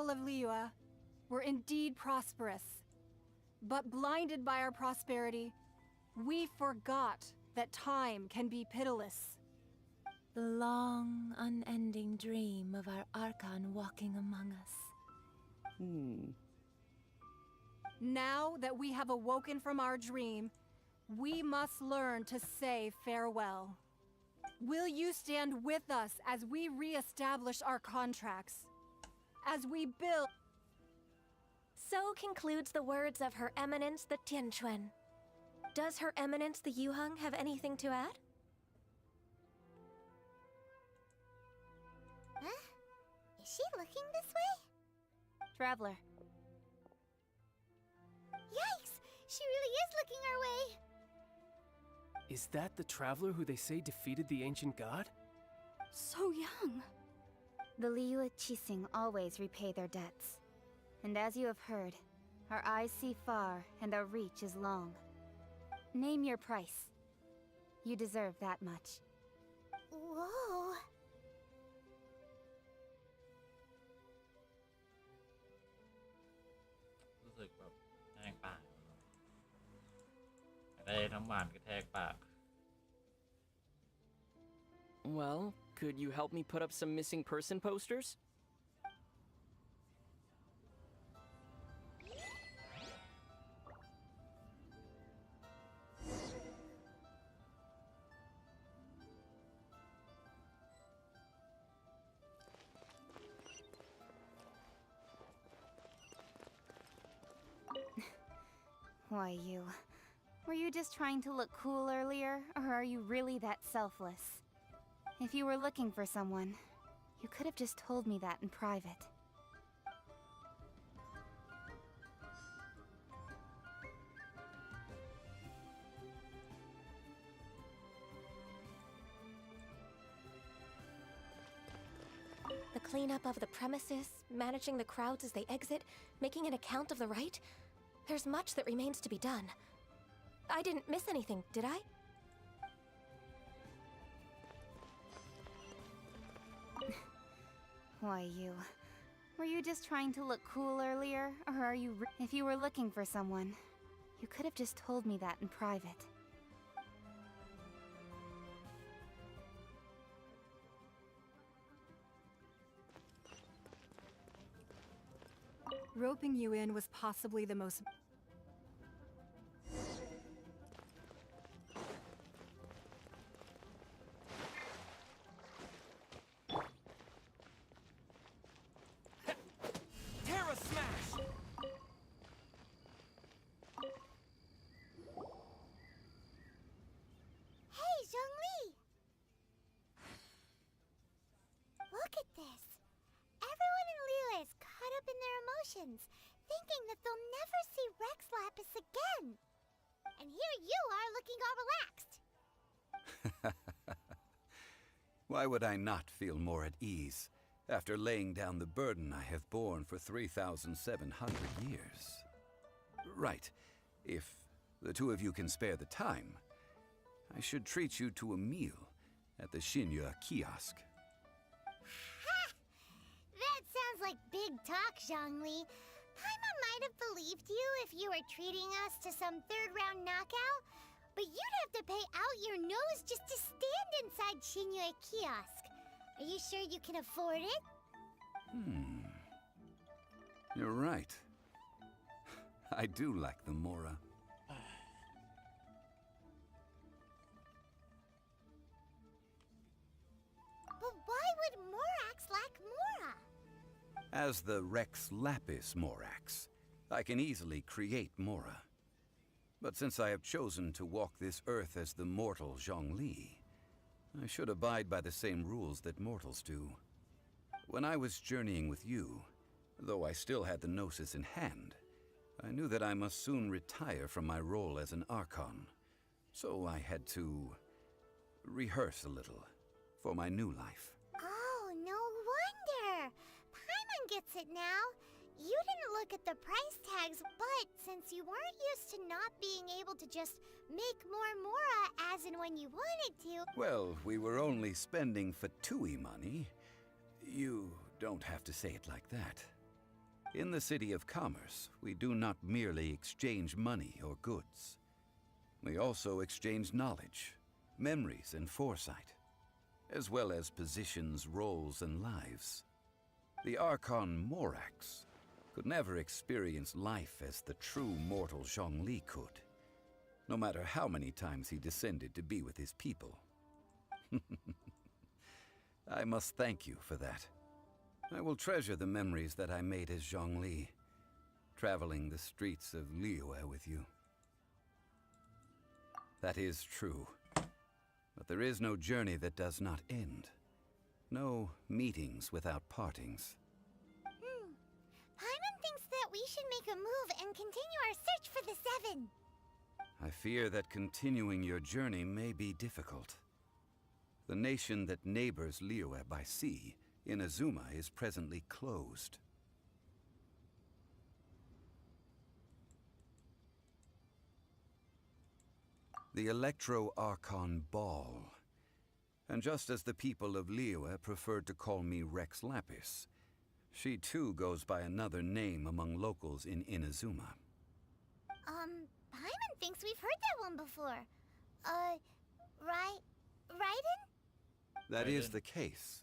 people of Liyue were indeed prosperous. But blinded by our prosperity, we forgot that time can be pitiless. The long, unending dream of our Archon walking among us. Now that we have awoken from our dream, we must learn to say farewell. Will you stand with us as we re-establish our contracts? As we build... So concludes the words of Her Eminence the Tianquan. Does Her Eminence the Yuheng have anything to add? Huh? Is she looking this way? Traveler. Yikes! She really is looking our way! Is that the traveler who they say defeated the ancient god? So young! The Liyue Qixing always repay their debts. And as you have heard, our eyes see far and our reach is long. Name your price. You deserve that much. Whoa! Well, could you help me put up some missing person posters? Why, you... Were you just trying to look cool earlier, or are you really that selfless? If you were looking for someone, you could have just told me that in private. The cleanup of the premises, managing the crowds as they exit, making an account of the rite? There's much that remains to be done. I didn't miss anything, did I? Why, you... Were you just trying to look cool earlier, or are you if you were looking for someone, you could have just told me that in private. Roping you in was possibly the most... Terra Smash! Hey, Zhongli! Look at this. Everyone in Liyue is caught up in their emotions, thinking that they'll never see Rex Lapis again. And here you are looking all relaxed. Why would I not feel more at ease after laying down the burden I have borne for 3,700 years? Right. If the two of you can spare the time, I should treat you to a meal at the Xinyue kiosk. Ha! That sounds like big talk, Zhongli. Paimon might have believed you if you were treating us to some third-round knockout, but you'd have to pay out your nose just to stand inside Xinyue kiosk. Are you sure you can afford it? You're right. I do like the Mora. But why would Morax lack Mora? As the Rex Lapis Morax, I can easily create Mora. But since I have chosen to walk this earth as the mortal Zhongli, I should abide by the same rules that mortals do. When I was journeying with you, though I still had the Gnosis in hand, I knew that I must soon retire from my role as an Archon. So I had to rehearse a little for my new life. Oh, no wonder! Paimon gets it now. You didn't look at the price tags, but since you weren't used to not being able to just make more Mora as and when you wanted to... Well, we were only spending Fatui money. You don't have to say it like that. In the City of Commerce, we do not merely exchange money or goods. We also exchange knowledge, memories, and foresight, as well as positions, roles, and lives. The Archon Morax could never experience life as the true mortal Zhongli could, no matter how many times he descended to be with his people. I must thank you for that. I will treasure the memories that I made as Zhongli, traveling the streets of Liyue with you. That is true. But there is no journey that does not end. No meetings without partings. Paimon thinks that we should make a move and continue our search for the Seven. I fear that continuing your journey may be difficult. The nation that neighbors Liyue by sea, Inazuma, is presently closed. The Electro-Archon Ball. And just as the people of Liyue preferred to call me Rex Lapis, she too goes by another name among locals in Inazuma. Paimon thinks we've heard that one before. Raiden? That is the case.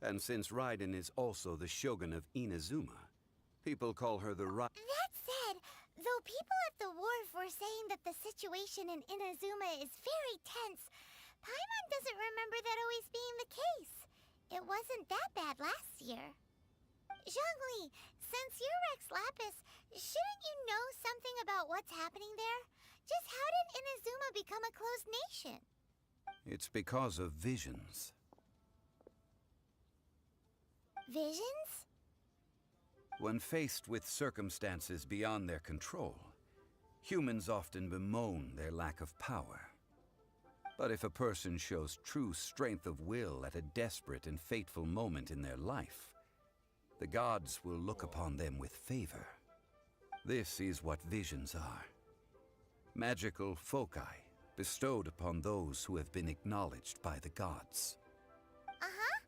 And since Raiden is also the shogun of Inazuma, people call her the That said, though people at the wharf were saying that the situation in Inazuma is very tense, Paimon doesn't remember that always being the case. It wasn't that bad last year. Zhongli, since you're Rex Lapis, shouldn't you know something about what's happening there? Just how did Inazuma become a closed nation? It's because of visions. Visions? When faced with circumstances beyond their control, humans often bemoan their lack of power. But if a person shows true strength of will at a desperate and fateful moment in their life, the gods will look upon them with favor. This is what visions are. Magical foci bestowed upon those who have been acknowledged by the gods. Uh-huh.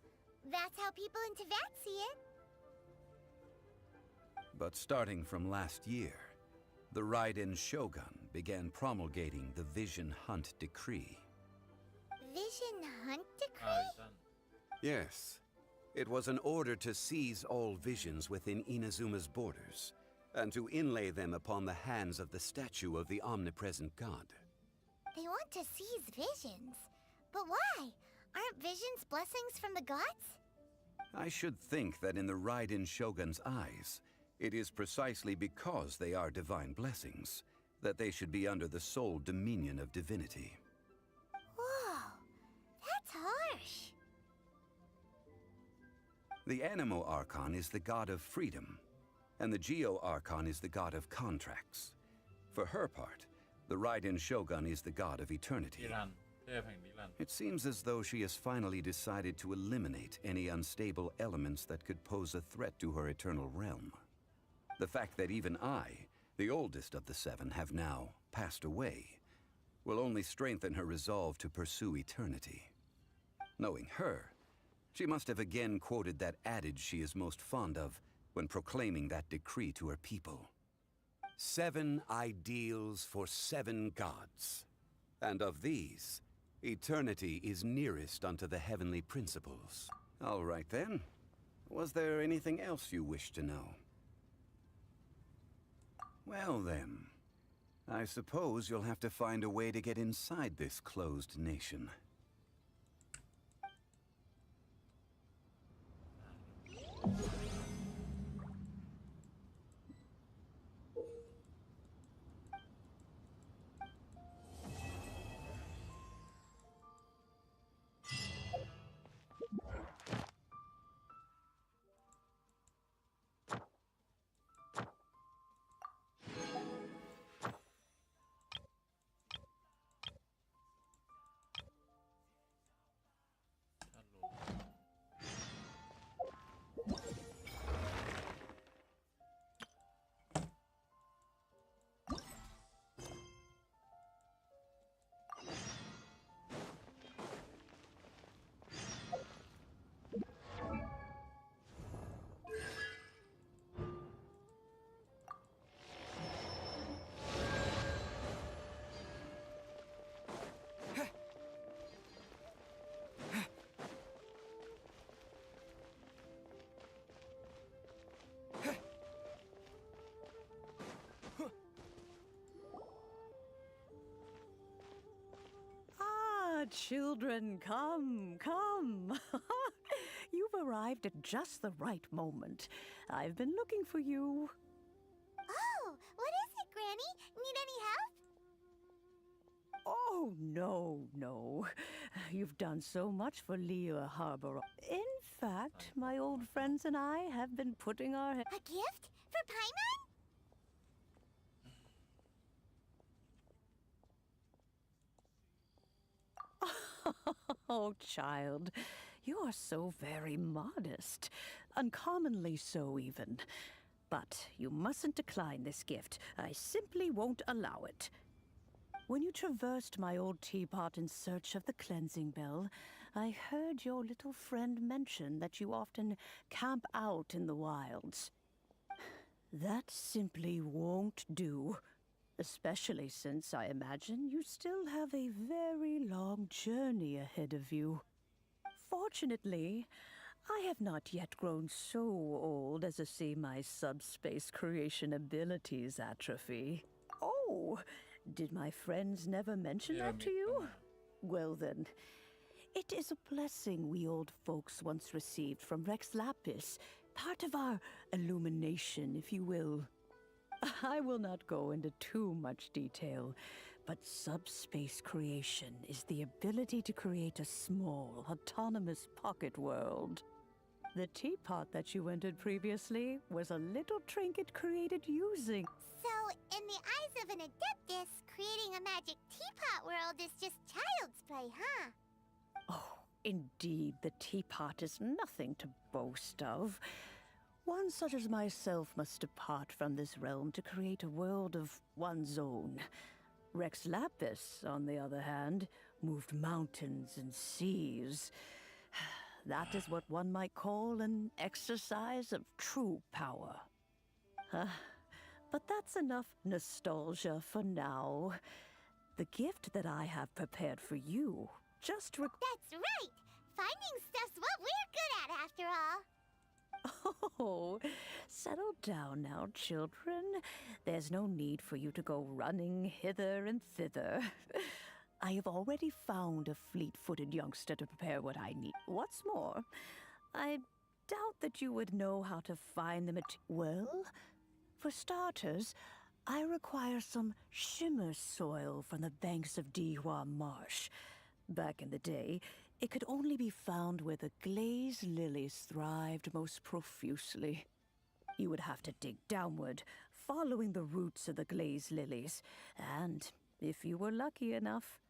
That's how people in Teyvat see it. But starting from last year, the Raiden Shogun began promulgating the Vision Hunt Decree. Vision Hunt Decree? Yes. It was an order to seize all visions within Inazuma's borders, and to inlay them upon the hands of the statue of the omnipresent god. They want to seize visions. But why? Aren't visions blessings from the gods? I should think that in the Raiden Shogun's eyes, it is precisely because they are divine blessings that they should be under the sole dominion of divinity. Whoa, that's harsh. The Animo Archon is the god of freedom, and the Geo Archon is the god of contracts. For her part, the Raiden Shogun is the god of eternity. นิรันดร์เทพแห่งนิรันดร์ It seems as though she has finally decided to eliminate any unstable elements that could pose a threat to her eternal realm. The fact that even I, the oldest of the seven, have now passed away, will only strengthen her resolve to pursue eternity. Knowing her, she must have again quoted that adage she is most fond of when proclaiming that decree to her people. 7 ideals for 7 gods. And of these, eternity is nearest unto the heavenly principles. All right then. Was there anything else you wish to know? Well then, I suppose you'll have to find a way to get inside this closed nation. children, come. You've arrived at just the right moment. I've been looking for you. Oh, what is it, Granny? Need any help? Oh, no. You've done so much for Liyue Harbor. In fact, my old friends and I have been putting our... A gift? For Paimon? Oh, child, you are so very modest. Uncommonly so, even. But you mustn't decline this gift. I simply won't allow it. When you traversed my old teapot in search of the cleansing bell, I heard your little friend mention that you often camp out in the wilds. That simply won't do. Especially since I imagine you still have a very long journey ahead of you. Fortunately, I have not yet grown so old as to see my subspace creation abilities atrophy. Oh, did my friends never mention that to you? Well then, it is a blessing we old folks once received from Rex Lapis, part of our illumination, if you will. I will not go into too much detail, but subspace creation is the ability to create a small, autonomous pocket world. The teapot that you entered previously was a little trinket created using... So, in the eyes of an Adeptus, creating a magic teapot world is just child's play, huh? Oh, indeed, the teapot is nothing to boast of. One such as myself must depart from this realm to create a world of one's own. Rex Lapis, on the other hand, moved mountains and seas. That is what one might call an exercise of true power. But that's enough nostalgia for now. The gift that I have prepared for you just That's right! Finding stuff's what we're good at, after all. Oh, settle down now, children. There's no need for you to go running hither and thither. I have already found a fleet-footed youngster to prepare what I need. What's more, I doubt that you would know how to find the Well, for starters, I require some shimmer soil from the banks of Dihua Marsh. Back in the day, it could only be found where the glaze lilies thrived most profusely. You would have to dig downward, following the roots of the glaze lilies, and if you were lucky enough,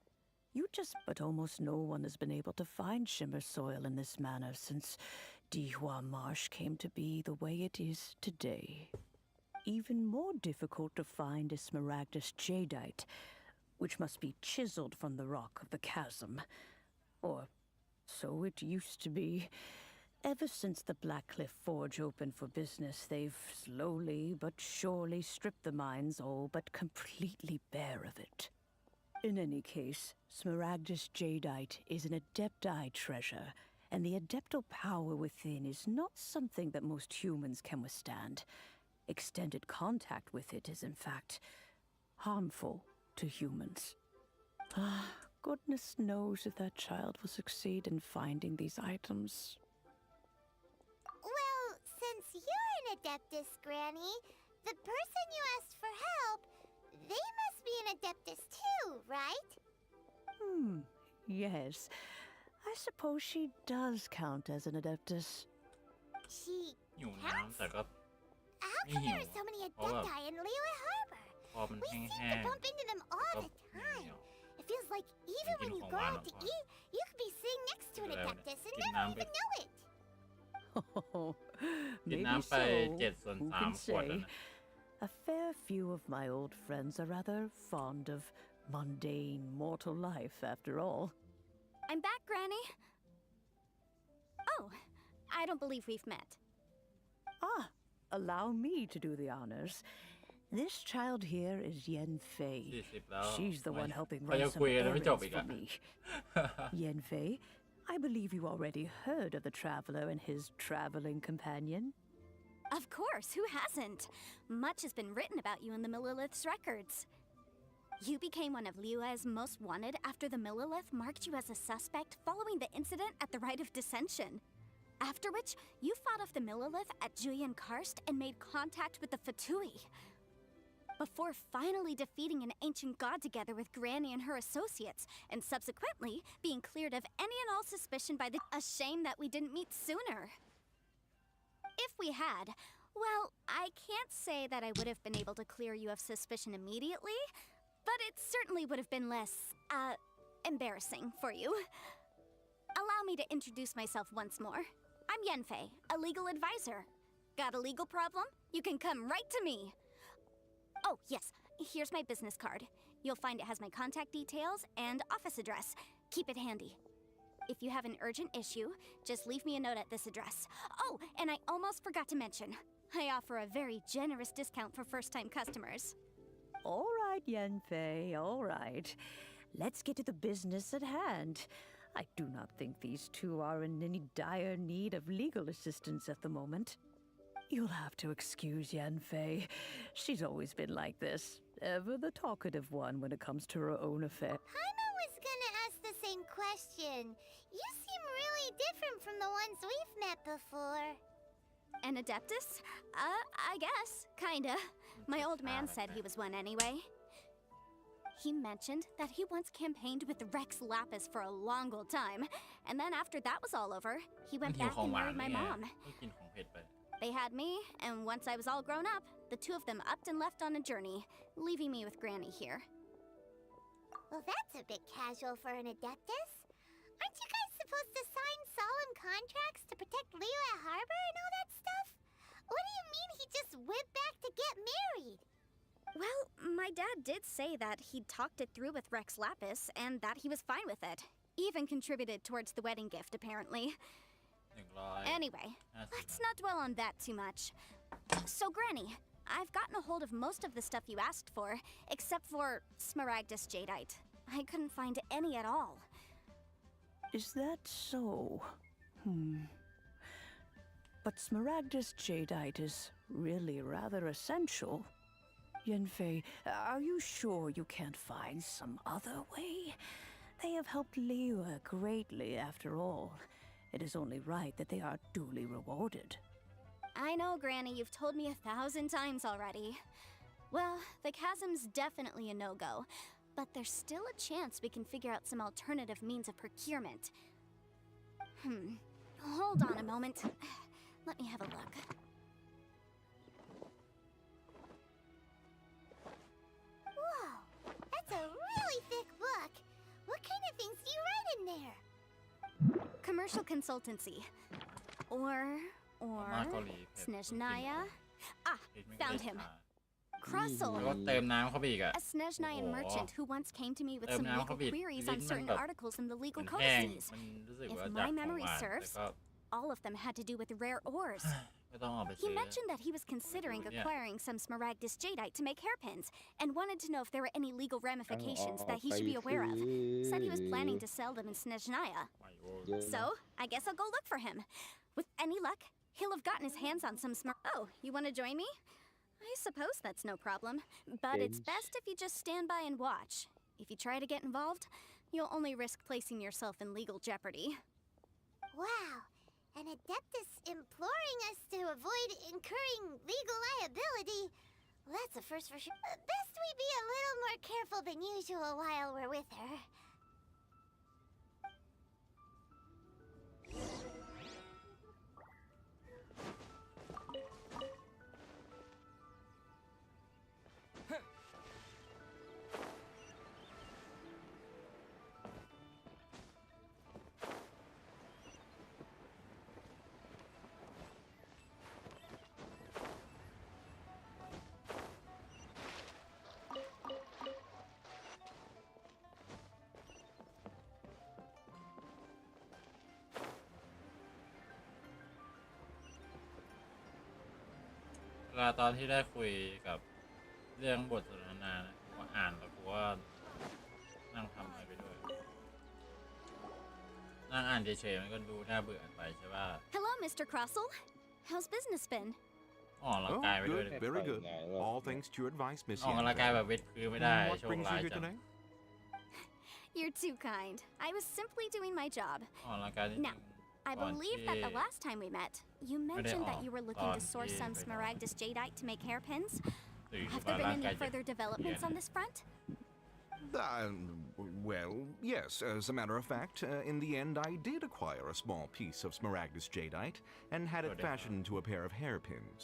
but almost no one has been able to find shimmer soil in this manner since Dihua Marsh came to be the way it is today. Even more difficult to find is Smaragdus jadeite, which must be chiseled from the rock of the chasm. Or so it used to be. Ever since the Blackcliff Forge opened for business, they've slowly but surely stripped the mines all but completely bare of it. In any case, Smaragdus jadeite is an Adepti treasure, and the Adeptal power within is not something that most humans can withstand. Extended contact with it is, in fact, harmful to humans. Goodness knows if that child will succeed in finding these items. Well, since you're an Adeptus, Granny, the person you asked for help, they must be an Adeptus too, right? Yes. I suppose she does count as an Adeptus. She อยู่น้ำแต่ก็ How come there are so many Adepti in Liyue Harbor? พอมัน We แห้ seem ง to bump into them all ๆก็ the เหนี time. ยว It feels like even when you go out to eat, you could be sitting next to an Adeptus and never even know it. Oh, กิน maybe น้ำไป so. Who 7/3 can ขวด say? แล้วนะ A fair few of my old friends are rather fond of mundane mortal life, after all. I'm back, Granny. Oh, I don't believe we've met. Allow me to do the honors. This child here is Yen Fei. 40 แล้ว She's the one helping เขา run ยัง some คุยกันไม่ errands จบอีก for อ่ะ me. Yen Fei, I believe you already heard of the traveler and his traveling companion. Of course, who hasn't? Much has been written about you in the Millilith's records. You became one of Liyue's most wanted after the Millilith marked you as a suspect following the incident at the Rite of Dissension. After which, you fought off the Millilith at Julian Karst and made contact with the Fatui. Before finally defeating an ancient god together with Granny and her associates, and subsequently being cleared of any and all suspicion by the— A shame that we didn't meet sooner. If we had, well, I can't say that I would have been able to clear you of suspicion immediately, but it certainly would have been less, embarrassing for you. Allow me to introduce myself once more. I'm Yenfei, a legal advisor. Got a legal problem? You can come right to me. Oh, yes, here's my business card. You'll find it has my contact details and office address. Keep it handy. If you have an urgent issue, just leave me a note at this address. Oh, and I almost forgot to mention, I offer a very generous discount for first-time customers. All right, Yenfei, all right. Let's get to the business at hand. I do not think these two are in any dire need of legal assistance at the moment. You'll have to excuse Yenfei. She's always been like this. Ever the talkative one when it comes to her own affairs. Paimon was gonna ask the same question. You seem really different from the ones we've met before. An Adeptus? I guess. Kinda. My old man said he was one anyway. He mentioned that he once campaigned with Rex Lapis for a long old time, and then after that was all over, he went back and married my mom. They had me, and once I was all grown up, the two of them upped and left on a journey, leaving me with Granny here. Well, that's a bit casual for an Adeptus. Aren't you guys supposed to sign solemn contracts to protect Liyue Harbor and all that stuff? What do you mean he just went back to get married? Well, my dad did say that he'd talked it through with Rex Lapis, and that he was fine with it. Even contributed towards the wedding gift, apparently. Anyway, let's not dwell on that too much. So, Granny, I've gotten a hold of most of the stuff you asked for, except for Smaragdus Jadeite. I couldn't find any at all. Is that so? But Smaragdus Jadeite is really rather essential. Yenfei, are you sure you can't find some other way? They have helped Liyue greatly, after all. It is only right that they are duly rewarded. I know, Granny, you've told me 1,000 times already. Well, the chasm's definitely a no-go, but there's still a chance we can figure out some alternative means of procurement. Hold on a moment. Let me have a look. Whoa, that's a really thick book. What kind of things do you write in there? Commercial consultancy. Or Snezhnaya. Ah, found him. Krustle, a Snezhnayan merchant who once came to me with some legal queries on certain articles in the legal codices. If my memory serves, all of them had to do with rare ores. He mentioned that he was considering acquiring some Smaragdus Jadeite to make hairpins, and wanted to know if there were any legal ramifications that he should be aware of. Said he was planning to sell them in Snezhnaya. So, I guess I'll go look for him. With any luck, he'll have gotten his hands on some Oh, you want to join me? I suppose that's no problem, but it's best if you just stand by and watch. If you try to get involved, you'll only risk placing yourself in legal jeopardy. Wow, an Adeptus imploring us to avoid incurring legal liability. Well, that's a first for sure. Best we be a little more careful than usual while we're with her.เวลาตอนที่ได้คุยกับเรื่องบทสนทนานะว่าอ่านแล้วกูว่านั่งทำอะไรไปด้วยนั่งอ่านเฉยๆมันก็ดูน่าเบื่อไปใช่ป่ะ Hello, Mr. Krustle. How's business been? ออกกำลัง Oh, กายไปด้วย good, very good. All thanks to your advice, Miss ออกกำลังกายแบบ Yan. เวทพื้นไม่ได้ What โชค brings ร้า you ย here จัง today? You're too kind. I was simply doing my job. ออกกำลังกายนิดนึ Now, ง I believe that the last time we met, you mentioned that you were looking to source some smaragdus jadeite to make hairpins. ตื่นขึ้ Have น there มาร่าง been กาย any เจ็บ further developments on this front? Well, yes. As a matter of fact, in the end, I did acquire a small piece of smaragdus jadeite and had it fashioned into a pair of hairpins.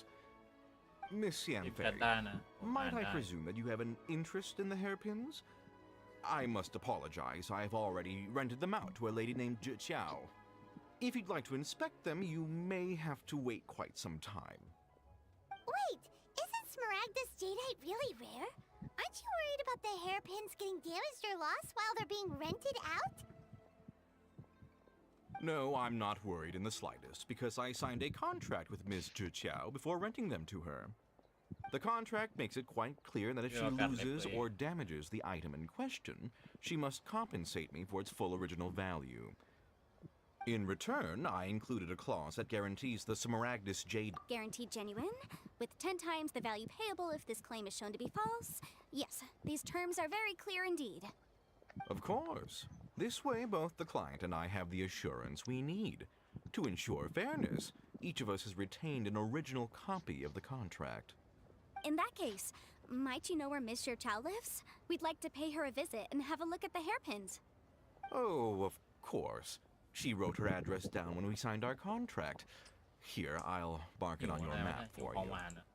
Miss ติด Yanfei, แพตต้านะผมอ่าน might I ได้ presume that you have an interest in the hairpins? I must apologize. I've already rented them out to a lady named Zhi Qiao. If you'd like to inspect them, you may have to wait quite some time. Wait, isn't smaragdus jadeite really rare? Aren't you worried about the hairpins getting damaged or lost while they're being rented out? No, I'm not worried in the slightest, because I signed a contract with Ms. Zhi Qiao before renting them to her. The contract makes it quite clear that if she loses or damages the item in question, she must compensate me for its full original value. In return, I included a clause that guarantees the smaragdus jade... Guaranteed genuine, with 10 times the value payable if this claim is shown to be false. Yes, these terms are very clear indeed. Of course. This way, both the client and I have the assurance we need. To ensure fairness, each of us has retained an original copy of the contract. In that case, might you know where Miss Chow lives? We'd like to pay her a visit and have a look at the hairpins. Oh, of course. She wrote her address down when we signed our contract. Here, I'll mark it on your map อยู่ for ของ you. หวานอะ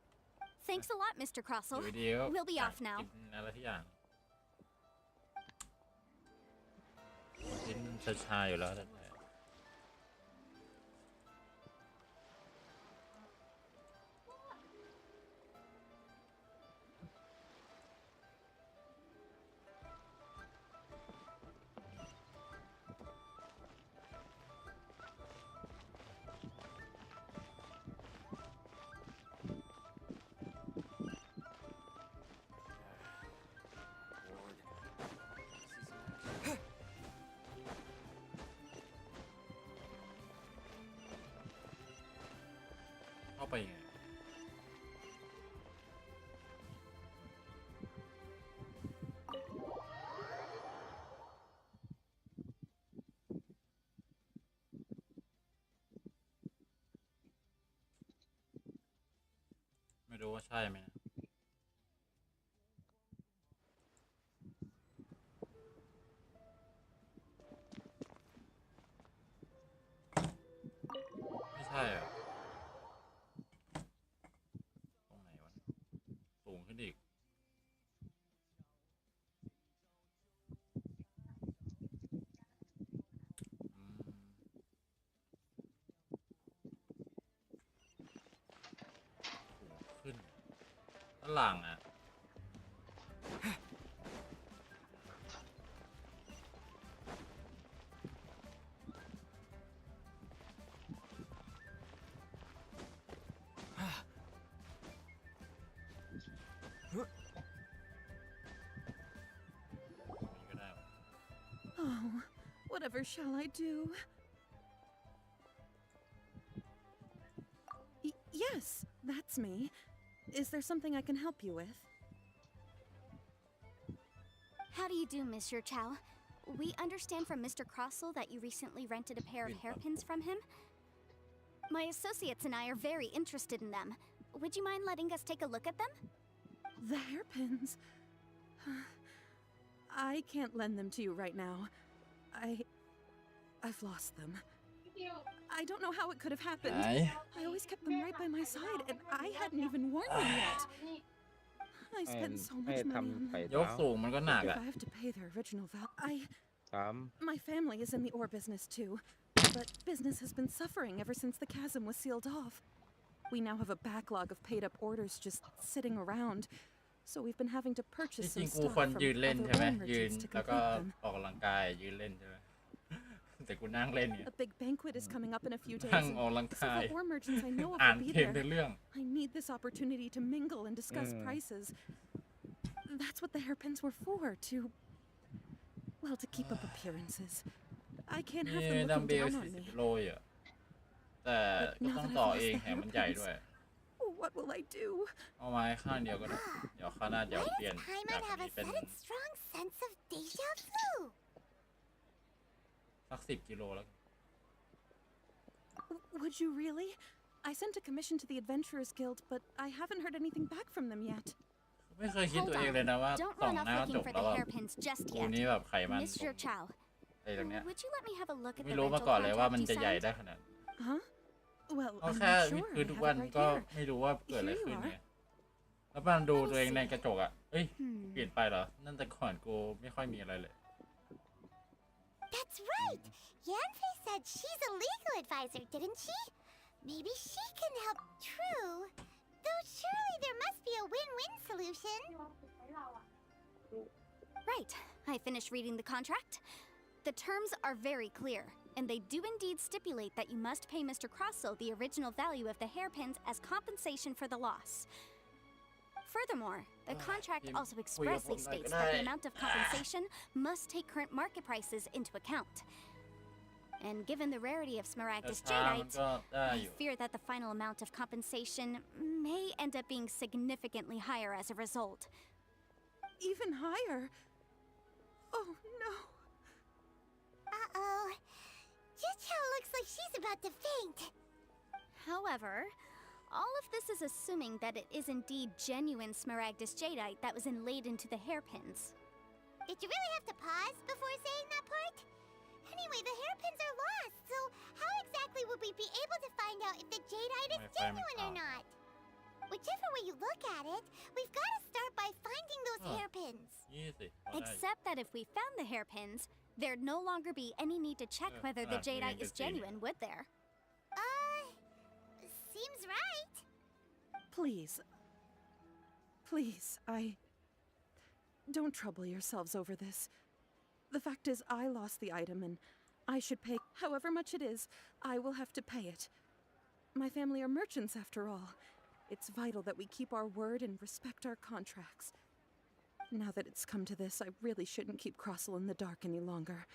Thanks a lot, Mr. อ Crossell. ยู่ดีๆก็ We'll be อยาก off now. กินอะไรที่อย่างกินชาๆอยู่แล้วแต่ เข้าไปยังไงไม่รู้ว่าใช่ไหมนะไม่ใช่อ่ะ ตรงไหนวะสูงขึ้นอีกสูงขึ้นด้านหลังอ่ะนี่ก็ได้วะ Oh, whatever shall I do? Yes, that's me. Is there something I can help you with? How do you do, Mr. Chow? We understand from Mr. Crossell that you recently rented a pair of hairpins from him. My associates and I are very interested in them. Would you mind letting us take a look at them? The hairpins. I can't lend them to you right now. I've lost them. I don't know how it could have happened. ไหน I always kept them right by my side, and I hadn't even worn them yet. I spent so ให้ much money ทำ on ไข่ them. ยกสูงมันก็หนัก If อ่ะ I have to pay their original value, ถาม my family is in the ore business too, but business has been suffering ever since the chasm was sealed off. We now have a backlog of paid-up orders just sitting around, so we've been having to ที่ purchase จริง some กู stuff ควร from ยืนเล่น other ใช่ไหม ore ยืน merchants to แล้วก็ complete them. ออกกำลังกายยืนเล่นใช่ไหม แต่กูนั่งเล่นเนี่ย A big banquet is coming up in a few days, นั่ง and ออกกำลังกาย several ore merchants I know of อ่าน will be เกมใน there. เรื่อง I need this opportunity to mingle and discuss prices. That's what the hairpins were for, well, to keep up appearances. I can't นี่ have them ดัม looking เบล down on 40 me. โลอ่ะแต่ก็ต้องต่อเองแถมมันใหญ่ด้วย what will I do? เอาไม้ข้างเดียวก็ได้เดี๋ยวข้างหน้าเดี๋ยว Why เปลี่ยน does จาก Paimon have นี้ a เป็น sudden strong sense of deja vu? สัก10 กิโลแล้ว Would you really? I sent a commission to the Adventurers Guild, but I haven't heard anything back from them yet. ไม่เคยคิดตัวเองเลยนะว่า Don't ส่อง run off หน้าจ looking บ for แล้ว the แบบ hairpins just กู yet. นี่แบบไขมัน Mr. Chow, ไอ้ตรงเนี้ย would you let me have a look at ไม่ the รู้มา rental ก่อนเลยว่ามัน contract จะ you ใหญ่ signed? ได้ขนาด Huh? Well, ก็ I'm แค่ not วิ sure. คือ I ทุก have วัน it right ก็ here. ไม่รู้ว่าเกิดอะไร Here ขึ้ you น are. ไงแล้วมันดูตัวเองในกระจกอ่ะเอ้ยเปลี่ยนไปเหรอนั่นแต่ก่อนกูไม่ค่อยมีอะไรเลย That's right! Yanfei said she's a legal advisor, didn't she? Maybe she can help. True. Though surely there must be a win-win solution. Right. I finished reading the contract. The terms are very clear, and they do indeed stipulate that you must pay Mr. Crossel the original value of the hairpins as compensation for the loss. Furthermore, the contract also expressly states that the amount of compensation must take current market prices into account. And given the rarity of Smaragdus แต่ช้ามัน jadeite, ก็ได้อ I ยู่ fear that the final amount of compensation may end up being significantly higher as a result. Even higher. Oh no. Uh-oh. Juchao looks like she's about to faint. However, all of this is assuming that it is indeed genuine Smaragdus jadeite that was inlaid into the hairpins. Did you really have to pause before saying that part? Anyway, the hairpins are lost, so how exactly would we be able to find out if the jadeite is genuine or not? Whichever way you look at it, we've got to start by finding those hairpins. 20พอได้ Except that if we found the hairpins, there'd no longer be any need to check whether the jadeite is genuine, would there? Seems right. Please. Please, Don't trouble yourselves over this. The fact is, I lost the item and I should pay however much it is. I will have to pay it. My family are merchants after all. It's vital that we keep our word and respect our contracts. Now that it's come to this, I really shouldn't keep Crossel in the dark any longer.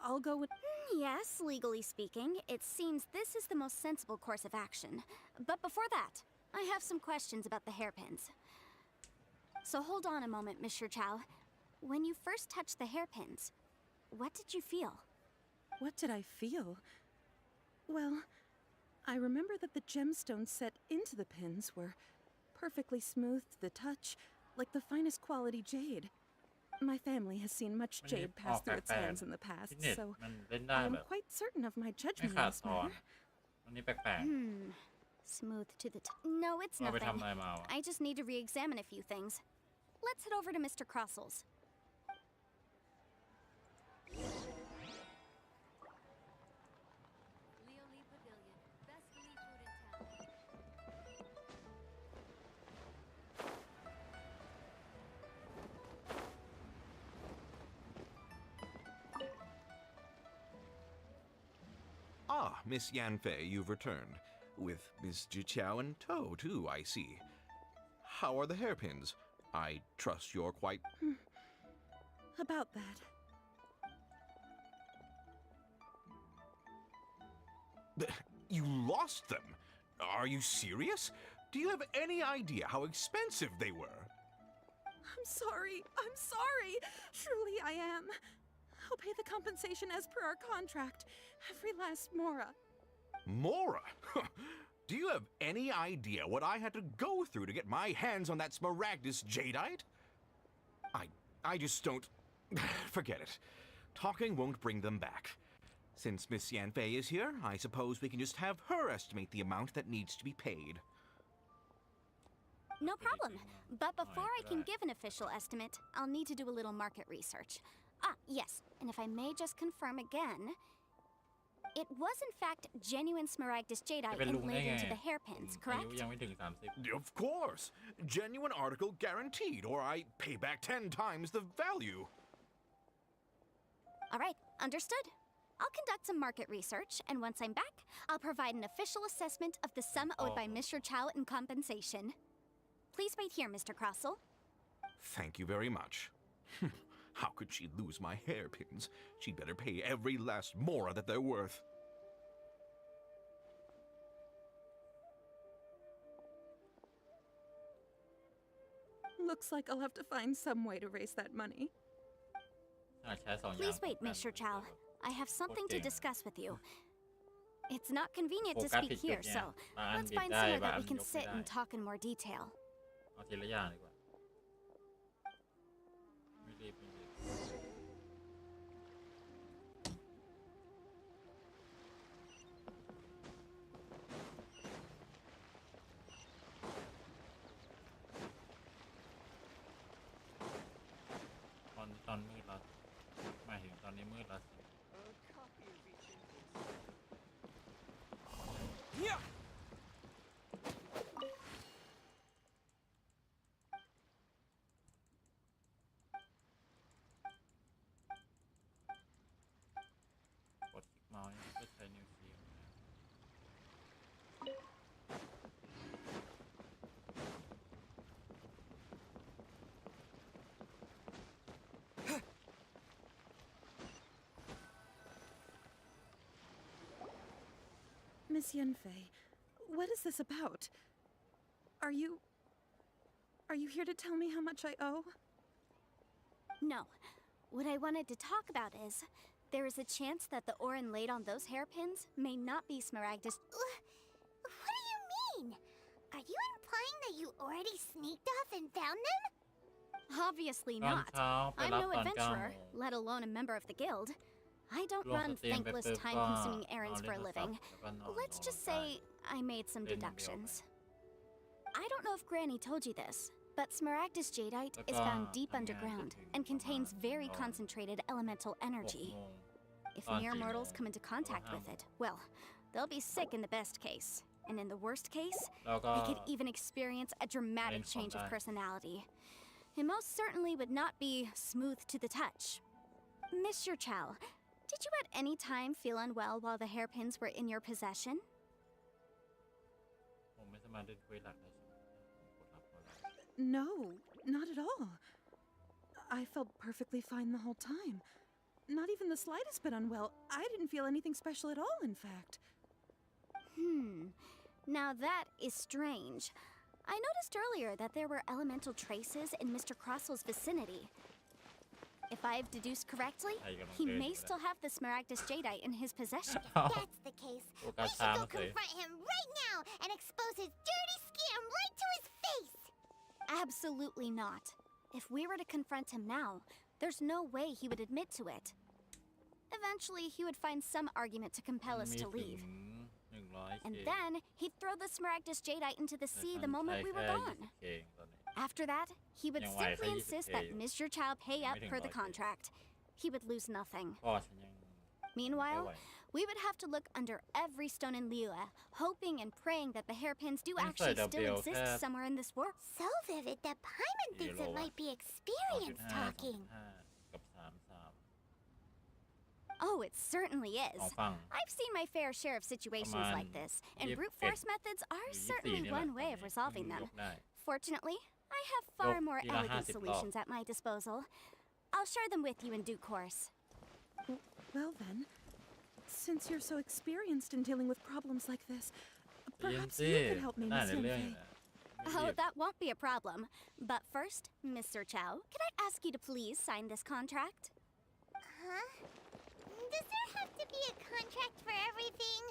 I'll go with... Yes, legally speaking, it seems this is the most sensible course of action. But before that, I have some questions about the hairpins. So hold on a moment, Mr. Chow. When you first touched the hairpins, what did you feel? What did I feel? Well, I remember that the gemstones set into the pins were perfectly smooth to the touch, like the finest quality jade. My family has seen much jade pass through its hands in the past, so I am quite certain of my judgment in this matter. อันนี้แปลก Smooth to the No, it's เอาไป nothing. ทำอะไรมาวะ I just need to re-examine a few things. Let's head over to Mr. Crossel's. Ah, Miss Yanfei, you've returned. With Miss Jiqiao in tow, too, I see. How are the hairpins? I trust you're quite... About that. You lost them? Are you serious? Do you have any idea how expensive they were? I'm sorry. Truly I am. I'll pay the compensation as per our contract. Every last mora. Mora? Do you have any idea what I had to go through to get my hands on that Smaragdus jadeite? I just don't... Forget it. Talking won't bring them back. Since Miss Yanfei is here, I suppose we can just have her estimate the amount that needs to be paid. No problem. But before I can give an official estimate, I'll need to do a little market research. Ah, yes. And if I may just confirm again, it was in fact genuine Smaragdus jadeite inlaid into the hairpins, อายุ correct? ยังไม่ถึง 30 Of course! Genuine article guaranteed, or I pay back 10 times the value. All right, understood. I'll conduct some market research, and once I'm back, I'll provide an official assessment of the sum owed by Mr. Chow in compensation. Please wait here, Mr. Crossel. Thank you very much. How could she lose my hairpins? She'd better pay every last mora that they're worth. Looks like I'll have to find some way to raise that money. ใช้2 อย่าง Please wait, Mr. Chow. I have something to discuss with you. It's not convenient to speak here, so let's find somewhere that we can sit and talk in more detail. เอาทีละอย่างดีกว่าไม่รีบไม่รีบตอนมืดแล้วหมายถึงตอนนี้มืดแล้ว กดคลิกเมาส์นี่เพื่อใช้นิ้วชี้ Miss Yanfei, what is this about? Are you here to tell me how much I owe? No. What I wanted to talk about is, there is a chance that the Orin laid on those hairpins may not be Smaragdus. What do you mean? Are you implying that you already sneaked off and found them? Obviously not. I'm no adventurer, let alone a member of the guild. I don't run thankless, time-consuming errands for a living. Let's just say I made some deductions. I don't know if Granny told you this, but Smaragdus jadeite is found deep underground and contains very concentrated elemental energy. If mere mortals come into contact with it, well, they'll be sick in the best case. And in the worst case, they could even experience a dramatic change of personality. It most certainly would not be smooth to the touch. Mr. Chow, did you at any time feel unwell while the hairpins were in your possession? No, not at all. I felt perfectly fine the whole time. Not even the slightest bit unwell. I didn't feel anything special at all, in fact. Now that is strange. I noticed earlier that there were elemental traces in Mr. Crossel's vicinity. If I've deduced correctly, he may still have the Smaragdus jadeite in his possession. That's the case. We should go confront him right now and expose his dirty scam right to his face! Absolutely not. If we were to confront him now, there's no way he would admit to it. Eventually, he would find some argument to compel us to leave. And then, he'd throw the Smaragdus jadeite into the sea the moment we were gone. After that, he would simply insist that Mr. Chow pay up per the contract. He would lose nothing. Meanwhile, we would have to look under every stone in Liyue, hoping and praying that the hairpins do actually still exist somewhere in this world. So vivid that Paimon thinks it might be experience talking. Oh, it certainly is. I've seen my fair share of situations like this, and brute force methods are certainly one way of resolving them. Fortunately, I have far more elegant solutions at my disposal. I'll share them with you in due course. Well then, since you're so experienced in dealing with problems like this, perhaps you could help me, Miss Yanfei. Oh, that won't be a problem. But first, Mr. Chow, could I ask you to please sign this contract? Huh? Does there have to be a contract for everything?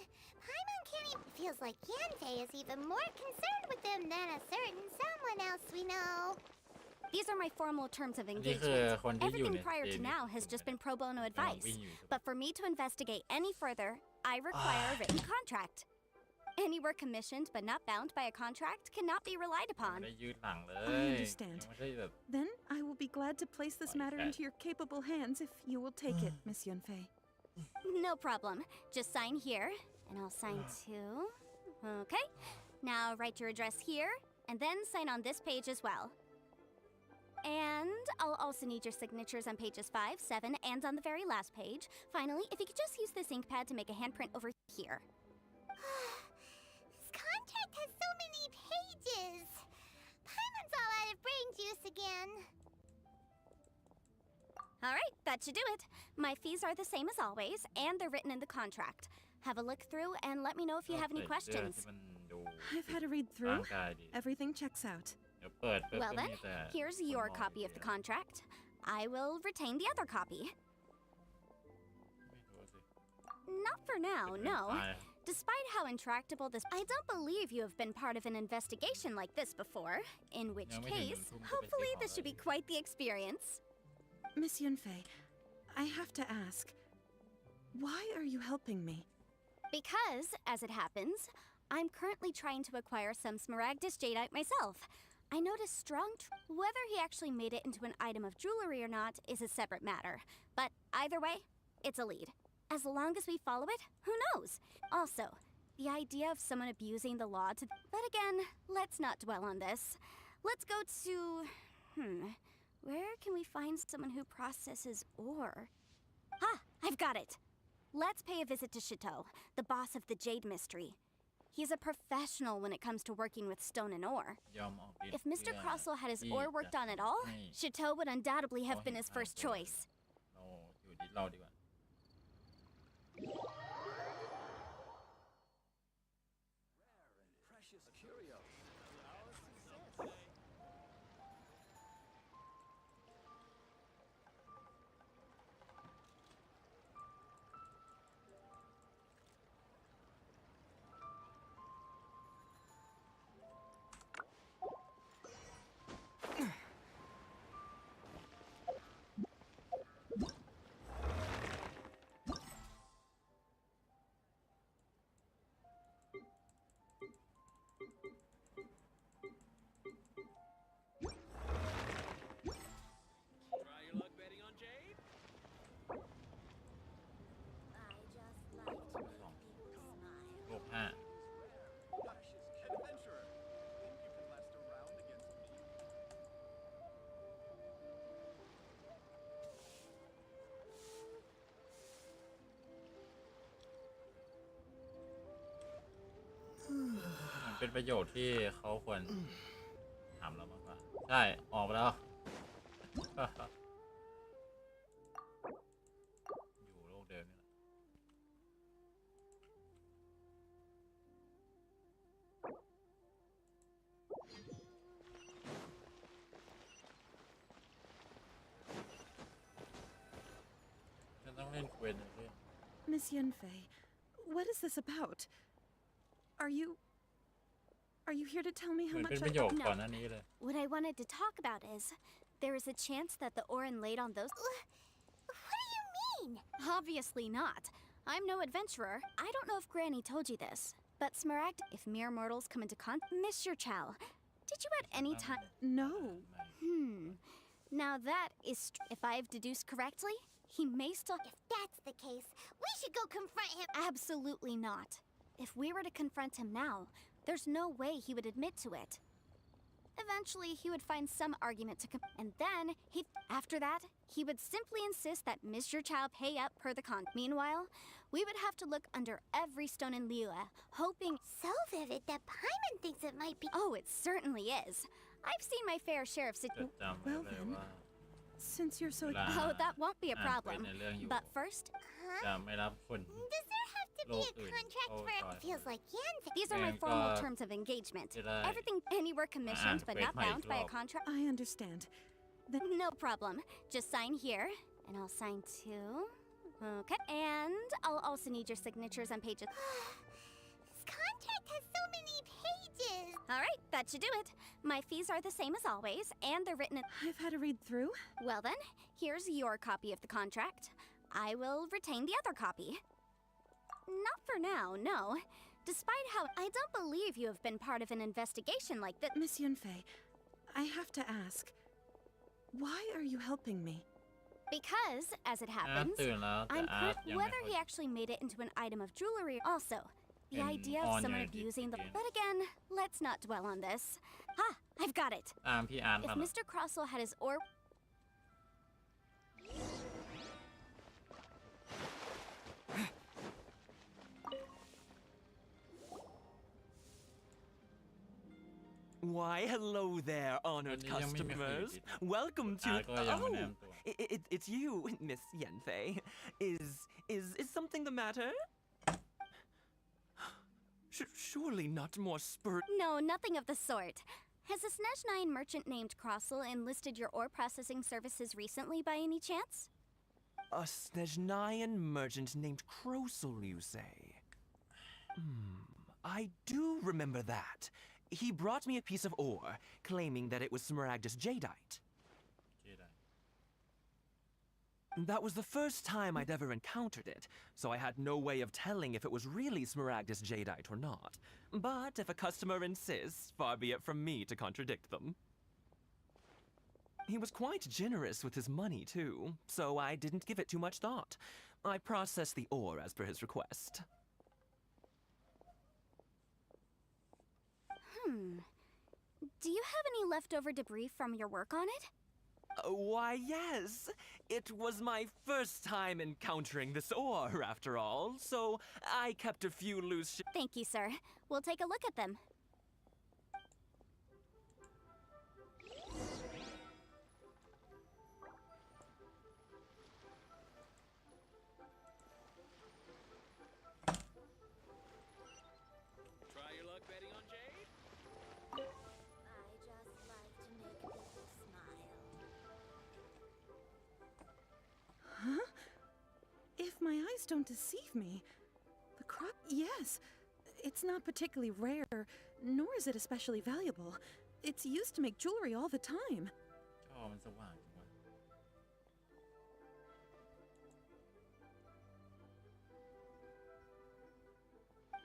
Paimon can't even... Feels like Yanfei is even more concerned with them than a certain someone else we know. These are my formal terms of engagement. Everything prior to now has just been pro bono advice. But for me to investigate any further, I require a written contract. Any work commissioned but not bound by a contract cannot be relied upon. I understand. Then I will be glad to place this matter into your capable hands if you will take it, Miss Yanfei. No problem. Just sign here, and I'll sign too. Okay. Now write your address here, and then sign on this page as well. And I'll also need your signatures on pages 5, 7, and on the very last page. Finally, if you could just use this ink pad to make a handprint over here. This contract has so many pages. Paimon's all out of brain juice again. All right, that should do it. My fees are the same as always, and they're written in the contract. Have a look through and let me know if you have any questions. I've had a read through. Everything checks out. เดี๋ยวเปิดปุ๊บ Well ก็ then, มีแต่ here's คน your มอง copy of the contract. I will retain the other copy. ไม่รู้สิ Not for now, เป็น no. ไฟล์ Despite how intractable this, I don't believe you have been part of an investigation like this before. In which Yeah, we case, didn't. hopefully this should be quite the experience. Miss Yunfei, I have to ask, why are you helping me? Because, as it happens, I'm currently trying to acquire some Smaragdus jadeite myself. I noticed strong. Whether he actually made it into an item of jewelry or not is a separate matter. But either way, it's a lead. As long as we follow it, who knows? Also, the idea of someone abusing the law to. But again, let's not dwell on this. Let's go to. Where can we find someone who processes ore? Ah, I've got it. Let's pay a visit to Chateau, the boss of the Jade Mystery. He's a professional when it comes to working with stone and ore. ยอมออกฤทธิ์ If Mr. เพื่อ Crossell had his ที่ ore จะ work done at all, ให้ Chateau would undoubtedly have been his เขาเห็น first ทาง choice. เราอยู่ที่เราดีกว่า โลกห้า มันเป็นประโยชน์ที่เขาควรถามเรามากกว่า ใช่ ออกไปแล้ว อยู่โลกเดิมนี่แหละ ฉันต้องเล่นเควสในเรื่อง Miss Yunfei, what is this about? Are you here to tell me เห how มือนเป็น much ประโยค No. ก่อนหน้านี้เลย What I wanted to talk about is there is a chance that the ore inlaid on those. What do you mean? Obviously not. I'm no adventurer. I don't know if Granny told you this, but Smaragd, if mere mortals come into contact. Mr. Chow, did you at any time. No. Now that is. If I've deduced correctly, he may still. If that's the case, we should go confront him. Absolutely not. If we were to confront him now, there's no way he would admit to it. Eventually, he would find some argument to and then after that, he would simply insist that Mr. Chow pay up per the con. Meanwhile, we would have to look under every stone in Liyue, hoping. So vivid that Paimon thinks it might be. Oh, it certainly is. I've seen my fair share of จดจำไว้ Well เลย then. ว่า Since you're so. Lah. Oh, that won't be a อ่าน problem. ในเรื่องอยู่ But first, จะไม่รับคน Does there have to be Lord, a contract oh, for it? God. Feels like Yan. these are my And, formal terms of engagement. Everything anywhere commissioned but not bound by a contract. I understand. No problem. Just sign here, and I'll sign too. Okay. And I'll also need your signatures on pages. This contract has so many pages. All right, that should do it. My fees are the same as always, and they're written in. I've had a read through. Well then, here's your copy of the contract. I will retain the other copy. Not for now, no. Despite how I don't believe you have been part of an investigation like that. Miss Yunfei, I have to ask, why are you helping me? Because, as it อาร์ต happens, ตื่นแล้วแต่ I'm อาร์ตยังไม่ whether ค่อย he actually made it into an item of jewelry. Also, the And idea of on someone your abusing the. again. But again, let's not dwell on this. Ah, I've got it. ตามพี่อาร์ต If มาหน่อย Mr. Crossell had his ore. Why, hello there, honored Ano yung may customers. message? Welcome to. Ako yung Oh, manento. it's you, Miss Yenfei. Is something the matter? Surely not more spurt. No, nothing of the sort. Has a Snezhnine merchant named Crossel enlisted your ore processing services recently by any chance? A Snezhnayan merchant named Krosel, you say? I do remember that. He brought me a piece of ore, claiming that it was Smaragdus jadeite. That was the first time I'd ever encountered it, so I had no way of telling if it was really Smaragdus jadeite or not. But if a customer insists, far be it from me to contradict them. He was quite generous with his money, too, so I didn't give it too much thought. I processed the ore as per his request. Do you have any leftover debris from your work on it? Why, yes. It was my first time encountering this ore, after all, so I kept a few loose Thank you, sir. We'll take a look at them. Try your luck betting on Jade? I just like to make people smile. Huh? If my eyes don't deceive me, the crop, yes. It's not particularly rare, nor is it especially valuable. It's used to make jewelry all the time. จอมันสว่างจังวะ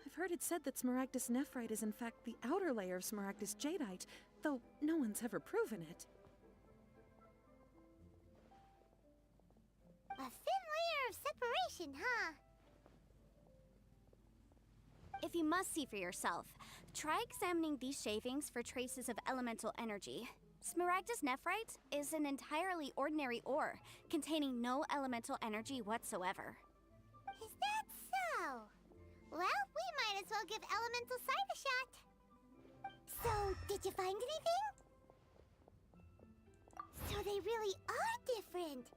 I've heard it said that Smaragdus nephrite is in fact the outer layer of Smaragdus jadeite, though no one's ever proven it. A thin layer of separation, huh? If you must see for yourself, try examining these shavings for traces of elemental energy. Smaragdus nephrite is an entirely ordinary ore, containing no elemental energy whatsoever. Is that so? Well, we might as well give elemental sight a shot. So, did you find anything? So they really are different.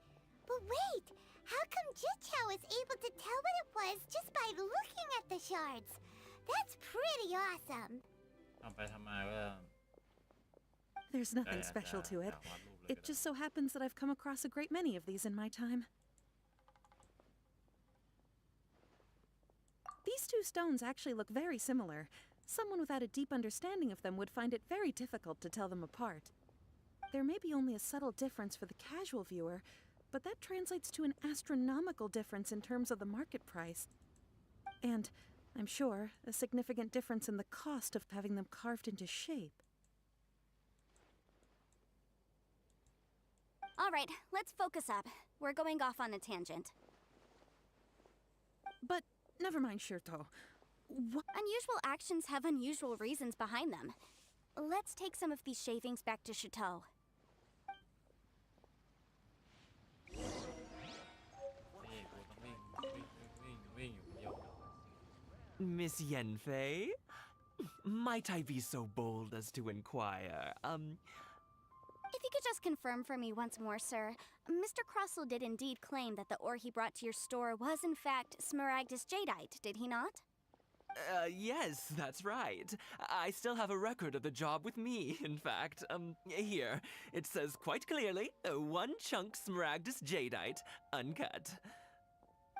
But wait, how come Jichao was able to tell what it was just by looking at the shards? That's pretty awesome. ทำไปทำมาก็ There's nothing special to it. It just so happens that I've come across a great many of these in my time. These two stones actually look very similar. Someone without a deep understanding of them would find it very difficult to tell them apart. There may be only a subtle difference for the casual viewer, but that translates to an astronomical difference in terms of the market price. And, I'm sure, a significant difference in the cost of having them carved into shape. All right, let's focus up. We're going off on a tangent. But never mind, Shirto. Unusual actions have unusual reasons behind them. Let's take some of these shavings back to Chateau. Miss Yanfei? Might I be so bold as to inquire, If you could just confirm for me once more, sir. Mr. Crossel did indeed claim that the ore he brought to your store was in fact Smaragdus jadeite, did he not? Yes, that's right. I still have a record of the job with me, in fact. Here. It says quite clearly, 1 chunk Smaragdus jadeite, uncut.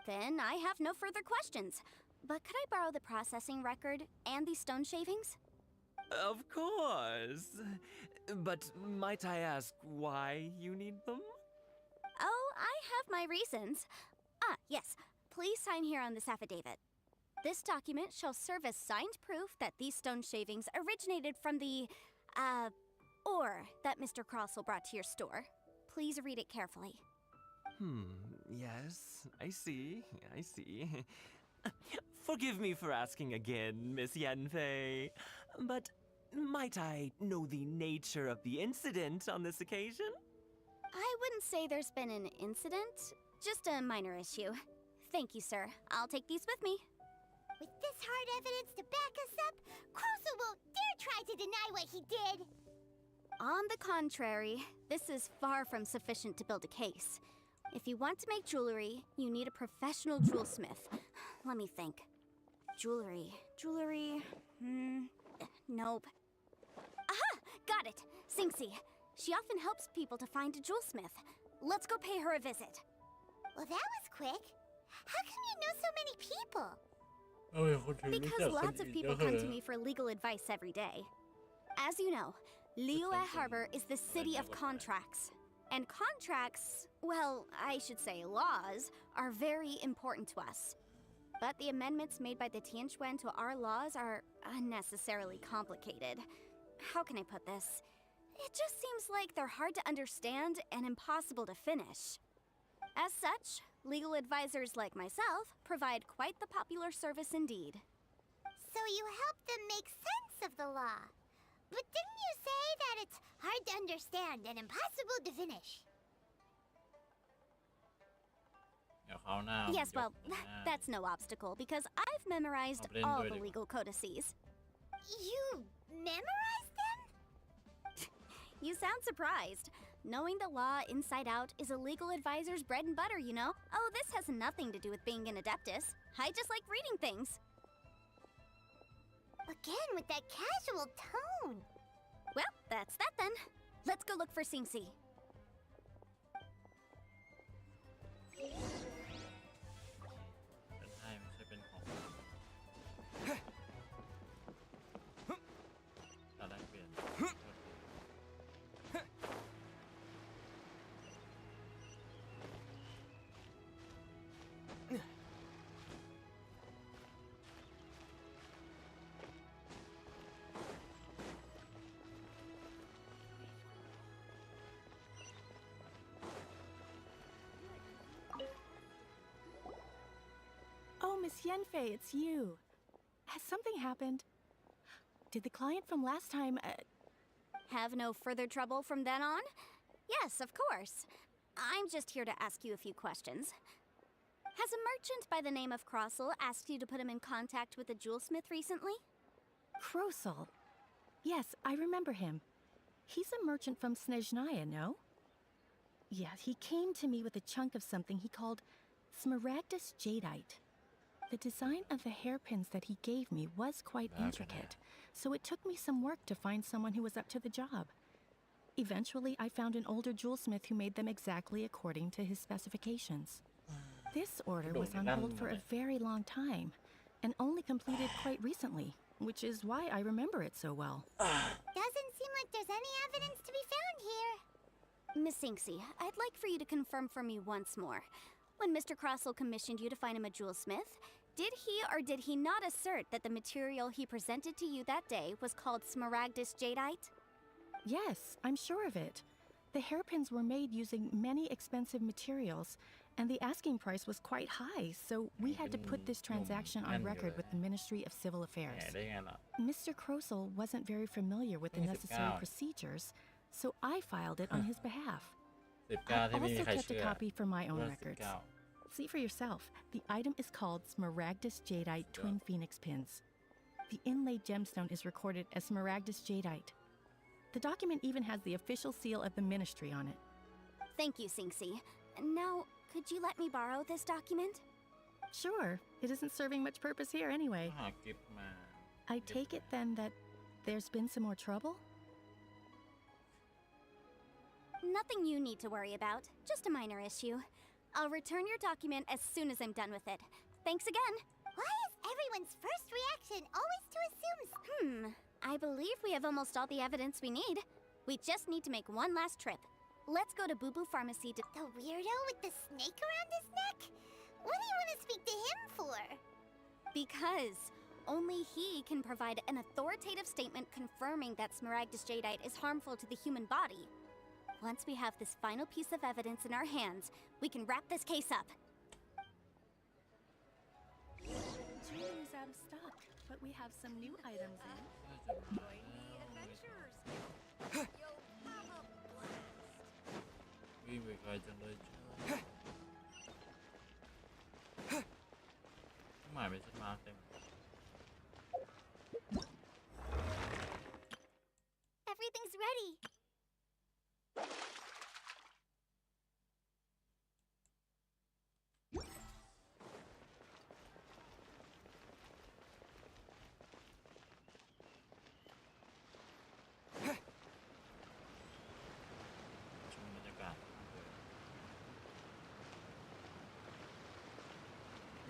Then I have no further questions. But could I borrow the processing record and these stone shavings? Of course. But might I ask why you need them? Oh, I have my reasons. Ah, yes. Please sign here on this affidavit. This document shall serve as signed proof that these stone shavings originated from the, ore that Mr. Crossel brought to your store. Please read it carefully. Yes, I see. Forgive me for asking again, Miss Yanfei, but might I know the nature of the incident on this occasion? I wouldn't say there's been an incident, just a minor issue. Thank you, sir. I'll take these with me. With this hard evidence to back us up, Crossel won't dare try to deny what he did. On the contrary, this is far from sufficient to build a case. If you want to make jewelry, you need a professional jewelsmith. Let me think. Jewelry. Nope. Aha! Got Got it. Singsi. She often helps people to find a jewelsmith. Let's go pay her a visit. Well, that was quick. How come you know so many people? Because lots of people come to me for legal advice every day. As you know, Liyue Harbor is the city of contracts. And contracts, well, I should say laws, are very important to us. But the amendments made by the Tianquan to our laws are unnecessarily complicated. How can I put this? It just seems like they're hard to understand and impossible to finish. As such, legal advisors like myself provide quite the popular service indeed. So you help them make sense of the law. But didn't you say that it's hard to understand and impossible to finish? Yes, well, that's no obstacle because I've memorized all the legal codices. You memorized them? You sound surprised. Knowing the law inside out is a legal advisor's bread and butter, you know? Oh, this has nothing to do with being an adeptus. I just like reading things. Again, with that casual tone. Well, that's that then. Let's go look for Singsi. Oh, Miss Yenfei, it's you. Has something happened? Did the client from last time, Have no further trouble from then on? Yes, of course. I'm just here to ask you a few questions. Has a merchant by the name of Crossel asked you to put him in contact with a jewelsmith recently? Krosel? Yes, I remember him. He's a merchant from Snezhnaya, no? Yeah, he came to me with a chunk of something he called Smaragdus Jadeite. The design of the hairpins that he gave me was quite intricate, so it took me some work to find someone who was up to the job. Eventually, I found an older jewelsmith who made them exactly according to his specifications. This order was on hold for a very long time, and only completed quite recently, which is why I remember it so well. Doesn't seem like there's any evidence to be found here. Miss Singsi, I'd like for you to confirm for me once more. When Mr. Crossel commissioned you to find him a jewelsmith, did he or did he not assert that the material he presented to you that day was called Smaragdus Jadeite? Yes, I'm sure of it. The hairpins were made using many expensive materials, and the asking price was quite high, so we had to put this transaction on record with the Ministry of Civil Affairs. Mr. Crossel wasn't very familiar with the necessary procedures, so I filed it on his behalf. I also kept a copy for my own records. See for yourself, the item is called Smaragdus Jadeite Twin Phoenix Pins. The inlaid gemstone is recorded as Smaragdus Jadeite. The document even has the official seal of the ministry on it. Thank you, Singsi. Now, could you let me borrow this document? Sure, it isn't serving much purpose here anyway. I take it then that there's been some more trouble? Nothing you need to worry about, just a minor issue. I'll return your document as soon as I'm done with it. Thanks again. Why is everyone's first reaction always to assume... I believe we have almost all the evidence we need. We just need to make one last trip. Let's go to Boo Boo Pharmacy to... The weirdo with the snake around his neck? What do you want to speak to him for? Because only he can provide an authoritative statement confirming that Smaragdus Jadeite is harmful to the human body. Once we have this final piece of evidence in our hands, we can wrap this case up. Jewelry is out of stock, but we have some new items in. Adventures! You'll have a blast! วิ่งไปไกลจังเลยหมายไปฉันมาเต็ม Everything's ready.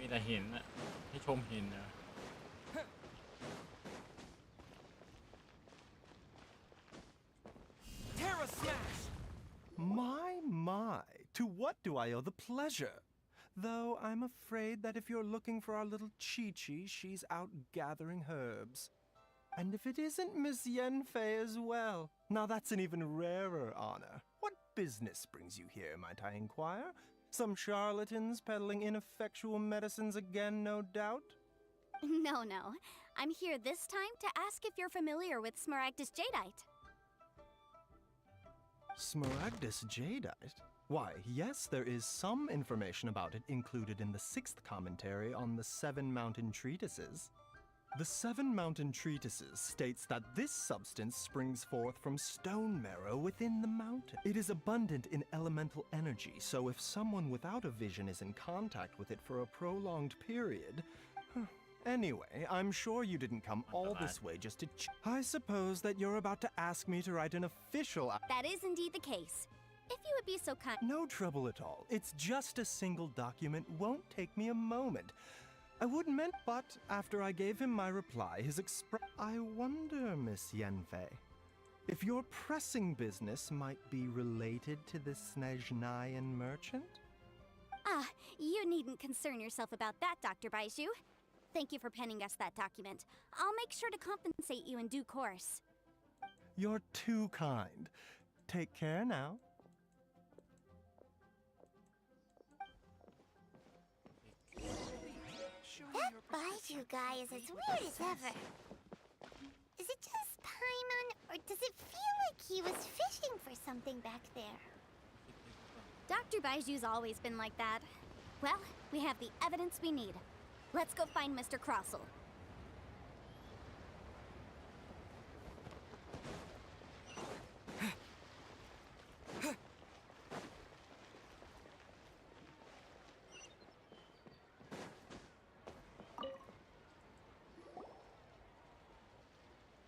มีแต่หินอะให้ชมหินนะ Terra Smash! My, to what do I owe the pleasure? Though I'm afraid that if you're looking for our little Chi-Chi, she's out gathering herbs. And if it isn't Miss Yenfei as well, now that's an even rarer honor. What business brings you here, might I inquire? Some charlatans peddling ineffectual medicines again, no doubt? No. I'm here this time to ask if you're familiar with Smaragdus Jadeite. Smaragdus Jadeite? Why, yes, there is some information about it included in the 6th commentary on the 7 Mountain Treatises. The 7 Mountain Treatises states that this substance springs forth from stone marrow within the mountain. It is abundant in elemental energy, so if someone without a vision is in contact with it for a prolonged period... Anyway, I'm sure you didn't come all this way just to I suppose that you're about to ask me to write an official... That is indeed the case. If you would be so kind... No trouble at all. It's just a single document. Won't take me a moment. I wouldn't meant, but after I gave him my reply, his I wonder, Miss Yenfei, if your pressing business might be related to the Snezhnayan merchant? Ah, you needn't concern yourself about that, Dr. Baizhu. Thank you for penning us that document. I'll make sure to compensate you in due course. You're too kind. Take care now. That Baizhu guy is as weird as ever. Is it just Paimon, or does it feel like he was fishing for something back there? Dr. Baiju's always been like that. Well, we have the evidence we need. Let's go find Mr. Crossell.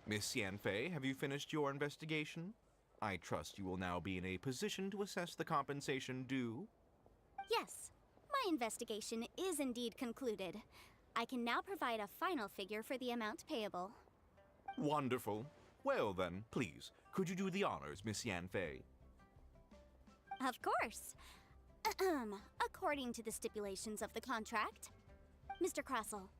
Miss Yanfei, have you finished your investigation? I trust you will now be in a position to assess the compensation due. Yes, my investigation is indeed concluded. I can now provide a final figure for the amount payable. Wonderful. Well then, please, could you do the honors, Miss Yanfei? Of course. According to the stipulations of the contract, Mr. Crossell,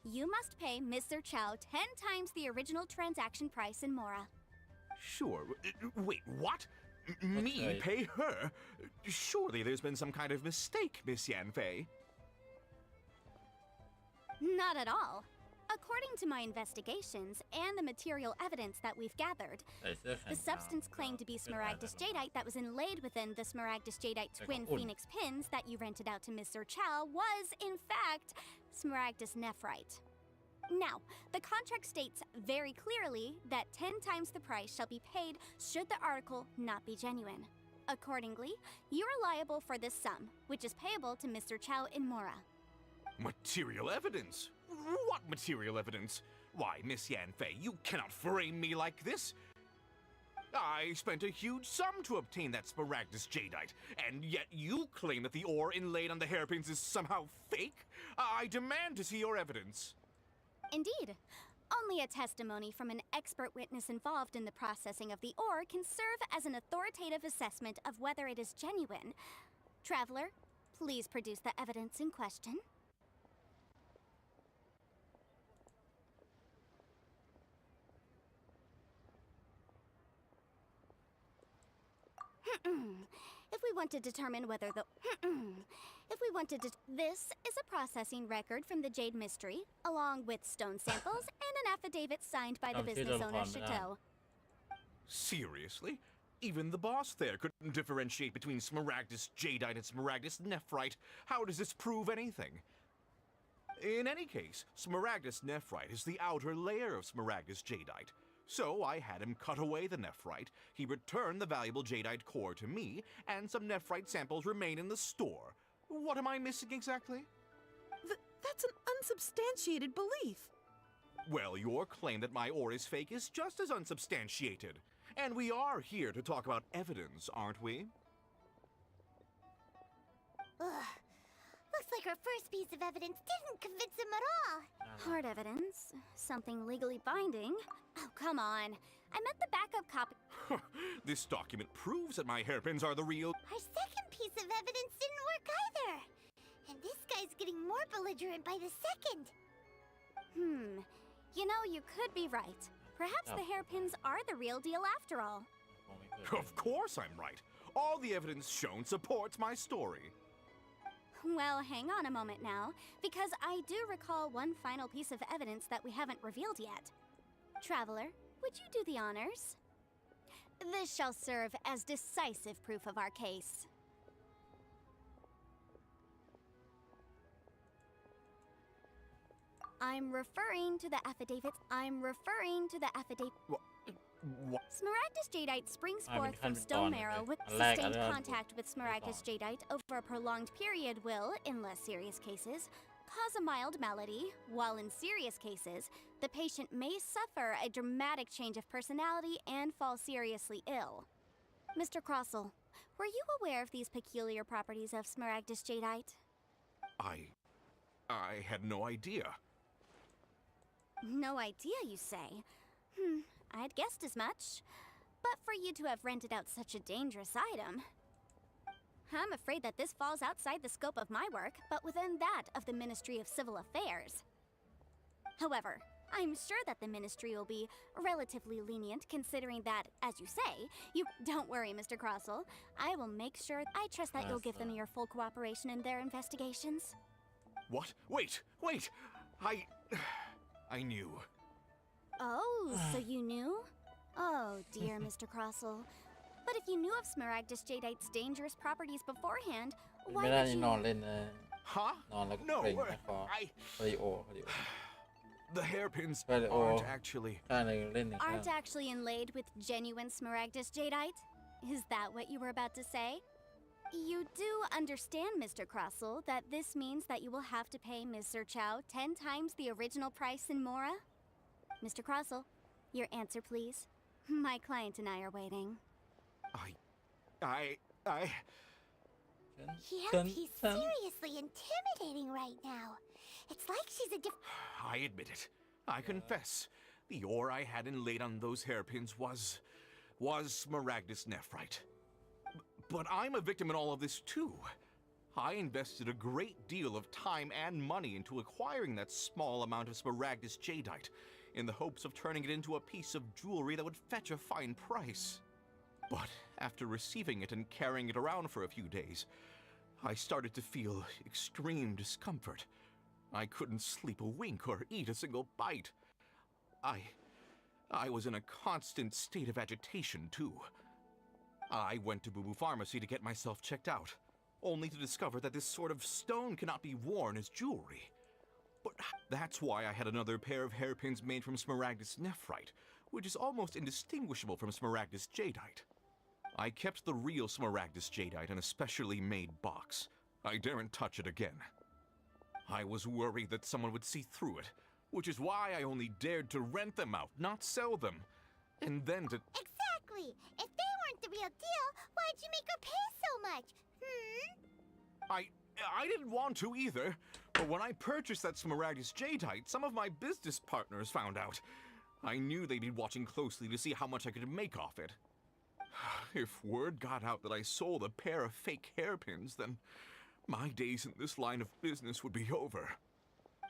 you must pay Mr. Chow 10 times the original transaction price in Mora. Sure. Wait, what? Me pay her? Surely there's been some kind of mistake, Miss Yanfei. Not at all. According to my investigations and the material evidence that we've gathered, the substance claimed to be Smaragdus Jadeite that was inlaid within the Smaragdus Jadeite twin phoenix pins that you rented out to Mr. Chow was, in fact, Smaragdus Nephrite. Now, the contract states very clearly that 10 times the price shall be paid should the article not be genuine. Accordingly, you are liable for this sum, which is payable to Mr. Chow in Mora. Material evidence? What material evidence? Why, Miss Yanfei, you cannot frame me like this. I spent a huge sum to obtain that Smaragdus Jadeite, and yet you claim that the ore inlaid on the hairpins is somehow fake? I demand to see your evidence. Indeed. Only a testimony from an expert witness involved in the processing of the ore can serve as an authoritative assessment of whether it is genuine. Traveler, please produce the evidence in question. If we want to determine whether the... This is a processing record from the Jade Mystery, along with stone samples and an affidavit signed by the business owner, Chateau. Seriously? Even the boss there couldn't differentiate between Smaragdus Jadeite and Smaragdus Nephrite. How does this prove anything? In any case, Smaragdus Nephrite is the outer layer of Smaragdus Jadeite. So I had him cut away the nephrite, he returned the valuable jadeite core to me, and some nephrite samples remain in the store. What am I missing exactly? That's an unsubstantiated belief. Well, your claim that my ore is fake is just as unsubstantiated. And we are here to talk about evidence, aren't we? Ugh. Looks like our first piece of evidence didn't convince him at all. Hard evidence? Something legally binding? Oh, come on. I meant the backup copy. This document proves that my hairpins are the real. Our second piece of evidence didn't work either. And this guy's getting more belligerent by the second. You know, you could be right. Perhaps the hairpins are the real deal after all. Of course I'm right. All the evidence shown supports my story. Well, hang on a moment now, because I do recall one final piece of evidence that we haven't revealed yet. Traveler, would you do the honors? This shall serve as decisive proof of our case. I'm referring to the affidavit. What? Smaragdus jadeite springs Ah, forth mình from khăn stone toàn marrow rồi. with Anh lag ở sustained đó. contact with Smaragdus jadeite over a prolonged period will, in less serious cases, cause a mild malady, while in serious cases, the patient may suffer a dramatic change of personality and fall seriously ill. Mr. Crossell, were you aware of these peculiar properties of Smaragdus jadeite? I had no idea. No idea, you say? I'd guessed as much. But for you to have rented out such a dangerous item... I'm afraid that this falls outside the scope of my work, but within that of the Ministry of Civil Affairs. However, I'm sure that the Ministry will be relatively lenient considering that, as you say, you... Don't worry, Mr. Crossell. I will make sure... I trust that you'll give them your full cooperation in their investigations. What? Wait! I knew. Oh, so you knew? Oh, dear Mr. Crossell. But if you knew of Smaragdus jadeite's dangerous properties beforehand, ไม่ why ได้ would นี่ you... นอนเล่นนะ Huh? นอนแล้วก็ No, เกร็งนะคอ คาริโอ The hairpins คาริโอ aren't actually. ข้างหนึ่งเล่นหนึ่งข้าง Aren't actually inlaid with genuine Smaragdus jadeite? Is that what you were about to say? You do understand, Mr. Crossell, that this means that you will have to pay Ms. Chow 10 times the original price in Mora? Mr. Crossell, your answer, please. My client and I are waiting. He's seriously intimidating right now. It's like she's a I admit it. I confess. The ore I had inlaid on those hairpins was Smaragdus nephrite. But I'm a victim in all of this too. I invested a great deal of time and money into acquiring that small amount of Smaragdus jadeite in the hopes of turning it into a piece of jewelry that would fetch a fine price. But after receiving it and carrying it around for a few days, I started to feel extreme discomfort. I couldn't sleep a wink or eat a single bite. I was in a constant state of agitation too. I went to Boo Boo Pharmacy to get myself checked out, only to discover that this sort of stone cannot be worn as jewelry. But that's why I had another pair of hairpins made from Smaragdus nephrite, which is almost indistinguishable from Smaragdus jadeite. I kept the real Smaragdus jadeite in a specially made box. I daren't touch it again. I was worried that someone would see through it, which is why I only dared to rent them out, not sell them. And then to... Exactly! If they weren't the real deal, why'd you make her pay so much? I didn't want to either, but when I purchased that Smaragdus jadeite, some of my business partners found out. I knew they'd be watching closely to see how much I could make off it. If word got out that I sold a pair of fake hairpins, then my days in this line of business would be over.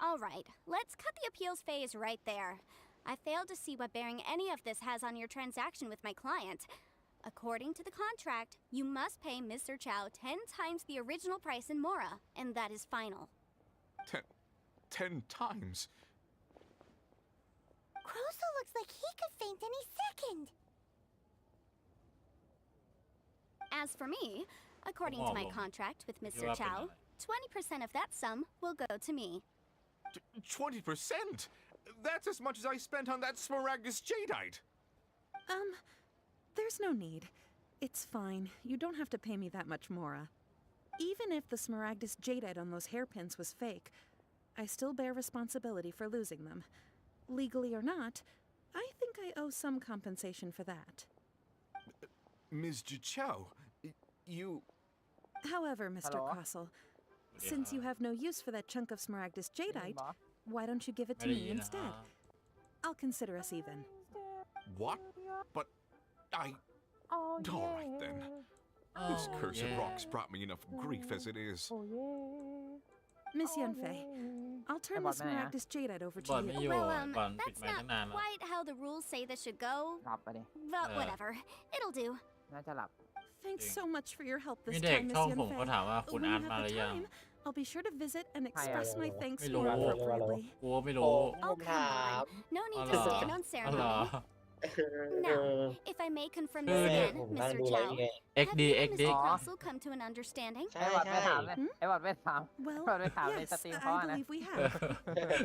All right, let's cut the appeals phase right there. I failed to see what bearing any of this has on your transaction with my client. According to the contract, you must pay Mr. Chow 10 times the original price in Mora, and that is final. 10 times? Crossell looks like he could faint any second. As for me, according to my contract with Mr. Chow, 20% of that sum will go to me. 20%? That's as much as I spent on that Smaragdus jadeite. There's no need. It's fine. You don't have to pay me that much, Mora. Even if the Smaragdus jadeite on those hairpins was fake, I still bear responsibility for losing them. Legally or not, I think I owe some compensation for that. Ms. Chow, you... However, Mr. Crossell, Since you have no use for that chunk of Smaragdus jadeite, why don't you give it to me instead? I'll consider us even. What? But I... All right then. This cursed rock's brought me enough grief as it is. Miss Yanfei, I'll turn the Smaragdus jadeite over บอล to ไม่ you. อยู่ Well, บอลปิด that's ไมค์ตั้ง not นานแล้ว quite how the rules say this should go. หลับไปดิ But whatever. It'll do. น่าจะหลับ Thanks so much for your help มี this เด็ก time, Miss ช่องผมเขา Yanfei. ถามว่าคุณ When อาร์ you ตมา have ห the รือยัง time, I'll be sure to visit and express my thanks ไม่ more รู้ appropriately. กูไม่รู้ Oh, come on. No need to stand on อ๋อเหรอ ceremony. Now, if I may confirm this คือเนี่ย again, Mr. Chow, XD have you and XD Mr. Crossel come to an understanding? ไอ้บอดไม่ถามเลยไอ้บอดไม่ถาม Well, บอดไม่ถามใน yes, สตรีมเขา I อะนะ believe we have.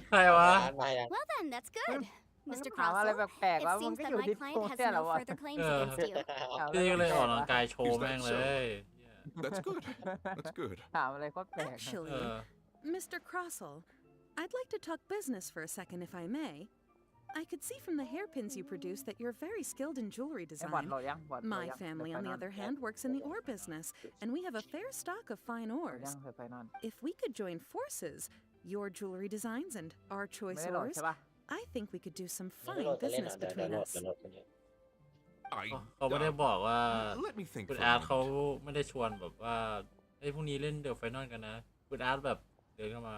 ใครวะ Well then, that's good. มึง Mr. ถามอะไร Crossel, แปลกๆ it ว่ามึง seems ก็ that อยู่ my ที่ client กู has เนี่ยเหรอ no วะ further claims Yeah. against you. พี่ก็เลยออกกำลังกายโชว์แม่งเลย That's good. That's good. ถามอะไรโคตรแปลก Actually, เออ Mr. Crossel, I'd like to talk business for a second if I may. I could see from the hairpins you produce that you're very skilled in jewelry ไอ้บอด design. โหลดยังบอดโหลด My ยัง family, on the other hand, works in the ore business, and we have a fair stock of fine โหลด ores. ยังเผื่อไปนอน If we could join forces, your jewelry designs and our ไม่ choice ได้โหลด ores, ใช่ปะ I think we could do some fine business between us. I... เขาไม่ได้บอกว่า Let me think คุณ for อา a ร์ตเขา moment. ไม่ได้ชวนแบบว่าเอ้ยพรุ่งนี้เล่นเดี๋ยวไฟนอลกันนะคุณอาร์ตแบบเดินเข้ามา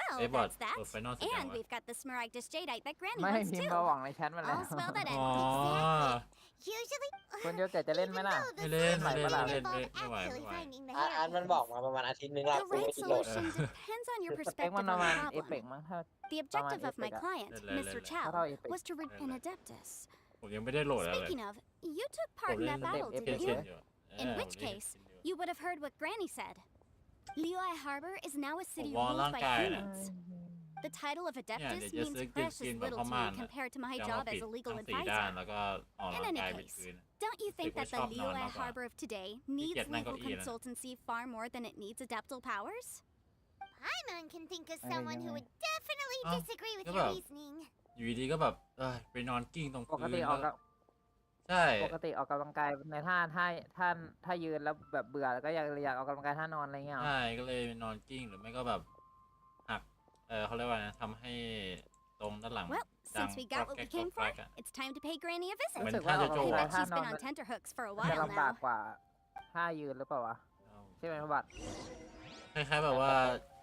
Well, Hey, bud, that's that. we'll find out again, And what? we've got the Smaragdus jadeite that Granny ไม่ wants พิมพ์ too. มาหวังในแชทมาแล้ว I'll spell that อ๋อ in. Usually, คุณโยเกิดจะเล่นไหมล่ะ ไม่เล่น ไหว ไม่ ปะล่ะ เล่นไม่ involve ไหว actually ไม่ไหว finding the อันมัน hairpins. บอกมาประมาณอาทิตย์นึงแล้ว The กูไม่ right ติดโหลด solution depends on your สเปค perspective มัน on ประมาณ the เอฟเฟก problem. มั้งถ้า The objective of my Epec. client, Lele, Mr. lele. Chow, How Epec? was to rid an adeptus. ผมยังไม่ได้โหลดอะไร Speaking of, you took ผ part ม in เล่น that battle, เอ didn't เช you? นอยู่ In which case, you would have heard what Granny said. Liyue Harbor is now a city ผมวาง ruled ร่าง by กายนะ humans. The title of adeptus Yeah, they just means like precious skin little to command me compared to my ยัง job มาปิ as ด a legal ทั้งสี่ด้าน advisor. แล้วก็ออก In กำลัง any กายเป็น case, คืน don't you think that the Like, we're Liyue shop now, Harbor of today needs get legal นั่งเก้าอี้นะ consultancy far more than it needs adeptal powers? Paimon can think of someone who would definitely Oh, disagree with good your job. reasoning. อยู่ดีๆก็แบบไปนอนกิ้งตรง ป พื้ ก น ติ แล้ อ ว อก ก็ กับ ใช่ ปกติออกกำลังกายในถ้ายืนแล้วแบบเบื่อแล้วก็อยากออกกำลังกายท่านอนอะไรเงี้ย ใช่ก็เลยนอนกิ้งหรือไม่ก็แบบหักเขาเรียกว่านะทำให้ตรงด้านหลัง Well, ดัง since we กรอ got ก what แก we ก came รอก for, แกรกอะ it's time to pay Granny a visit. รู้สึกว่าออกกำลัง I กาย bet ท่า she's นอน been on tenterhooks for a มันจะ while ลำบาก now. กว่าท่ายืนหรือเปล่าวะใช่ไหมพบัต คล้ายๆแบบว่า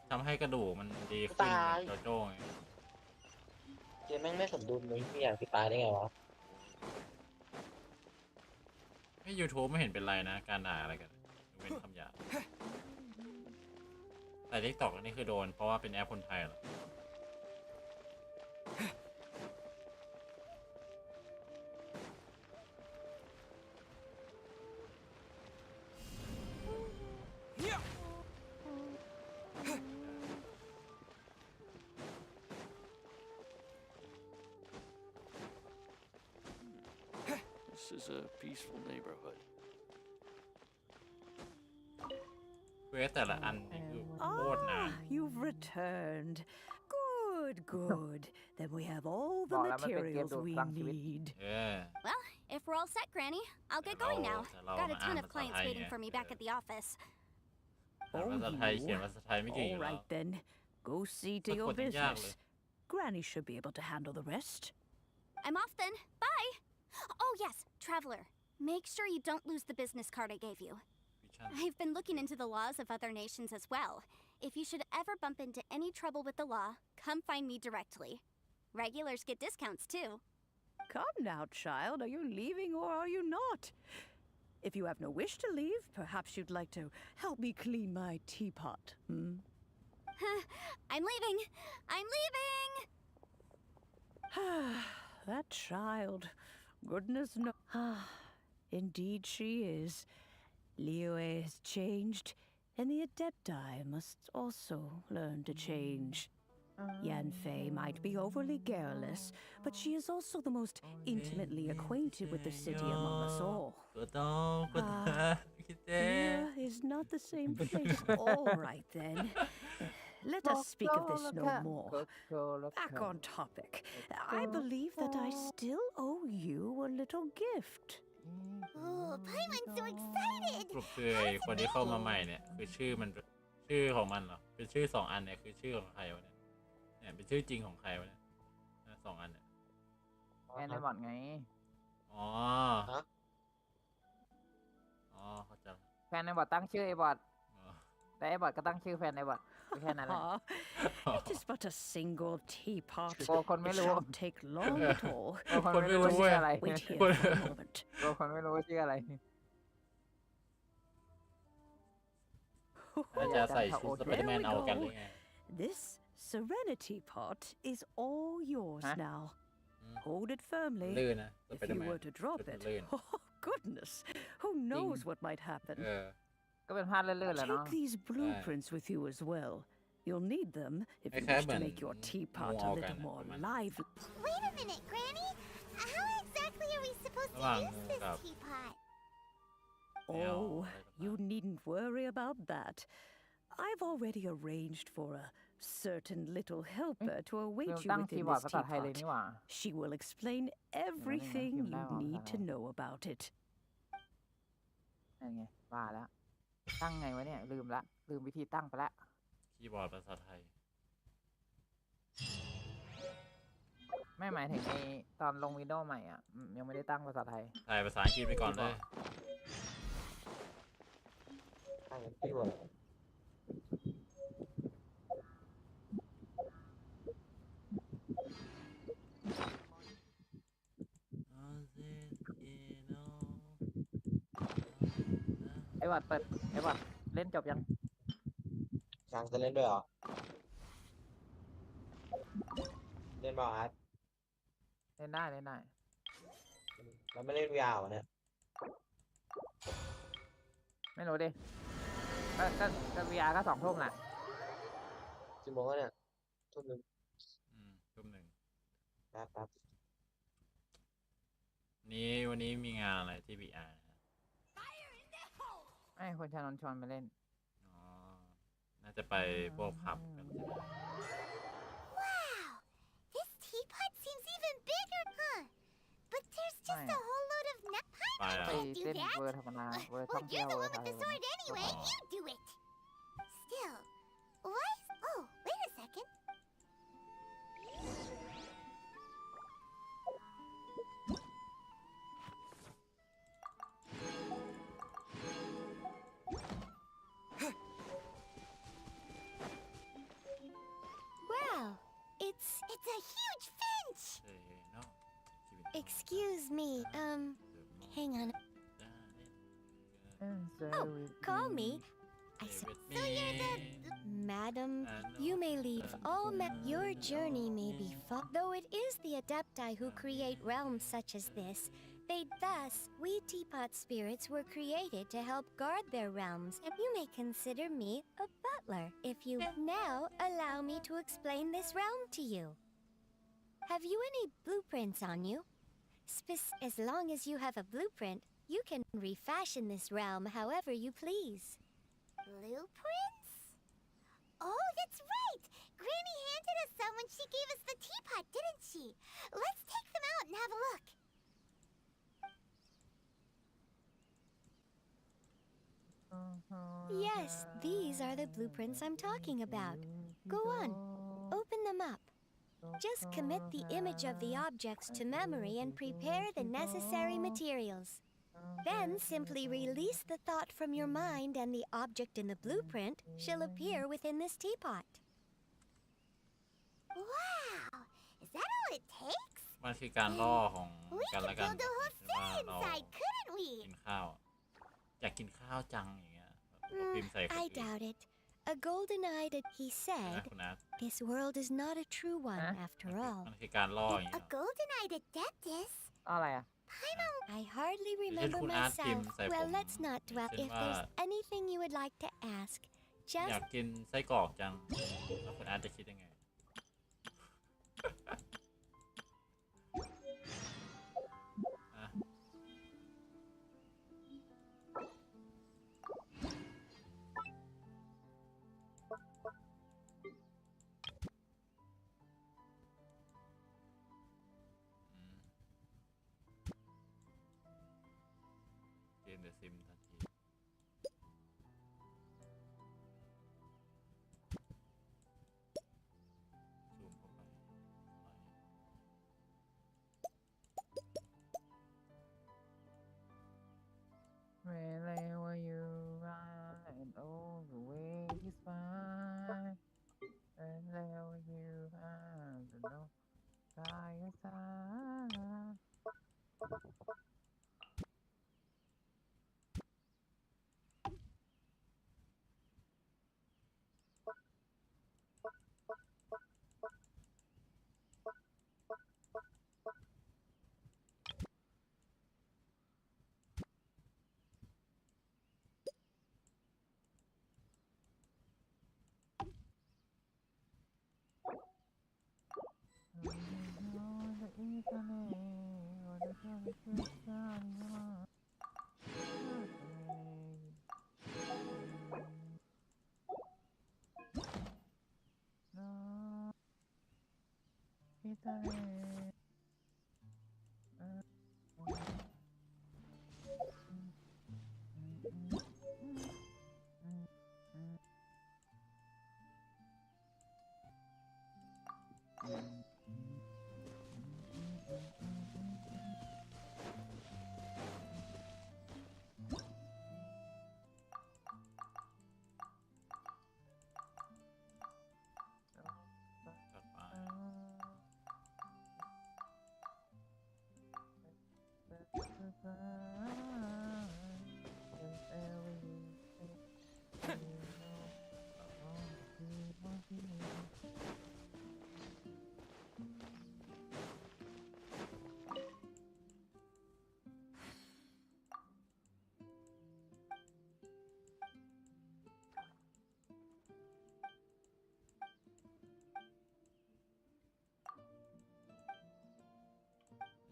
ทำให้กระดูกมันดีขึ้นเหมือนโจโจ้ไง เกมแม่งไม่สมดุลเลยไม่อยากติดตายได้ไงวะ ไม่ YouTube ไม่เห็นเป็นไรนะการด่าอะไรกันยกเว้นคำหยาบแต่ TikTok นี่คือโดนเพราะว่าเป็นแอปคนไทยเหรอ This is a peaceful neighborhood. เควสแต่ละอันนี่คือโคตรนาน You've returned. Good, good. Then we have all the บอกแล้วมันเป็นเกม materials ดูด we พลังชีวิต need. Well, if we're all set, Granny, I'll get going now. Got a ton of clients waiting for me back at the office. อ่านภาษาไทยเขียนภาษาไทยไม่เก่งอ All ยู่แล้ว right then. Go see to your สะกดยังยากเลย business. Granny should be able to handle the rest. I'm off then. Bye. Oh, yes, Traveler. Make sure you don't lose the business card I gave you. I've been looking into the laws of other nations as well. If you should ever bump into any trouble with the law, come find me directly. Regulars get discounts too. Come now, child. Are you leaving or are you not? If you have no wish to leave, perhaps you'd like to help me clean my teapot, hmm? I'm leaving. I'm leaving. That child. Goodness no. Indeed she is. Liyue has changed, and the Adepti must also learn to change. Yanfei might be overly garrulous, but she is also the most intimately acquainted with the city among us all. Here is not the same place. All right then. Let us speak of this no more. Back on topic. I believe that I still owe you a little gift. Oh, Paimon's so excited! สรุปคือไอ้คนที่เข้ามาใหม่เนี่ยคือชื่อ ชื่อของมันเหรอเป็นชื่อ2อันเนี่ยคือชื่อของใครวะเนี่ยเนี่ยเป็นชื่อจริงของใครวะเนี่ย2อันเนี่ยแฟนในบอทไงอ๋อเข้าใจ แฟนในบอทตั้งชื่อไอ้บอทแต่ไอ้บอทก็ตั้งชื่อแฟนในบอทแค่นั้นแหละ It is but a single teapot. โกคนไม่ It รู้ shan't take long at all. คนไม่รู้ชื่ออะไร Wait here for a moment. โกคนไม่รู้ชื่ออะไร น่าจะใส่ชุดสไปเดอร์แมนเอากันหรือไง This serenity pot is all yours now. Hold it firmly. ลื่นนะ If you were to drop it, oh goodness, who knows what might happen. ก็เป็นภาพลื่นๆแหละเนาะ Take these blueprints with you as well. You'll need them if you คล้าย wish ๆเหมือ to น make your teapot งู a เอากัน little นะ more ประมาณ lively. Wait a minute, Granny. How exactly are we supposed ระหว่าง to use งู this กับ teapot? Oh, you needn't worry about that. I've already arranged for a certain little helper to await you ตั้งคี within ย์บอร์ด this ภาษาไทยเลยนี่หว่า teapot. She will explain everything you need to know about it. นั่นไงว่าแล้วตั้งไงวะเนี่ยลืมวิธีตั้งไปละ คีย์บอร์ดภาษาไทย ไม่หมายถึงในตอนลงวิดีโอใหม่อ่ะยังไม่ได้ตั้งภาษาไทย ใส่ภาษาอังกฤษไปก่อนเลย ตั้งที่ว่า ไอ้บอทเล่นจบยัง ช้างจะเล่นด้วยเหรอเล่นบอลอาร์ต เล่นได้ เราไม่เล่นยาวเนี่ย ไม่รู้ดิก็ VR ก็2 ทุ่มแหละ กี่โมงแล้วเนี่ยทุ่มนึง ทุ่มหนึ่ง แป๊บ วันนี้มีงานอะไรที่ BR ไอ้คนชานนท์ชวนมาเล่น น่าจะไปพวกผับกันใช่ไหม Wow, this teapot seems even bigger, huh? But there's just a whole load of Paimon ไป can't do เล่น that. เวอร์ธรรมดาเวอร์ท่อง Well, เที่ยว you're the เวอ one ร์ with ไท the ย sword anyway. You do it. Still, why? Oh, wait a second. Wow, it's a huge finch. Excuse me. Hang on. Oh, call me. So you're the madam. You may leave all your journey may be far. Though it is the Adepti who create realms such as this, we teapot spirits were created to help guard their realms. And you may consider me a butler if you now allow me to explain this realm to you. Have you any blueprints on you? As long as you have a blueprint, you can refashion this realm however you please. Blueprints? Oh, that's right! Granny handed us some when she gave us the teapot, didn't she? Let's take them out and have a look. Yes, these are the blueprints I'm talking about. Go on, open them up. Just commit the image of the objects to memory and prepare the necessary materials. Then simply release the thought from your mind and the object in the blueprint shall appear within this teapot. Wow! Is that all it takes? มันคือการล่อของ We กัน could และกัน build a whole ว่า city เรา inside, couldn't we? กินข้าวอยากกินข้าวจังอย่างเงี้ยพิมพ์ใส่คน I อื่น doubt it. A golden-eyed, he นะ said, คุณนัท this world is not a true one after all. มันคือการล่ออย่าง A เงี้ย golden-eyed adeptus? อะไรอ่ะ I hardly rememberคุณอาร์ตพิม myself. พ์ใส่ผม Well, let's not dwell. เช่น If ว่า there's anything you would like to ask, อยา just กกินไส้กรอกจังแล้วคุณอาร์ตจะคิดยังไง เกมเดอะซิมทันที ซา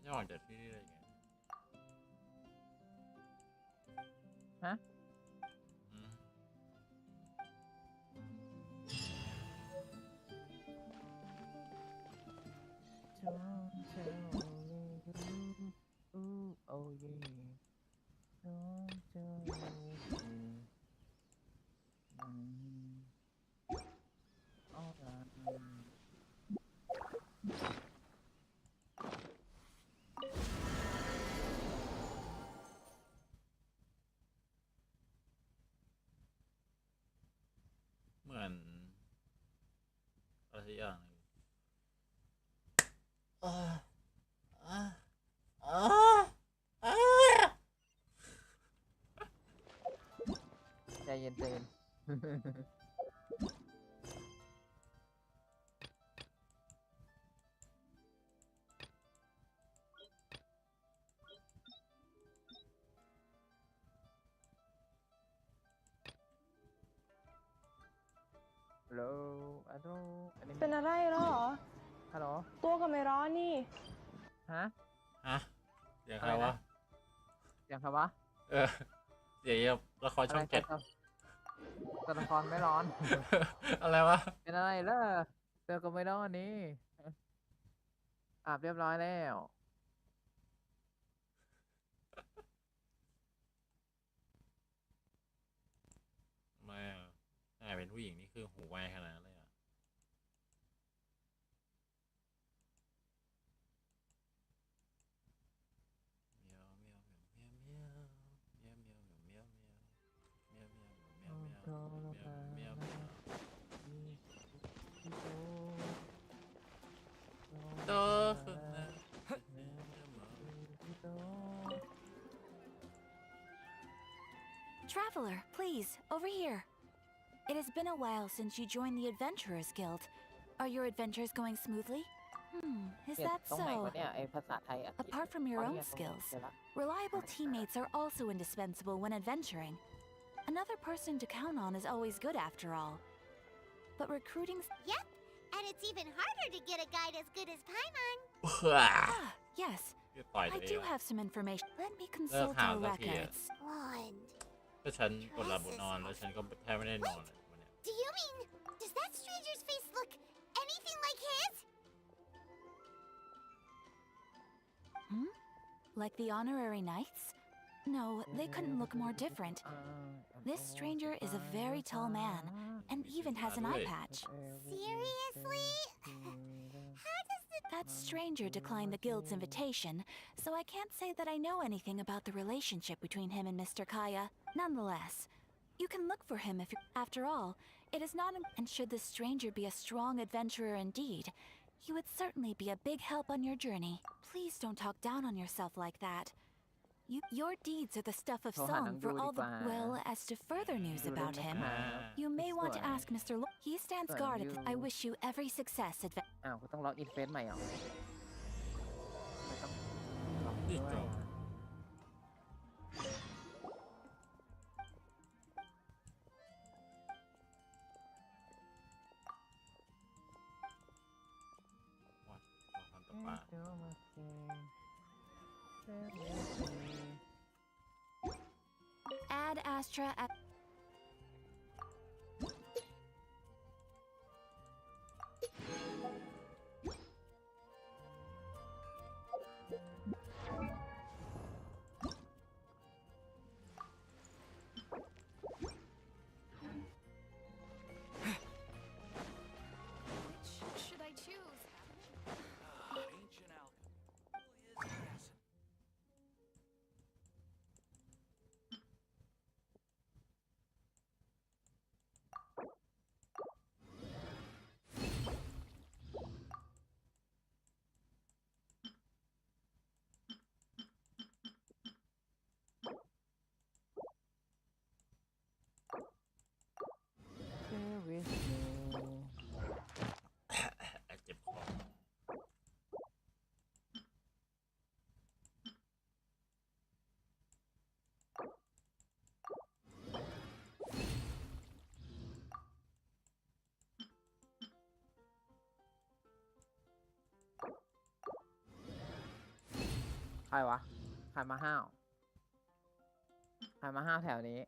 จะออกจากที่นี่ได้ยังไงฮะเหมือนอะไรสักอย่างหนึ่งใจเย็นใจเย็น ฮัลโหลอันนี้ เป็นอะไรเหรอ ฮัลโหล ตัวก็ไม่ร้อนนี่ ฮะ เสียงใครวะ เสียงใครวะ เสียงละครช่อง 7 ตัวละครไม่ร้อน อะไรวะ เป็นอะไรล่ะเจอก็ไม่ร้อนนี่อาบเรียบร้อยแล้ว ทำไมเป็นผู้หญิงนี่คือหูไวขนาดนั้นเลยTraveler, please, over here. It has been a while since you joined the Adventurers Guild. Are your adventures going smoothly? Is that ตรงไหน so? วะเนี่ยไอ้ภาษาไทย Apart from your own skills, reliable teammates are also indispensable when adventuring. Another person to count on is always good after all. But recruiting... Yep, and it's even harder to get a guide as good as Paimon. Yes. I do have some information. Let me consult our records. ก็ฉันกดหลับนอนแล้วฉันก็แทบไม่ได้นอนเลยวันเนี้ย Do you mean, does that stranger's face look anything like his? Like the honorary knights? No, they couldn't look more different. This stranger is a very tall man, and even has an eye patch. Seriously? How does That stranger declined the guild's invitation, so I can't say that I know anything about the relationship between him and Mr. Kaya. Nonetheless, you can look for him if, after all, it is not. And should the stranger be a strong adventurer indeed, You would certainly be a big help on your journey. Please don't talk down on yourself like that. Your deeds are the stuff of song for all the... Well, as to further news about him, you may want to ask Mr. He stands guard at the... I wish you every success, อ้าวก็ต้องล็อกอินเฟซใหม่เหรอไม่ต้องล็อกด้วยAdd Astra at... Which should I choose? Ancient alchemy really is fascinating. Share with me เจ็บคอ ใครวะใครมาห้าวใครมาห้าวแถวนี้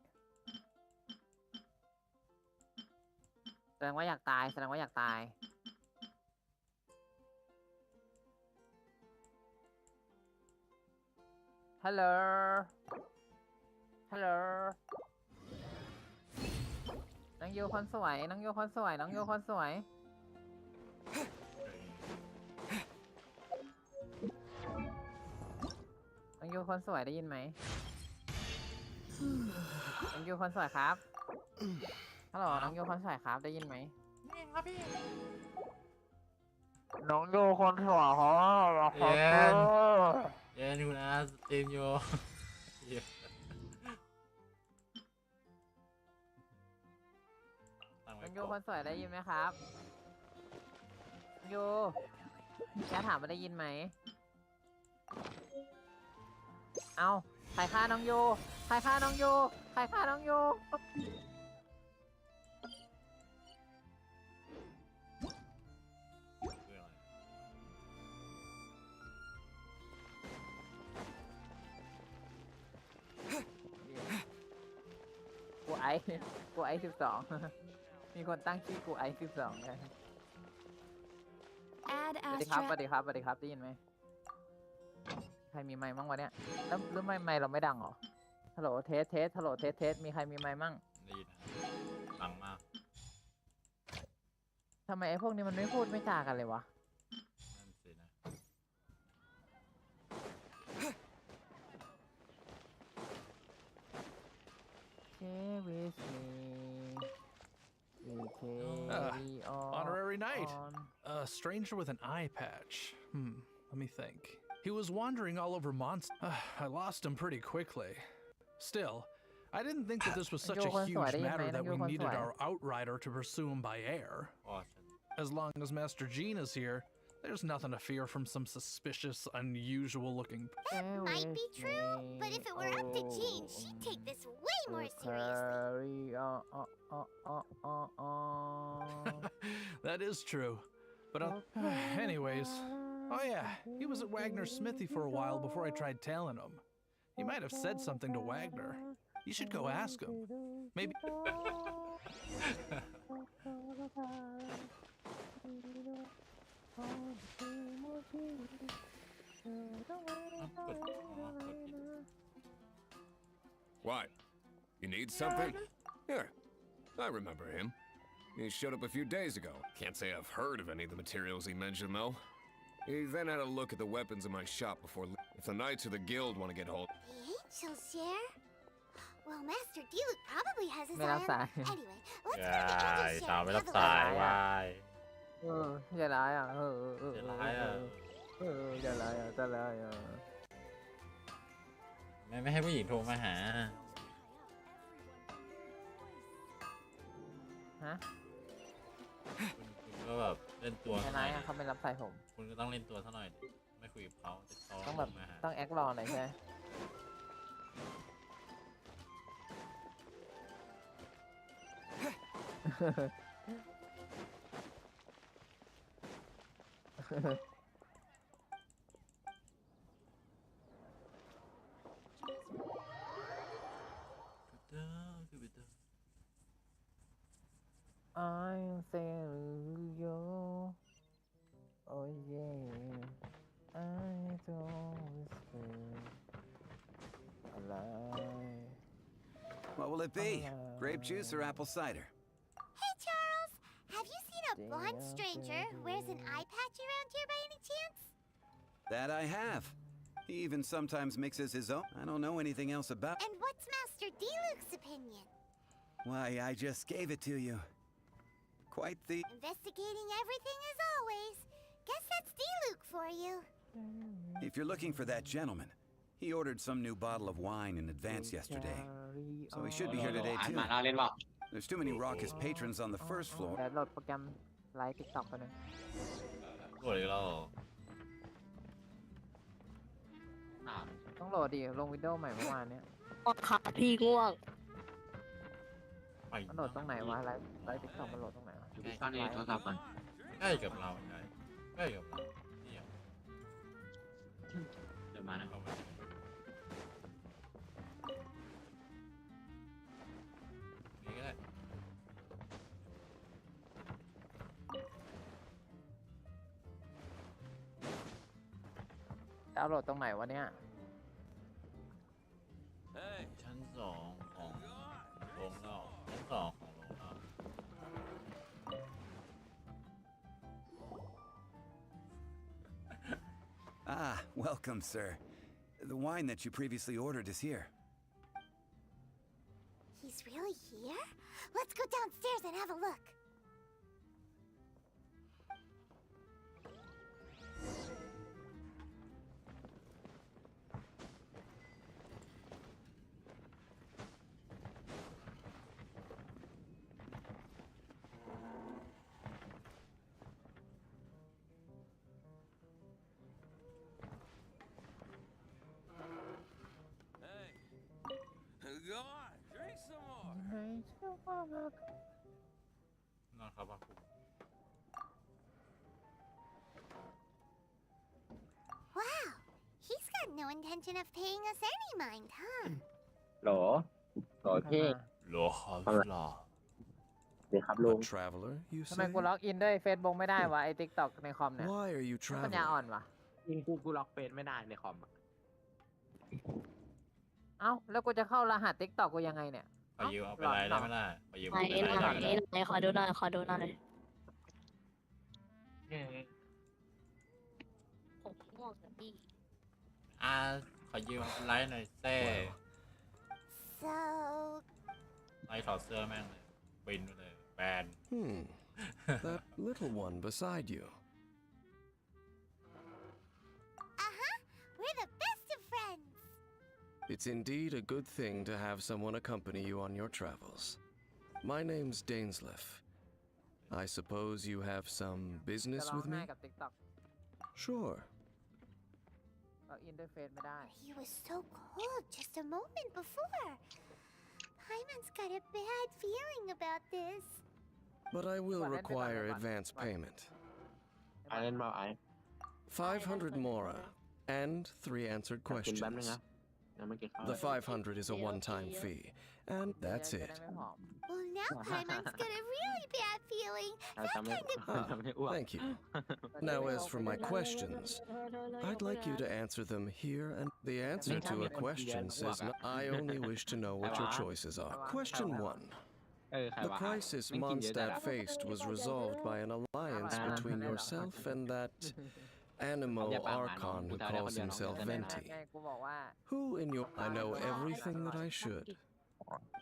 แสดงว่าอยากตายแสดงว่าอยากตายฮัลโหลฮัลโหลน้องยูคนสวยน้องยูคนสวยน้องยูคนสวยน้องยูคนสวยได้ยินไหมน้องยูคนสวยครับฮัลโหลน้องยูคนสวยครับได้ยินไหมนี่ครับพี่น้องยูคนสวยครับเย็นคุณอาสตรีมอยู่น้องยูคนสวยได้ยินไหมครับยูแค่ถามว่าได้ยินไหมเอาใครฆ่าน้องยูใครฆ่าน้องยูใครฆ่าน้องยูกูไอ12มีคนตั้งชื่อกูไอ12เลยสวัสดีครับสวัสดีครับสวัสดีครับได้ยินไหมใครมีไมค์มั่งวะเนี่ยแล้วไมค์เราไม่ดังเหรอฮัลโหลเทสฮัลโหลเทสมีใครมีไมค์มั่งได้ยินดังมากทำไมไอ้พวกนี้มันไม่พูดไม่จากันเลยวะนั่นสินะ Stay with me we carry on Honorary knight a stranger with an eye patch let me think he was wandering all over monsters I lost him pretty quickly still I didn't think that this was such a huge matter that we needed our outrider to pursue him by air as long as Master Jean is here there's nothing to fear from some suspicious, unusual-looking... That might be true, but if it were up to Jean, she'd take this way more seriously. That is true. But anyways... Oh yeah, he was at Wagner's smithy for a while before I tried tailing him. He might have said something to Wagner. You should go ask him. Maybe... What? You need something? Here, I remember him. He showed up a few days ago. Can't say I've heard of any of the materials he mentioned, though. He then had a look at the weapons in my shop before... If the Knights or the Guild want to get hold... The Angels share? Well, Master Diluc probably has his eye on... Anyway, let's go to the Angels share and have a look. อย่าร้ายอ่ะจะร้ายอ่ะ อย่าร้ายอ่ะจะร้ายอ่ะ ไม่ให้ผู้หญิงโทรมาหา ฮะ คุณก็แบบเล่นตัว อย่าร้ายอ่ะเขาไม่รับสายผม คุณก็ต้องเล่นตัวซะหน่อยดิไม่คุยกับเขาติดต่อ ต้องแบบ มาหา ต้องแอครอหน่อยใช่ไหม I say you oh yeah I don't whisper alive What will it be? Grape juice or apple cider? Hey, Charles! Have you seen a blonde stranger who wears an eye patch around here by any chance? That I have. He even sometimes mixes his own. I don't know anything else about. And what's Master D-Luke's opinion? Why, I just gave it to you. Quite the. Investigating everything as always. Guess that's D-Luke for you. If you're looking for that gentleman, he ordered some new bottle of wine in advance yesterday. So he should be here today too. There's too many raucous patrons on the first floor. แต่โหลดโปรแกรมไลฟ์ TikTok ไปเลย โหลดอีกแล้ว ต้องโหลดดิลงวิดีโอใหม่เมื่อวานเนี้ย ขาพี่ง่วง มันโหลดตรงไหนวะไลฟ์ TikTok มันโหลดตรงไหนวะ ซ่อนเองโทรศัพท์มันใกล้กับเราใกล้กับเราเนี่ยเดี๋ยวมานะนี่ก็ได้ ดาวน์โหลดตรงไหนวะเนี่ย ชั้น2ของโรงเราชั้น2ของโรงเรา Ah, welcome, sir. The wine that you previously ordered is here. He's really here? Let's go downstairs and have a look. Go on, drink some more. นอนครับว่าคุณ Wow, he's got no intention of paying us any mind, huh? หรอพี่ โลฮอลลา เดี๋ยวครับลุง A traveler, you ทำไม say? กูล็อกอินด้วย Facebook ไม่ได้วะไอ้ TikTok ในคอมเนี่ย Why are you ปัญญา traveling? อ่อนวะ ยิงกูล็อกเฟซไม่ได้ในคอมอะ เอ้าแล้วกูจะเข้ารหัส TikTok กูยังไงเนี่ย ขอยืมเอาไปไลน์ได้ไหมล่ะขอยืม ไหน เอาไปไลน์ ไหน ได้ไหม ไหนขอดูหน่อยขอดูหน่อยผมง่วงนะพี่ ขอยืมเอาไปไลน์หน่อยเซ่ So, ไลน์ถอดเสื้อแม่งเลยบินไปเลยแบน That little one beside you. we're the best of friends. It's indeed a good thing to have someone accompany you on your travels. My name's Dainsleff. I suppose you have some จะ business ร้อง with ไห้ me? กับ TikTok Sure. ล็อกอินด้วยเฟซไม่ได้ He was so cold just a moment before. Paimon's got a bad feeling about this. But I will require advance payment. ไอเล่นมาไอ 500 mora and 3 answered กินแป๊บนึง questions. นะยังไม่กินข้าว The 500 is a one-time fee, and that's จะ it. ได้ไม่ผอม Well, now Paimon's got a really bad feeling. ทำให้อ้วก Thank you. Now, as for my questions, I'd like you to answer them here, and the answer to a question says, I only wish to know what your choices are. Question 1. เออใคร The วะ crisis ไม่กินเยอะจัด Mondstadt faced was resolved by an alliance between yourself and that Animo Archon who calls himself ไง Venti. กูบอกว่า Who in your... I know everything that I should.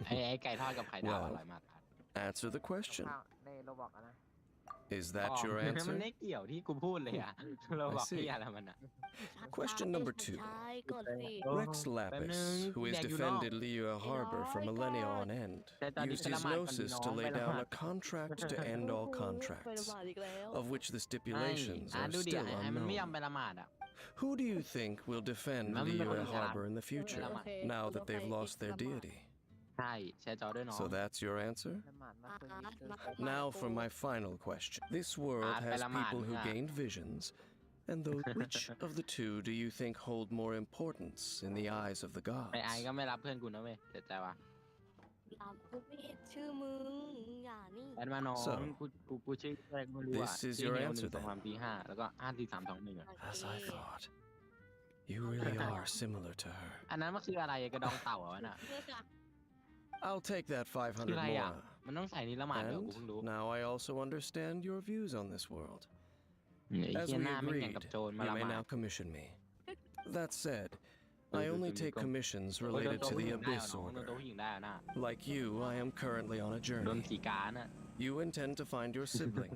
ไอ้ไก่ทอดกับไข่ดาวอร่อยมาก Answer the question. ข้าวในโรบอกอะนะ Is that your มัน answer? ไม่เกี่ยวที่กูพูดเลยอ่ะ เราบอก I see. ที่อะไรมันอ่ะ Question number 2. ใช่ก่อนสิ Rex Lapis, who has defended Liyue Harbor for millennia on end, used his gnosis to lay down a contract to end all contracts, of which the stipulations อ่ะ are ดูดิ still ไอ้มันไม่ยอม unknown. ไปละหมาดอ่ะ Who do you think will defend Liyue Harbor in the future, Okay. now that they've lost their deity? ใช่แชร์จอด้วยน้อง So that's your answer? ละหมาดมัสยิดคือ Now for my final question. This world has people who gained visions, and which of the two do you think hold more importance in the eyes of the ไอ้ gods? ก็ไม่รับเพื่อนกูนะเว้ยเสียใจว่ะ กูไม่เห็นชื่อมึงอย่านี่ แอดมาน้อง So, กูชื่ออะไรก็ไม่รู้อ่ะ this is ชื่อ your เฮล answer 1 2 then? 3 4 5แล้วก็5 4 3 2 1อ่ะ As I thought. You really are similar to her. อันนั้นมันคืออะไรกระดองเต่าเหรอวะน่ะ I'll take that 500 คืออะไรอ่ะ more. มันต้องใส่นี่ละหมาดเหรอกูเพิ่งรู้ And now I also understand your views on this world. ไอ้ As เหี้ย we หน้าไม่เหมือน agreed, กับโจร you มาละ may หมา now ด commission me. That said, I only take commissions โดน related ตัว to ผู้ the หญิงได้เหร Abyss อน้องโดน Order. ตัวผู้หญิงได้เหรอน่ะ Like you, I am currently on a โดน journey. สีกาน่ะ You intend to find your sibling.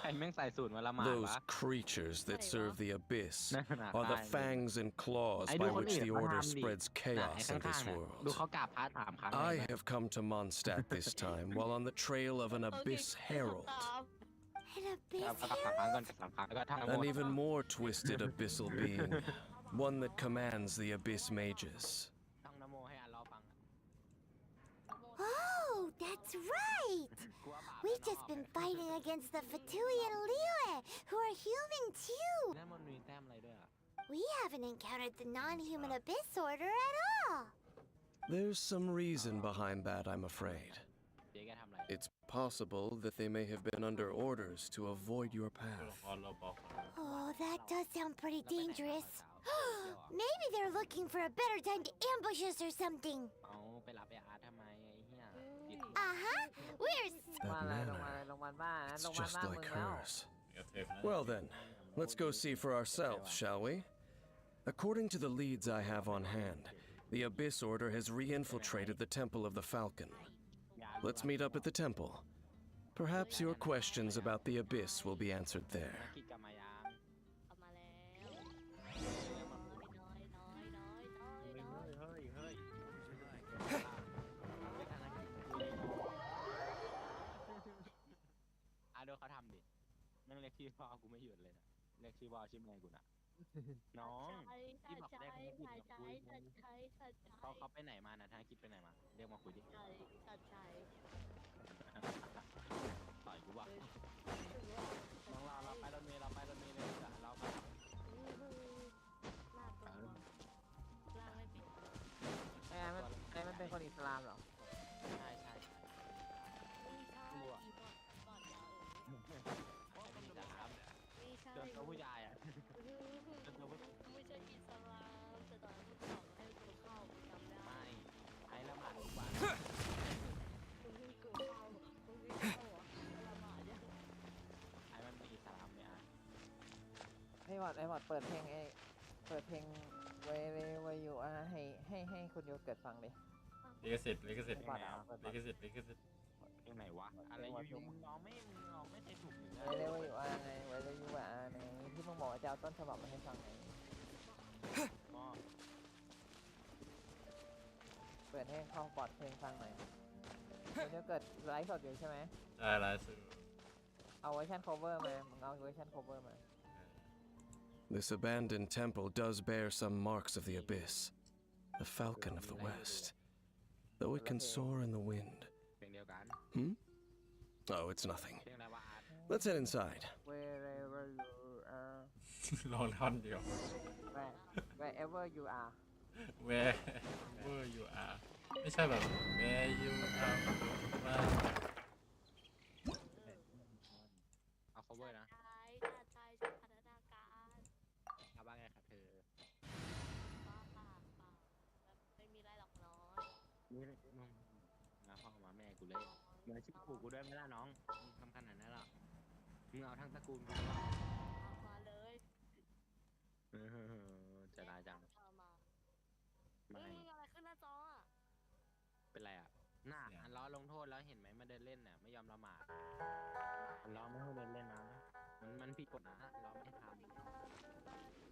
ใครแม่งใส่สูตรมาละหมาด Those วะ creatures that serve the abyss น่าหนา are the ตายเลย fangs and claws ไอ้ดู by คน which อื่น the เขา order ทำดิ spreads น่ะไอ้ chaos in ข้าง this ๆน่ะ world. ดูเขากราบพระ3 ครั้ง I เลยนะ have come to Mondstadt this time while on the trail of an abyss herald. An abyss กราบ3 ครั้งก่อน3 ครั้งแล้วก็ท่อง An even more twisted abyssal being, one that commands the abyss mages. ท่องนะโมให้อัลเลาะห์ฟัง Oh, that's right! We've just been fighting against the Fatui and Liyue, who are human too. แล้วมันมีแต้มอะไรด้วยอ่ะ We haven't encountered the non-human abyss order at all. There's some reason behind that, I'm afraid. เจ๊แกทำอะไร It's possible that they may have been under orders to avoid your ตัวละ path. ครเราบอก Oh, that does sound pretty dangerous. Maybe they're looking for a better time to ambush us or something. เอาไปรับไอ้อาร์ตทำไมไอ้เหี้ย Uh-huh. We're Come on, That come on, manner, come on, come on, it's come on, just come on, like come on. hers. เดี๋ยวเทปนะ Well then, let's go see for ourselves, shall we? According to the leads I have on hand, the Abyss Order has re-infiltrated the Temple of the Falcon. Let's meet up at the temple. Perhaps your questions about the Abyss will be answered there. คิดกลับมายัง เอามาแล้วน้อย เฮ้ยเฮ้ยดูเขาทำดิแม่งเรียกชื่อพ่อกูไม่หยุดเลยนะเรียกชื่อพ่อชื่อแม่กูนะน้องที่บอกได้เขาไม่หยุดนะคุยเขาไปไหนมานะทางคิดไปไหนมาเรียกมาคุยดิต่อยกูวะน้องเราไปรถเมล์เราไปรถเมล์เลยจ้ะเราไปไอ้มันเป็นคนอิสลามเหรอใช่ใช่รู้อ่ะจนตัวผู้ชายอ่ะจนตัวผู้ ไม่ใช่อิสลามแต่ตอนนั้นเขาบอกให้กูเข้ากูจำได้ ไม่ไอ้ละหมาดดีกว่า กูวิ่งกูเข้ากูวิ่งเข้าอ่ะละหมาดยัง ไอ้มันเป็นอิสลามเนี่ย ไอ้บอดเปิดเพลงเปิดเพลงไว้อยู่ให้คุณโยเกิร์ตฟังดิ ลิขสิทธิ์ลิขสิทธิ์ลิขสิทธิ์ลิขสิทธิ์ เพลงไหนวะอะไรอยู่ๆมึงร้องไม่เคยถูกอยู่นะ ไว้อยู่ไงไว้อยู่ไงที่มึงบอกว่าจะเอาต้นฉบับมาให้ฟังไงเปิดให้เข้าปอดเพลงฟังหน่อยคุณโยเกิร์ตไลฟ์สดอยู่ใช่ไหม ได้ไลฟ์สด เอาเวอร์ชัน cover มามึงเอาเวอร์ชัน cover มา This abandoned temple does bear some marks of the Abyss, the Falcon of the West, though it can soar in the wind. เพลงเดียวกัน Oh, it's nothing. เพลงอะไรวะ Let's head inside. wherever you are ลองท่อนเดียว wherever you are Where you are ไม่ใช่แบบ Where you are เอา cover นะ ใช่ใช่พัฒนาการ เอาบ้างไงครับเธอ ไม่มีอะไรหรอกน้อย นี่มึงมาพ่อมาแม่กูเลยเหมือนชื่อปู่กูด้วยไหมล่ะน้องมึงทำขนาดนั้นหรอมึงเอาทั้งตระกูลกู มาเลย จะร้ายจัง มา ไม่ มึงอะไรขึ้นหน้าจออ่ะ เป็นไรอ่ะหน้าอันล้อลงโทษแล้วเห็นไหมมาเดินเล่นน่ะไม่ยอมละหมาด ไ เราไม่ให้เล่นนะมันผิดกฎนะเราไม่ทำ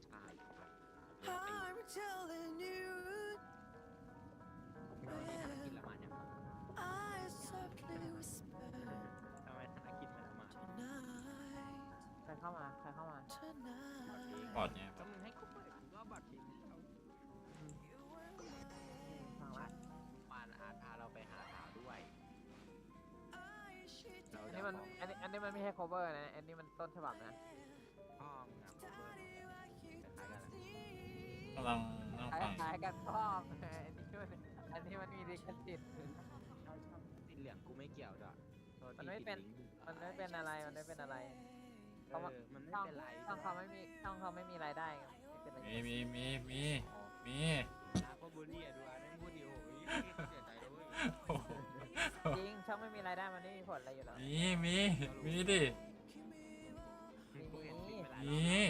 ใช่เราตีกินละมาเนี่ยทำไมธนกิจมันละมาใครเข้ามาบอดเนี่ย ก็มึงให้กูเปิดกูก็บัตรทิ้งฟังละวานอาร์ตพาเราไปหาสาวด้วยอันนี้มันไม่ใช่ cover นะอันนี้มันต้นฉบับนะพ่อมึงอะ cover กำลังนั่งฟัง คล้ายกันพ่ออันนี้มันมีลิขสิทธิ์สีเหลืองกูไม่เกี่ยวด้วยมันไม่เป็นอะไรมันไม่เป็นอะไรเพราะว่ามันไม่เป็นไรช่องเขาไม่มีรายได้มีก็บูลลี่ดูอ่ะนั่งพูดดิโอ้ยเสียใจเลยจริงช่องไม่มีรายได้มันไม่มีผลอะไรอยู่หรอมีดิมี ไม่ต้องอย่างนี้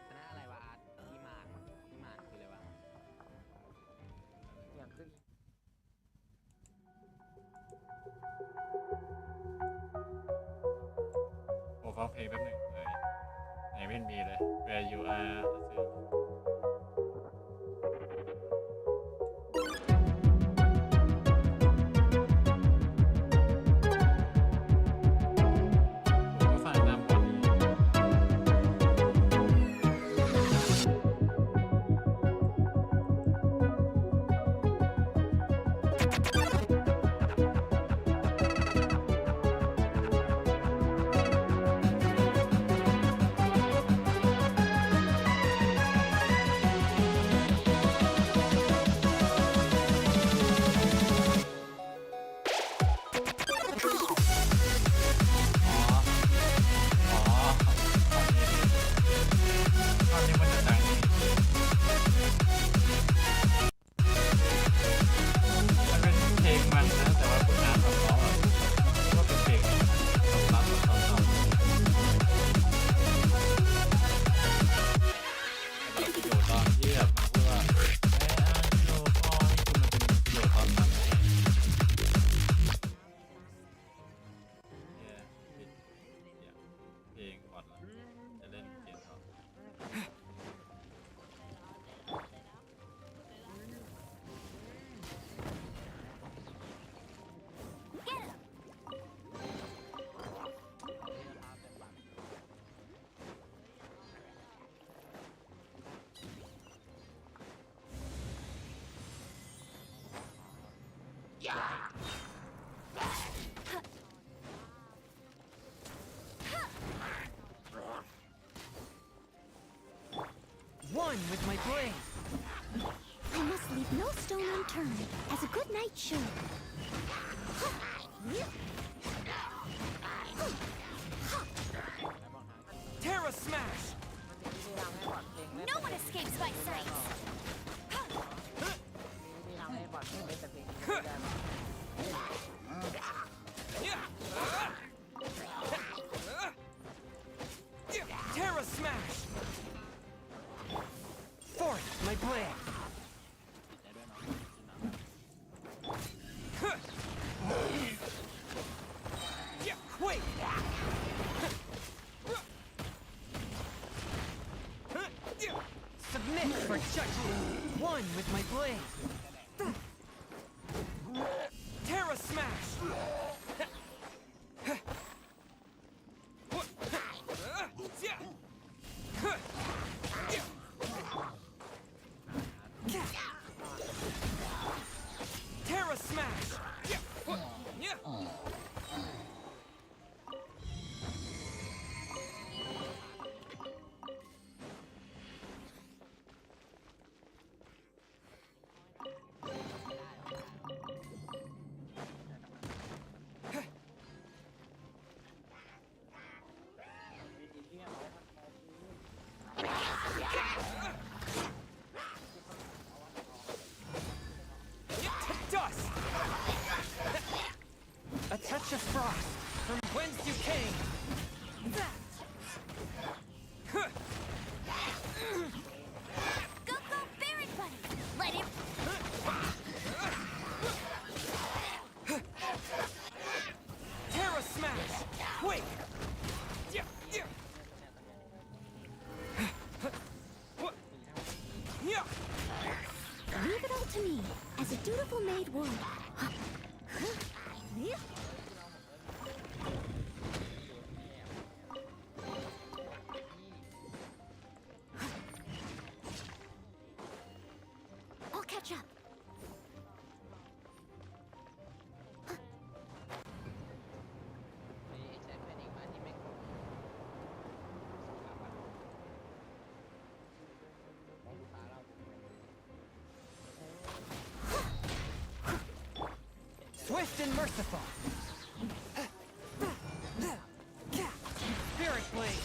คณะอะไรวะอาร์ตที่มานคืออะไรวะอย่างขึ้นโอ้ฟังเพลงแป๊บหนึงเลยไหนไม่เห็นมีเลย Where you are 1 with my blade. I must leave no stone unturned, as a good knight should. Terra smash! No one escapes my sight. Terra smash! 4th, my blade. Wait! Submit for judgment. 1 with my blade. Terra smash! Terra smash! Careful-made wood. I'll catch up. นี่ใช้เป็นอีกบ้านที่แม่ง Swift and merciful. Spirit blade.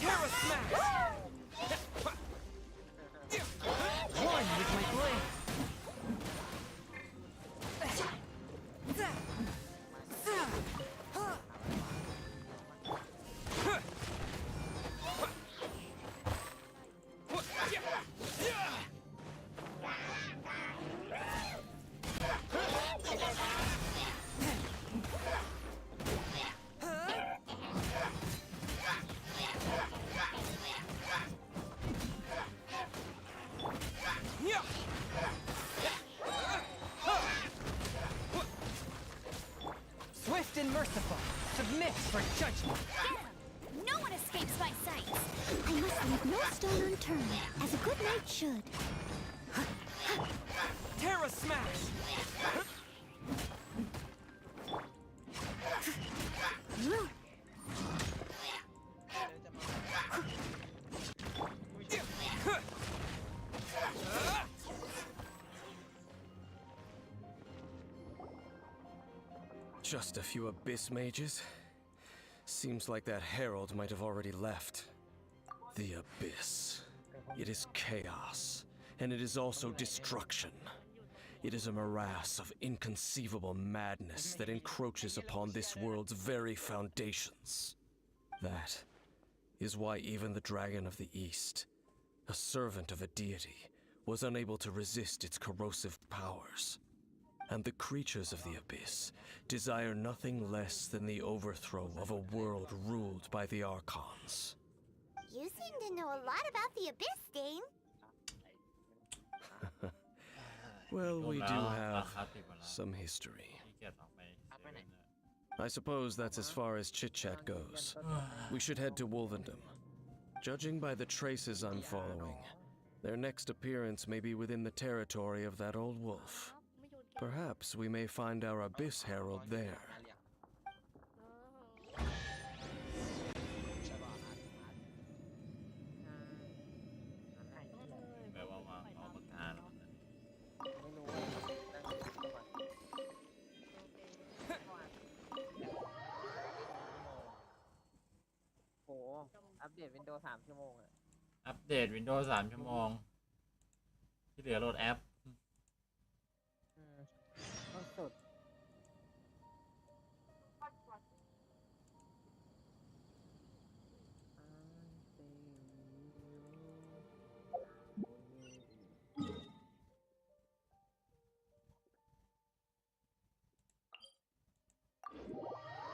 Terra smash. One with my blade. Swift and merciful. Submit for judgment. No one escapes my sight. I must leave no stone unturned, as a good knight should. Terra smash. Just a few abyss mages? Seems like that herald might have already left. The abyss. It is chaos, and it is also destruction. It is a morass of inconceivable madness that encroaches upon this world's very foundations. That is why even the Dragon of the East, a servant of a deity, was unable to resist its corrosive powers. And the creatures of the abyss desire nothing less than the overthrow of a world ruled by the Archons. You seem to know a lot about the Abyss, Dame. Well, we do have some history. I suppose that's as far as chit-chat goes. We should head to Wolvendom. Judging by the traces I'm following, their next appearance may be within the territory of that old wolf. Perhaps we may find our Abyss Herald there. แปลว่ามาเอาปากกาแล้วนะ ไม่รู้ว่านั่งเข้ามาโหอัปเดต Windows 3 ชั่วโมงอะ อัปเดต Windows 3 ชั่วโมง ที่เหลือโหลดแอป สุด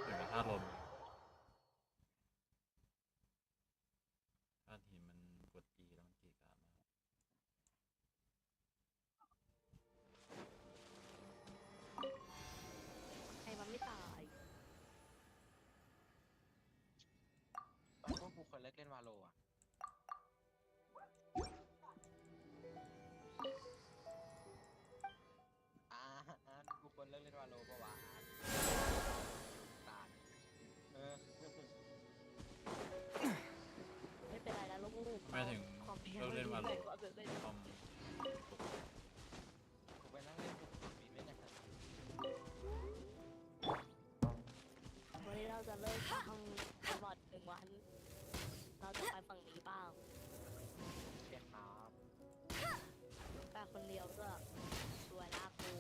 เดี๋ยวธาตุลมธาตุหินมันกด E แล้วมันเกะกะมาก ใครมันไม่ตาย ตอนพวกกูคนเลิกเล่นวาโลอะกูคนเลิกเล่นวาโลปะวะตายไม่เป็นไรแล้วลูก ไม่ถึงเราเล่นมาลงคอม กูไปนั่งเล่นกูปีไม่ได้ วันนี้เราจะเลิกห้องบอด1 วัน เราจะไปฝั่งนี้บ้าง เปลี่ยนครับ ไปคนเดียวก็สวยนะกู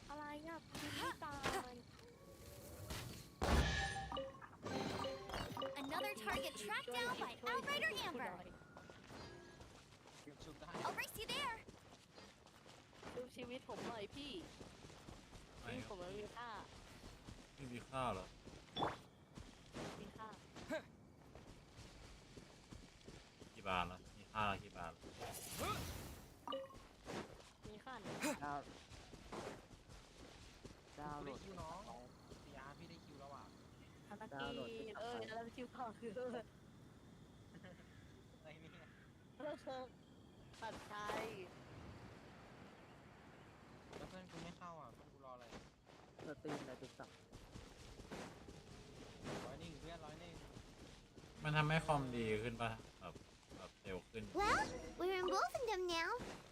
อะไรอ่ะกูไม่ตาย Another target tracked down by Outrider Amber. I'll race you there. ดูชีวิตผมหน่อยพี่ชีวิตผมมันมีค่า ไม่มีข้าวเหรอ มีข้าว กี่บาทละมีข้าวกี่บาท มีข้าว ดาวโหลดคิวน้องพี่อาร์พี่ได้คิวแล้วอ่ะ ธนกิจแล้วคิวข้าวคืออะไรเนี่ย ผัดไทย แล้วเพื่อนกูไม่เข้าอ่ะเพื่อนกูรออะไรสตรีมในติ๊กต็อก101เพื่อน101มันทำให้คอมดีขึ้นป่ะแบบเร็วขึ้น Well, we're in Wolfendom now.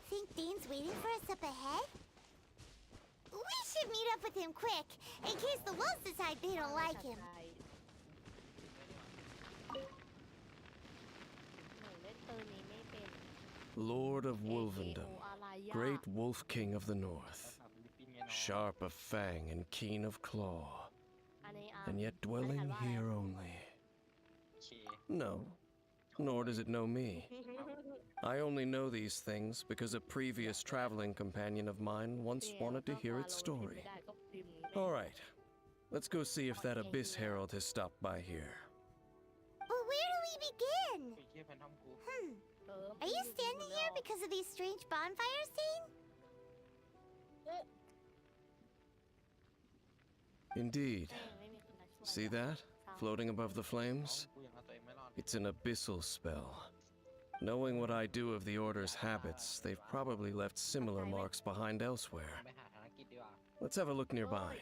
Think Dean's waiting for us up ahead? We should meet up with him quick, in case the wolves decide they don't like him. หนูเล่นตัวนี้ไม่เป็น Lord of Wolfendom, great wolf king of the north, sharp of fang and keen of claw, อันนี้ and yet dwelling here only. No, nor does it know me. I only know these things because a previous traveling companion of mine once wanted to hear its story. All right, let's go see if that Abyss Herald has stopped by here. But where do we begin? Are you standing here because of these strange bonfires, Dean? Indeed. See that? Floating above the flames? It's an abyssal spell. Knowing what I do of the Order's habits, they've probably left similar marks behind elsewhere. Let's have a look nearby.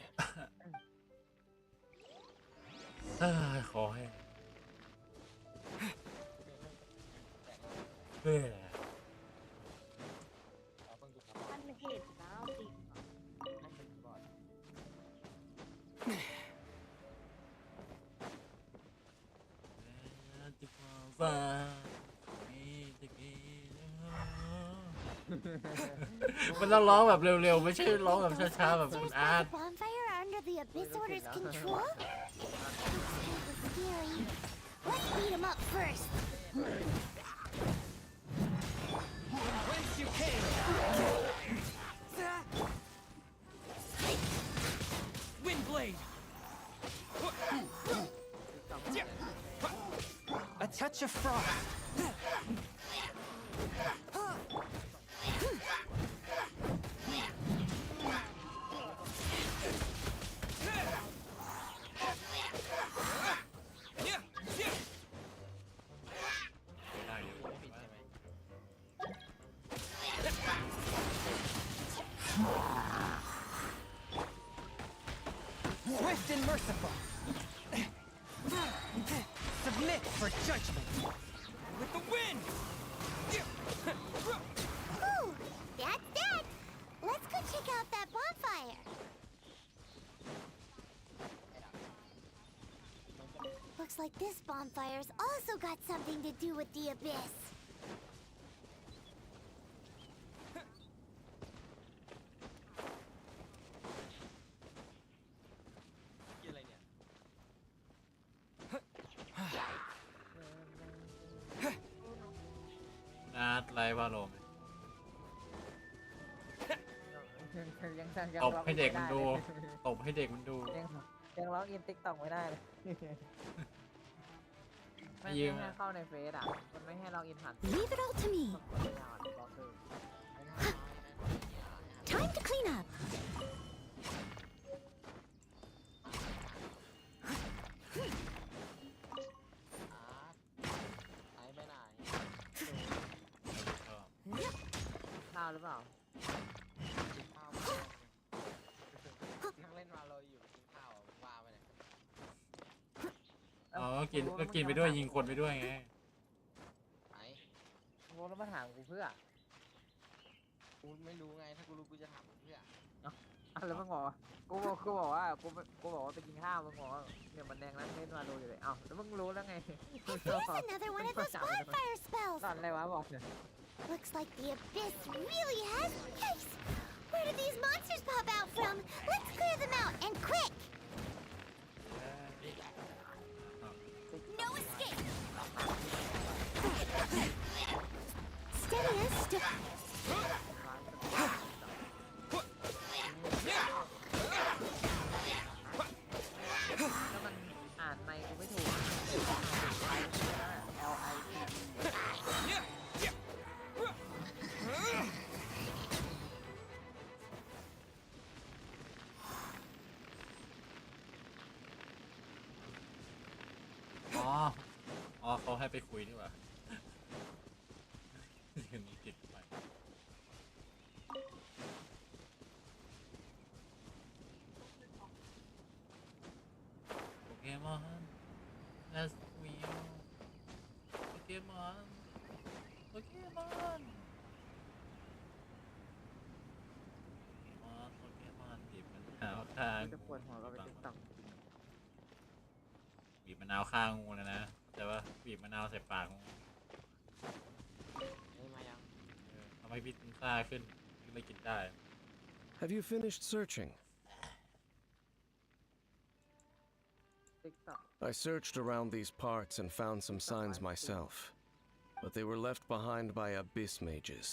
ขอให้มันเห็นแล้วสิ มันต้องร้องแบบเร็วๆไม่ใช่ร้องแบบช้าๆแบบคุณอาร์ต Bonfire under the Abyss Order's control? Scary. Let's beat him up first. Whence you came? Windblade. A touch of frost. Swift and merciful. Submit for judgment. With the wind. Ooh, that's that. Let's go check out that bonfire. Looks like this bonfire's also got something to do with the Abyss. Live ว่าลม ยัง ตบให้เด็กมันดูตบให้เด็กมันดู ยังร้องอินติ๊กต็อกไม่ได้เลยไม่ให้เข้าในเฟซอ่ะมันไม่ให้เราอินผ่าน Leave it all to me. Time to clean up. ข้าวหรือเปล่านั่งเล่นวาโลอยู่กินข้าวว่าไปเนี่ย อ๋อกินไปด้วยยิงคนไปด้วยไง ไปโว้แล้วมาถามกูเพื่อกูไม่รู้ไงถ้ากูรู้กูจะถามเพื่อแล้วมึงบอกกูบอกว่าไปกินข้าวมึงบอกว่าเนี่ยมันแดงนั่งเล่นวาโลอยู่เลยแล้วมึงรู้แล้วไง There's another one of those bonfire spells. ตอนอะไรวะบอกเนี่ย Looks like the Abyss really has ice. Where did these monsters pop out from? Let's clear them out, and quick! No escape. Steady as ให้ไปคุยดีกว่าคืนนี้ติดไปโปเกมอน Let's wheel โปเกมอนโปเกมอนบีบมะนาวข้างจะปวดหัวก็ไปติ๊กต็อกบีบมะนาวข้างงูเลยนะแต่ว่าบีบมะนาวใส่ปากงูทำให้พิษมันซ่าขึ้นไม่กินได้ Have you finished searching? I searched around these parts and found some signs myself, but they were left behind by abyss mages,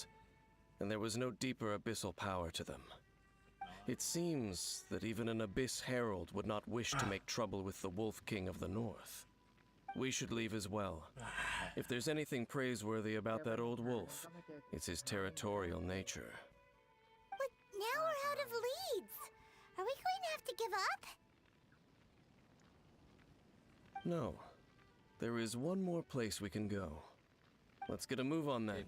and there was no deeper abyssal power to them. It seems that even an abyss herald would not wish to make trouble with the Wolf King of the North. We should leave as well. If there's anything praiseworthy about that old wolf, it's his territorial nature. But now we're out of leads. Are we going to have to give up? No. There is one more place we can go. Let's get a move on then.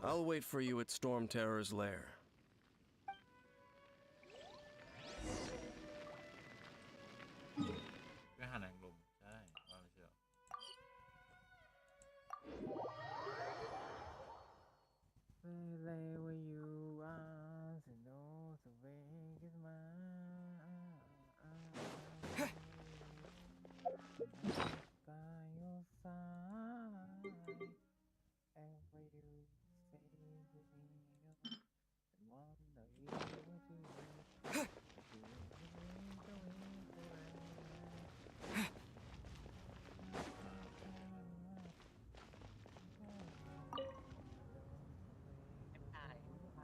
I'll wait for you at Storm Terror's lair. ก็หาหนังลมใช่ว่าไม่เชื่อ Wherever you are, so know the way is mine. By your side, ever you say and wonder if you do.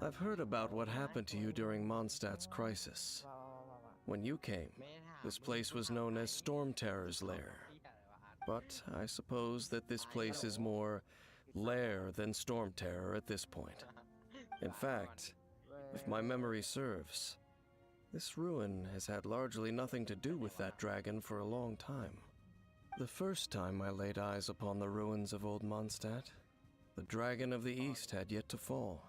I've heard about what happened to you during Mondstadt's crisis. When you came, this place was known as Storm Terror's lair. But I suppose that this place is more lair than Storm Terror at this point. In fact, if my memory serves, this ruin has had largely nothing to do with that dragon for a long time. The first time I laid eyes upon the ruins of old Mondstadt, the dragon of the east had yet to fall,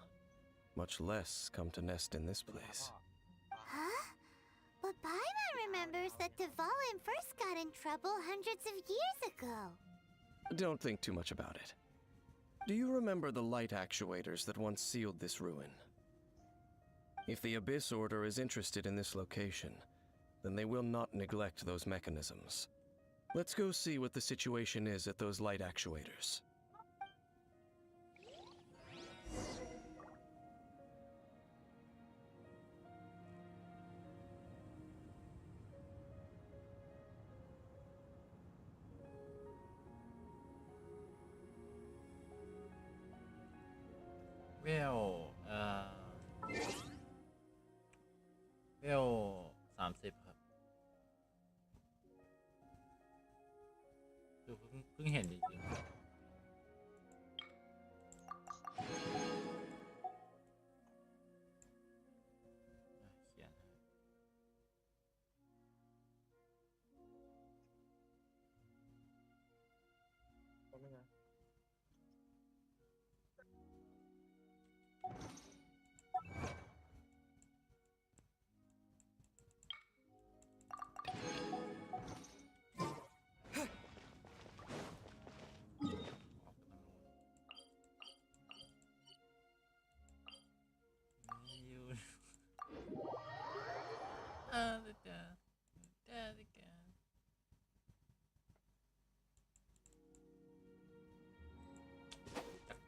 much less come to nest in this place. Huh? But Paimon remembers that Dvalin first got in trouble hundreds of years ago. Don't think too much about it. Do you remember the light actuators that once sealed this ruin? If the Abyss Order is interested in this location, then they will not neglect those mechanisms. Let's go see what the situation is at those light actuators. Well, 30 ครับคือเพิ่งเห็นจริงๆเขียนให้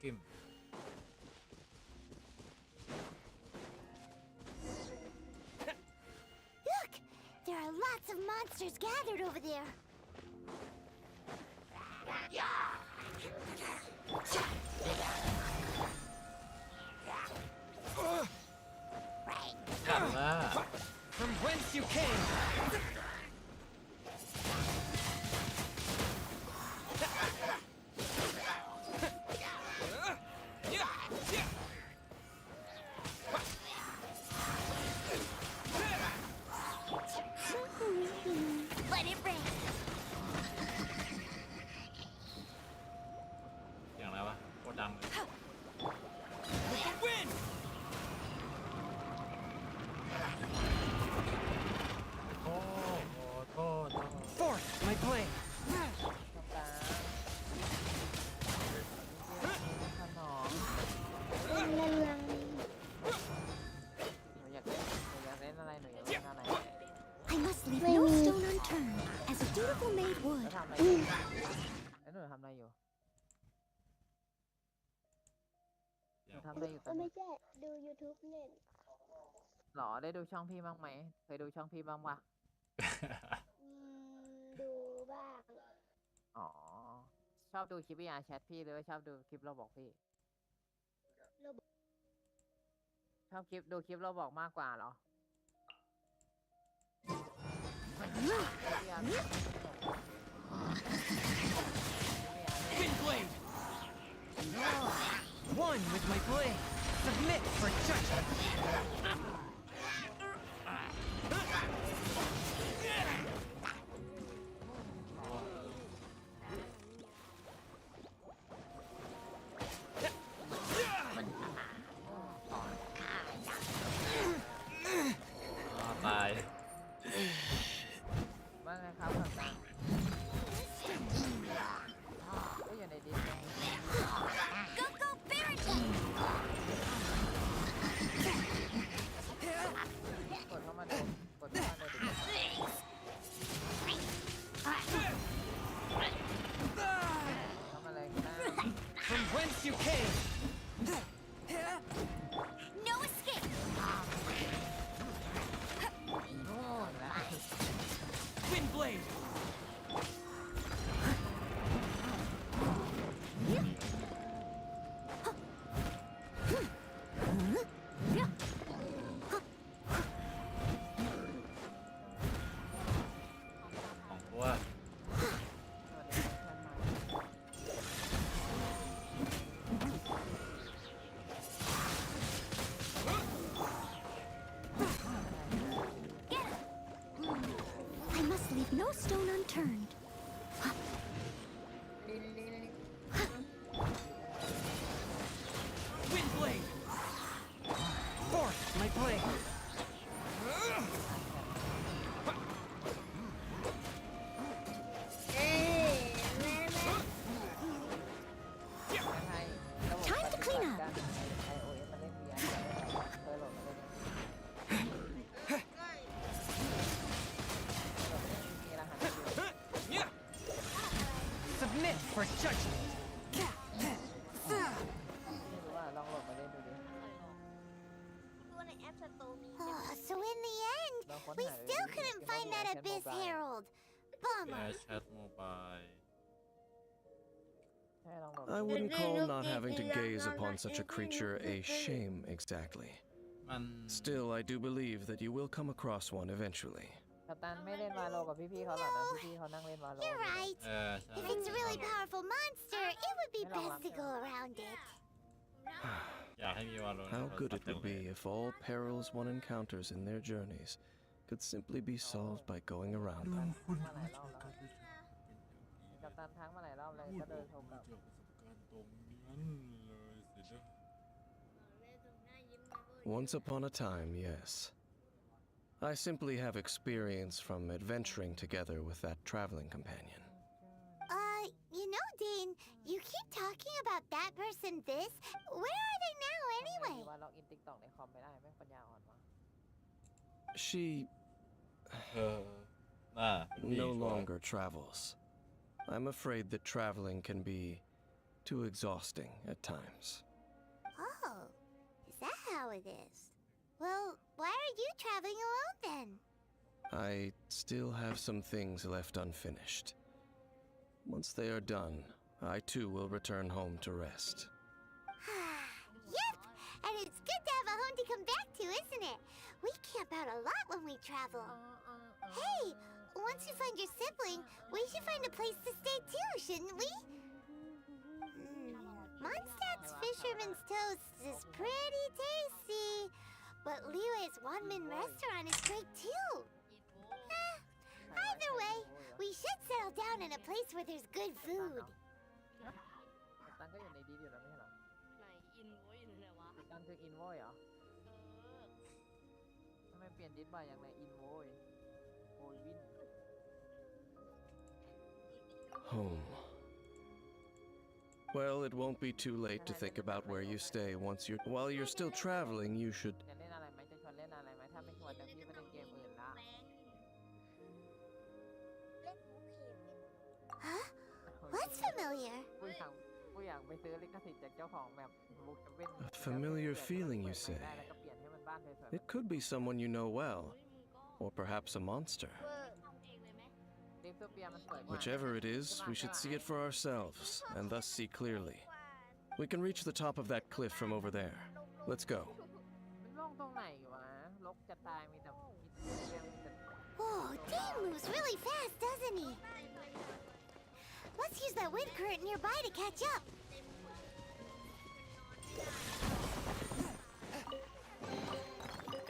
Kim. Look! There are lots of monsters gathered over there. From whence you came! Let it rain. ดังเลย โอ้โหโทษ Forth, my blade. ขนมหนูอยากเล่นอะไรหนูอยากเล่นอะไร I must leave no stone unturned, as a dutiful maid แล้ว would. ทำอะไรอยู่แล้วหนูทำอะไรอยู่หนูทำอะไรอยู่ตอนนี้ ไม่ใช่ดู YouTube เล่น หรอได้ดูช่องพี่บ้างไหมเคยดูช่องพี่บ้างปะ ดูบ้าง อ๋อชอบดูคลิปพี่อาแชทพี่หรือว่าชอบดูคลิปเราบอกพี่ชอบดูคลิปเราบอกมากกว่าเหรอ Wind blade. One with my blade. Submit for judgment. ตาย ว่าไงครับกัปตันก็อยู่ในดิสไง Go, go, Barrett! กดเข้ามาดูกดเข้ามาดูดิทำอะไรกันนะ From whence you came. No escape! Wind blade. I must leave no stone unturned. Wind blade. Forth, my blade. Time to clean up. 'Submit for judgment. ว่าลองโหลดมาเล่นดูดิ So in the end, we still couldn't find that Abyss Herald. แอ Bummer. ร์แชทโมบาย I wouldn't call not having to gaze upon such a creature a shame exactly. มัน Still, I do believe that you will come across one eventually. กัปตันไม่เล่นวาโลกับพี่ๆเขาหรอกนะพี่ๆเขานั่งเล่นวาโล You're right. เออใช่ If it's a really powerful monster, it would be best to go around it. อยากให้มีวาโล How good it would be if all perils one encounters in their journeys could simply be solved by going around them. กัปตันทั้งมาหลายรอบเลยก็เดินชมกับ Once upon a time, yes. I simply have experience from adventuring together with that traveling companion. You know, Dane, you keep talking about that person this. Where are they now ไม่ anyway? ว่าล็อกอินติ๊กต็อกในคอมไม่ได้แม่งปัญญาอ่อนวะ She เออน่า no longer travels. I'm afraid that traveling can be too exhausting at times. Oh, is that how it is? Well, why are you traveling alone then? I still have some things left unfinished. Once they are done, I too will return home to rest. Yep, and it's good to have a home to come back to, isn't it? We camp out a lot when we travel. Hey, once you find your sibling, we should find a place to stay too, shouldn't we? Mondstadt's Fisherman's Toast is pretty tasty, but Liu's Wanmin restaurant is great too. Either way, we should settle down in a place where there's good food. กัปตันก็อยู่ในดีอยู่แล้วไม่ใช่เหรอ มันคืออินโวเหรอทำไมเปลี่ยนดิสบ่อยอย่างไรอินโวโอยวิน Home. Well, it won't be too late to think about where you stay while you're still traveling, you should จะเล่นอะไรไหมจะชวนเล่นอะไรไหมถ้าไม่ชวนเดี๋ยวพี่ไปเล่นเกมอื่นละ Huh? What's familiar? กูอยากไปซื้อลิขสิทธิ์จากเจ้าของแบบบุ๊กเว่น A familiar feeling, you say? ได้แล้วก็เปลี่ยนให้มันบ้านสวยๆ It could be someone you know well, or perhaps a monster. ลิฟต์เปียมันสวยกว่า Whichever it is, we should see it for ourselves, and thus see clearly. We can reach the top of that cliff from over there. Let's go. มันลงตรงไหนวะลกจะตายมีแต่เรื่องมีแต่ Oh, Dane moves really fast, doesn't he? Let's use that wind current nearby to catch up.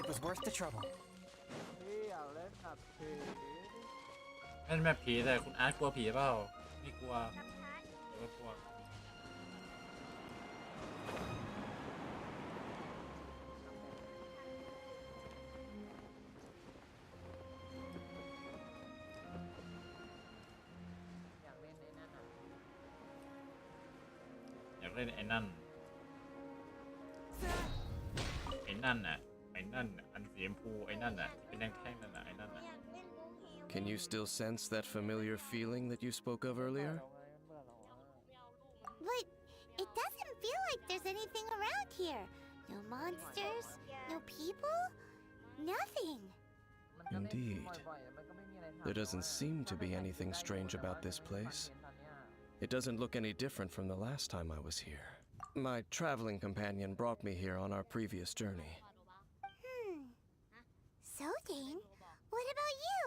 It was worth the trouble. พี่อยากเล่นแบบผี เล่นแบบผีแต่คุณอาร์ตกลัวผีเปล่าไม่กลัวหรือว่ากลัว อยากเล่นในนั้นอ่ะ อยากเล่นไอ้นั่นไอ้นั่นน่ะไอ้นั่นน่ะอันสีชมพูไอ้นั่นน่ะเป็นแท่งๆนั่นน่ะไอ้นั่นน่ะ Can you still sense that familiar feeling that you spoke of earlier? But it doesn't feel like there's anything around here. No monsters, no people, nothing. Indeed. There doesn't seem to be anything strange about this place. It doesn't look any different from the last time I was here. My traveling companion brought me here on our previous journey. So, Dane, what about you?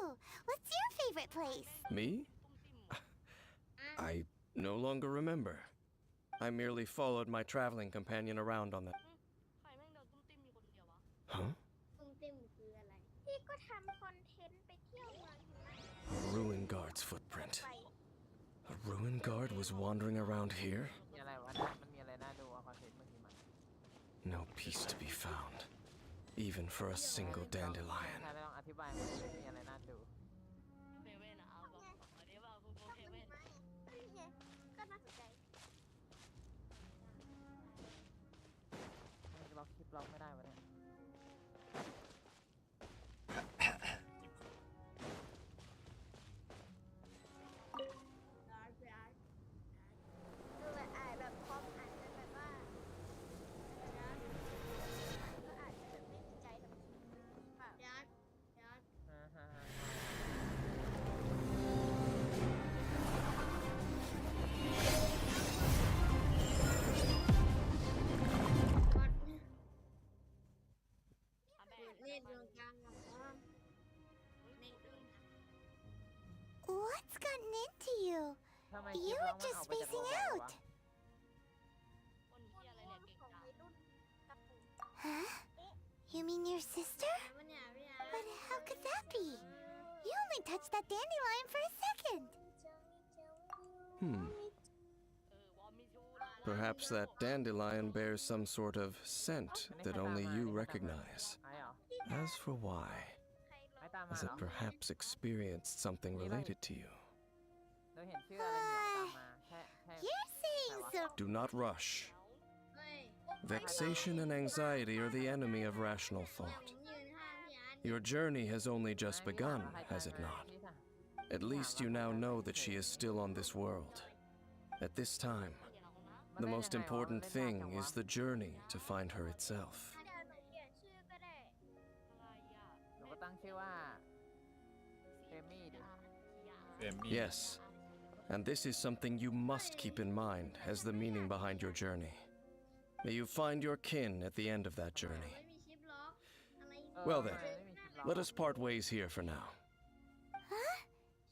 What's your favorite place? Me? I no longer remember. I merely followed my traveling companion around on that. Huh? ตุ้มเต็มคืออะไรพี่ก็ทำคอนเทนต์ไปเที่ยวเมืองหิมะ A ruin guard's footprint. A ruin guard was wandering around here? มีอะไรวะนะมันมีอะไรน่าดูวะคอนเทนต์เมื่อกี้มัน No peace to be found, even for a single dandelion. ถ้าต้องอธิบายมันจะมีอะไรน่าดู ก็น่าสนใจ เราคลิปเราไม่ได้วะเนี่ย ดูแบบอ่านแบบพร้อมอ่านกันแบบว่าก็อาจจะแบบไม่มีใจทำคลิปแบบยัด เล่นดวงกลางหรอ What's gotten into you? ทำไม You were just spacing out. Huh? You mean your sister? But how could that be? You only touched that dandelion for a second. Perhaps that dandelion bears some sort of scent that only you recognize. As for why, has it perhaps experienced something related to you? เราเห็นชื่ออะไรเหนียวตามมาแค่ You're saying some. Do not rush. Vexation and anxiety are the enemy of rational thought. Your journey has only just begun, has it not? At least you now know that she is still on this world. At this time, the most important thing is the journey to find her itself. หนูก็ตั้งชื่อว่าเฟมี่ดิ Yes, and this is something you must keep in mind as the meaning behind your journey. May you find your kin at the end of that journey. Well then, let us part ways here for now. Huh?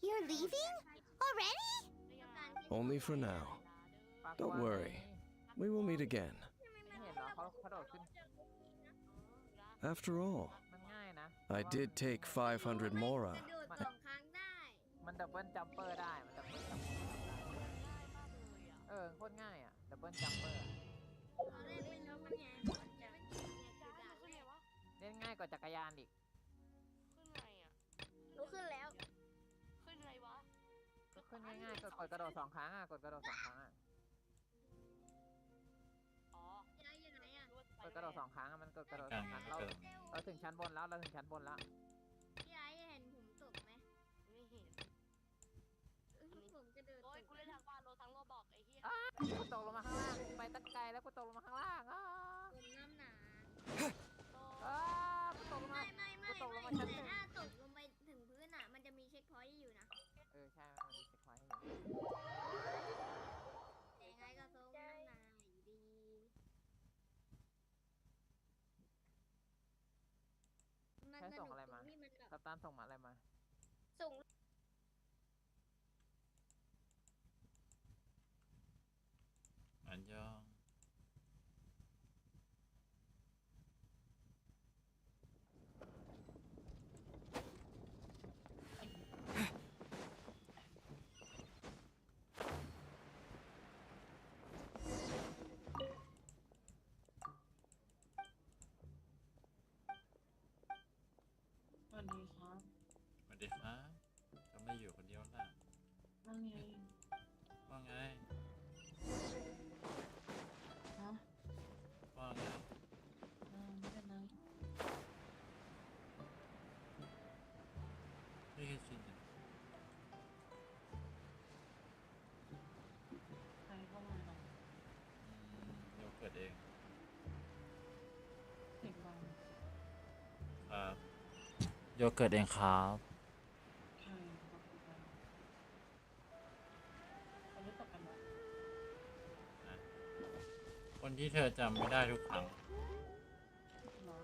You're leaving? Already? Only for now. Don't worry, we will meet again. ไม่เห็นเหรอเขาโดดขึ้น After all, มันง่ายนะ I did take 500 mora. กระโดด2 ครั้งได้ มันดับเบิลจัมเปอร์ได้มันดับเบิลจัมเปอร์โคตรง่ายอ่ะดับเบิลจัมเปอร์ ตอนแรกไม่รู้มันไง ายๆกว่าจักรยานอีก ขึ้นไงอ่ะ หนูขึ้นแล้ว ขึ้นไงวะ ขึ้นง่ายๆกดกระโดด2 ครั้งกดกระโดด2 ครั้ง อ๋อ พี่ไอ้อยู่ไหนอ่ะ กดกระโดด2 ครั้งมันกดกระโดด2 ครั้งเราถึงชั้นบนแล้วเราถึงชั้นบนแล้ว พี่ไอ้เห็นผมตกไหม ไม่เห็น ผมกระโดด โอ้ยกูเล่นทางบ้านโลทั้งโลบอกไอ้เหี้ย กูตกลงมาข้างล่างไปตั้งไกลแล้วกูตกลงมาข้างล่างผมน้ำหนา กูตกลงมา ไม่ กูตกลงมา แต่ ชั้นหนึ่ง ถ้าตกลงไปถึงพื้นอ่ะมันจะมีเช็คพอยต์อยู่นะ ใช่มันมีเช็คพอยต์ให้อยู่ แต่ยังไงก็ทรงน้ำหนาอยู่ดีมัน ใช้ ส ส่ง นุก อะไร ตร มาง ที่มันแบบ กัปตันส่งมาอะไรมา ส่ง อันยอง สวัสดีครับ สวัสดีครับจะไม่อยู่คนเดียวล่ะ ว่าไง ว่าไง ฮะ ว่าไง ไม่เป็นไร ไม่เคยชินกัน ใครเข้ามาหรอ โยเกิร์ตเอง เด็กบาง ครับโยเกิร์ตเองครับ ใครเขาคุยกันเขารู้จักกันไหม คนที่เธอจำไม่ได้ทุกครั้ง หรอ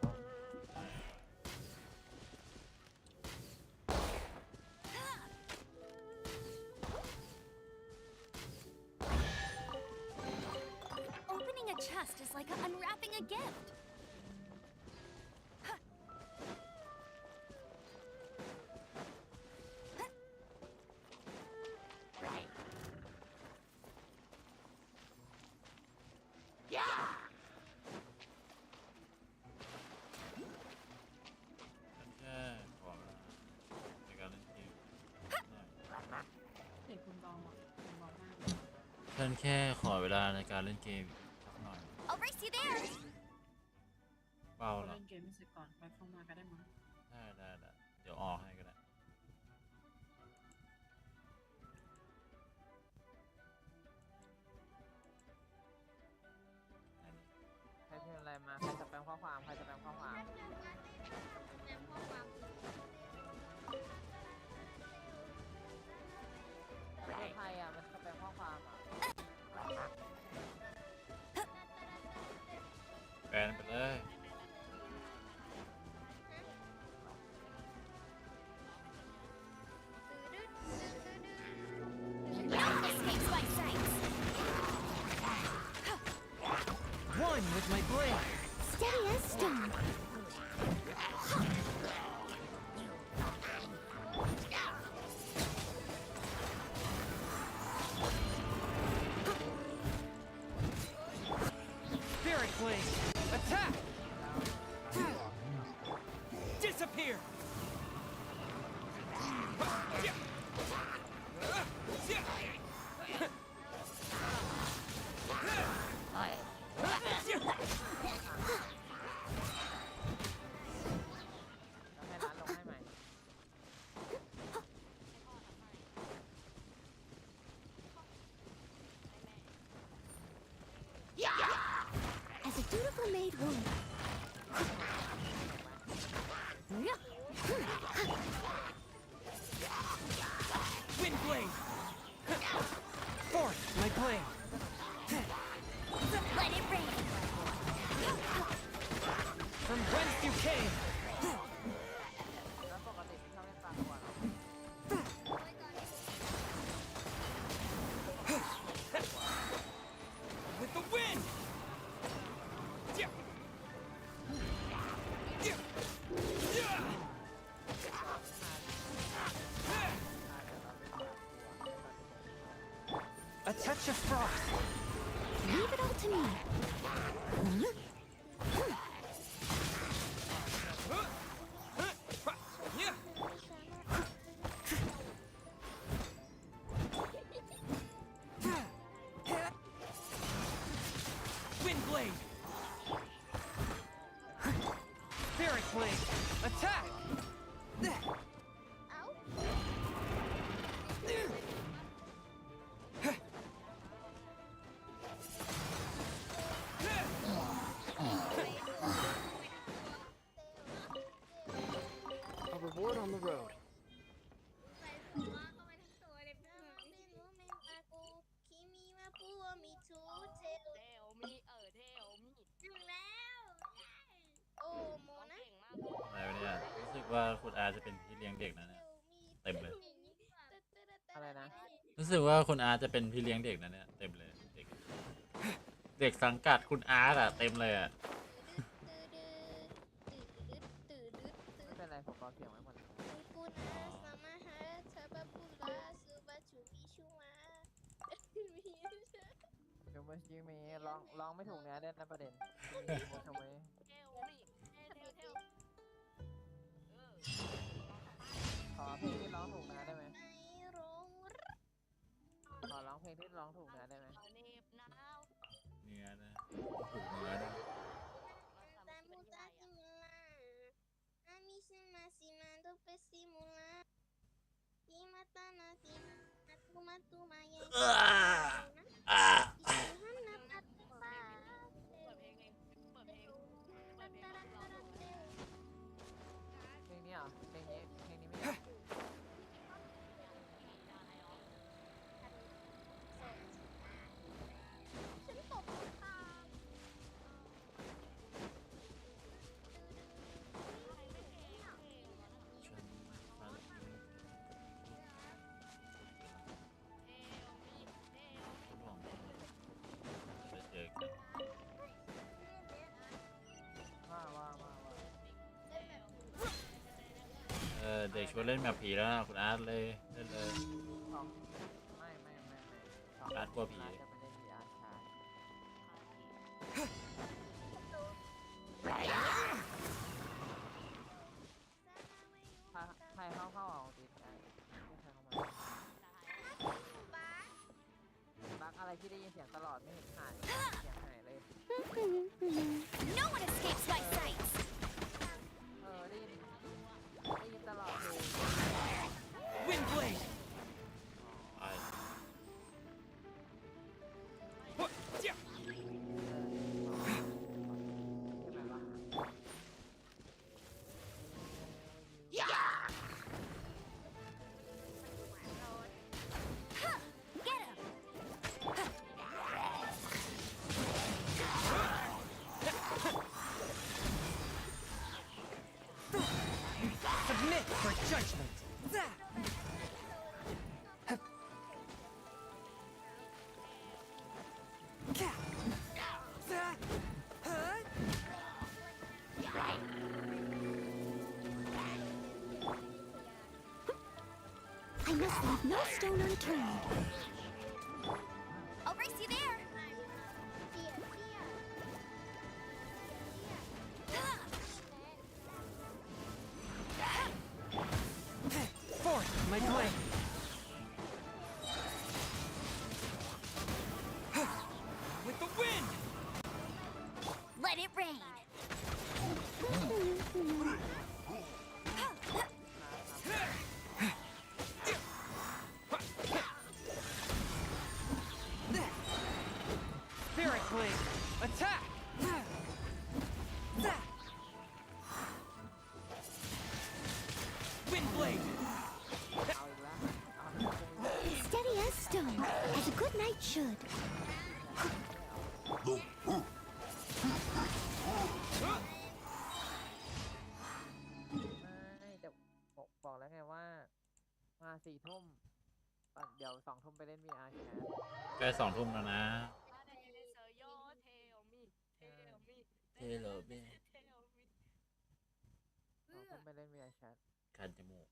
Opening a chest is like unwrapping a gift. Yeah! ฉันแค่ขอเวลาในการเล่นเกมสักหน่อย I'll race you there. เปล่า เขา หรอ เล่นเกมไม่เสร็จก่อนไปเข้ามาก็ได้มั้ง ได้เดี๋ยวออกให้ก็ได้ ใครพิมพ์อะไรมาใครจะแปลงข้อความใครจะแปลงข้อความ แนวข้อความ ใครมันจะแปลงข้อความ แบนไปเลย No escapes my sight. One with my blade. Steady as stone. Spirit blade. Attack. Disappear. As a dutiful maid would. Wind blade. Force my blade. Let it rain. From whence you came. With the wind. A touch of frost. Leave it all to me. Wind Blade! Spirit Blade! Attack! อะไรวะเนี่ยรู้สึกว่าคุณอาจะเป็นพี่เลี้ยงเด็กนะเนี่ยเต็มเลย อะไรนะ รู้สึกว่าคุณอาจะเป็นพี่เลี้ยงเด็กนะเนี่ยเต็มเลยเด็กสังกัดคุณอาร์ตอะเต็มเลยอะ ไม่เป็นไรผมรอเสียงไว้หมดเลย ชูมือชิมีร้องไม่ถูกเนื้อเด่นนะประเด็นชูมือขอเพลงที่ร้องถูกเนื้อได้ไหมขอร้องเพลงที่ร้องถูกเนื้อได้ไหม เนื้อนะถูกเนื้อนะ เพลงนี้เหรอเพลงนี้ไม่ได้เด็กชวนเล่นแบบผีแล้วนะคุณอาร์ตเลยเล่นเลย ไม่อาร์ตกลัวผี จะไปเล่น VR ชาใครเข้าออกติดกันใครเข้ามาบักอะไรที่ได้ยินเสียงตลอดไม่เห็นหายเสียงหายเลย No one escapes my sight! ได้ยินตลอดเลย Wind Blade! ไอ้ Submit for judgment! I must leave no stone unturned. I'll race you there. Forth my blade! With the wind! Let it rain. Spirit Blade! Attack! Wind Blade! Steady as stone, as a good knight should. ไม่แต่บอกแล้วไงว่ามา4 ทุ่มเดี๋ยว2 ทุ่มไปเล่น VR แคส ใกล้2 ทุ่มแล้วนะเทโลเบ้ 2 ทุ่มไปเล่น VR แคส คันจมูก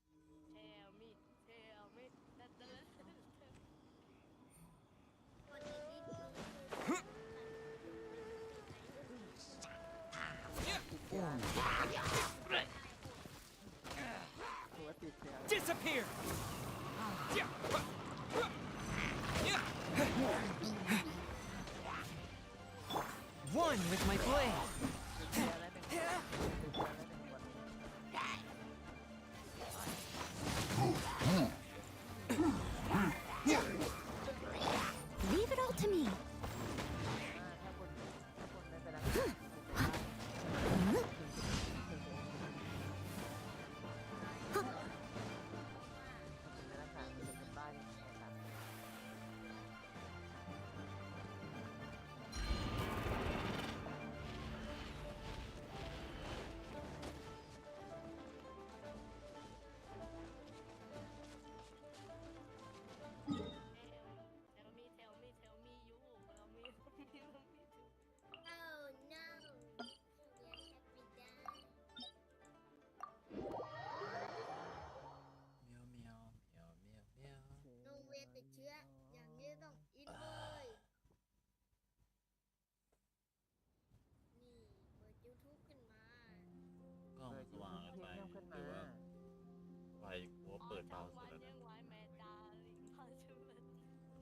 Disappear! One with my blade. Leave it all to me. เปิดเบาสุดแล้วนะเปิดไฟด้านหลังด้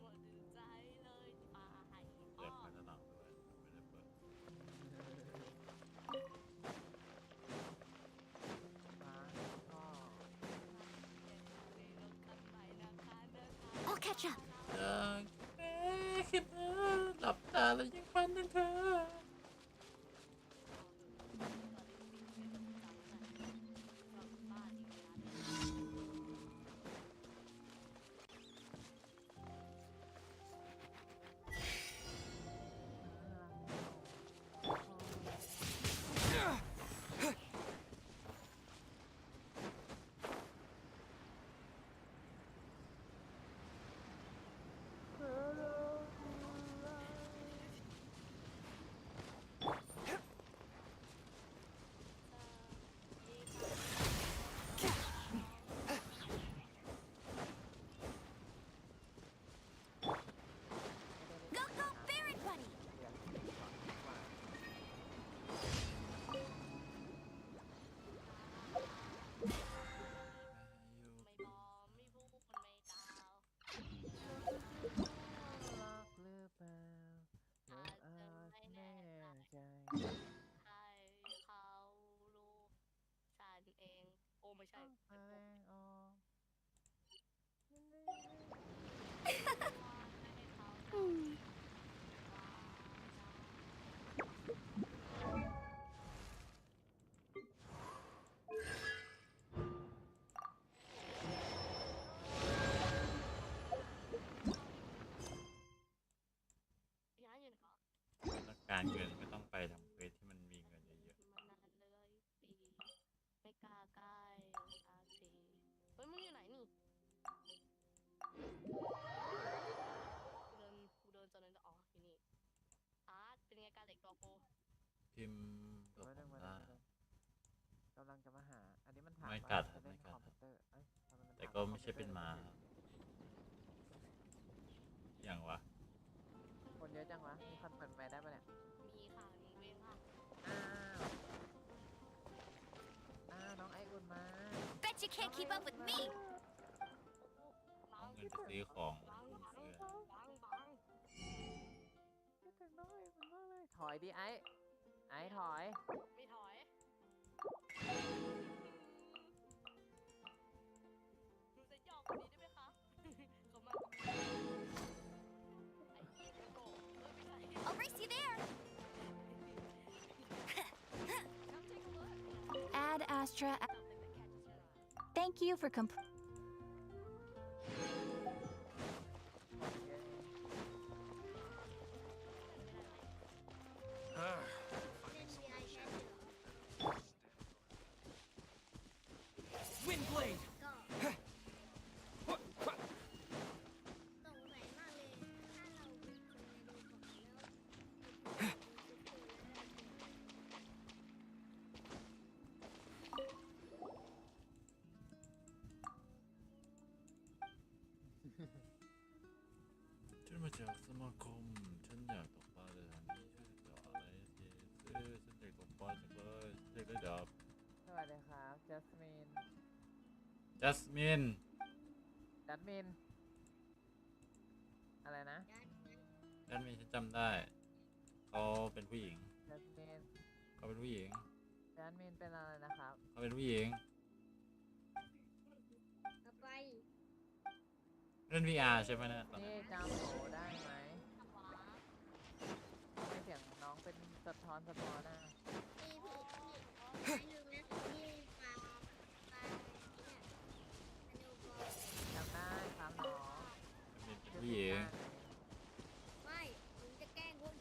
วยไม่ได้เปิด I'll catch up. คิดหลับตาแล้วยังฝันถึงเธอการเงินไม่ต้องไปทำเควสที่มันมีเงินเยอะๆไม่กล้าใกล้เฮ้ยมึงอยู่ไหนนี่กูเดินจนอ๋ออยู่นี่อาร์ตเป็นไงการเด็กตัวกูพิมพ์กำลังจะมาหาอันนี้มันถามไม่กัดแต่ก็ไม่ใช่เป็นม้าอย่างวะคนเยอะจังวะมีคนเปิดไมค์ได้ปะเนี่ยมีค่ะมีเว้นค่ะน้องไออุ่นมา Bet you can't keep up with me. เอาเงินไปซื้อของถอยดิไอ้ถอยไม่ถอยดูจะหยอกคนนี้ได้ไหมคะเขามาI'll race you there. Ad Astra. Thank you for Windblade. ฉันมาจากสมาคมฉันอยากตกปลาในทางนี้ช่วยติดต่ออะไรทีฉันอยากตกปลาจังเลยฉันอยากได้ดาบสวัสดีครับจัสมินอะไรนะจัสมินฉันจำได้เขา เขาเป็นผู้หญิง แอดมิน เขาเป็นผู้หญิง แอดมินเป็นอะไรนะครับ เขาเป็นผู้หญิง ต่อไป เล่น VR ใช่ไหมเนี่ยตอน นี่ นี้ จำหนูได้ไหมไม่เสียงน้องเป็นสะท้อนนะ พี่นึงนะพี่ปลาเนี่ยอนุบาล จำได้ครับน้อง เป็นผู้หญิง ไม่ผมจะแกล้งคุณ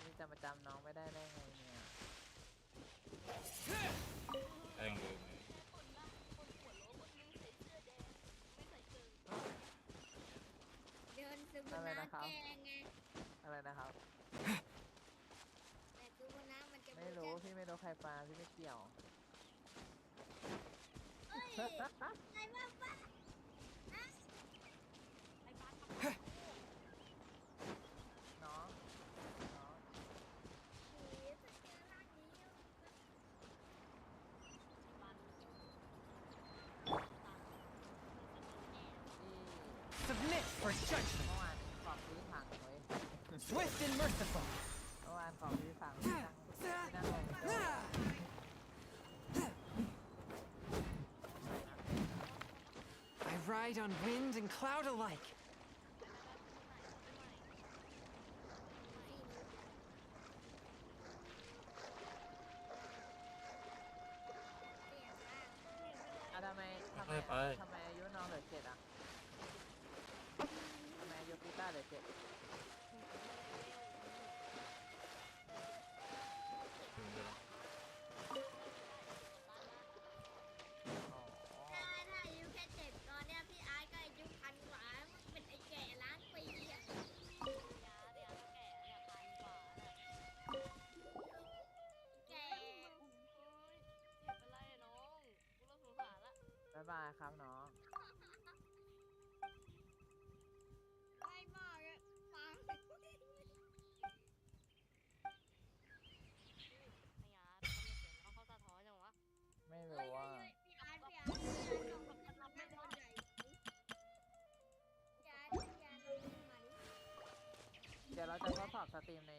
นี่จะมาจำน้องไม่ได้ไงเนี่ย แองเลยไหม เดินซึม อะไร น้ำ นะครับ แกล้งไง อะไรนะครับ แต่ซึมน้ำมันจะ ไม่รู้พี่ไม่รู้ใครปลาพี่ไม่เกี่ยว เอ้ยใครว่าปะฮะ น้อง ผีจะเจอร่างนี้ Submit for เมื่ judgment. อวานขอบพี่ถังไว้ Swift and merciful. เมื่อวานขอบพี่ถังนั่งลงโต๊ะ I ride on wind and cloud alike. อ่ะทำไมอายุน้องเหลือ7อ่ะทำไมอายุปีต้าเหลือ7ถ้าอายุแค่7ตอนเนี้ยพี่อาร์ตก็อายุพันกว่ามันเป็นไอ้แก่ล้านปีอะแก่ บ๊ายบายครับน้อง ไม่มากอะฟัง ไม่รู้ว่า พี่อาร์ตส่งมาตอนไหนพี่อาร์ตลงขึ้นมาดิ เดี๋ยวเราจะทดสอบสตรีมใน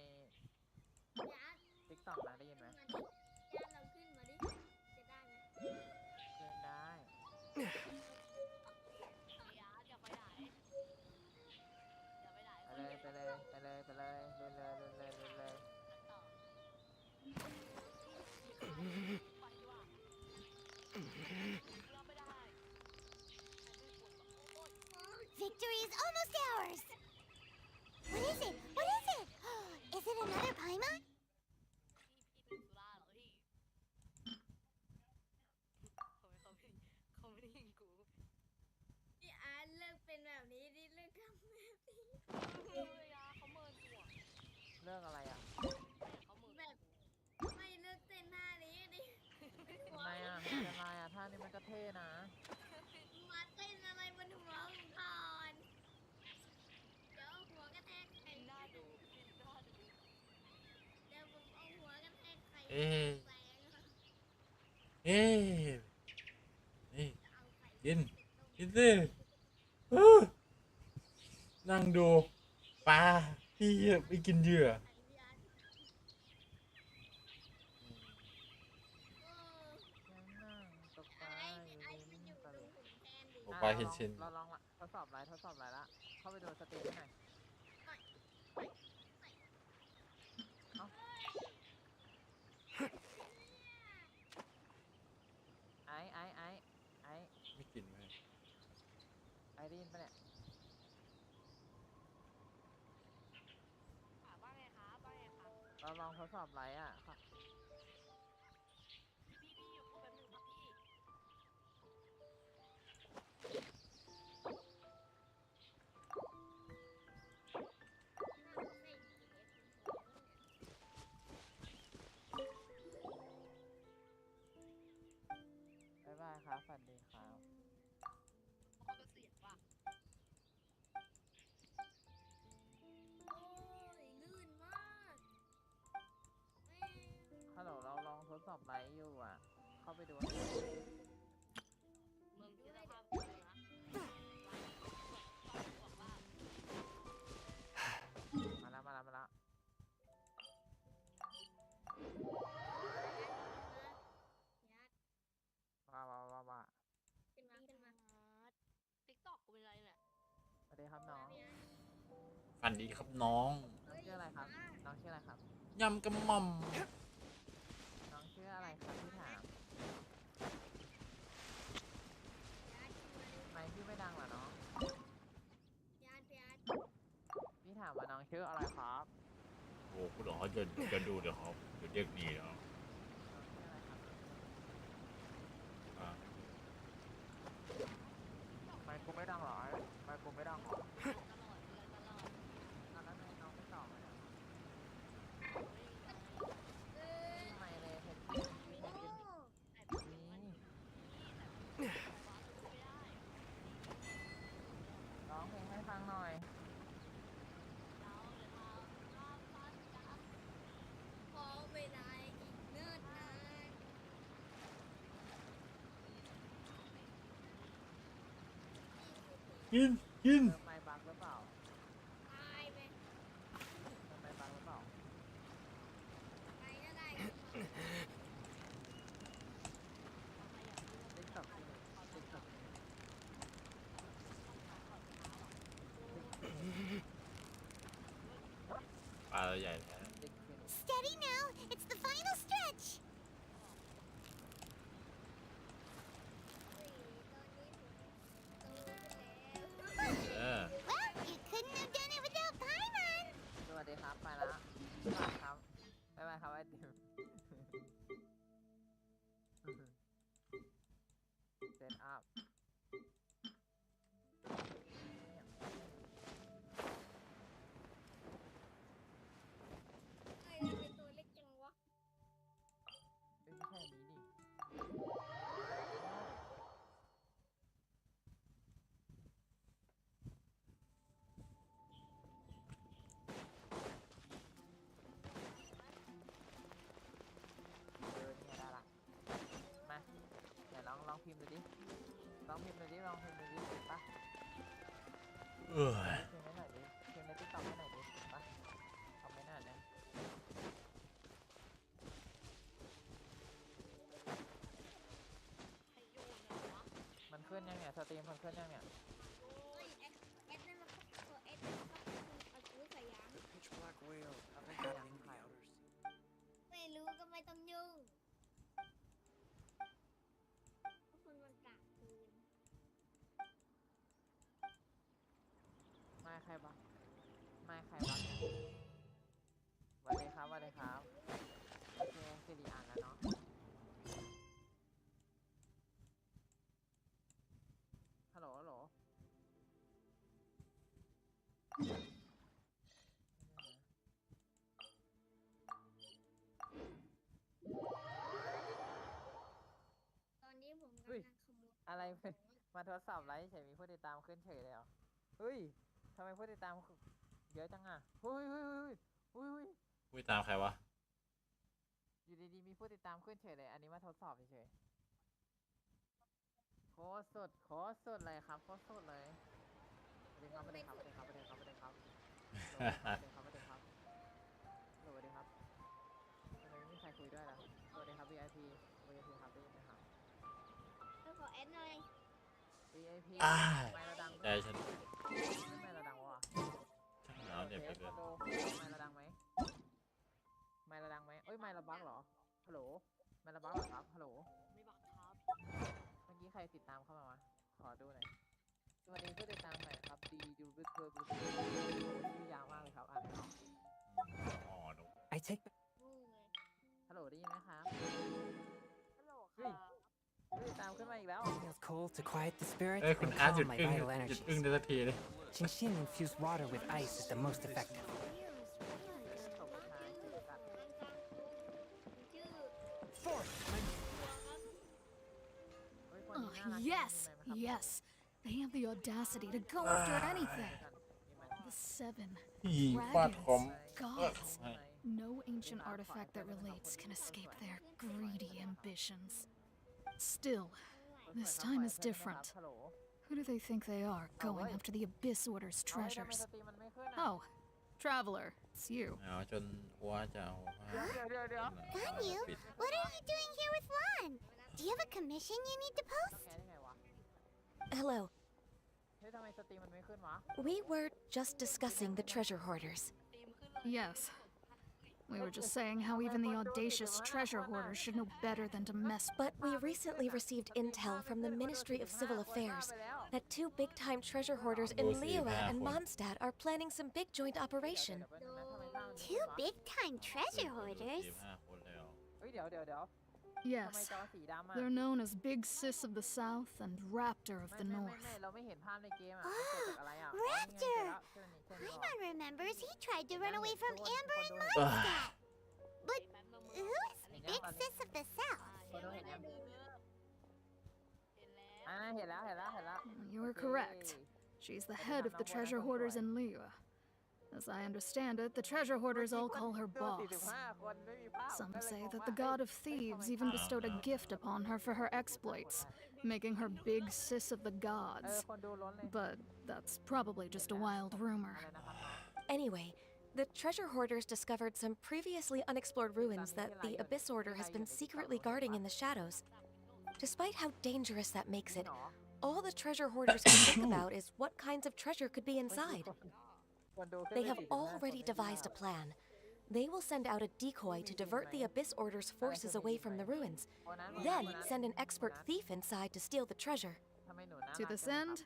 พี่อาร์ต TikTok นะได้ยินไหม พี่อาร์ตเราขึ้นมาดิจะได้ไหม เล่นได้ ไปเลยเล่นเลย Victory is almost ours! What is it? What is it? Is it another Paimon? พี่อาร์ตเลิกเป็นแบบนี้ดิเลิกทำแบบนี้ เรื่องอะไรอ่ะ แบบไม่เลิกเต้นท่านี้ดิ ทำไมอ่ะเป็นอะไรอ่ะท่านี้มันก็เท่นะ มาเต้นอะไรบนหัวผมก่อนเดี๋ยวเอาหัวกระแทกไข่เดี๋ยวผมเอาหัวกระแทกไข่ เอ๊ะ แสงอะ เอ๊ะนี่กินสินั่งดูปลาพี่ไปกินเหยื่อปลาเห็นเช่น เราลองทดสอบไลฟ์ละเข้าไปดูสตรีมให้หน่อยเอ้าไอ้ ไม่กินไหม ไอ้ได้ยินปะเนี่ยเราลองทดสอบไลฟ์อ่ะค่ะบ๊ายบายครับสวัสดีครับ โอ้ยลื่นมากแม่ ฮัลโหลเราลองทดสอบไลฟ์อยู่อ่ะ เข้าไปดูมาแล้ว ครับน้อง ฝันดีครับน้อง น้องชื่ออะไรครับน้องชื่ออะไรครับ ยำกระหม่อม น้องชื่ออะไรครับพี่ถามไม่พี่ไม่ดังเหรอน้องพี่ถามว่าน้องชื่ออะไรครับ โอ้คุณหลอกเขาจะดูเดี๋ยวเขาเดี๋ยวเรียกหนีแล้ว ไม่กูไม่ดังหรอไม่กูไม่ดังหรอแล้วทำไมน้องไม่ตอบเลยไม่เลยเห็นร้องเพลงให้ฟังหน่อยพอไม่ได้อีกเนิ่นนาน กิน ไม่บักหรือเปล่า ตายไป ไม่บักหรือเปล่า ไปก็ได้ ติ๊กต็อกติ๊กต็อก ปลาใหญ่แท้ Steady now. It's the final stretch. เออ Well, you couldn't have done it without Paimon. สวัสดีครับไปแล้วครับบ๊ายบายครับไอติมเซตอัพ ไอ้เป็นตัวเล็กจังวะ ไม่ใช่นี้นี่นี่ได้ละมาเดี๋ยวลองพิมพ์ดูดิลองพิมพ์ดูดิติดปะ เออ พิมพ์ให้หน่อยดิพิมพ์ในติ๊กต็อกให้หน่อยดิติดปะคอมเมนต์หน่อยนะมันขึ้นยังเนี่ยสตรีมมันขึ้นยังเนี่ย เฮ้ยเอ็ดนั่นมันก็ตัวเอ็ดนั่นมันก็เอาชูใส่ยาง Pitch black whale. เอาไปยังถ่าย ไม่รู้ก็ไม่ต้องยุ่งเพราะคนมันกากเกิน ไม่ใครบ้างสวัสดีครับโอเคสิริอ่านแล้วเนาะฮัลโหลตอนนี้ผมกำ เฮ้ย ลังขโมย อะไร มาทดสอบไลฟ์เฉยมีผู้ติดตามขึ้นเฉยเลยเหรอเฮ้ยทำไมผู้ติดตามเยอะจังอ่ะเฮ้ย คุยตามใครวะ อยู่ดีๆมีผู้ติดตามขึ้นเฉยเลยอันนี้มาทดสอบเฉยโคตรสุดเลยครับโคตรสุดเลยสวัสดีครับสวัสดีครับสวัสดีครับสวัสดีครับสวัสดีครับสวัสดีครับสวัสดีครับทำไมไม่มีใครคุยด้วยล่ะสวัสดีครับ VIP ครับได้ยินไหมครับ ขอแอดหน่อย VIP อ่า ไม่ระดัง ใจฉัน ไม่ระดังวะ ช่างแล้วเนี่ยเกิน ไม่ระดังไหมเอ้ยไม่ระบักเหรอฮัลโหลไม่ระบักเหรอครับฮัลโหล ไม่บักครับ เมื่อกี้ใครติดตามเข้ามาวะขอดูหน่อยสวัสดีผู้ติดตามใหม่ครับดีดูบึกเกอร์ชื่อยาวมากเลยครับอ่านไม่ออก อ๋อดู I take งูไง ฮัลโหลได้ยินไหมครับ ฮัลโหล เฮ้ย ค่ะ ผู้ติดตามขึ้นมาอีกแล้ว feels cold to quiet the spirit เอ้ยคุณ and อาร์ตหยุ calm ด my อึ้ง vital หยุด energies. อึ้งได้สักทีเลย Genshin infused water with ice is the most effective. ขอบคุณทางชื่อกัน ชื่อ Fourth, เฮ้ยคนนี้น่ารัก Yes, มีไหมครับ yes. They have the audacity to go after anything. The seven อีฟาดคอม gods. No ancient artifact that relates can escape their greedy ambitions. Still, this time is different. ฮัลโหล Who do they think they are, going after the Abyss Order's เฮ้ยทำไม treasures? สตรีมมันไม่ขึ้นอ่ะ Oh, Traveler, it's you. เอาจนว่าจะเอาผ้า เดี๋ยว Ganyu, what are you doing here with Lon? Do you have a commission you need to post? แกได้ไงวะ Hello. We were just discussing the treasure hoarders. Yes. We were just saying how even the audacious treasure hoarders should know better than to mess. But we recently received intel from the Ministry of Civil Affairs that two big-time treasure hoarders in Liyue and Mondstadt are planning some big joint operation. Two big-time treasure hoarders? Yes. They're known as Big Sis of the South and Raptor of the North. Raptor! Paimon remembers he tried to run away from Amber and Mondstadt. But who is Big Sis of the South? You are correct. She's the head of the treasure hoarders in Liyue. As I understand it, the treasure hoarders all call her boss. Some say that the god of thieves even bestowed a gift upon her for her exploits, making her Big Sis of the gods. But that's probably just a wild rumor. Anyway, the treasure hoarders discovered some previously unexplored ruins that the Abyss Order has been secretly guarding in the shadows. Despite how dangerous that makes it, all the treasure hoarders can think about is what kinds of treasure could be inside. They have already devised a plan. They will send out a decoy to divert the Abyss Order's forces away from the ruins, then send an expert thief inside to steal the treasure. To this end,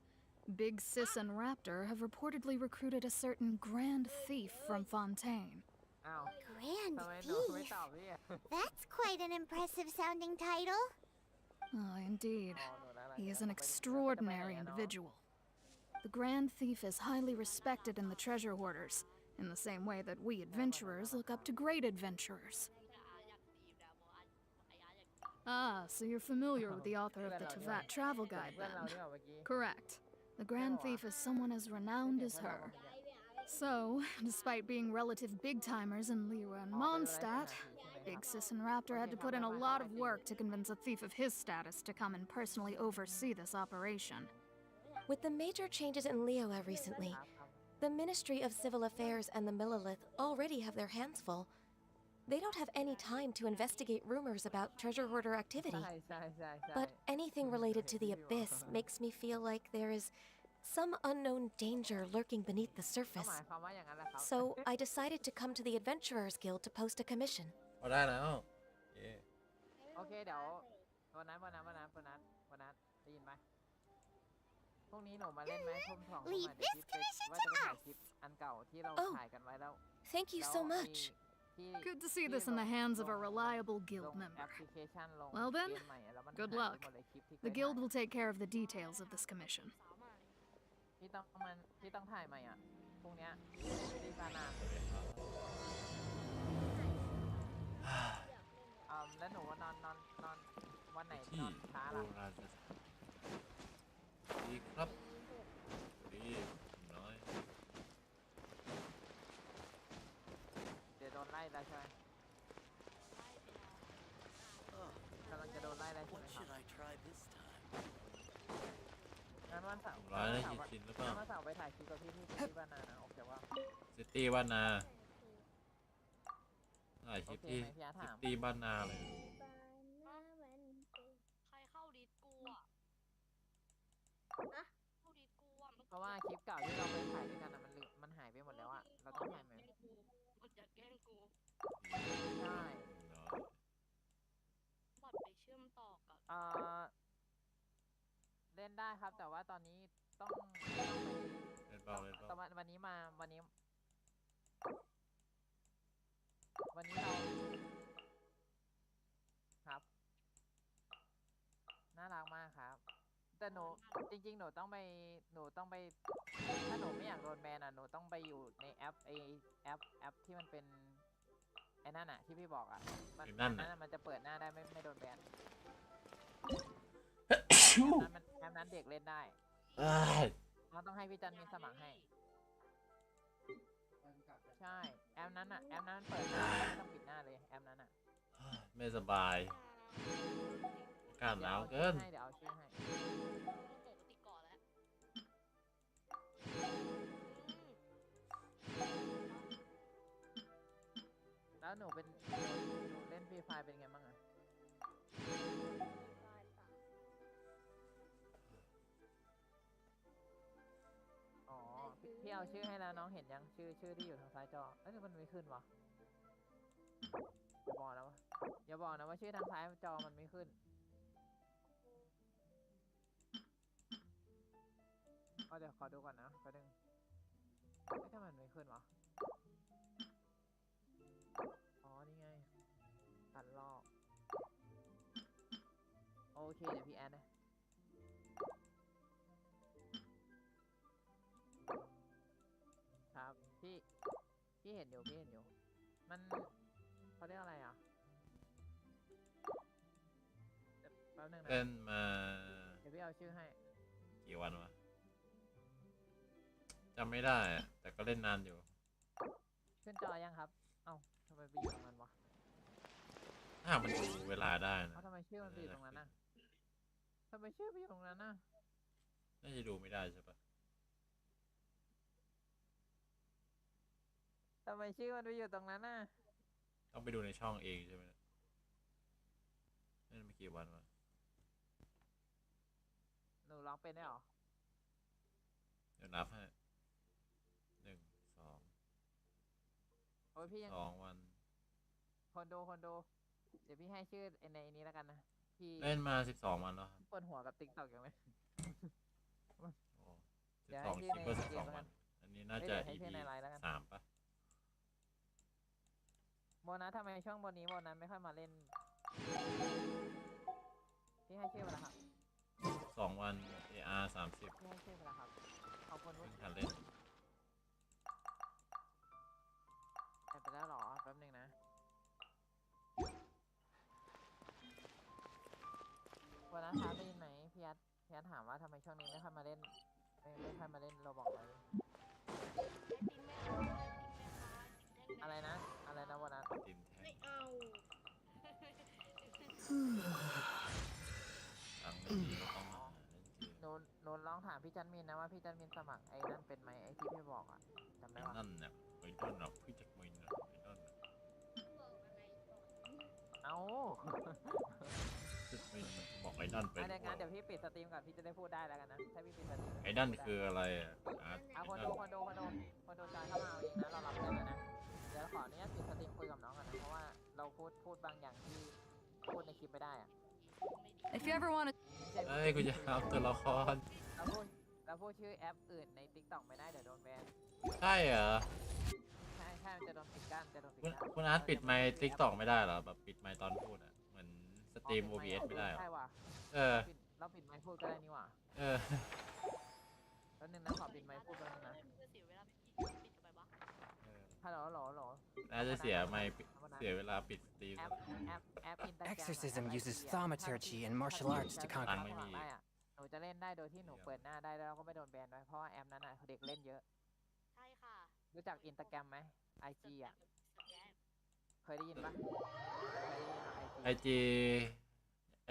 Big Sis and Raptor have reportedly recruited a certain Grand Thief from Fontaine. Grand Thief? That's quite an impressive sounding title. Ah, indeed. He is an extraordinary individual. The Grand Thief is highly respected in the treasure hoarders, in the same way that we adventurers look up to great adventurers. Ah, so you're familiar with the author of the Tevat travel guide, then? Correct. The Grand Thief is someone as renowned as her. So, despite being relative big-timers in Liyue and Mondstadt, Big Sis and Raptor had to put in a lot of work to convince a thief of his status to come and personally oversee this operation. With the major changes in Liyue recently, the Ministry of Civil Affairs and the Millelith already have their hands full. They don't have any time to investigate rumors about treasure hoarder activity. But anything related to the Abyss makes me feel like there is some unknown danger lurking beneath the surface. So I decided to come to the Adventurers Guild to post a commission. ได้แล้วเย้ โอเคเดี๋ยววันนั้นได้ยินไหมพรุ่งนี้หนูมาเล่นไหมทุ่มสองทุ่มเดี๋ยวพี่ว่าจะไปถ่ายคลิปอันเก่าที่เราถ่ายกันไว้แล้ว Thank you so much. Good to see this in the hands of a reliable guild member. Well then, good luck. The guild will take care of the details of this commission. พี่ต้องถ่ายใหม่อ่ะพรุ่งนี้ที่บานาแล้วหนูว่านอนวันไหนนอนช้าล่ะดีครับดีน้อย เดี๋ยวโดนไล่แล้วใช่ไหมกำลังจะโดนไล่แล้วใช่ไหมครับงั้นวันเสาร์ไปถ่ายคลิปกับพี่ที่บ้านนานะโอเคว่าซิตี้บ้านนาถ่ายคลิปที่ซิตี้บ้านนาเลยใครเข้าดิสกูอ่ะเข้าดิสกูอ่ะ เพราะว่าคลิปเก่าที่เราไปถ่ายด้วยกันมันหายไปหมดแล้วอ่ะเราต้องถ่ายใหม่มันจะแกล้งกูใช่บอดไปเชื่อมต่อกับเล่นได้ครับแต่ว่าตอนนี้ต้องเล่นเบาวันนี้เราครับน่ารักมากครับแต่หนูจริงๆหนูต้องไปถ้าหนูไม่อยากโดนแบนอ่ะหนูต้องไปอยู่ในแอปแอปที่มันเป็นไอ้นั่นอ่ะที่พี่บอกอ่ะมันจะเปิดหน้าได้ไม่โดนแบนแอปนั้นเด็กเล่นได้เราต้องให้พี่จันมีสมัครให้ใช่แอปนั้นเปิดหน้าไม่ต้องปิดหน้าเลยแอปนั้นอ่ะไม่สบายอากาศหนาวเกินเดี๋ยวเอาชื่อให้แล้วหนูเล่นฟรีไฟเป็นไงบ้างอะ พี่เอาชื่อให้แล้วน้องเห็นยังชื่อที่อยู่ทางซ้ายจอเอ้ยมันไม่ขึ้นวะอย่าบอกนะว่าชื่อทางซ้ายจอมันไม่ขึ้นก็เดี๋ยวขอดูก่อนนะแป๊บนึงถ้ามันไม่ขึ้นวะอ๋อนี่ไงตัดลอกโอเคเดี๋ยวพี่แอนนะครับพี่เห็นอยู่มันเขาเรียกอะไรอ่ะแป๊บนึงนะ เล่นมา เดี๋ยวพี่เอาชื่อให้ กี่วันวะจำไม่ได้อะแต่ก็เล่นนานอยู่ ขึ้นจอยังครับเอ้าทำไมไปอยู่ตรงนั้นวะ ถ้ามันดูเวลาได้นะ ทำไมชื่อมันไปอยู่ตรงนั้นน่ะทำไมชื่อไปอยู่ตรงนั้นน่ะ น่าจะดูไม่ได้ใช่ปะ ทำไมชื่อมันไปอยู่ตรงนั้นน่ะ ต้องไปดูในช่องเองใช่ไหมเล่นไม่กี่วันวะ หนูร้องเป็นได้หรอ เดี๋ยวนับให้1 โอ้ยพี่ยัง 2 วัน คนดูเดี๋ยวพี่ให้ชื่อในนี้แล้วกันนะพี่ เล่นมา12 วันแล้วครับ ปวดหัวกับติ๊กต็อกยังไหม 12 คลิปเพื่อ12 วันอันนี้น่าจะ EP 3ปะ โบนัสทำไมช่วงบนนี้โบนัสไม่ค่อยมาเล่นพี่ให้ชื่อมาแล้วครับ 2 วัน AR 30 พี่ให้ชื่อมาแล้วครับขอบคุณ เพิ่งทันเล่น ไปแล้วหรอแป๊บนึงนะโบนัสครับได้ยินไหมพี่ยัดถามว่าทำไมช่วงนี้ไม่ค่อยมาเล่นไม่ค่อยมาเล่นเราบอกเลยอะไรนะโบนัส ทีมแทง ไม่เอา ตังไม่ดีก็ต้องมาเล่นเกม โดนร้องถามพี่จันมินนะว่าพี่จันมินสมัครไอ้นั่นเป็นไหมไอ้ที่พี่บอกอ่ะจำได้ ไอ้ ปะ นั่นเนี่ยไอ้นั่นน่ะพี่จักรมินน่ะไอ้นั่นน่ะ เอ้า จักรมินบอกไอ้นั่นเป็น ในงานเดี๋ยวพี่ปิดสตรีมก่อนพี่จะได้พูดได้แล้วกันนะถ้าพี่ปิดสตรีม ไอ้นั่นคืออะไรอ่ะอาร์ต เอาคนดูจอยเข้ามาเอาเองนะเรารับได้แล้วนะเดี๋ยวขออนุญาตปิดสตรีมคุยกับน้องกันนะเพราะว่าเราพูดบางอย่างที่พูดในคลิปไม่ได้อะ If you ever want to เฮ้ยกูจะเอาตัวละคร เราพูดชื่อแอปอื่นใน TikTok ไม่ได้เดี๋ยวโดนแบน ใช่เหรอ ใช่มันจะโดนปิดกั้นคุณอาร์ตปิดไมค์ TikTok ไม่ได้เหรอแบบปิดไมค์ตอนพูดอ่ะเหมือนสตรีม OBS ไม่ได้เหรอ ใช่ว่ะ เออ เราปิดไมค์พูดก็ได้นี่ว่ะ เออ แป๊บนึงนะขอปิดไมค์พูดแป๊บนึงนะฮัลโหล น่าจะเสียไมค์เสียเวลาปิดสตรีม แอป Instagram Exorcism uses thaumaturgy and martial arts to ตัง conquer. ค์ไม่มี ได้อะหนูจะเล่นได้โดยที่หนูเปิดหน้าได้แล้วเราก็ไม่โดนแบนด้วยเพราะว่าแอปนั้นอ่ะเด็กเล่นเยอะ ใช่ค่ะ รู้จัก Instagram ไหม IG อ่ะเคยได้ยินปะ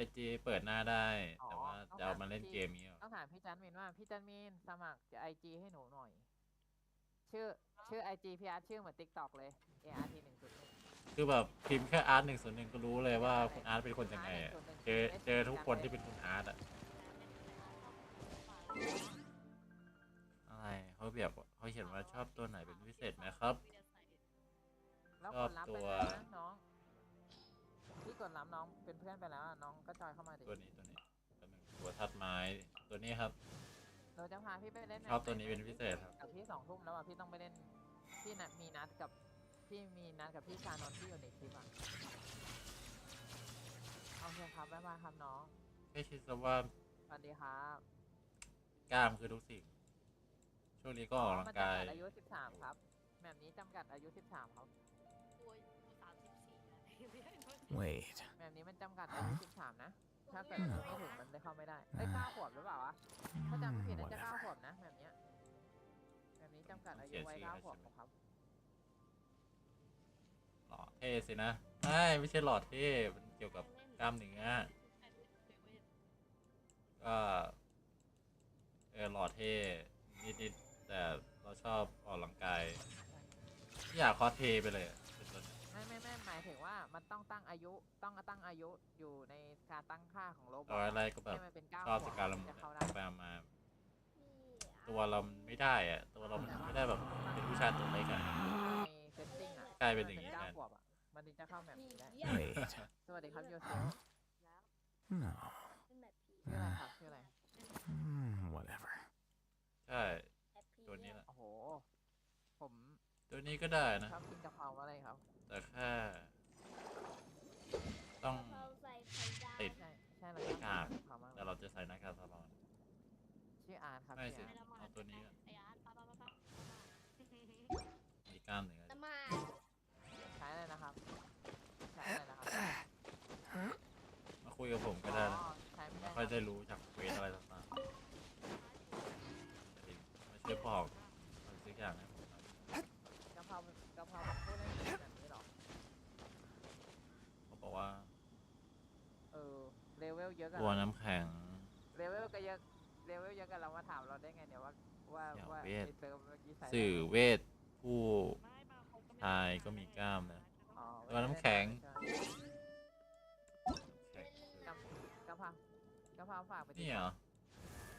IG เปิดหน้าได้ แต่ว่าจะเอามาเล่นเกมนี้เหรอ ต้องถามพี่จันมินว่าพี่จันมินสมัครจะ IG ให้หนูหน่อย ชื่อ IG พี่อาร์ตชื่อเหมือน TikTok เลย ART101 คือแบบพิมพ์แค่อาร์ต101ก็รู้เลยว่าคุณอาร์ตเป็นคนยังไงอะเจอทุกคนที่เป็นคุณอาร์ตอะอะไรเขาแบบเขาเขียนว่าชอบตัวไหนเป็นพิเศษไหมครับ แล้วกดรับไปแล้วนะน้องพี่กดรับน้องเป็นเพื่อนไปแล้วน้องก็จอยเข้ามาดิ ตัวนี้ตัวทัดไม้ตัวนี้ครับ เราจะพาพี่ไปเล่น ชอบตัวนี้เป็นพิเศษครับ กับพี่2 ทุ่มแล้วอ่ะพี่ต้องไปเล่นพี่มีนัดกับพี่ชานนท์ที่อยู่ในคลิปอ่ะโอเคครับบ๊ายบายครับน้อง ไม่คิดซะว่า สวัสดีครับ กล้ามคือทุกสิ่งช่วงนี้ก็ออกกำลังกาย มันจำกัดอายุ13ครับแบบนี้จำกัดอายุ13ครับ Wait. แบบนี้มันจำกัดอายุ13นะถ้าเกิดไม่ถึงมันได้เข้าไม่ได้9 ขวบหรือเปล่าวะถ้าจำไม่ผิดน่าจะ9 ขวบนะแบบนี้จำกัดอายุไว้9 ขวบครับ หล่อเท่สินะไม่ใช่หล่อเท่มันเกี่ยวกับกล้ามเนื้อก็หล่อเท่นิดๆแต่เราชอบออกกำลังกายอยากคอสเพลย์ไปเลยไม่หมายถึงว่ามันต้องตั้งอายุอยู่ในการตั้งค่าของโลบอท อะไรก็แบบชอบสการละมุนไปมา ตัวเราไม่ได้อะตัวเราไม่ได้แบบเป็นผู้ชายตัวเล็กอะ เซตติ้งอ่ะ กลายเป็นอย่างนี้ 9 แทน ขวบอ่ะมันถึงจะเข้าแมปนี้ได้ Wait. สวัสดีครับโยเซล No. ชื่ออะไรครับชื่ออะไร Whatever. ใช่ตัวนี้แหละ โอ้โหผม ตัวนี้ก็ได้นะ ชอบกินกะเพราอะไรครับ แต่แค่ต้องติด ใช่ ห เลย น้ากาก กะเพรามาก แต่เราจะใส่หน้ากากตลอด ชื่ออาร์ตครับ ไม่ ชื่ สิ ออาร์ต เอาตัวนี้ก่อนมีกล้ามหนึ่งอะ ใช้อะไรนะครับใช้อะไรนะครับ มาคุยกับผมก็ได้นะ อ๋อใช้ไม่ได้ ค่อยได้รู้จากเวทอะไรต่างๆมาช่วยบอกอะไรสักอย่างให้ผมหน่อย กะเพรากะเพรามันพูดได้แบบนี้หรอ เขาบอกว่า เลเวลเยอะกัน ตัวน้ำแข็ง เลเวลก็เยอะเลเวลเยอะกันเรามาถามเราได้ไงเนี่ยว่า อย่า ว่า เวท ไอ้เซิร์ฟเมื่อกี้ใส่ สื่อเวทผู้ชายก็มีกล้ามนะ อ๋อ ตัวน้ำแข็ง กะเพราฝากไปติ นี่ ด เหร ตา อ ม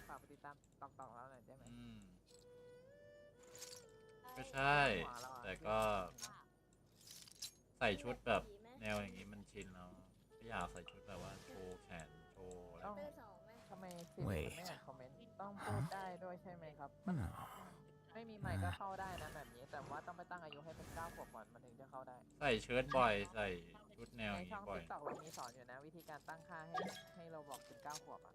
ฝากไปติดตามตอกเราหน่อยได้ไหม ก็ใช่ แต่ก็ใส่ชุดแบบแนวอย่างนี้มันชินแล้วไม่อยากใส่ชุดแบบว่าโชว์แขนโชว์อะไร ต้องทำไมสิมันไม่อ่านคอมเมนต์ต้องพูดได้ด้วยใช่ไหมครับ No. ไม่มีไมค์ก็เข้าได้นะแบบนี้ แต่ว่าต้องไปตั้งอายุให้เป็น9 ขวบก่อนมันถึงจะเข้าได้ ใส่เชิ้ตบ่อยใส่ชุดแนวอ ใน ย่าง ช่ นี้ อง บ่อย ติ๊กต็อกเรามีสอนอยู่นะ วิธีการตั้งค่าให้เราบอกถึง9 ขวบอ่ะ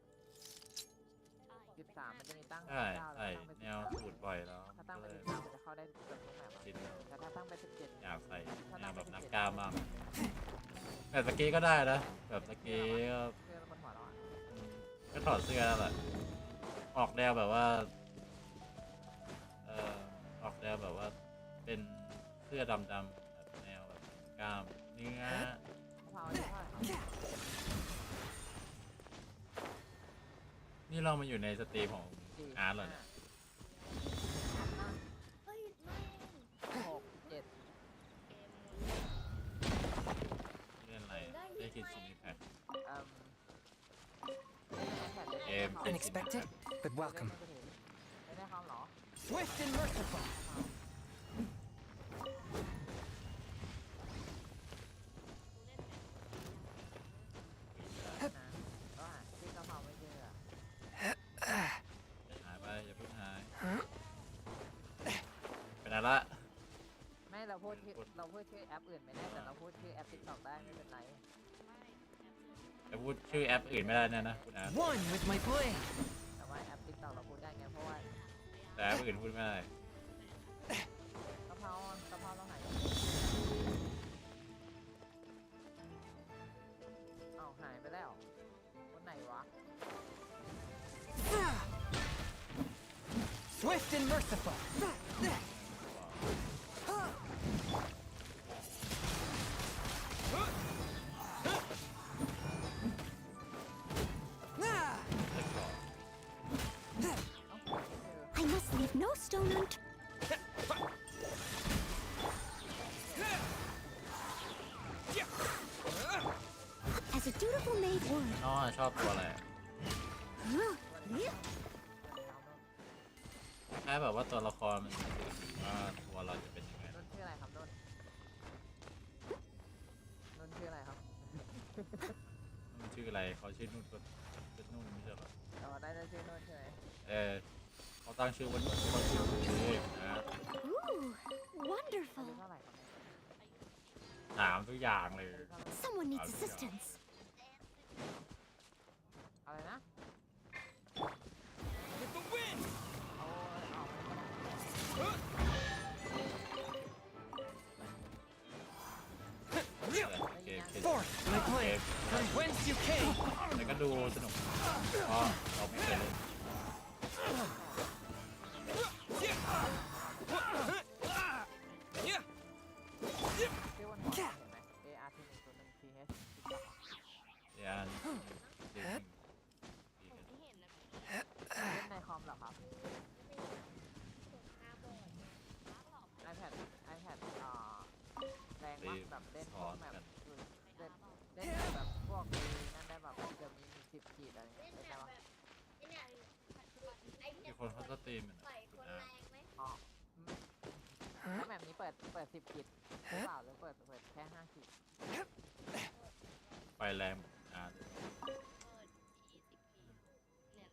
13 มันจะมีตั้ง ใช่ 9 ใส่ แล้วตั้งไป แนวสูตรบ่อยแล้ว ถ้าตั้งไป ก็เลย 13มันจะเข้าได้เกือบทุกแมปอะ ชิน แต่ถ้าตั้งไป17 อยากใส่แนวแบบนักกล้ามบ้างแบบสกีก็ได้นะแบบสกีก็ เสื้อมันหัวเราะ ก็ถอดเสื้อแล้วแหละออกแนวแบบว่าออกแนวแบบว่าเป็นเสื้อดำๆแบบแนวแบบกล้ามเนื้อ กะเพราเท่าไหร่ครับ นี่เรามาอยู่ในสตรีมของอาร์ตเหรอเนี่ย 6 7 เล่นอะไรได้คิดชินิแพ็ค เกม Unexpected, but welcome. ไม่ได้ความหรอ Swift and merciful. ก็หาที่กะเพราไม่เจออะ หายไปอย่าเพิ่งหายเป็นอะไรละ ไม่เราพูดชื่อแอปอื่นไม่ได้แต่เราพูดชื่อแอป TikTok ได้ไม่เป็นไร จะพูดชื่อแอปอื่นไม่ได้แน่นะคุณอาร์ต One with my blade. แต่ว่าแอป TikTok เราพูดได้ไงเพราะว่า แต่แอปอื่นพูดไม่ได้ กะเพราเราหายเอ้าหายไปแล้วคนไหนวะ Swift and merciful. I must leave no stone unturned. As a dutiful maid would. น้องชอบตัวอะไรแค่แบบว่าตัวละครมันว่าตัวเราจะเป็นยังไง นุ่นชื่ออะไรครับนุ่นชื่ออะไรครับ มันชื่ออะไรเขาชื่อนุ่นก็เป็นนุ่นไม่ใช่เหรอ เราได้ชื่อนุ่นใช่ไหม เขาตั้งชื่อว่านุ่นเขาชื่อเลยนะ Ooh, wonderful. เท่าไหร่ครับ ถามทุกอย่างเลย Someone needs assistance. อะไรนะ With the wind. เกม Forth my blade. From whence you came. แต่ก็ดูสนุกเพราะเราไม่เคยเล่น ชื่อวันหัวเราะเห็นไหม ART 101 TH เดี๋ยว เล่นในคอมเหรอครับ iPad แรงมากแบบเล่นพวกแบบเล่นแบบพวกนั่นได้แบบจะมี10 ขีดอะไรเงี้ยเล่นได้ปะ มีคนเขาสตรีมอยู่นะ ปล่อยคนแรงไหม อ๋อถ้าแบบนี้เปิด10 กิจหรือเปล่าหรือเปิดแค่5 กิจ ไฟแรงเหมือนอาร์ต เนี่ย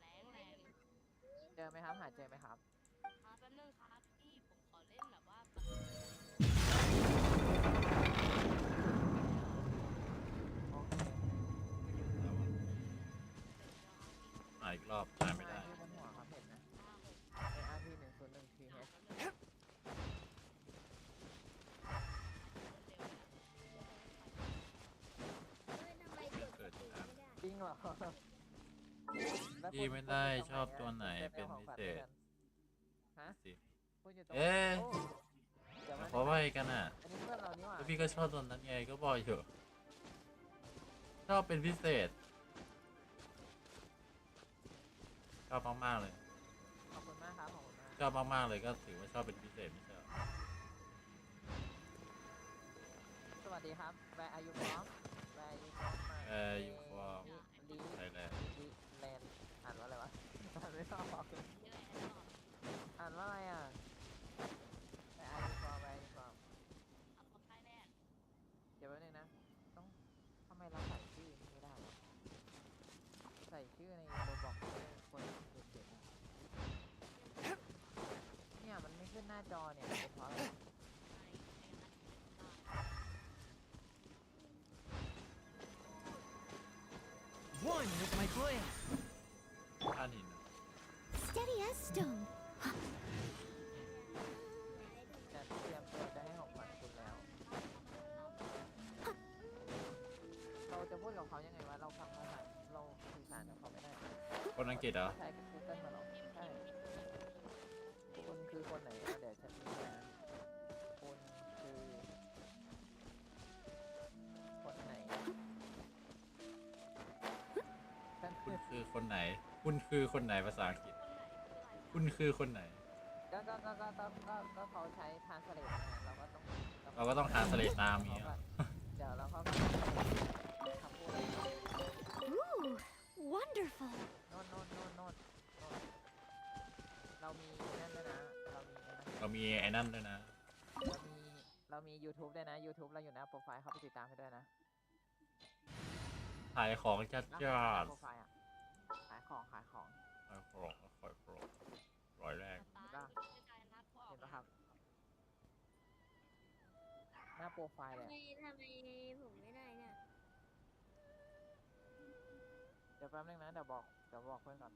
แรง เจอไหมครับหาเจอไหมครับ แป๊บนึงครับพี่ผมขอเล่นแบบว่า อีกรอบหาไม่ได้ บนหัวครับเห็นนะ ART 101 TH เกิดจาก จริงเหรอ พี่ไม่ได้ชอบตัวไหนเป็นพิเศษ ฮะ สิ พูดอยู่ตรง เอ๊ะ โเดี๋ยว เพราะว่าไอ้กันอ่ะ อันนี้เพื่อนเรานี่หว่า แล้วพี่ก็ชอบตัวนั้นไงก็บอกอยู่ชอบเป็นพิเศษชอบมากๆเลย ขอบคุณมากครับขอบคุณมาก ชอบมากๆเลยก็ถือว่าชอบเป็นพิเศษไม่ใช่เหรอ สวัสดีครับ Where are you from Where are you from อยู่ฟอร์ม ลี ไทยแลนด์ ลีแลนด์อ่านว่าอะไรวะ อ่านไม่ออกอ่านว่าอะไรอ่ะ Where are you from Where are you from เดี๋ยวแป๊บนึงนะ ต้องทำไมเราใส่ชื่อนี่ไม่ได้วะใส่ชื่อในโรบอกคนเด็กๆอะเนี่ยมันไม่ขึ้นหน้าจอเนี่ยเป็นเพราะอะไร One with my blade. ท่านหิน Steady as stone. จะเตรียมตัวจะให้ของขวัญคุณแล้ว เราจะพูดกับเขายังไงวะเราฟังภาษาเราสื่อสารกับเขาไม่ได้ คนอังกฤษเหรอ ใช่กับ Google มาหรอกใช่คุณคือคนไหนนะเดี๋ยวฉันดูนะคุณคือคนไหนฉัน คุณคือคนไหน คุณคือคนไหนภาษาอังกฤษ คุณคือคนไหน ก็เขาใช้ translate นะเราก็ต้อง เราก็ต้องทานสเลตตามอย่างเงี้ย เดี๋ยวเราก็คำพูดอะไร Ooh, wonderful. โน่นเรามีนั่นด้วยนะเรามีไอ้นั่นด้วยนะ เรามี YouTube ด้วยนะ YouTube เราอยู่หน้าโปรไฟล์เข้าไปติดตามให้ด้วยนะ ขายของจัดจ้า โปรไฟล์อ่ะขายของ ขายของร้อยแรก เห็นปะครับ หน้าโปรไฟล์เลย ทำไมผมไม่ได้เนี่ย เดี๋ยวแป๊บนึงนะ เดี๋ยวบอกเพื่อนก่อน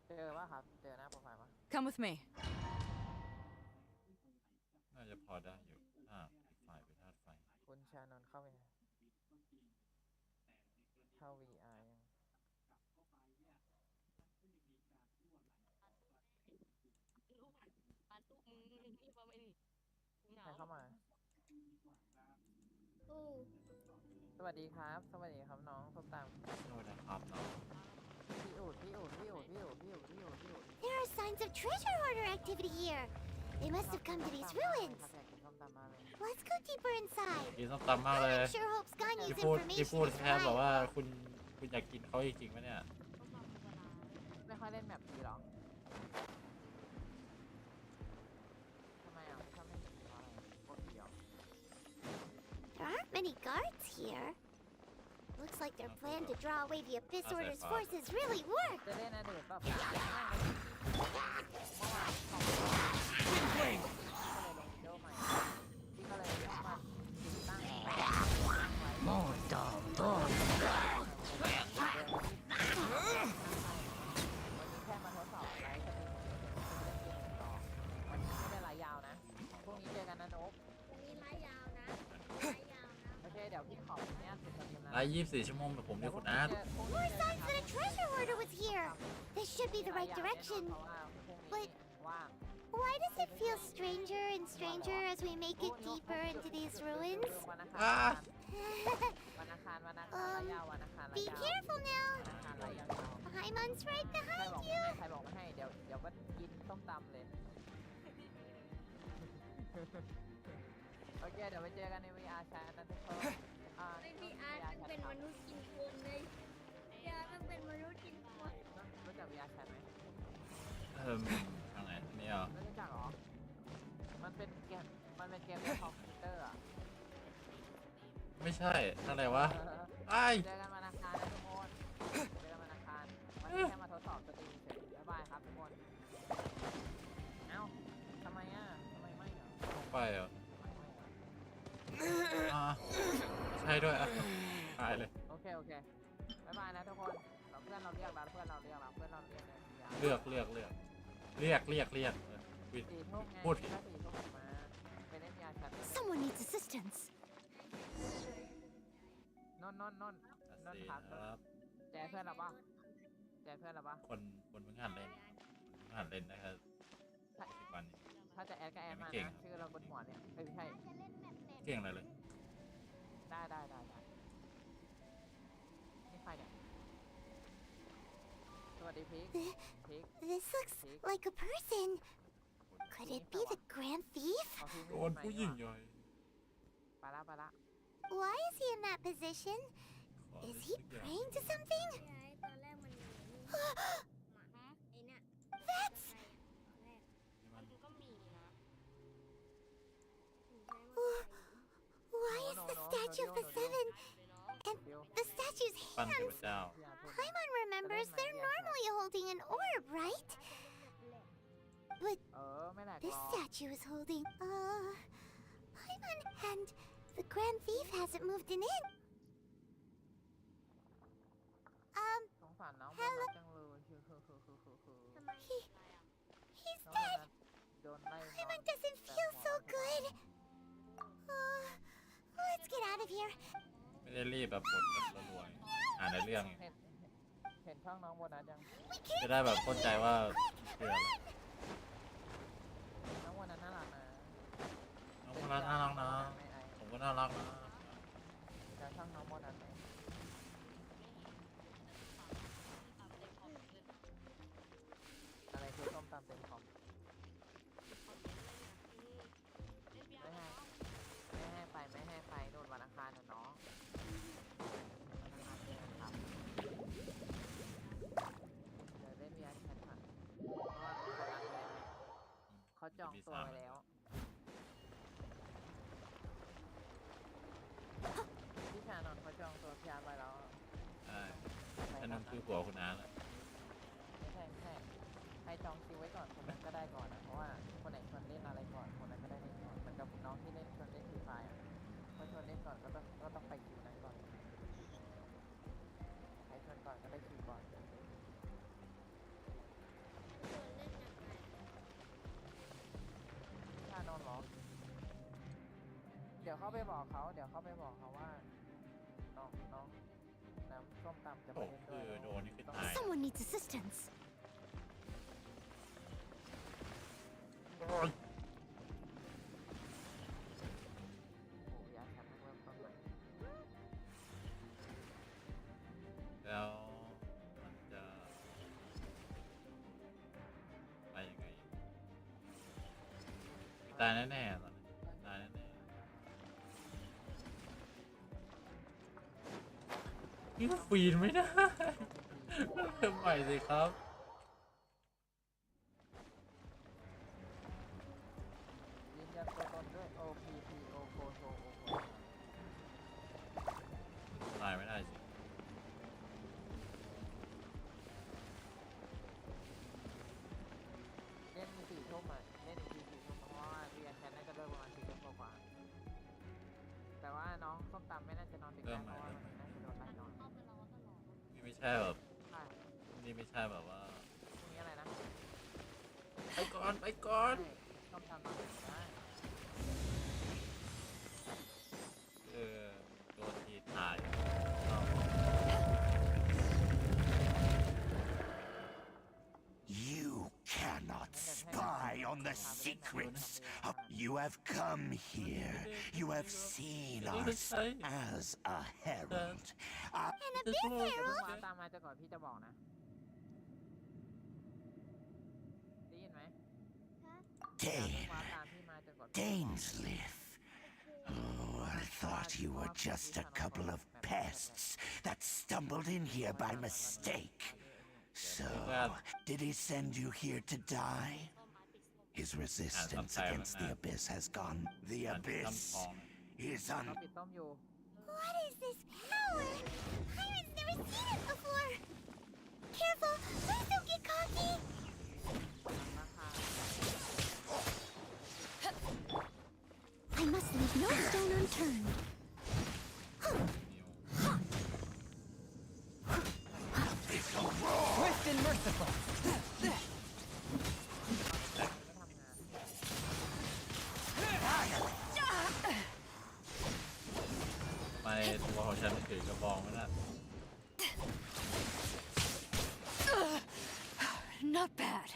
เจอป่ะครับ เจอหน้าโปรไฟล์ป่ะ Come with me. น่าจะพอได้อยู่อีกฝ่ายเป็นธาตุไฟ คุณชานนท์เข้าไปนะเข้า VR ยัง มาตู้มึงนี่มาไม่นี่เหงา ใครเข้ามา อู้ สวัสดีครับ สวัสดีครับน้องส้มตำ โน่นนะครับน้อง พี่อูด There are signs of treasure hoarder activity here. They must have come to these ruins. อยากกินส้มตำมากเลย Let's go deeper inside. กินส้มตำมากเลย I'm sure Hope's Ganya's ที่พูด information is แทนบอกว่า right. คุณอยากกินเขาจริงๆไหมเนี่ย ไม่ค่อยเล่นแมปนี้หรอทำไมอ่ะไม่ชอบเล่นแบบนี้เพราะอะไรโคตรเดียว There aren't many guards here. Looks like their plan to draw away the Abyss Order's forces really worked. จะเล่นนะเดือดป่ะ พี่ก็เลยมาติดตั้ง วันนี้แค่มาทดสอบไลฟ์กันเองจะเล่นเกมต่อวันนี้ไม่ได้ไลฟ์ยาวนะพรุ่งนี้เจอกันนะโน้ต ตรงนี้ไล่ยาวนะไล่ยาวนะ โอเคเดี๋ยวพี่ขออนุญาตติดตามนะ ไลฟ์24 ชั่วโมงแบบผมเนี่ยคุณอาร์ต More signs that a treasure hoarder was here. This should be the right direction. But why does it feel stranger and stranger as we make it deeper into these ruins? วันอังคารวันอังคารไลฟ์ยาววันอังคารไล Be ฟ์ยาว careful now. วันอังคารไลฟ์ยาว Paimon's right ใคร behind บอก you. ใครบอกไม่ให้เดี๋ยวก็กินส้มตำเลย โอเคเดี๋ยวไปเจอกันใน VR แชทนะทุกคน ไม่พี่อาร์ตมันเป็นมนุษย์กินคนเลยพี่อาร์ตมันเป็นมนุษย์กินคน รู้จัก VR แชทไหม ทางไหนนี่เหรอ ไม่รู้จักหรอมันเป็นเกมในคอมพิวเตอร์อ่ะ ไม่ใช่อะไรวะไอ้ เจอกันวันอังคารนะทุกคนเจอกันวันอังคารวันนี้แค่มาทดสอบสตรีมเฉยบ๊ายบายครับทุกคนเอ้าทำไมอ่ะทำไมไม่เหรอ ต้องไปเหรอใช่ด้วยอ่ะตายเลย โอเคบ๊ายบายนะทุกคนเพื่อนเราเรียกแล้วเพื่อนเราเรียกเลย เลือกพูดผิด Someone needs assistance. นนครับแจเพื่อนเราปะคนเพิ่งหัดเล่นนะครับ10 วันนี้ถ้าจะแอดก็แอดมานะชื่อเราบนหัวเนี่ยไม่ใช่เก่งอะไรเลย ได้นี่ใครเนี่ยสวัสดีพีค This looks like a person. Could it be the Grand Thief? โดนผู้หญิงใหญ่ ไปละ Why is he in that position? Is he praying to something? ตอนแรกมันหมาไอ้เนี่ย That's... มันก็มีนะ Why is the statue of the seven and the statue's ปั้นเทพ hands? เจ้า Paimon remembers they're normally holding an orb, right? But ไม่แหลก this statue is holding... Paimon and the Grand Thief hasn't moved in it. สงสารน้องโบนัสจังเลย He's dead. โดนไล่ Paimon doesn't feel so good. Let's get out of here. ไม่ได้รีบแบบกดแบบรัวๆอ่านในเรื่อง เห็นช่องน้องโบนัสยัง จะได้แบบเข้าใจว่าคืออะไร น้องโบนัสน่ารักนะ น้องโบนัสน่ารักนะผมก็น่ารักนะ จะช่องน้องโบนัสไหมอะไรคือส้มตำเต็มคอมไม่ให้ไปโดนวันอังคารนะน้องเดี๋ยวได้มีอาชีพค่ะเพราะว่าเป็นคนรักแท้เขาจองตัวไว้แล้วพี่ชานนท์เขาจองตัวพี่อาร์ตไว้แล้ว ใช่ฉันนั่นคือหัวคุณอาร์ต ไม่ใช่ใครจองคิวไว้ก่อนคนนั้นก็ได้ก่อนนะเพราะว่าคนไหนชวนเล่นอะไรก่อนคนนั้นก็ได้เล่นก่อนเหมือนกับน้องที่เล่นชวนเล่นฟรีไฟร์เขาชวนเล่นก่อนก็ต้องไปคิวนั้นก่อนใครชวนก่อนก็ได้คิวก่อนชานนท์เหรอเดี๋ยวเข้าไปบอกเขาว่าน้องน้ำส้มตำจะไปเล่นด้วย โดนนี่คือตาย Someone needs assistance. แล้วมันจะไปยังไงตายแน่ๆตอนนี้ตายแน่ๆนี่ฟีนไม่ได้ทำไมสิครับยืนยันตัวตนด้วย OPP โอโคโซโอโค ตายไม่ได้สิ เล่น4 ทุ่มอ่ะเล่นอีกที4 ทุ่มเพราะว่าเรียนแชทน่าจะเลิกประมาณ4 ทุ่มกว่าแต่ว่าน้องส้มตำไม่น่าจะนอนดึกนะเพราะว่ามันน่าจะโดนไล่นอน นี่ไม่ใช่แบบ ใช่ นี่ไม่ใช่แบบว่า พรุ่งนี้อะไรนะ ไปก่อน ส้มตำนอนดึกได้ โดนทีตาย You cannot spy on the secrets of... You have come here. You have seen us as a herald. And a big herald. มาตามมาจะก่อนพี่จะบอกนะได้ยินไหม Dead. มาตามพี่มาจนกว่า Dainsleif. Oh, I thought you were just a couple of pests that stumbled in here by mistake. So, did he send you here to die? His resistance against the Abyss has gone. The Abyss is un... What is this power? Pirates never seen it before. Careful, please don't get cocky. I must leave no stone unturned. Swift and merciful. มาในตัวของฉันถือกระบองไว้น่ะ Not bad.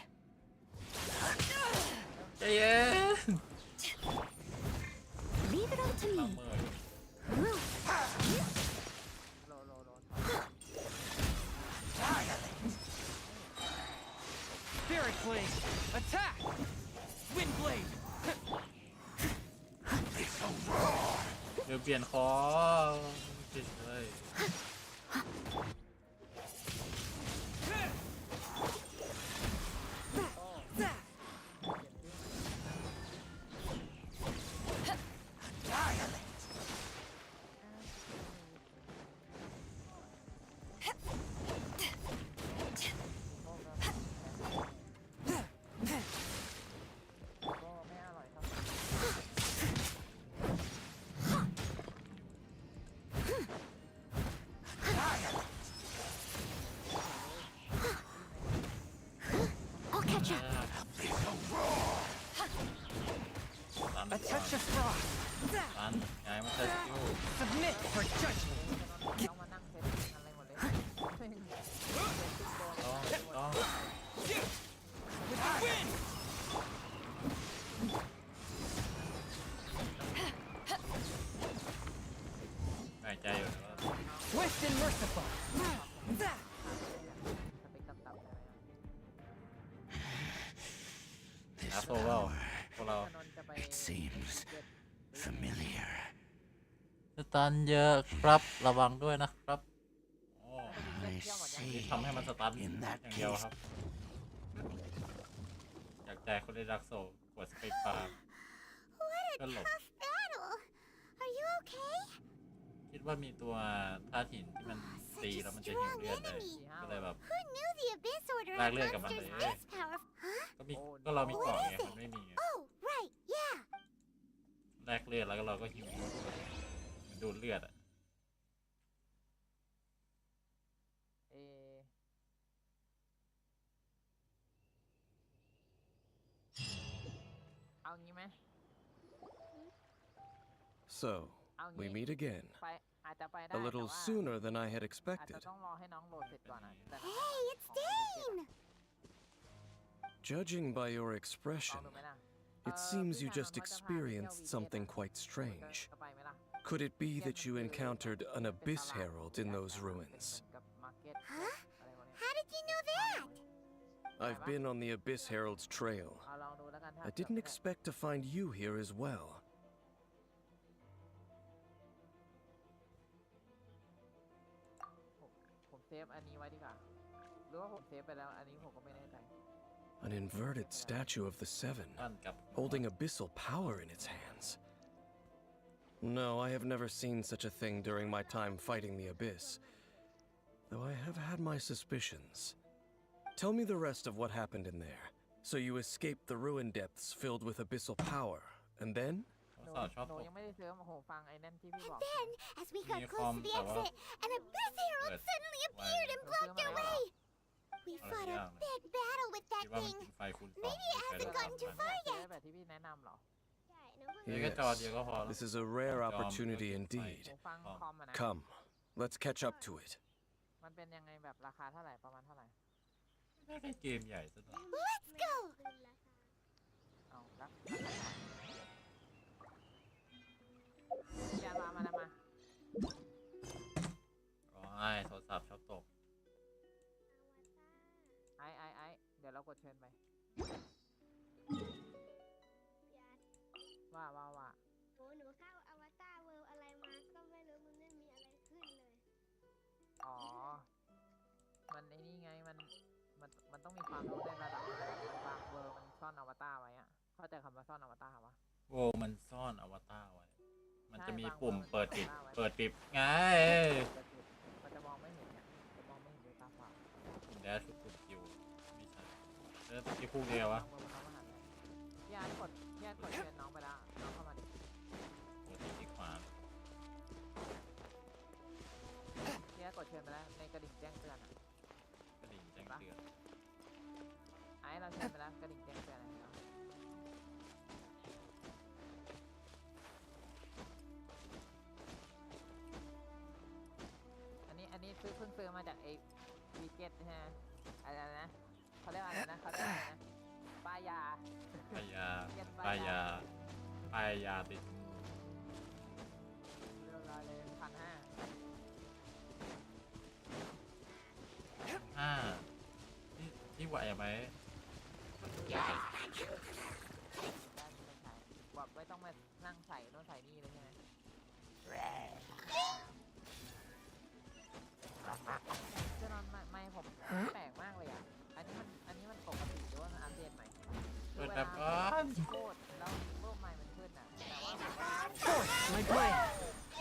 ใจเย็น Leave it up to me. Spirit blade. Attack. Wind blade. เดี๋ยวเปลี่ยนคอเฉยI'll catch up. A touch of frost. ตันย้ายมาใช้สกิล Submit for judgment. ต้อง With the wind. หายใจอยู่แล้ว Swift and merciful. อาโซเวลพวกเรา It seems familiar. สตันเยอะครับระวังด้วยนะครับโอ้ I นี่ see. ทำให้มันสตันอ In ย่าง that เดียว case, ครับอยากแจกคนได้รักโซกดสเปคบาร์ What a Hello. tough battle. Are you okay? คิดว่ามีตัวธาตุหินที่มันตีแล้วมันจะหิวเลือดได้ก็เลยแบบ Who knew the Abyss Order Like had lihat ke monsters mana, this powerful? Huh? ก็เรามีเกาะไงมันไม่มีไง Oh, right, yeah. แลกเลือดแล้วก็เราก็หิวมันดูดเลือดอ่ะ เอางี้ไหม So, we meet again. ไปอาจจะไปได้ A little แต่ว่า sooner than I had อาจจะ expected. ต้องรอให้น้องโหลดเสร็จก่อนนะแต่ Hey, it's Dane! Judging by your expression, it seems you just experienced something quite strange. Could it be that you encountered an Abyss Herald in those ruins? Huh? How did you know that? I've been on the Abyss Herald's trail. เอาลองดูแล้วกันถ้า I didn't expect to find you here as well. ผมเซฟอันนี้ไว้ดีกว่าหรือว่าผมเซฟไปแล้วอันนี้ผมก็ไม่แน่ใจ An inverted statue of the Seven, holding abyssal power in its hands. No, I have never seen such a thing during my time fighting the Abyss, though I have had my suspicions. Tell me the rest of what happened in there. So you escaped the ruin depths filled with abyssal power, and then? หนูยังไม่ได้เซิร์ฟโอ้โหฟังไอ้นั่นที่พี่บอก Then, as we got close to the exit, an Abyss Herald suddenly appeared and blocked our way. We fought a big battle with that คิดว่ามัน thing. เป็นไฟคุณ Maybe it hasn't gotten too far เซิร์ฟ yet. แบบที่พี่แนะนำเหรอ Yes, this is a rare opportunity indeed. หูฟังคอมอะนะ Come, let's catch up to it. มันเป็นยังไงแบบราคาเท่าไหร่ประมาณเท่าไหร่ ไม่ใช่เกมใหญ่ซะหน่อย Let's go! เอารับยามาแล้วมา ร้องไห้โทรศัพท์ชอบตก ไอ้เดี๋ยวเรากดเชิญไป ว่า ไอ้นี่ไงมันต้องมีความรู้ในระดับบางเวอร์มันซ่อนอวตารไว้อะเข้าใจคำว่าซ่อนอวตารปะโว้มันซ่อนอวตารไว้มันจะมีปุ่มเปิดปิดไงมันจะมองไม่เห็นเนี่ยจะมองไม่เห็นด้วยตาเปล่าปุ่มแดชคือปุ่มคิวไม่ใช่แล้วที่คู่เดียววะพี่อาร์ตกดเชิญน้องไปแล้วน้องเข้ามาดิกดที่ขวาพี่อาร์ตกดเชิญไปแล้วในกระดิ่งแจ้งเตือนกระดิ่งแจ้งเตือนไอ้เราเชิญไปแล้วกระดิ่งแจ้งเตือนอะไรเนาะอันนี้เพิ่งซื้อมาจากไอ้วีเก็ตนะฮะอะไรนะเขาเรียกอะไรนะเขาเรียกอะไรนะป้ายาติดเรื่องอะไรเลย1,500ที่ไหวไหมบอกไม่ต้องมานั่งใส่โน่นใส่นี่เลยใช่ไหมเจ้านอนไม่ผมแปลกมากเลยอ่ะอันนี้มันปกติหรือว่ามันอัปเดตใหม่เปิดแบบก่อนโคตรแล้วโลกใหม่มันขึ้นอ่ะแต่ว่าไม่เ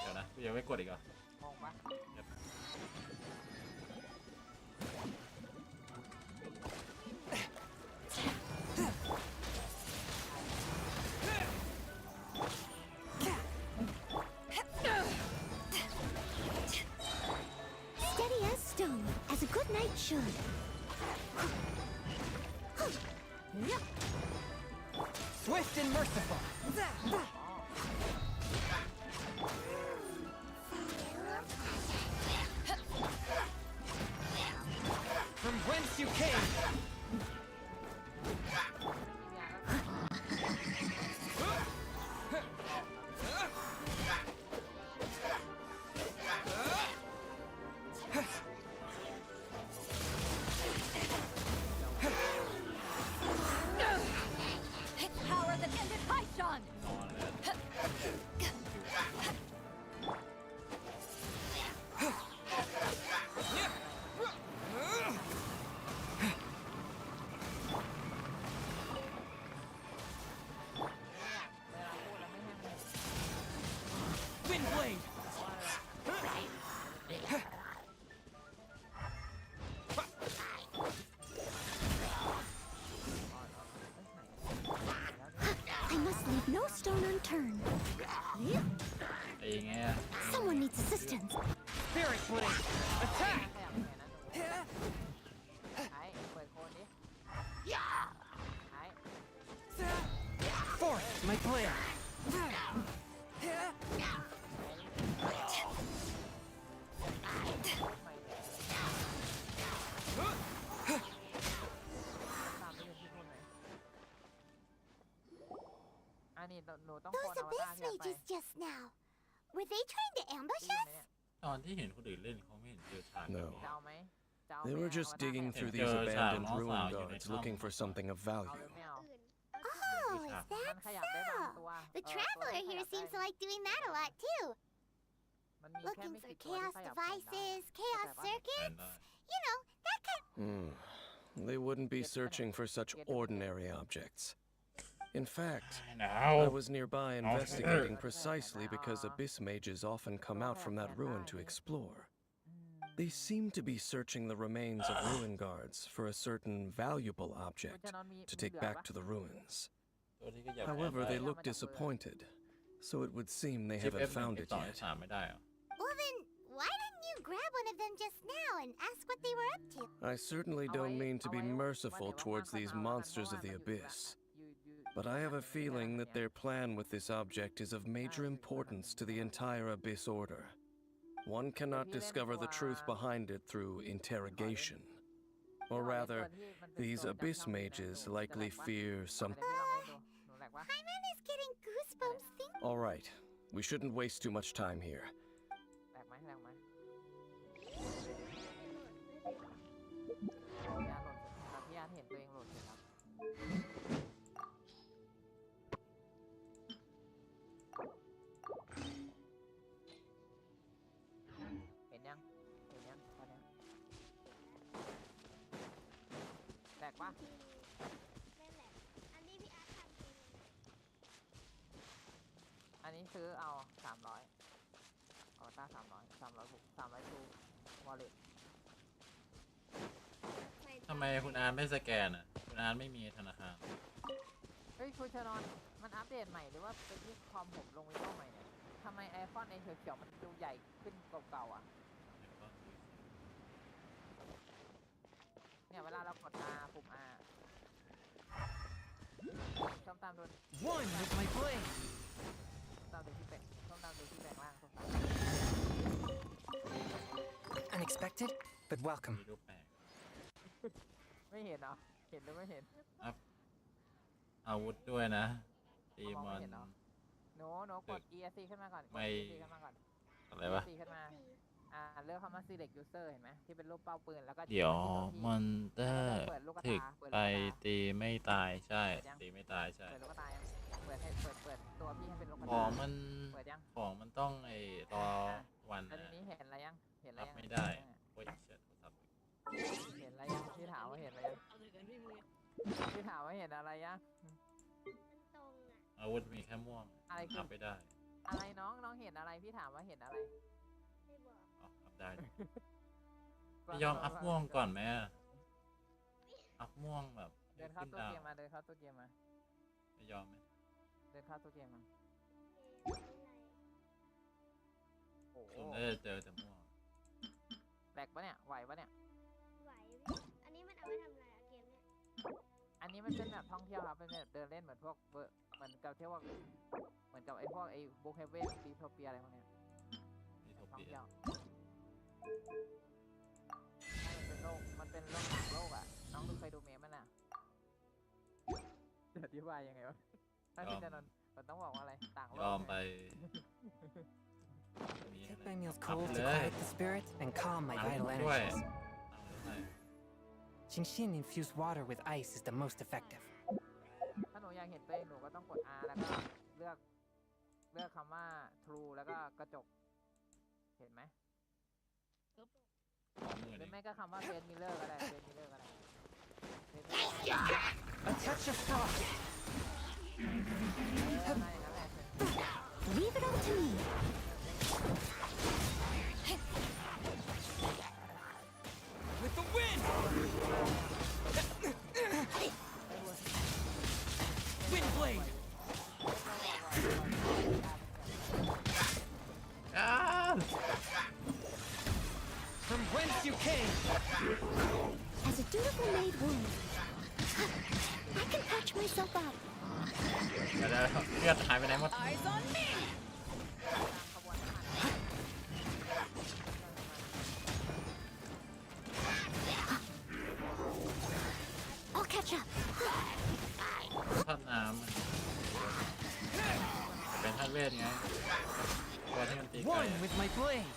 ดี๋ยวนะยังไม่กดอีกเหรอมองปะAs a good knight should. Swift and merciful. From whence you came. Windblade! I must leave no stone unturned. Someone needs assistance. Spirit Blade! Attack! Force my blade! Those abyss mages just now. Were they trying to ambush us? ตอนที่เห็นคนอื่นเล่นเขาไม่เห็นเจอฉาก No. They were just digging through these abandoned ruin guards looking for something of value. Oh, is that so? The traveler here seems to like doing that a lot too. Looking for chaos devices, chaos circuits, you know, that kind. They wouldn't be searching for such ordinary objects. In fact, I was nearby investigating precisely because abyss mages often come out from that ruin to explore. They seem to be searching the remains of ruin guards for a certain valuable object to take back to the ruins. However, they look disappointed, so it would seem they haven't found it yet. Well then, why didn't you grab one of them just now and ask what they were up to? I certainly don't mean to be merciful towards these monsters of the abyss, but I have a feeling that their plan with this object is of major importance to the entire Abyss Order. One cannot discover the truth behind it through interrogation. Or rather, these Abyss mages likely fear something. Paimon is getting goosebumps thinking. All right, we shouldn't waste too much time here. ปะ ไม่แหลกอันนี้พี่อาร์ตทำเองเลยนะ อันนี้ซื้อเอา300อวตาร300บุก300ทูวอลเล็ต ทำไมคุณอาร์ตไม่สแกนอ่ะคุณอาร์ตไม่มีธนาคาร เฮ้ยคุณชนนมันอัปเดตใหม่หรือว่าเป็นที่คอมผมลงวิดีโอใหม่เนี่ยทำไมไอคอนไอเขียวๆมันดูใหญ่ขึ้นเก่าๆอ่ะเนี่ยเวลาเรากด R ปุ่ม R ส้มตามโดน One with my blade. ส้มตามดูที่แปลงส้มตามดูที่แปลงล่างส้มตาม Unexpected, but welcome. มีรูปแปลก ไม่เห็นเหรอเห็นหรือไม่เห็น อัพอาวุธด้วยนะตีมอน หนูกด ESC ขึ้นมาก่อน ไม่ ESC ขึ้นมาก่อน อะไรวะ ESC ขึ้นมาเลือกคำว่า select user เห็นไหมที่เป็นรูปเป้าปืนแล้วก็ เดี๋ยวมอนเตอ แล้ว ร์ ก็เปิดลูกกระ ถึก ตาเปิด ไป ลูกกระตา ตีไม่ตายใช่ตีไม่ตายใช่ เปิดลูกกระตายังเปิดให้เปิดตัวพี่ให้เป็นลูกกระ ข ตา องมัน เปิดยัง ของมันต้องรอวัน แล้วทีนี้เห็นอะไรยังเห็นอะไร รับ ยัง ไม่ได้โอ้ยเสียโทรศัพท์ เห็นอะไรยังพี่ถามว่าเห็นอะไรยังพี่ถามว่าเห็นอะไรยัง มันตรงอ่ะ อาวุธมีแค่ม่วง อะไรคือ อัพไม่ได้ อะไรน้องเห็นอะไรพี่ถามว่าเห็นอะไร ไม่บอก อ๋ออัพได้ด้วยไม่ยอมอัพม่วงก่อนไหมอะอัพม่วงแบบ เดินเข้า ขึ้น ตู้ ดาว เกมมาเดินเข้าตู้เกมมา ไม่ยอมไหม เดินเข้าตู้เกมมาโอ้โห ผมน่าจะเจอแต่ม่วง แหลกปะเนี่ยไหวปะเนี่ย ไหวพี่อันนี้มันเอาไว้ทำอะไรอะเกมเนี้ย อันนี้มันเป็นแบบท่องเที่ยวครับเป็นแบบเดินเล่นเหมือนพวกเหมือนกับเที่ยวว่าเหมือนกับไอ้พวกไอ้บุ๊กเฮเว่นดีโทเปียอะไรพวกเนี้ย ที่โท ท่อง เปีย เที่ยวมันเป็นโลกต่างโลกอ่ะน้องเคยดูเมมมันอ่ะจะอธิบายยังไงวะถ้าพี่จะนนมันต้องบอกว่าอะไรต่างโล ย ก อมไป Take my meals cold to quiet the spirit and calm my vital energies. Genshin infused water with ice is the most effective. ถ้าหนูอยากเห็นตัวเองหนูก็ต้องกด R แล้วก็เลือกคำว่า true แล้วก็กระจกเห็นไหมหรือไม่ก็คำว่า face mirror ก็ได้ face mirror ก็ได้ A touch of frost. Leave it all to me. With the wind. Wind blade. From whence you came. As a dutiful maid would. I can patch myself up. เดี๋ยวเลือดหายไปไหนหมด Eyes on me. I'll catch up. ธาตุน้ำมันเป็นธาตุเวทไงตัวที่มันตีไกล One with my blade.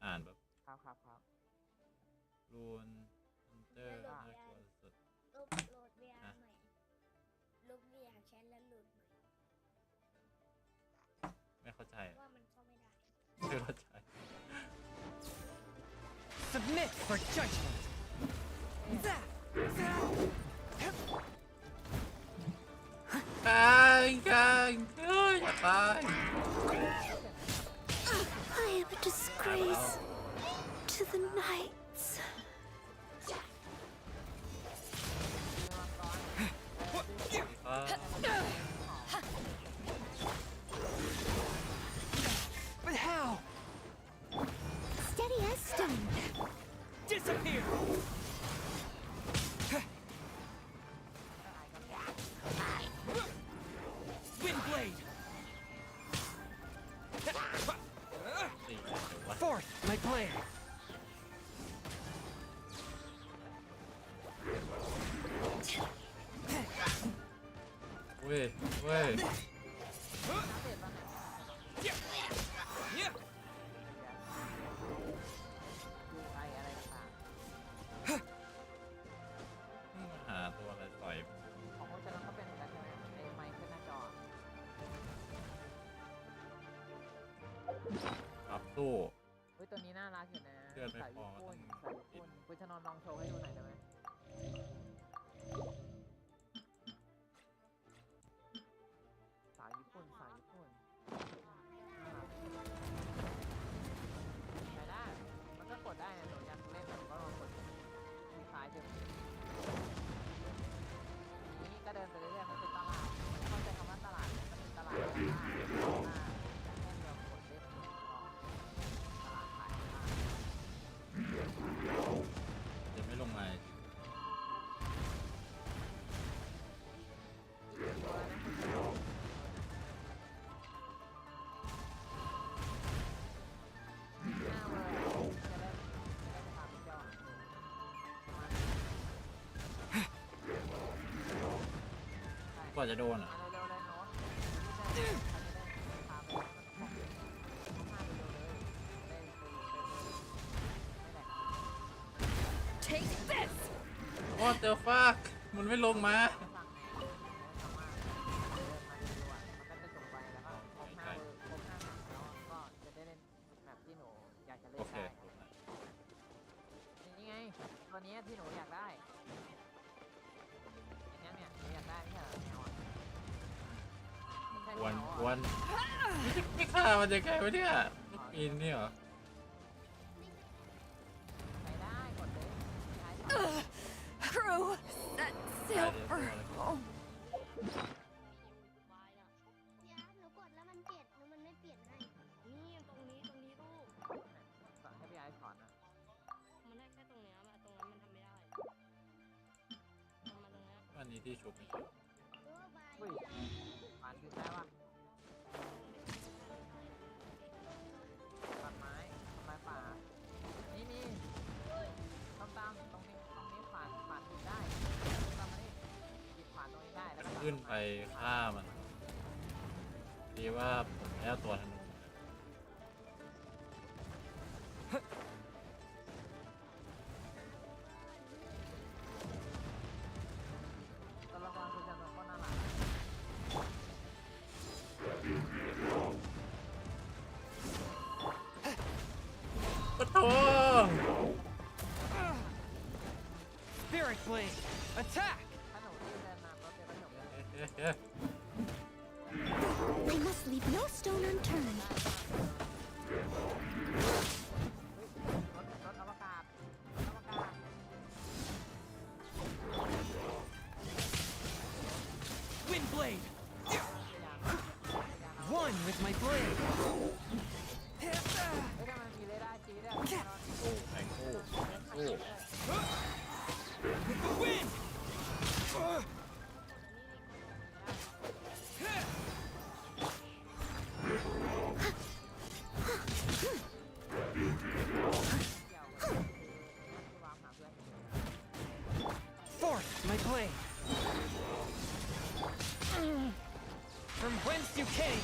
อ่านแบบ ครับ รูนฮันเตอร์น่ากลัวสุด โหลด VR ใหม่ลบ VR แชทแล้วโหลดใหม่ ไม่เข้าใจ ว่ามันเข้าไม่ได้ ไม่เข้าใจ Submit for judgment. ตายกันอย่าตาย I am a disgrace to the knights. But how? Steady as stone. Disappear. Wind blade. Forth my blade. เว้ยเว้ย UI อะไรต่าง หาตัวอะไรต่อย ๆของพวกฉันก็เป็นเหมือนกันใช่ไหมไอ้ไมค์ขึ้นหน้าจอ ครับสู้ เฮ้ยตัวนี้น่ารักอยู่นะ เลือดไม่ สาย พอ ญี่ปุ่นคุณชนนลองโชว์ให้ดูหน่อยได้ไหม ว่าจะโดนอ่ะ Take this! What the fuck มันไม่ลงมาโอเค นี่ไงตัวนี้ที่หนูอยากได้อันนี้เนี่ยหนูอยากได้ไม่ใช่เหรอแมวอ่ะ วันไม่ฆ่ามันจะไงวะเนี่ยปีนนี่เหรอ Crew, that sail for home. หนูกดแล้วมันเปลี่ยนแล้วมันไม่เปลี่ยนให้ นี่ตรงนี้ลูก สั่งให้พี่ไอ้สอนนะ มันได้แค่ตรงเนี้ยมาตรงนั้นมันทำไม่ได้มาตรงเนี้ย อันนี้ที่ชุบไม่ใช่ อุ้ยผ่านคือได้ปะตัดไม้ป่านี่ต้องตามตรงนี้ผ่านถึงได้ตามมาดิหยิบผ่านตรงนี้ได้แล้วก็ ขึ้นไปฆ่ามันดีว่าผมไม่เอาตัวธนูมา ตัวละครคือจะเป็นคนน่ารัก ปะโถ Spirit Blade! Attack! ถ้าหนูที่เดินมาก็เป็นประโยชน์เลย I must leave no stone unturned. รถอวกาศ Wind Blade! One with my blade! เฮ้ยถ้ามันมีเรดาร์จีได้ โอ้แข่งโอ้โอ้ With the wind! Forth my blade! From whence you came!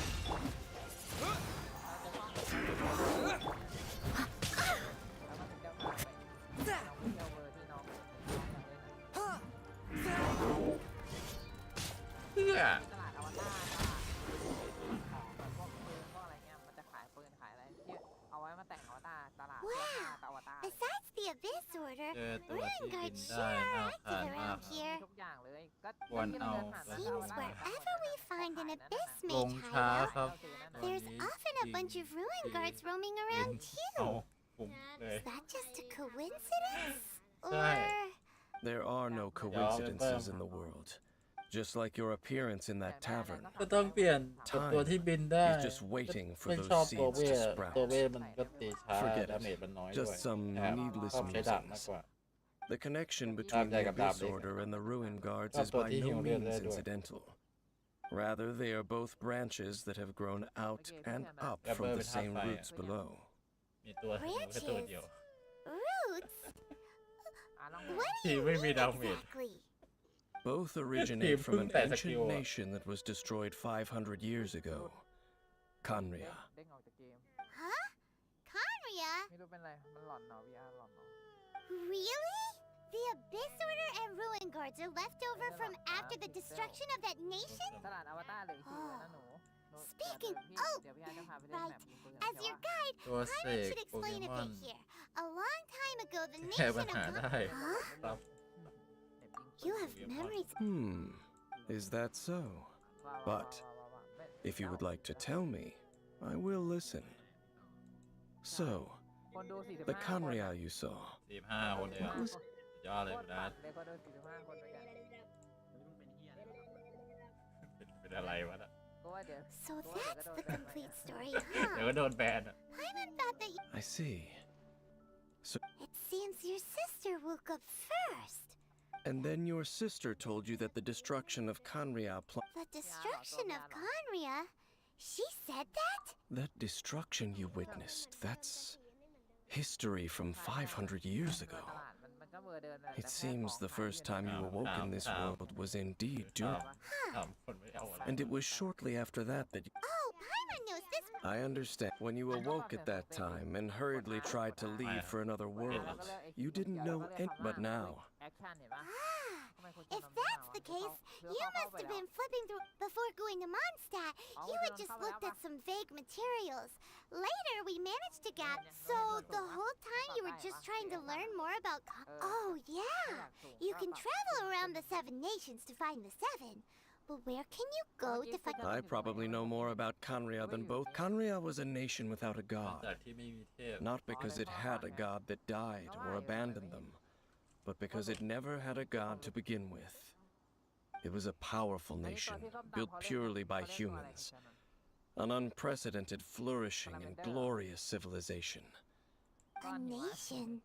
Yeah. ตลาดอวตารพวกปืนพวกอะไรเงี้ยมันจะขายปืนขายอะไรที่เอาไว้มาแต่งอวตารตลาดเสื้อผ้าอวตาร Besides the Abyss Order, เจอตัว Ruin ที่บิน Guards ได้ sure น่า are ทาน active มาก around here. ทุกอย่างเลยก็ ควรเอา Seems wherever we find an Abyss ลง mage ช้า hideout, ครับ there's often a bunch of Ruin Guards roaming เอา around too. ผมเลย Is that just a coincidence? Right. Or There are no coincidences in the world. Just like your appearance in that tavern. ก็ต้องเปลี่ยนกับตัวที่บินได้ He's just waiting for ไม่ those ชอบตัว seeds เว to ท sprout. ตัวเวทมันก็ตีช้า Forget ดาเมจ it. มันน้อยด้วย Just some แต่ needless ชอบใช้ดาบมาก musings. กว่า The connection between the Abyss Order and the Ruin Guards is by no means incidental. Rather, they are both branches that have grown out and up from the same roots below. มีตัวธนูแค่ตัวเดียว roots? อ่ะลอง What do ที่ you ไม่มี mean ดาเมจ exactly? Both originate from an Team ancient Skill. nation that was destroyed 500 years ago. Kanria. เด้งออกจากเกม Huh? Conria? ไม่รู้เป็นไรมันหลอนเนาะ VR หลอนเนาะ Really? The Abyss Order and Ruin Guards are left over from after the destruction of that nation? ตลาดอวตารเหลยทีเลยนะหนู Speaking- เดี๋ยวพี่อาร์จะพาไปเล่น right. แมปยิงปืน As your guide, ตัวเส Paimon ก should โปเก explain a มอน bit here. A long time ago, the แก้ nation ปั of ญหาได้ Huh? ครับ You have memories. Is that so? But if you would like to tell me, I will listen. So, คนดู the 45 Kanria you saw. 45 คนเลยเหรอ What was สุดยอดเลย โคตร นะ ปั่นเลยคนดู45 คนด้วยกัน เป็นอะไรวะน่ะ ก็ว่าเดี๋ยว So that's the complete story, เดี๋ยว huh? ก็โดนแบนอ่ะ Paimon thought that I see. it seems your sister woke up first. And then your sister told you that the destruction of Kanria The destruction of Conria? She said that? that destruction you witnessed, that's history from 500 years ago. It seems the first time you awoke in this world was indeed doomed. And it was shortly after that that you... Oh, Paimon knows this. I understand. When you awoke at that time and hurriedly tried to leave for another world, you didn't know it, but now... If that's the case, you must have been flipping through before going to Mondstadt. You had just looked at some vague materials. Later, we managed to get... So, the whole time you were just trying to learn more about... Oh, yeah! You can travel around the 7 nations to find the 7. But where can you go to find... I probably know more about Kanria than both. Kanria was a nation without a god. Not because it had a god that died or abandoned them, but because it never had a god to begin with. It was a powerful nation, built purely by humans. An unprecedented, flourishing, and glorious civilization. A nation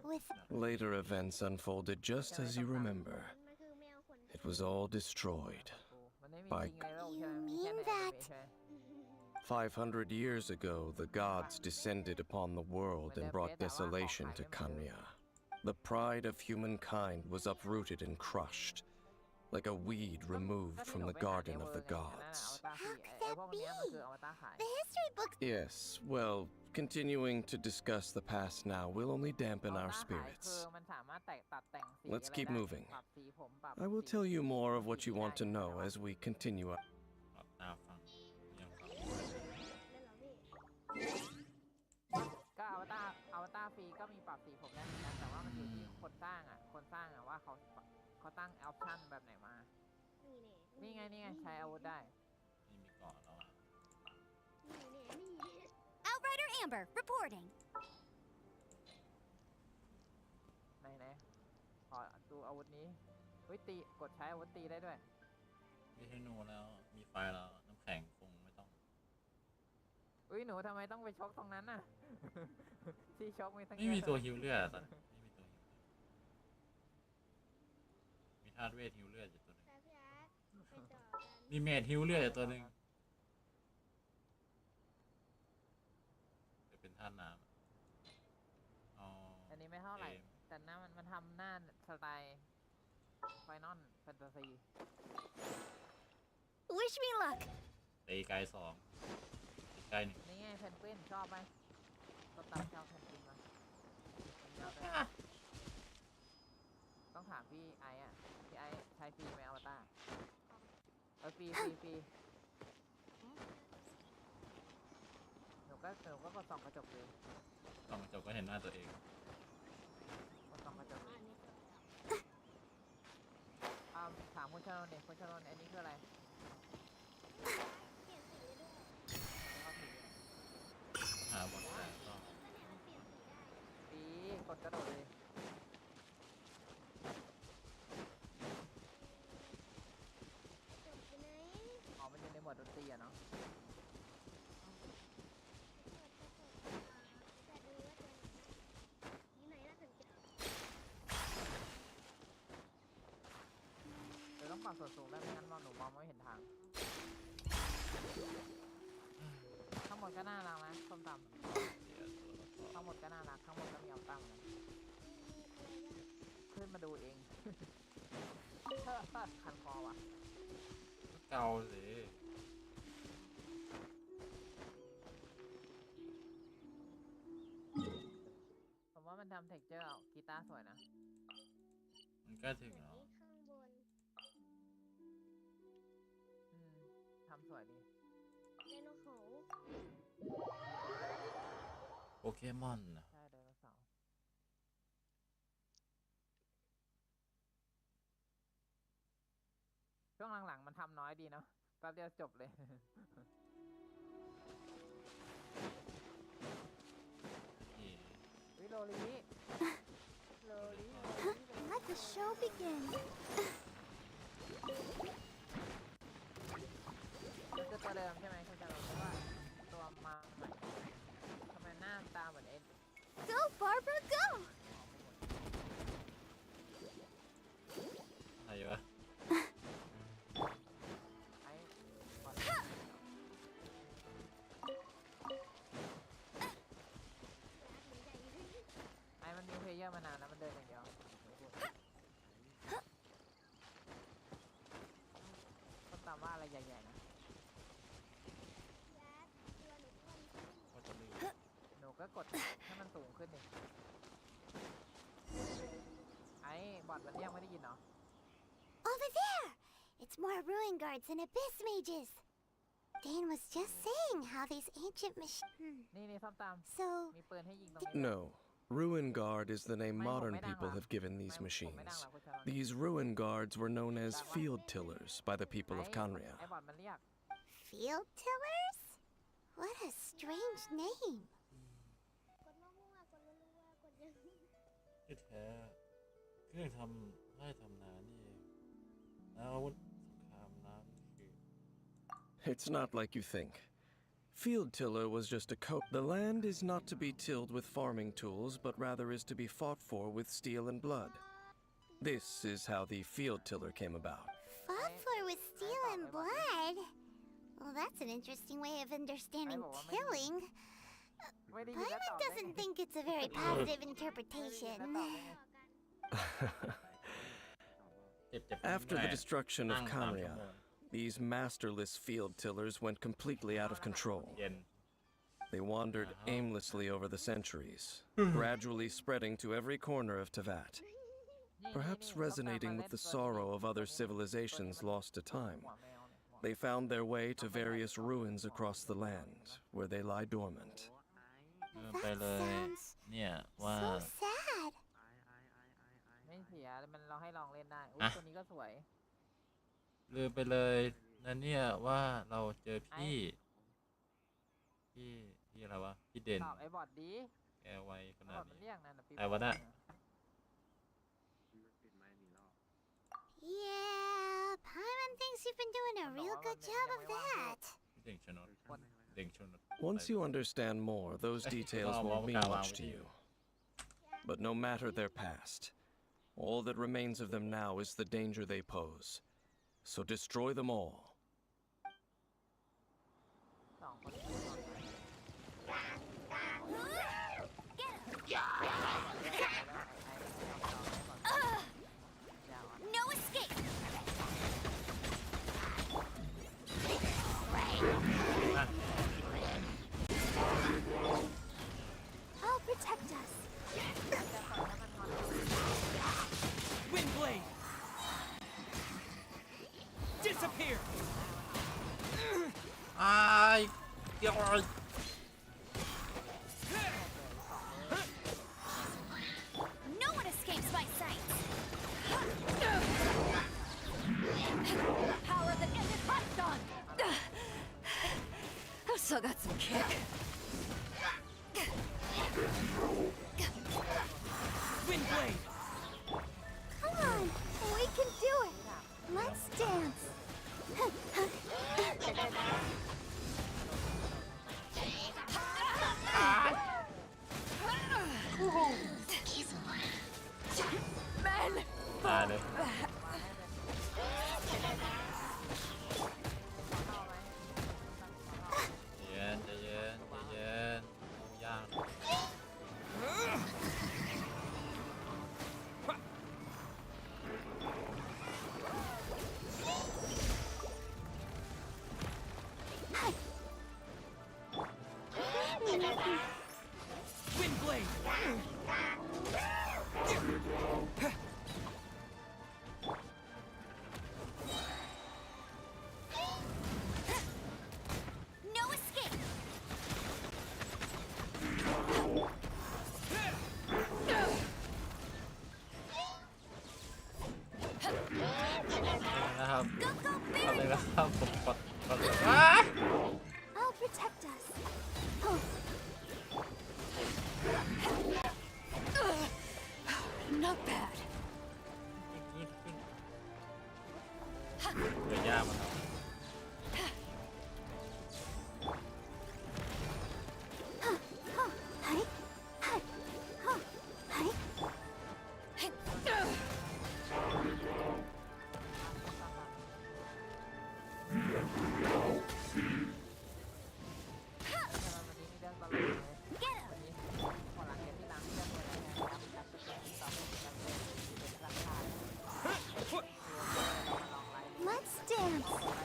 with... Later events unfolded just as you remember. It was all destroyed by... You mean that... 500 years ago, the gods descended upon the world and brought desolation to Kanria. The pride of humankind was uprooted and crushed, like a weed removed from the garden of the gods. How could that be? The history books... Yes, well, continuing to discuss the past now will only dampen our spirits. Let's keep moving. I will tell you more of what you want to know as we continue our... ก็อวตารฟรีก็มีปรับสีผมได้เหมือนกันแต่ว่ามันอยู่ที่คนสร้างว่าเขาตั้งออปชั่นแบบไหนมานี่ไงใช้อาวุธได้ Outrider Amber, reporting. ไหนขอดูอาวุธนี้ตีกดใช้อาวุธตีได้ด้วยมีธนูแล้วมีไฟแล้วน้ำแข็งคงไม่ต้อง หนูทำไมต้องไปชกตรงนั้นน่ะ ที่ชกมีทั้ง ไม่มีตัวฮิวเลือดตอนไม่มีตัวฮิวมีธาตุเวทฮิวเลือดอยู่ตัวนึงมีเมดฮิวเลือดอยู่ตัวนึงจะเป็นธาตุน้ำอันนี้ไม่เท่าไหร่แต่หน้ามันทำหน้าสไตล์ไฟนอลแฟนตาซี Wish me luck. ตีไกล2ตีไกล1นี่ไงเพนกวินชอบไหมก็ตามชอบเพนกวินมาต้องถามพี่ไอ้พี่ไอ้ใช้ฟรีไหมอวตารฟรีหนูก็กดส่องกระจกเลยส่องกระจกก็เห็นหน้าตัวเองกดส่องกระจกเลยถามคุณชนนท์คุณชนนท์อันนี้คืออะไรหาบอลแสงก็กดกระโดดเลยมันอยู่ในโหมดดนตรีอะเนาะเดี๋ยวต้องปรับส่วนสูงได้ไม่งั้นหนูมองไม่เห็นทางข้างบนก็น่ารักนะส้มตำข้างบนก็น่ารักข้างบนก็มีเอาตั้งนะขึ้นมาดูเองคันคอว่ะเก่าสิผมว่ามันทำเท็กเจอร์กีตาร์สวยนะมันก็ถึงแล้วทำสวยดีโปเกมอนนะใช่ไดโนเสาร์ช่วงหลังๆมันทำน้อยดีเนาะแป๊บเดียวจบเลยโลลี Let the show begin. มันคือตัวเดิมใช่ไหมคุณจะรู้ว่าตัวมาใหม่ทำไมหน้าตาเหมือนเอ็น Go, Barbara, go! อะไรวะมันมีเพลเยอร์มานานแล้วมันเดินอย่างเดียว กดให้มันสูงขึ้นดิไอ้บอทมันเรียกไม่ได้ยินเหรอ Over there! It's more ruin guards and abyss mages. Dane was just saying how these ancient machines. นี่ซ่อมตาม So มีปืนให้ยิงตรงนี้ No. Ruin Guard is the name modern people have given these machines. These Ruin Guards were known as field tillers by the people of Kanria. ไอ้บอทมันเรียก field tillers? What a strange name. ที่แท้เครื่องทำไร่ทำนานี่เองแล้วอาวุธสงครามน้ำคือ It's not like you think. Field tiller was just a coat. The land is not to be tilled with farming tools, but rather is to be fought for with steel and blood. This is how the field tiller came about. Fought for with steel and blood? Well, that's an interesting way of understanding tilling. Paimon doesn't think it's a very positive interpretation. After the destruction of Kanria, these masterless field tillers went completely out of control. They wandered aimlessly over the centuries, gradually spreading to every corner of Teyvat, perhaps resonating with the sorrow of other civilizations lost to time. They found their way to various ruins across the land, where they lie dormant. ไปเลยเนี่ยว่า So sad. ไม่เสียมันเราให้ลองเล่นได้อุ้ยตัวนี้ก็สวย ลืมไปเลยนั่นเนี่ยว่าเราเจอพี่อะไรวะพี่เด่น ตอบไอ้บอทดี แกไวขนาด มัน นี้ เรียกนั่นน่ะ ไอ้วะน่ะ Yeah, Paimon thinks you've been doing a real good job of that. เด่งชนดเด่งชนด Once you understand more, those details won't mean much to you. But no matter their past, all that remains of them now is the danger they pose. So destroy them all. สองคน No escape! I'll protect us. Windblade! Disappear! เดี๋ยว No one escapes my sight! Power that ended Python! I've still got some kick. Windblade! Come on, we can do it. Let's dance. Men! ตายเลย เย็นใจเย็นใจเย็นยาก Windblade! No escape! นะครับ Go, go, เอาเลย big! นะครับผมกด I'll protect us. Not bad. เดี๋ยวยากมันครับ Let's dance.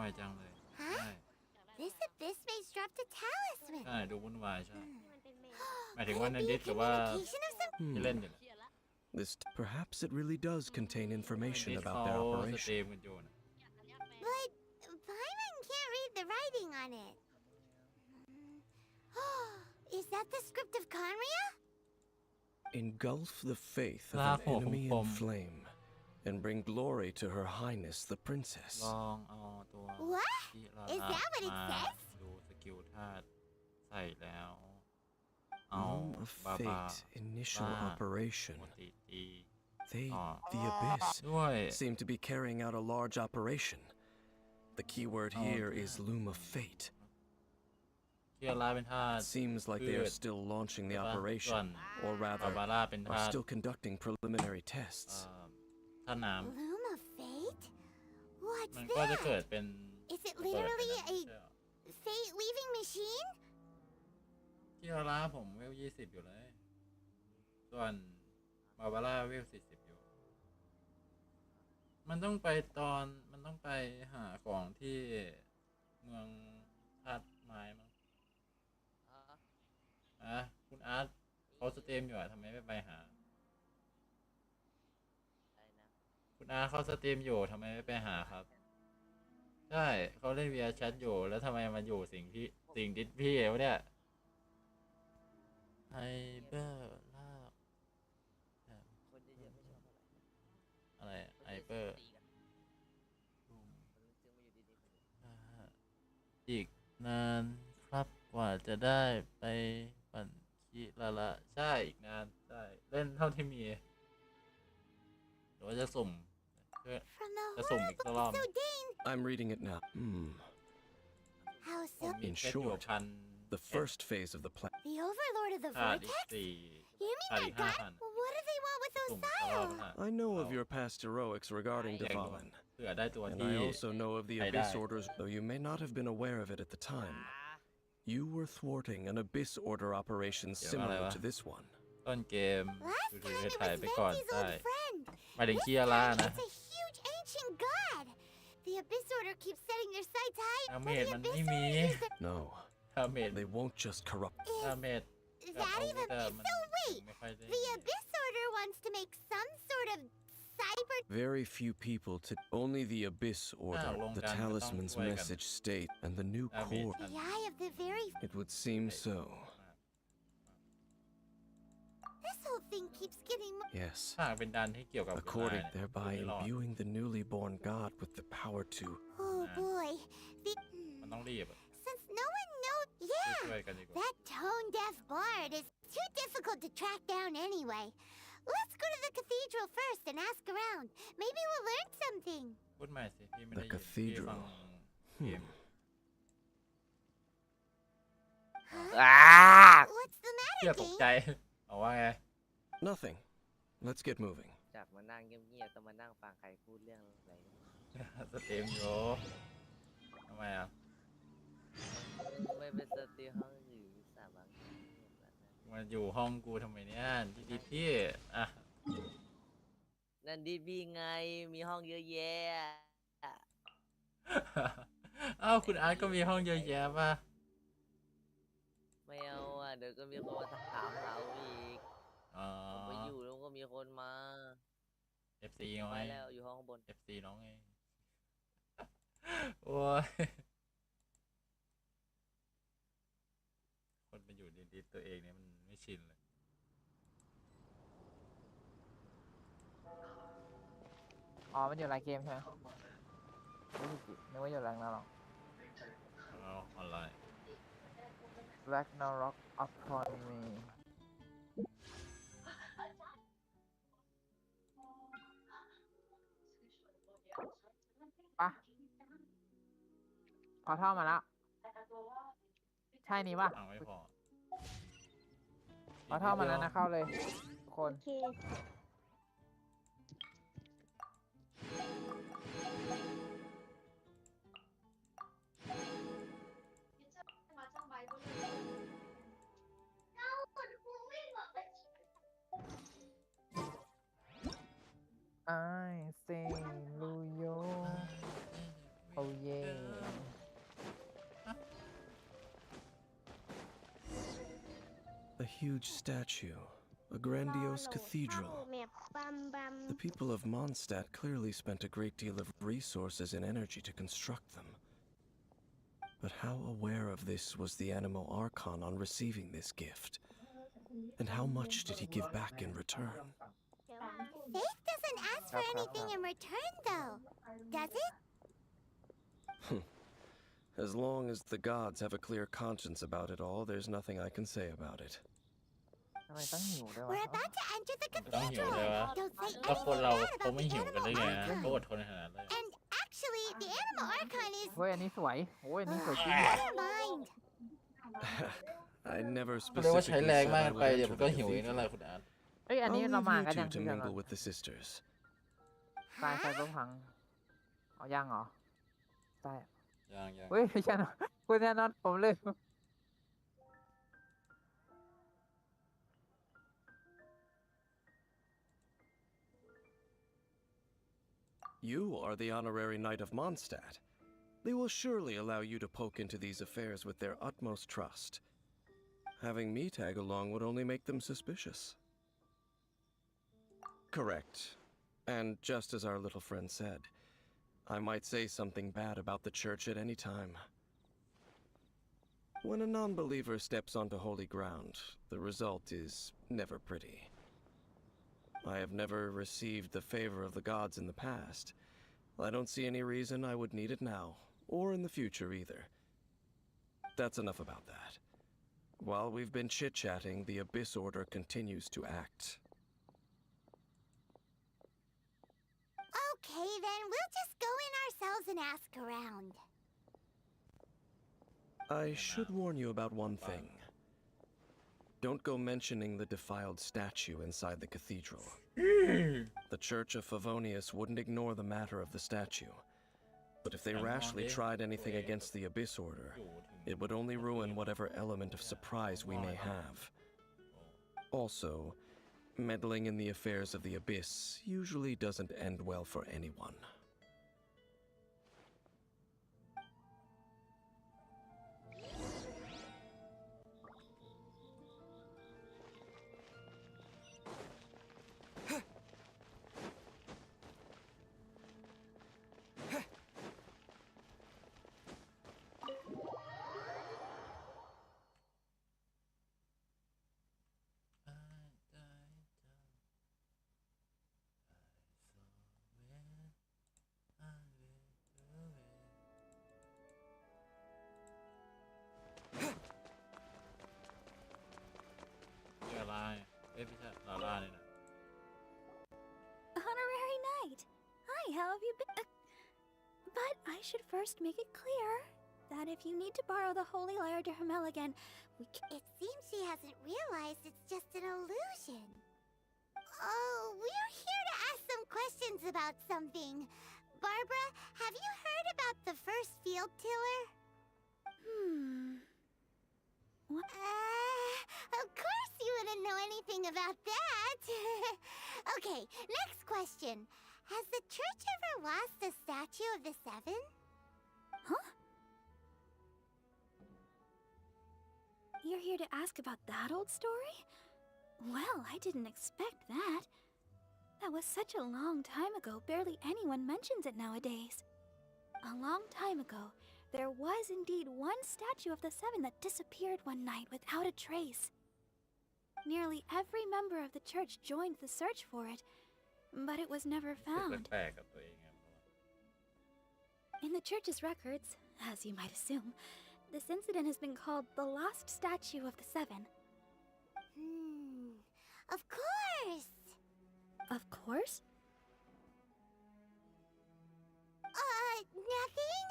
วายจังเลย Huh? This abyss maze dropped a talisman. ใช่ดูวุ่นวายใช่หมายถึงว่าในดิสหรือว่าที่เล่นอยู่ This perhaps it really does contain information ดิส about เขา their ส operation. ตรีมกันอยู่นะ But Paimon can't read the writing on it. Is that the script of Conria? Engulf the faith of an enemy in flame, and bring glory to Her Highness the Princess. ลองเอาตัว What? ที่เรา Is that what it มา says? ดูสกิลธาตุใส่แล้วเอา Loom of บาบา Fate initial บ้า operation. ปกติตี They, Ah. the Abyss, ด้วย seem to be carrying out a large operation. The key word here is Loom of Fate. เคียร่าเป็นธาตุ It seems like they are still launching the operation, or บา rather, บาร่าเป็น are ธาตุ still conducting preliminary tests. ธาตุน้ Loom of Fate? What's ำมันก็จะเกิด that? เป็น Is it ระเบิด literally ไป a นะ fate-leaving machine? เคียร่าผมเวล20อยู่เลย ส่วนบาบาร่าเวล40อยู่ มันต้องไปหาของที่เมืองธาตุไม้มั้งคุณอาร์ตเขาสตรีมอยู่อะทำไมไม่ไปหา คุณอาร์ตเขาสตรีมอยู่ทำไมไม่ไปหาครับ ใช่เขาเล่น VR Chat อยู่แล้วทำไมมาอยู่สิ่งดิสพี่วะเนี่ยไฮเบอร์ลากอะไรไฮเบอร์อีกนานครับกว่าจะได้ไปปั่นคีละใช่อีกนานใช่เล่นเท่าที่มีหรือว่าจะสุ่มจะสุ่มอีกรอบ I'm reading it now. How so? In short, the first phase of the plan. The Overlord of the ขาดอีก Vortex? สี่ You mean ขาด my อีก god? 5,000 What do they want with those สุ่มอีกรอบ tiles? นะ I know of your past heroics regarding แข่งก่อน Devalin, เผื่อได้ตัว and ที่ I also know of the ใช้ได้ Abyss Orders, though you may not have been aware of it at the time. You were thwarting an Abyss Order operation similar to this one. ต้นเกม Last ถือ time ให้ it ถ่าย was ไปก่อน Venti's ใช่ old friend. หมายถึง This เคียร่า time นะ it's a huge ancient god. The Abyss Order keeps setting their sights high. ดาเม Will จ the มัน Abyss ไม่มี Order use their... No, ดาเมจ they won't just corrupt. ดาเมจ That even... So wait, ไม่ค่อยได้ the Abyss Order wants to make some sort of cyber... Very few people to only the Abyss Order, long the time, talisman's don't wait. message state, and the new Damn it. core. The eye of the very... It would seem so. This whole thing keeps getting more... Yes. ถ้าเป็นดันที่เกี่ยวกับ According เวลา thereby ไม่รอด imbuing the newly born god with the power to. Oh boy. The... มันต้องรีบอะ Since no one knows... Yeah! ช่วยกันดีกว่า That tone-deaf bard is too difficult to track down anyway. Let's go to the cathedral first and ask around. Maybe we'll learn something. พูดใหม่สิพี่ไม่ The ได้ยินพี่ฟัง cathedral. เกม What's the เที่ย matter, ตก King? ใจเอาว่าไง Nothing. Let's get moving. จากมานั่งเงียบๆต้องมานั่งฟังใครพูดเรื่องอะไร สตรีมอยู่ทำไมอ่ะ ไม่เป็นสตรีห้องอยู่สาบัง มาอยู่ห้องกูทำไมเนี่ยดีๆพี่อ่ะ นั่นดีบีไงมีห้องเยอะแยะ อ้าวคุณอาร์ตก็มีห้องเยอะแยะป่ะ ไม่เอาอ่ะเดี๋ยวก็มีคนมาถามเราอีก อ๋อ ผมไปอยู่แล้วก็มีคนมา FC น้อ ไป ย แล้วอยู่ห้องบน FC น้องไงโอ้ยคนไปอยู่ดิสตัวเองเนี่ยมันไม่ชินเลย อ๋อมันอยู่หลายเกมใช่ไหมนึกว่าอยู่หลังนั่นหรอ เอาออนไลน์ Ragnarok upon me ปะขอท่อมาแล้ว ใช่นี่ปะ เอาไม่พอ ขอท่อมาแล้วนะเข้าเลยทุกคน I say Luyo Oh yeah huge statue, a grandiose cathedral. The people of Mondstadt clearly spent a great deal of resources and energy to construct them. But how aware of this was the Animal Archon on receiving this gift? And how much did he give back in return? Faith doesn't ask for anything in return, though, does it? As long as the gods have a clear conscience about it all, there's nothing I can say about it. ทำไมต้องหิวด้วย We're วะ about to enter the ต้องหิว cathedral. เลยวะ Don't say ถ้าคน anything เรา bad เขา about ไม่ the หิวกันได้ animal ไง archon. ก็อดทนขนาดนั้นเลย And actually, the animal archon is... เฮ้ยอันนี้สวยโอ้ยอันนี้สวยจริง Never mind. I never เรียกว่าใช้ specifically แรง said มาก I ไป would เดี๋ยว enter มันก็ the หิวเองนั่นแหละ cathedral. คุณอาร์ต เฮ้ยอันนี้ I'll เรามา leave กัน you ยัง two to พี่กัน mingle with the sisters. ตายไฟเพิ่งพังเอายังเหรอตาย ยัง เฮ้ยพี่ชนะคุณชนะผมเลย You are the honorary knight of Mondstadt. They will surely allow you to poke into these affairs with their utmost trust. Having me tag along would only make them suspicious. Correct. And just as our little friend said, I might say something bad about the church at any time. When a non-believer steps onto holy ground, the result is never pretty. I have never received the favor of the gods in the past. I don't see any reason I would need it now, or in the future either. That's enough about that. While we've been chit-chatting, the Abyss Order continues to act. Okay, then we'll just go in ourselves and ask around. I should warn you about one thing. Don't go mentioning the defiled statue inside the cathedral. The Church of Favonius wouldn't ignore the matter of the statue. But if they rashly tried anything against the Abyss Order, it would only ruin whatever element of surprise we may have. Also, meddling in the affairs of the Abyss usually doesn't end well for anyone. Honorary Knight! Hi, how have you been? But I should first make it clear that if you need to borrow the Holy Lyre to Hermel again, we can... It seems she hasn't realized it's just an illusion. Oh, we're here to ask some questions about something. Barbara, have you heard about the first field tiller? What? Of course you wouldn't know anything about that. Okay, next question. Has the church ever lost a statue of the Seven? Huh? You're here to ask about that old story? Well, I didn't expect that. That was such a long time ago, barely anyone mentions it nowadays. A long time ago, there was indeed one statue of the Seven that disappeared one night without a trace. Nearly every member of the church joined the search for it, but it was never found. In the church's records, as you might assume, this incident has been called the Lost Statue of the Seven. Of course! Of course? Nothing?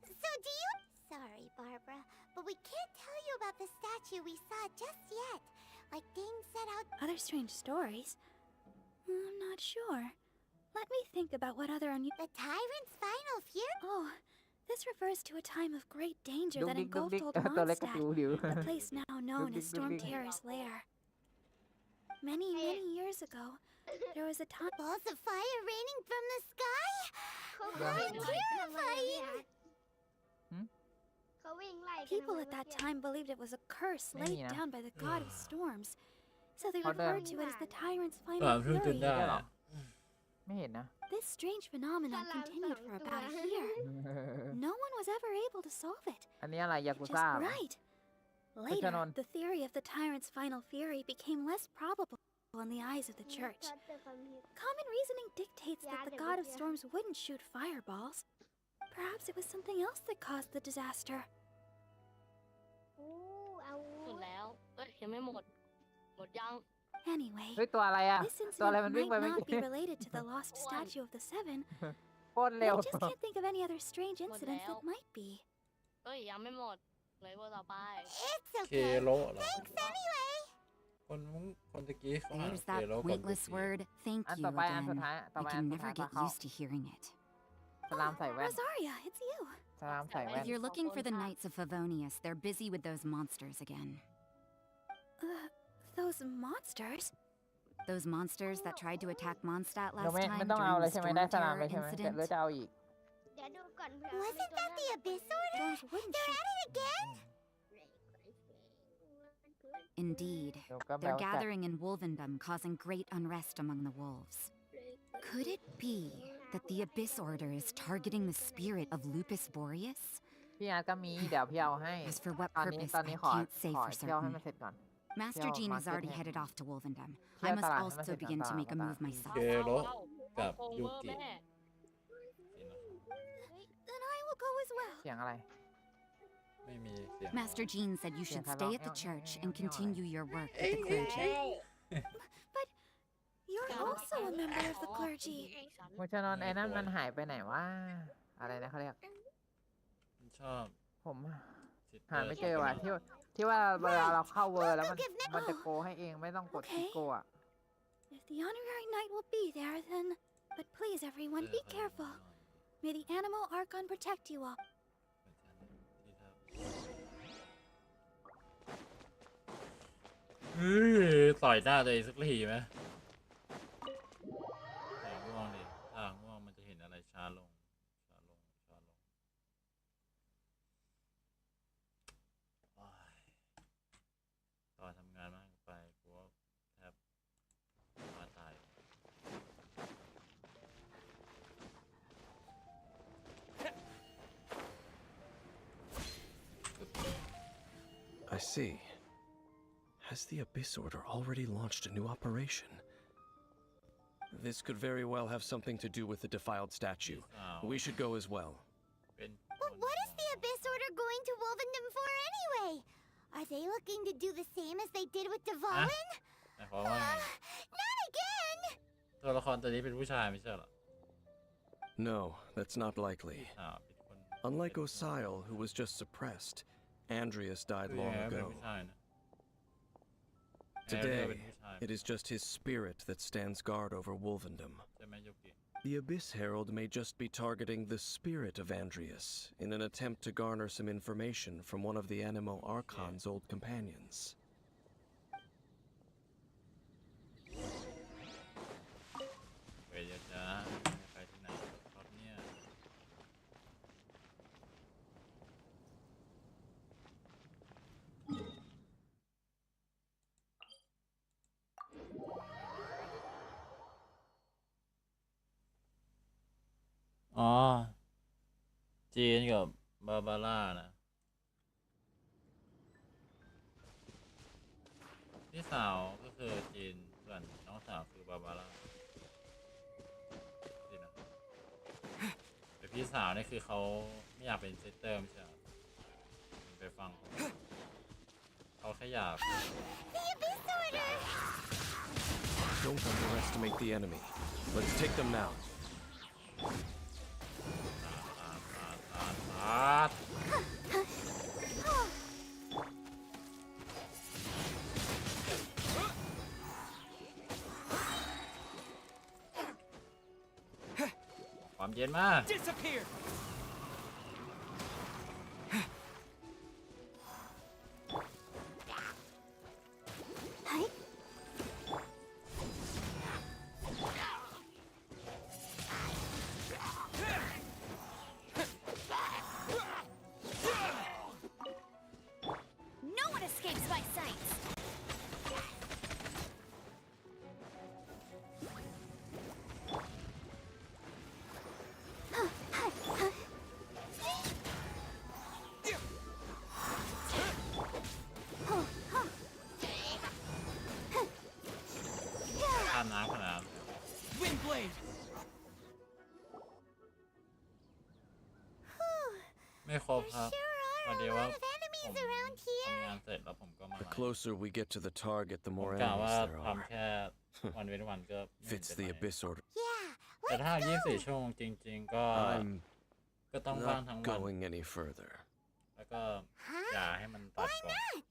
So do you... Sorry, Barbara, but we can't tell you about the statue we saw just yet. Like Dane said out... Other strange stories? I'm not sure. Let me think about what other The tyrant's final fury? Oh, this refers to a time of great danger that Duk dik, engulfed old ตัวเล็กกระ Mondstadt, ติวดิว the place now known Duk dik, as duk Storm dik. Terror's lair. Many years ago, there was a time... Balls of fire raining from the sky? How terrifying! เขาวิ่งไล่กัน People ทำไม at that เมื่อกี้ time believed it was a curse Maybe, laid yeah. down by the god of storms, so they How referred the- to it as the tyrant's ปรา final บเรื่องจน fury. ได้ ได้เหรอ อะ ไม่เห็นนะ This strange phenomenon ฉลาม continued 2 for ตัว about a year. No one was ever able to solve it. อันนี้อะไรยากุ Which is ซ่าเหรอ right. Which Later, one? the theory of the tyrant's final fury became less probable in the eyes of the church. ช็อตเจอความฮิต Common reasoning dictates that the Yeah, god of yeah. storms wouldn't shoot fireballs. Perhaps it was something else that caused the disaster. อู้เอา หมดแล้วเอ้ยยังไม่หมดยัง Anyway, เฮ้ยตัวอะไรอ่ะ this ตัวอะไร incident มันวิ่ง might ไปเมื่อ not กี้ be related to the lost statue of the seven, โคตร but เร็ว I just can't think of any other strange incidents that might be. เอ้ยยังไม่หมดเลยเวอร์ต่อไป It's เค okay. โลเหรอ Thanks anyway. คนตะกี้เขาอ่าน There's เค that โลก่อน pointless กู word, thank อัน you ต่อไปอันสุด again. ท้ายต่อ I ไปอัน can สุดท้า never ย get เข้า used to hearing it. สลามใส่แว่น Rosaria, it's you. สลามใส่แว่น If you're looking for the Knights of Favonius, they're busy with those monsters again. Those monsters? Those monsters that tried to attack Mondstadt เรา last ไม่ time ต้องเอา during เล the ยใช่ไหม storm ได้สลาม terror เลยใช่ไหม incident. หรือจะเอาอีก เดี๋ยวดูก่อนเผื่อมี Wasn't ตัว that the Abyss Order? Storms wouldn't They're shoot. at it again? Indeed, เดี๋ยวก็แบ they're วจัด gathering in Wolvendom, causing great unrest among the wolves. Could it be that the Abyss Order is targeting the spirit of Lupus Boreas? พี่อาร์ตก็มีเดี๋ยวพี่เอาให้ As for what ตอนนี้ purpose, ตอนนี้ I ขอ can't say ขอ for เที่ยวให้ certain. มันเสร็จก่อน Master Jean has market already him. headed off to Wolvendom. I Kaya must tara, also naman begin to si make a Tara, move tara. myself. เคโลกับ เอา ยู เวอร์ กิ แม่ Then I will go as well. เสียงอะไร ไม่มีเสียง Master Jean said you should Yeah, stay at the hello. church and continue your work with the clergy. You're also a member of the clergy. มุชนนท์ไอ้นั่นมันหายไปไหนวะอะไรนะเขาเรียก ชอบ ผม ซิสเต หา อร์ ไม่เจอว่ะที่ว่าเวลาเราเข้าเวอร์แล้วมันจะโกให้เองไม่ต้องกดที่โกอ่ะ If the honorary knight will be there, then. But please, everyone, be careful. May the animal Archon protect you all. เฮ้ยต่อยหน้าตัวเองสักทีไหมง่วงดิถ้าง่วงมันจะเห็นอะไรช้าลงต่อทำงานมากไปกูว่าแทบมาตาย I see. Has the Abyss Order already launched a new operation? This could very well have something to do with the defiled statue. We should go as well. But what is the Abyss Order going to Wolvendom for anyway? Are they looking to do the same as they did with Dvalin? แต่เพราะว่า Not again! ตัวละครตัวนี้เป็นผู้ชายไม่ใช่เหรอ No, that's not likely. อ้าวเป็นคน Unlike Osile, who was just suppressed, Andreas died ตัว long ยังไงเป็น ago. ผู้ชายนะ Today, it is just his spirit that stands guard over Wolvendom. ใช่ไหมยูกิ The Abyss Herald may just be targeting the spirit of Andreas in an attempt to garner some information from one of the Animo Archon's old companions. เวรเยอะจ้าไปที่ไหนครับเนี่ย อ๋อ จีนกับบาบาร่านะพี่สาวก็คือจีนส่วนน้องสาวคือบาบาร่าดีนะแต่พี่สาวนี่คือเขาไม่อยากเป็นซิสเตอร์ไม่ใช่เหรอไปฟังเขาแค่อยาก The Abyss Order! Don't underestimate the enemy. Let's take them now. ความเย็นมาก Disappear! เ ไม่ครบครับ พอดีว่าผม enemies around here. ทำงานเสร็จแล้วผมก็มา The closer we get to the target, the ผม more กะว่า enemies there ทำ are. แค่วันเว้นวันก็ไม่เห็น Fits เป็น the ไร Abyss Order. Yeah, แต่ let's ถ้า go. 24 ชั่วโมงจริงๆ ก็ I'm ก็ต้องว่างทั้ง not วัน going any further. แล้วก็อย่าให้มันตัด Why ก่อน not?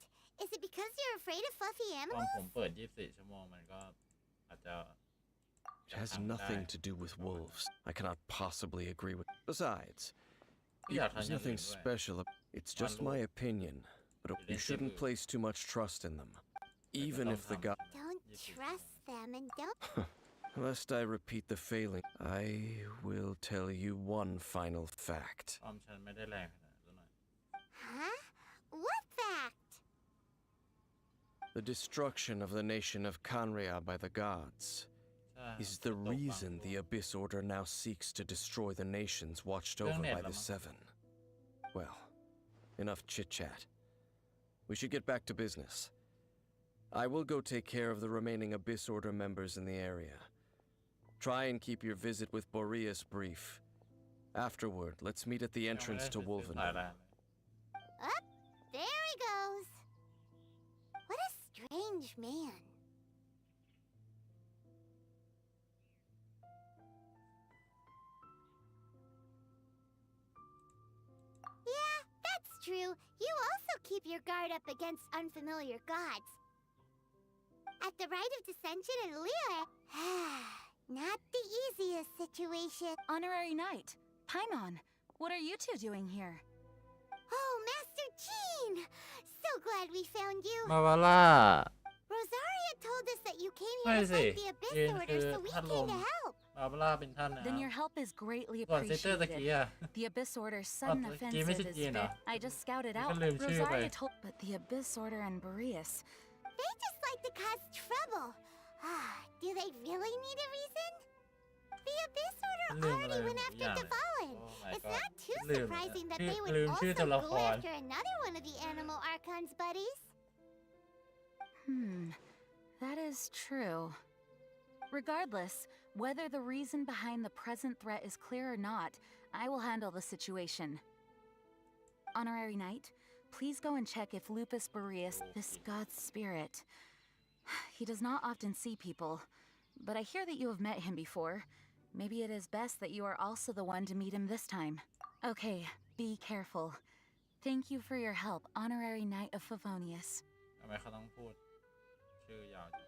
Is it because you're afraid of fluffy ตอน animals? ผมเปิด 24 ชั่วโมงมันก็อาจจะ It has nothing to do with wolves. I cannot possibly agree with. Besides, there's nothing special. It's just my opinion. But you shouldn't place too much trust in them. Even if the god. Don't trust them and don't. Lest I repeat the failing, I will tell you one final fact. ความฉันไม่ได้แรงขนาดนั้นหน่อย Huh? What fact? The destruction of the nation of Kanria by the gods is the reason the Abyss Order now seeks to destroy the nations watched over by the Seven. Well, enough chit-chat. We should get back to business. I will go take care of the remaining Abyss Order members in the area. Try and keep your visit with Boreas brief. Afterward, let's meet at the entrance to Wolvendom. Up, there he goes. What a strange man. Yeah, that's true. You also keep your guard up against unfamiliar gods. At the rite of dissension in Liyue, not the easiest situation. Honorary Knight, Paimon, what are you two doing here? Oh, Master Jean! So glad we found you. มาว่าล่า Rosaria told us that you came ไม่ here to สิ fight the Abyss จีน Order, คือ so we ท่านล came ม to help. มาว่าล่าเป็นท่านนะ Then your help is greatly ส่วนซิสเตอร์ตะกี้ appreciated. อะ The Abyss Order's sudden จีนไม่ offensive ใช่ is จีนเหรอ I just scouted out. ก็ลืมชื่อไป Rosaria told, but the Abyss Order and Boreas. They just like to cause trouble. Do they really need a reason? The Abyss Order ลืมอะไร already went ทุก after อย่างเลย the Fallen. my It's god not too ลืม surprising that ชื่อ they would ลืมชื่อ also ตัวละค go ร after another one of the Animal Archon's buddies. That is true. Regardless, whether the reason behind the present threat is clear or not, I will handle the situation. Honorary Knight, please go and check if Lupus Boreas, this god's spirit. He does not often see people, but I hear that you have met him before. Maybe it is best that you are also the one to meet him this time. Okay, be careful. Thank you for your help, Honorary Knight of Favonius. ทำไมเขาต้องพูดชื่อยาวจัง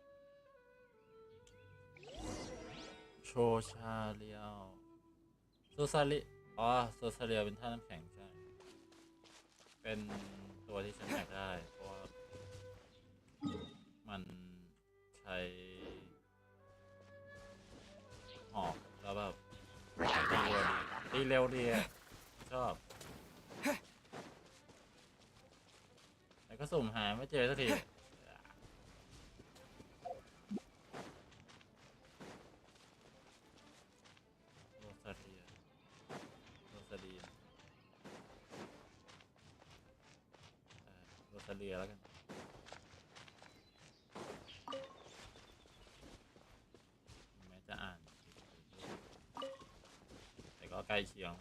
โชชาเลียวโซซาลิอ๋อโซซาเลียวเป็นท่าน้ำแข็งใช่เป็นตัวที่ฉันอยากได้เพราะว่ามันใช้หอกแล้วแบบตีเร็วดีอะชอบแต่ก็สุ่มหาไม่เจอสักทีโรซาเลียโรซาเลียแล้วกันแม้จะอ่านแต่ก็ใกล้เคียง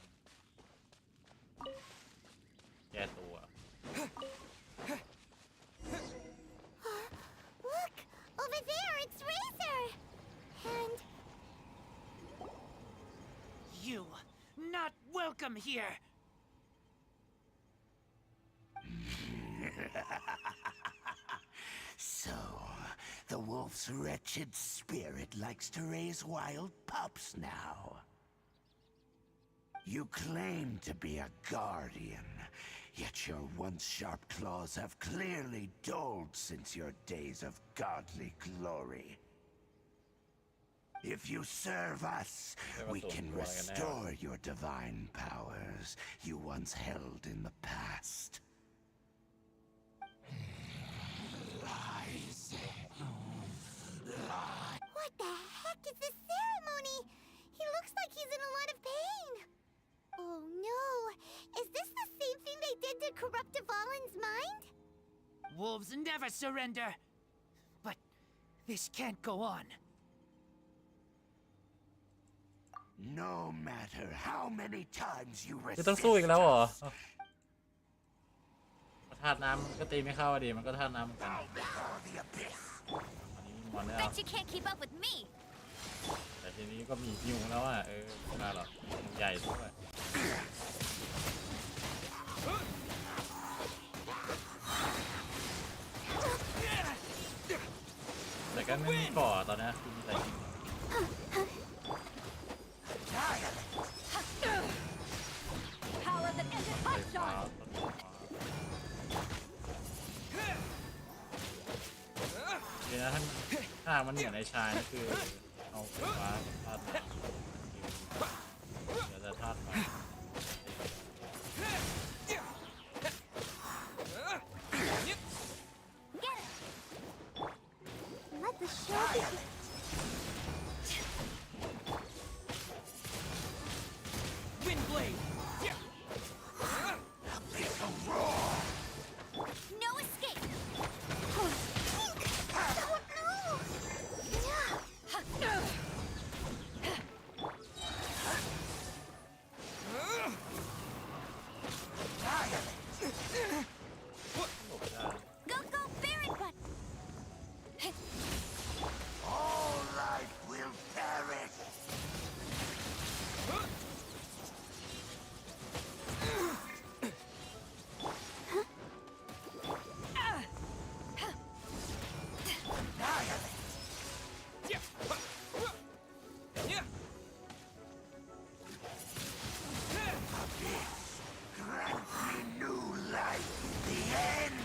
แก้ตัว Look! Over there, it's Razor! And... You, not welcome here! So, the wolf's wretched spirit likes to raise wild pups now. You claim to be a guardian, yet your once sharp claws have clearly dulled since your days of godly glory. If you serve us, we can restore your divine powers you once held in the past. What the heck is this ceremony? He looks like he's in a lot of pain. Oh no! Is this the same thing they did to corrupt a Fallen's mind? Wolves never surrender! But this can't go on. No matter how many times you จะต้องสู้อีกแล้วเหรอ ธาตุน้ำมันก็ตีไม่เข้าดิมันก็ธาตุน้ำเหมือนกันอันนี้มอนได้แล้ว Bet you can't keep up with me. แต่ทีนี้ก็มีฮิวแล้วอ่ะมาหรอกใหญ่ด้วยแต่ก็ไม่มีก่อตอนนี้คือมีแต่ยิงดีนะถ้ามันเหมือนในชายนี่คือเอาไฟฟ้าธาตุน้ำเดี๋ยวจะธาตุไฟ Let the show begin. Windblade! No escape. Go, go, Baron Butt. All life will perish. Grant me new life. The end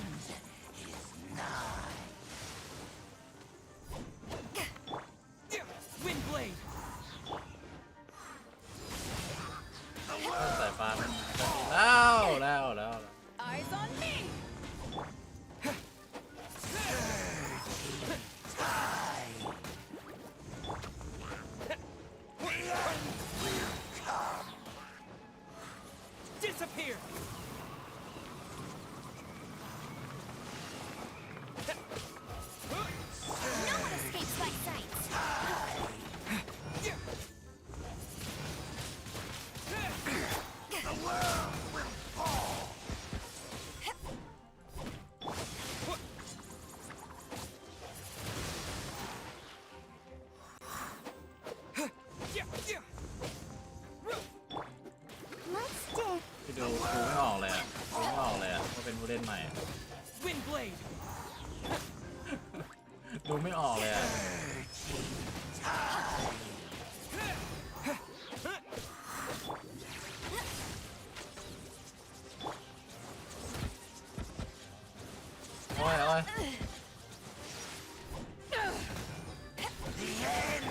is nigh. Windblade! สายฟ้ามันก็ดีแล้ว Eyes on me. Disappear! No one escapes my sight. The world will fall. Let's dip. ที่ดูไม่ออกเลยอ่ะว่าเป็นผู้เล่นใหม่ Windblade! ดูไม่ออกเลยอ่ะ โอ้ย The end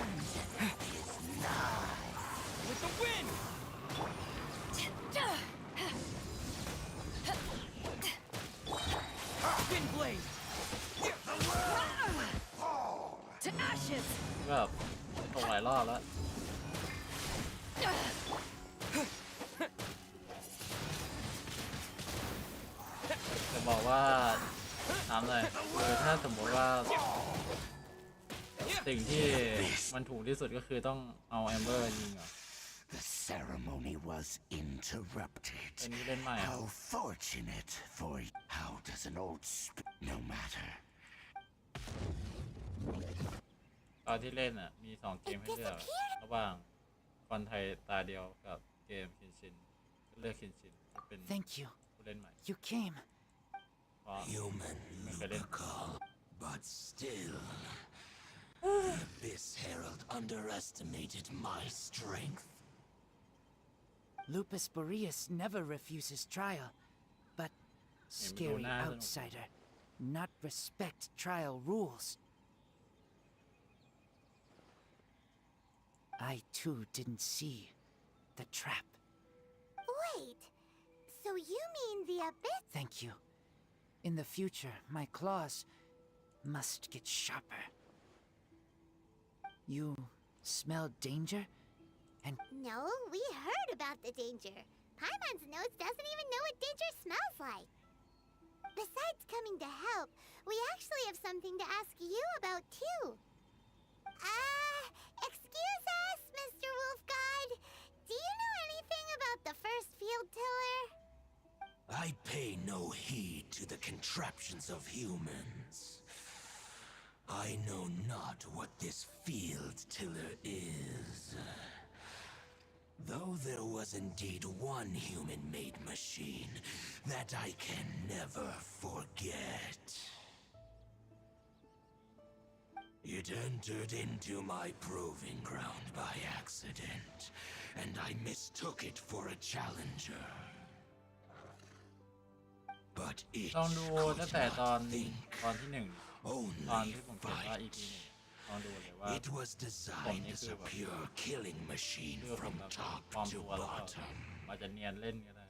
is nigh. With the wind! Windblade! The world will fall. To ashes. แบบตกหลายรอบแล้ว จะบอกว่าถามเลยคือถ้าสมมติว่าสิ่งที่มันถูกที่สุดก็คือต้องเอาแอมเบอร์ยิงเหรอ The ceremony was interrupted. เป็นผู้เล่นใหม่อ่ะ How fortunate for you. How does an old no matter. ตอนที่เล่นอ่ะมี2เกมให้เลือกระหว่างฟันไทยตาเดียวกับเกมคินชินเลือกคินชินเป็น Thank you. ผู้เล่นใหม่ You came. เพราะ Human ไม่เคยเล่น but still. Abyss Herald underestimated my strength. Lupus Boreas never refuses trial, but scary outsider, not respect trial rules. I too didn't see the trap. Wait. So you mean the abyss? Thank you. In the future, my claws must get sharper. You smell danger? And No, we heard about the danger. Paimon's nose doesn't even know what danger smells like. Besides coming to help, we actually have something to ask you about too. Excuse us, Mr. Wolf Guide. Do you know anything about the first field tiller? I I pay no heed to the contraptions of humans. I know not what this field tiller is. Though there was indeed one human-made machine that I can never forget. It entered into my proving ground by accident, and I mistook it for a challenger. But it ลองดู could ตั้งแต่ตอน not think, ตอนที่หนึ่งตอน only ที่ผมเขียนว่า EP หนึ่งลองดูเลยว่า It was ผม designed นี่ as คือ a แบบ pure killing machine เพื่อผม from แบบ top ปลอม to ตัวแล้วก็ bottom. อาจจะเนียนเล่นก็ได้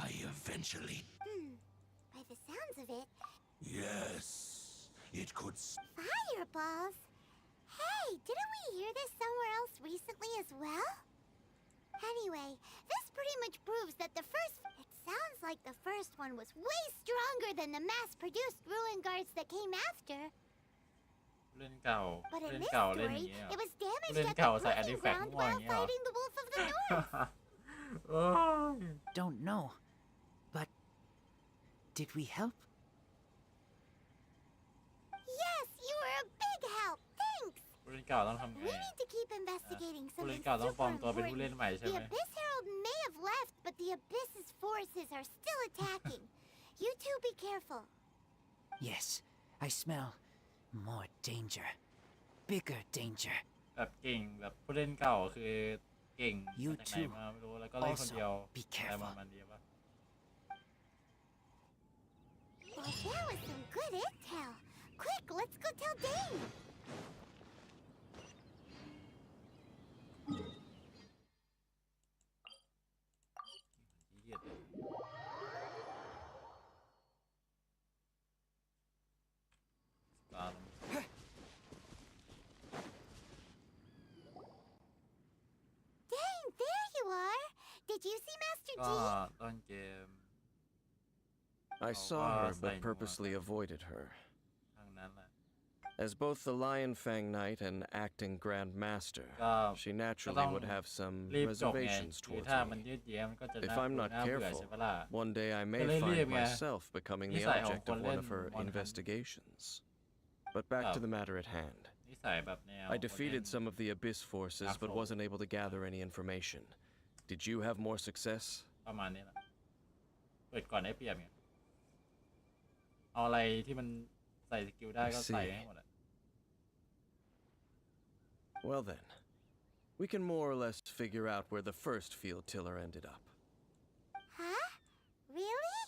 I eventually... By the sounds of it, Yes, it could... fireballs. Hey, didn't we hear this somewhere else recently as well? Anyway, this pretty much proves that the first... It sounds like the first one was way stronger than the mass-produced ruin guards that came after. เล่นเก่า But เล่ in น this เก่าเล่นอ story, ย่างเงี้ย it was เล่ damaged น at เก่า the ใส่อาร์ติ proving แฟกต์ ground มั่วอย่าง while เงี้ยหรอ fighting the wolf of the north. โอ้ย Don't know. But did we help? Yes, you were a big help. Thanks. ผู้เล่นเก่าต้องทำไง We need to keep investigating ผู้เล่ something นเก่าต้องปลอม super ตัวเป็นผู้เล่น important. ใหม่ใช่ The ไหม Abyss Herald may have left, but the Abyss's forces are still attacking. You two be careful. Yes, I smell more danger. Bigger danger. แบบเก่งแบบผู้เล่นเก่าคือเก่ง You มาจากไหน too. มาไม่รู้แล้วก็เล่นคนเดียว Also, be อะไรประ careful. มาณนี้ป่ะ Well, that was some good intel. Quick, let's go tell Dane. เหี้ยตาลง Dane, there you are. Did you see Master ก็ G? ต้นเกม I saw her but purposely avoided her. ทางนั้นแหละ As both the Lion Fang Knight and acting Grand Master, ก็ she ก็ naturally ต้อง would have some รีบจบไง reservations คือ towards ถ้ามัน me. ยืดเยื้อมันก็จะ If น่า I'm เบื่อ not น่าเบื่อ careful, ใช่ปะล่ะ one day I ก็ may เลยรีบ find ไง myself becoming นิ the สัยของ object คน of เล่ one น of her มอนฮัน investigations. But back to the matter at hand. นิสัยแบบแนว I คนเล่น defeated some of the Abyss forces, but Afro. wasn't able to gather any information. Did you have more success? ประมาณนี้แหละเปิดก่อนได้เปรียบไงเอาอะไรที่มันใส่สกิลได้ก็ใส่ให้หมดอะ Well then, we can more or less figure out where the first field tiller ended up. Huh? Really?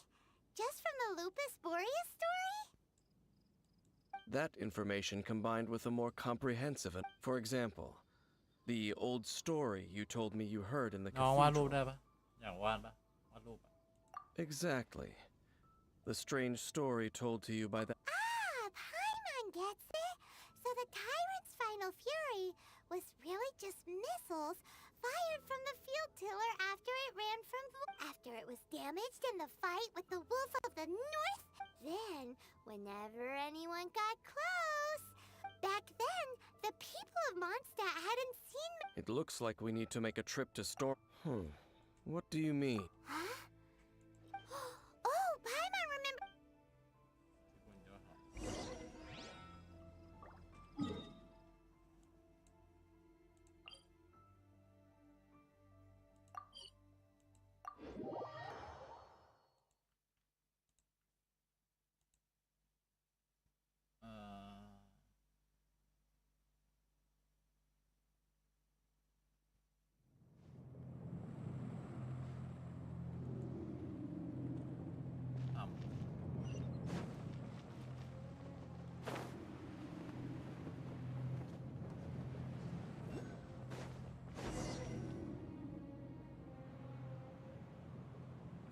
Just from the Lupus Boreas story? That information combined with a more comprehensive, for example, the old story you told me you heard in the น้องวาดรูปได้ cathedral. ปะอยากวาดปะวาดรูปอะ Exactly. The strange story told to you by the... Ah, Paimon gets it. So the tyrant's final fury was really just missiles fired from the field tiller after it ran from after it was damaged in the fight with the wolf of the north. Then, whenever anyone got close, back then the people of Mondstadt hadn't seen. It looks like we need to make a trip to Storm... What do you mean? Huh? Oh, Paimon remember.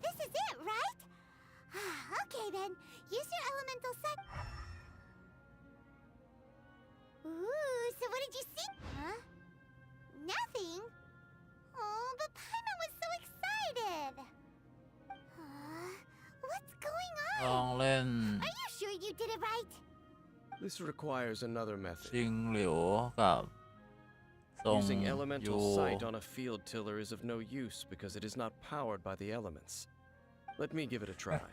This is it, right? Okay then, use your elemental set. Ooh, so what did you see? Huh? Nothing? Oh, but Paimon was so excited. What's going ลอง on? เล่น Are you sure you did it right? This requires another method. ชิงหลิวกับทรง Using ยู elemental sight on a field tiller is of no use because it is not powered by the elements. Let me give it a try.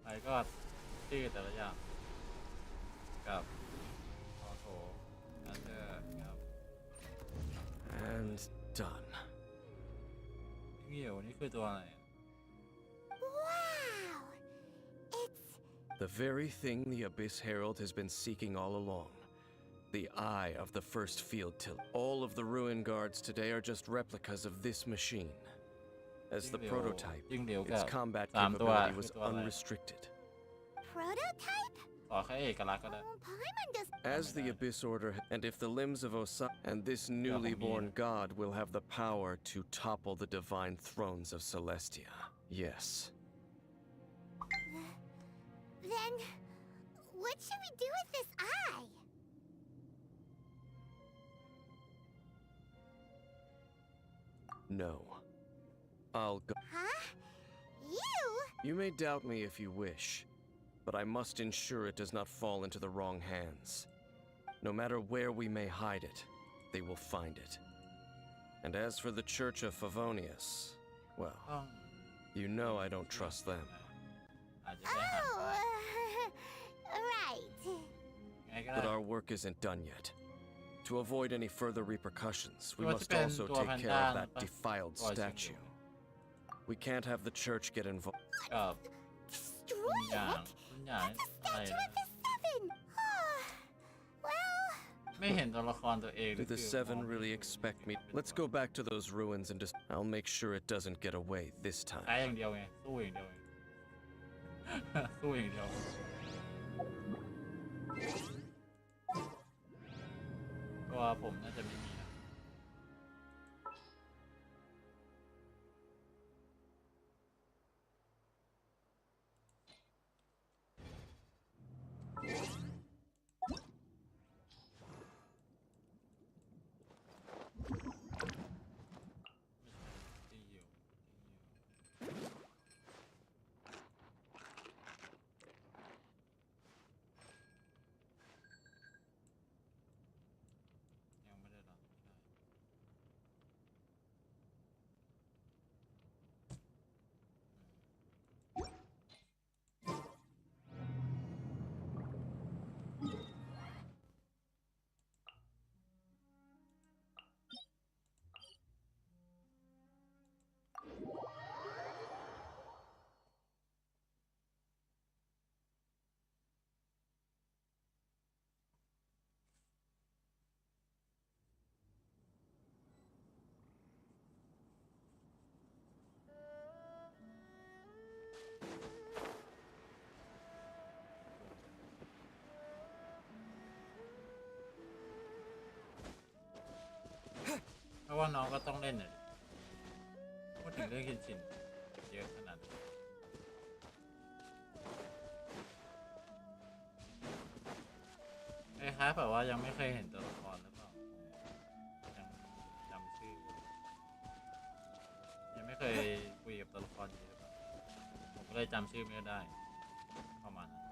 ไปก็ชื่อแต่ละอย่างกับออโต้นั่นครับ And done. เหี่ยวนี่คือตัวอะไร Wow! It's The very thing the Abyss Herald has been seeking all along. The eye of the first field tilt. All of the ruin guards today are just replicas of this machine. As the prototype, its combat capability was unrestricted. prototype? ต่อแค่เอกลักษณ์ก็ได้ Paimon does. As the Abyss Order, and if the limbs of Osama and this newly born god will have the power to topple the divine thrones of Celestia. Yes. Then, what should we do with this eye? No. I'll go. Huh? You? You may doubt me if you wish, but I must ensure it does not fall into the wrong hands. No matter where we may hide it, they will find it. And as for the Church of Favonius, well, you know I don't trust them. Oh, right. But our work isn't done yet. To avoid any further repercussions, we must also take care of that defiled statue. We can't have the church get involved. Destroy it? That's a statue of the Seven! Well... ไม่เห็นตัวละครตัวเอง Do the Seven really expect me? Let's go back to those ruins and I'll make sure it doesn't get away this ใช้ time. อย่างเดียวไงสู้อย่างเดียวไง สู้อย่างเดียวตัวผมน่าจะไม่มีนะ ยังไม่ได้หรอกเพราะว่าน้องก็ต้องเล่นน่ะดิพูดถึงเรื่องGenshinเยอะขนาดนี้คล้ายๆแบบว่ายังไม่เคยเห็นตัวละครหรือเปล่ายังจำชื่อยังไม่เคยคุยกับตัวละครนี้หรือเปล่าผมก็เลยจำชื่อไม่ได้ประมาณนั้น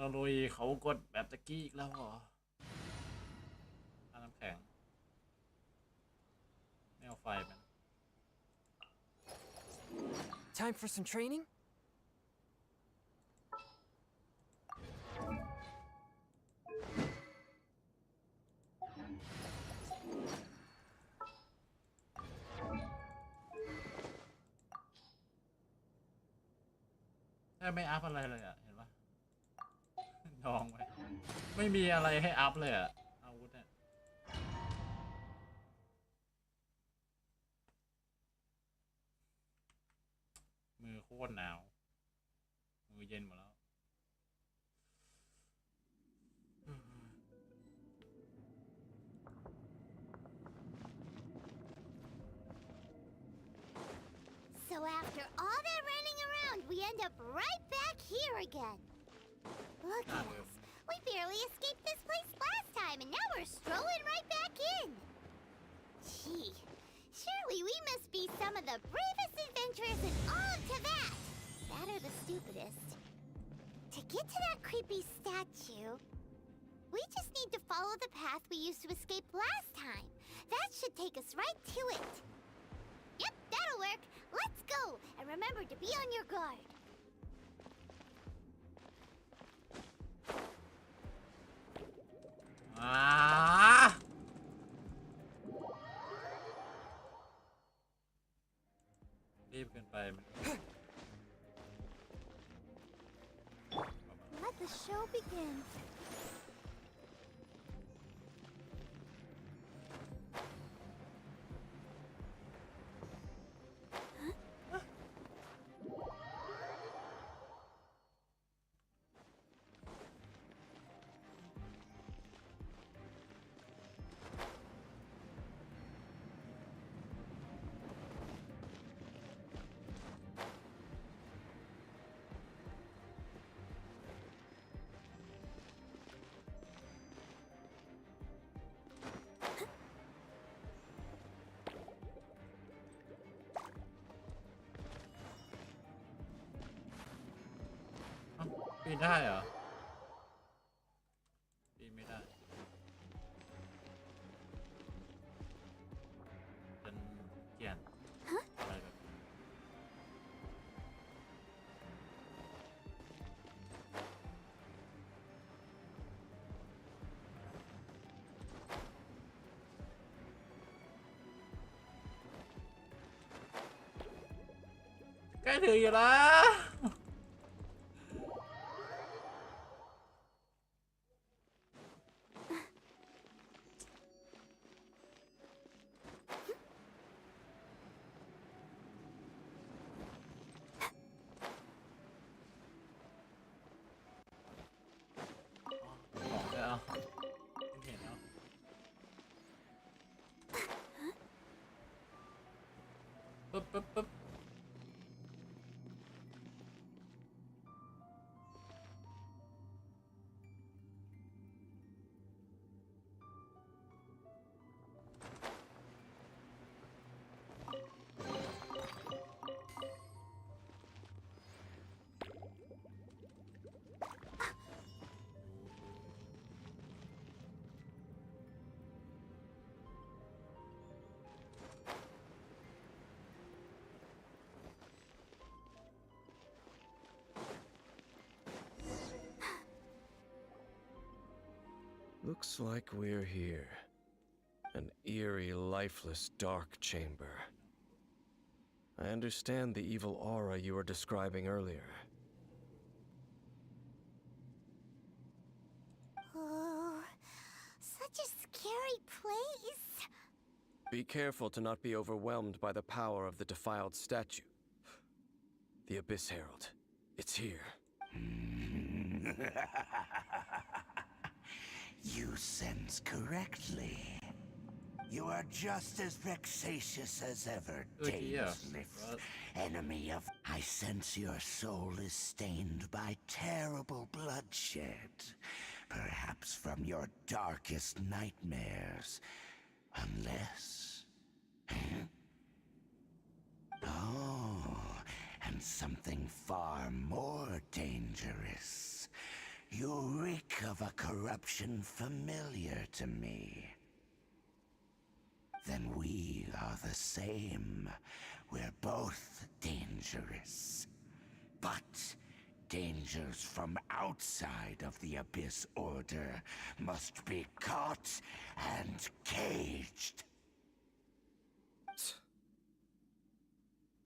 นักลุยเขากดแบบตะกี้อีกแล้วเหรอน้ำแข็งไม่เอาไฟมัน Time for some training? แทบไม่อัพอะไรเลยอ่ะ เห็นปะดองไว้ไม่มีอะไรให้อัพเลยอ่ะอาวุธเนี่ย โคตรหนาวมือเย็นหมดแล้ว So after all that running around, we end up right back here again. Look at us. We barely escaped this place last time, and now we're strolling right back in. Gee, surely we must be some of the bravest adventurers in all of Tibet. That or the stupidest. To get to that creepy statue, we just need to follow the path we used to escape last time. That should take us right to it. Yep, that'll work. Let's go, and remember to be on your guard. รีบเกินไป Let the show begin.ปีนได้เหรอปีนไม่ได้เป็นเกียนอะไรแบบใกล้ถึงอยู่แล้ว ปึ๊บLooks like we're here. An eerie, lifeless, dark chamber. I understand the evil aura you were describing earlier. Oh, such a scary place. Be careful to not be overwhelmed by the power of the defiled statue. The Abyss Herald. It's here. You sense correctly. You are just as vexatious as ever, Dameslith, enemy of... I sense your soul is stained by terrible bloodshed, perhaps from your darkest nightmares, unless... Oh, and something far more dangerous. You reek of a corruption familiar to me. Then we are the same. We're both dangerous. But dangers from outside of the Abyss Order must be caught and caged.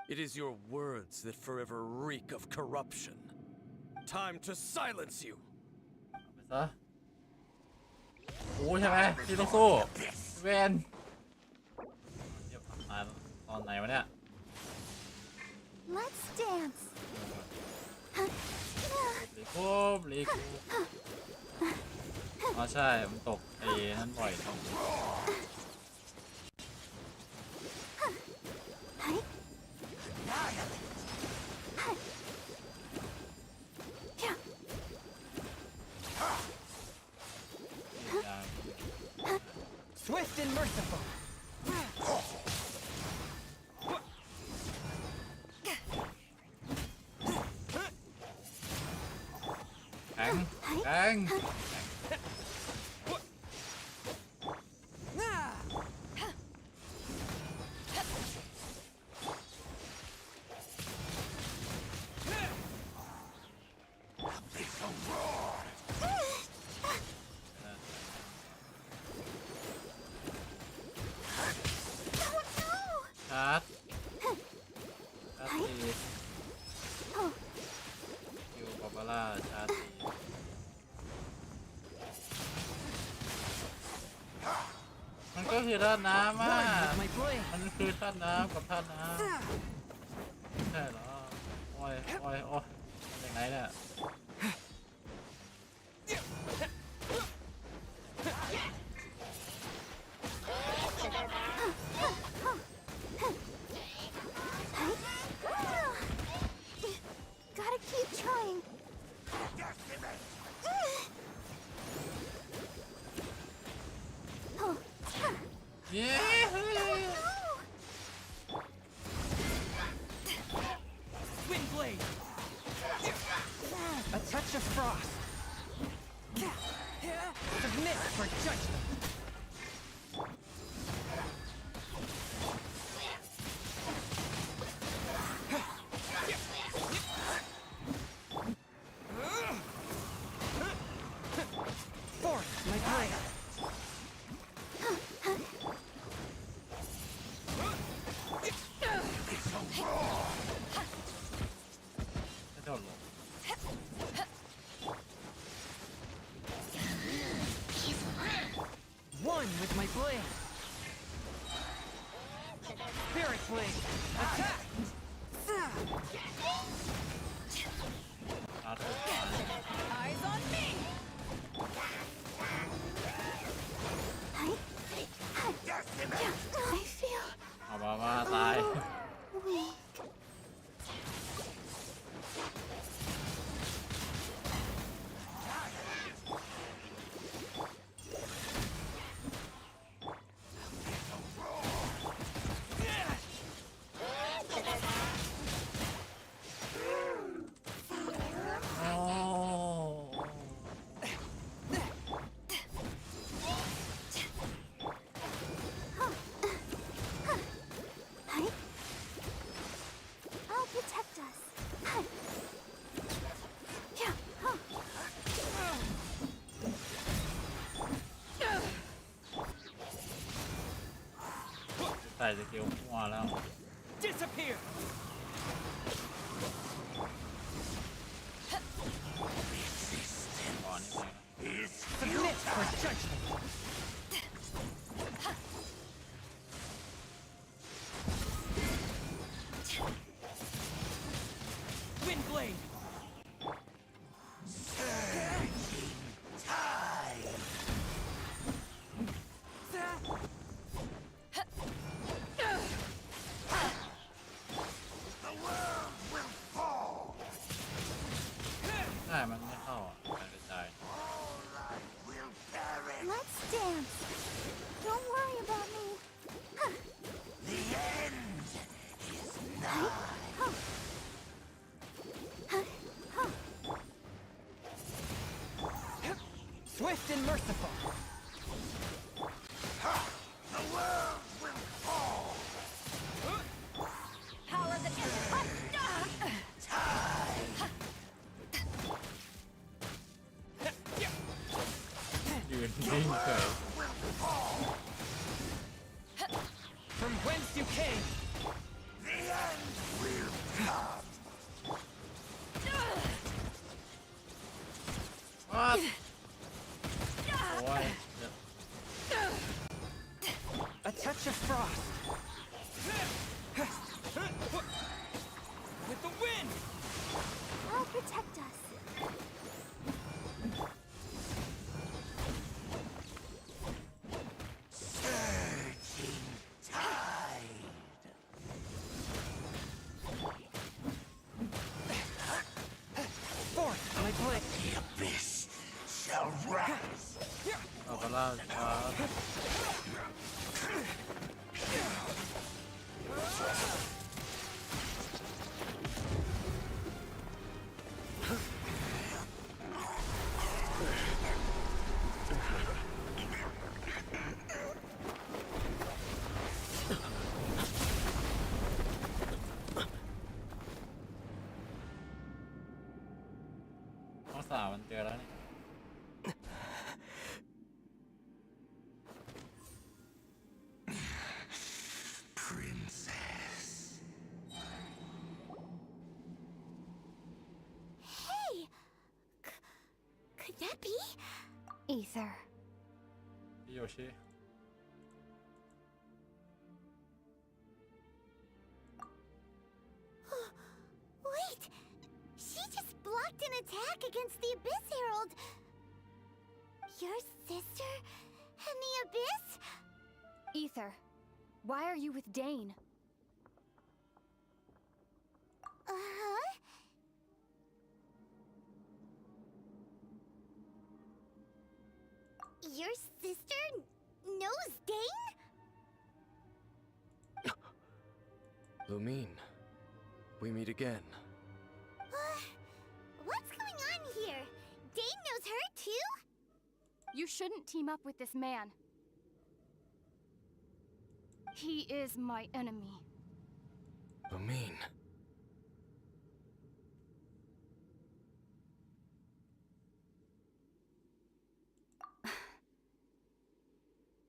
It is your words that forever reek of corruption. Time to silence you. ไปซะโอ้ใช่ไหมที่ต้องสู้เวนเดี๋ยวมาตอนไหนวะเนี่ย Let's dance. ลีกูอ๋อใช่มันตกไอ้นั่นบ่อยตรงSwift and merciful. แข็งชาร์จตีอยู่บาบาร่าชาร์จตีมันก็คือธาตุน้ำอ่ะมันคือธาตุน้ำกับธาตุน้ำใช่เหรอโอ้ยอย่างไรเนี่ยGotta keep trying. Yeah. Wind blade. A touch of frost. Submit for judgment. Force my blade. One with my blade. Spirit blade. Attack. Eyes on me. I feel เอาบาบาตาย weak. I'll protect us. ใส่สกิลมั่วแล้ว Disappear. Submit for judgment. Wind blade. The world will fall. ใช่มันไม่เข้าอ่ะการกระจาย Will perish. Let's dance. Don't worry about me. The end is nigh. Swift and merciful. The world will fall. Power the Time. ยืนนิ่งเฉย Will fall. From whence you came. The end will come. วัดโอ้ย A touch of frost. With the wind. I'll protect Ether. พี่โยชิ Wait! She just blocked an attack against the Abyss Herald! Your sister and the Abyss? Ether, why are you with Dane? Uh-huh. Your sister knows Dane? Lumine, we meet again. What's going on here? Dane knows her too? You shouldn't team up with this man. He is my enemy. Lumine.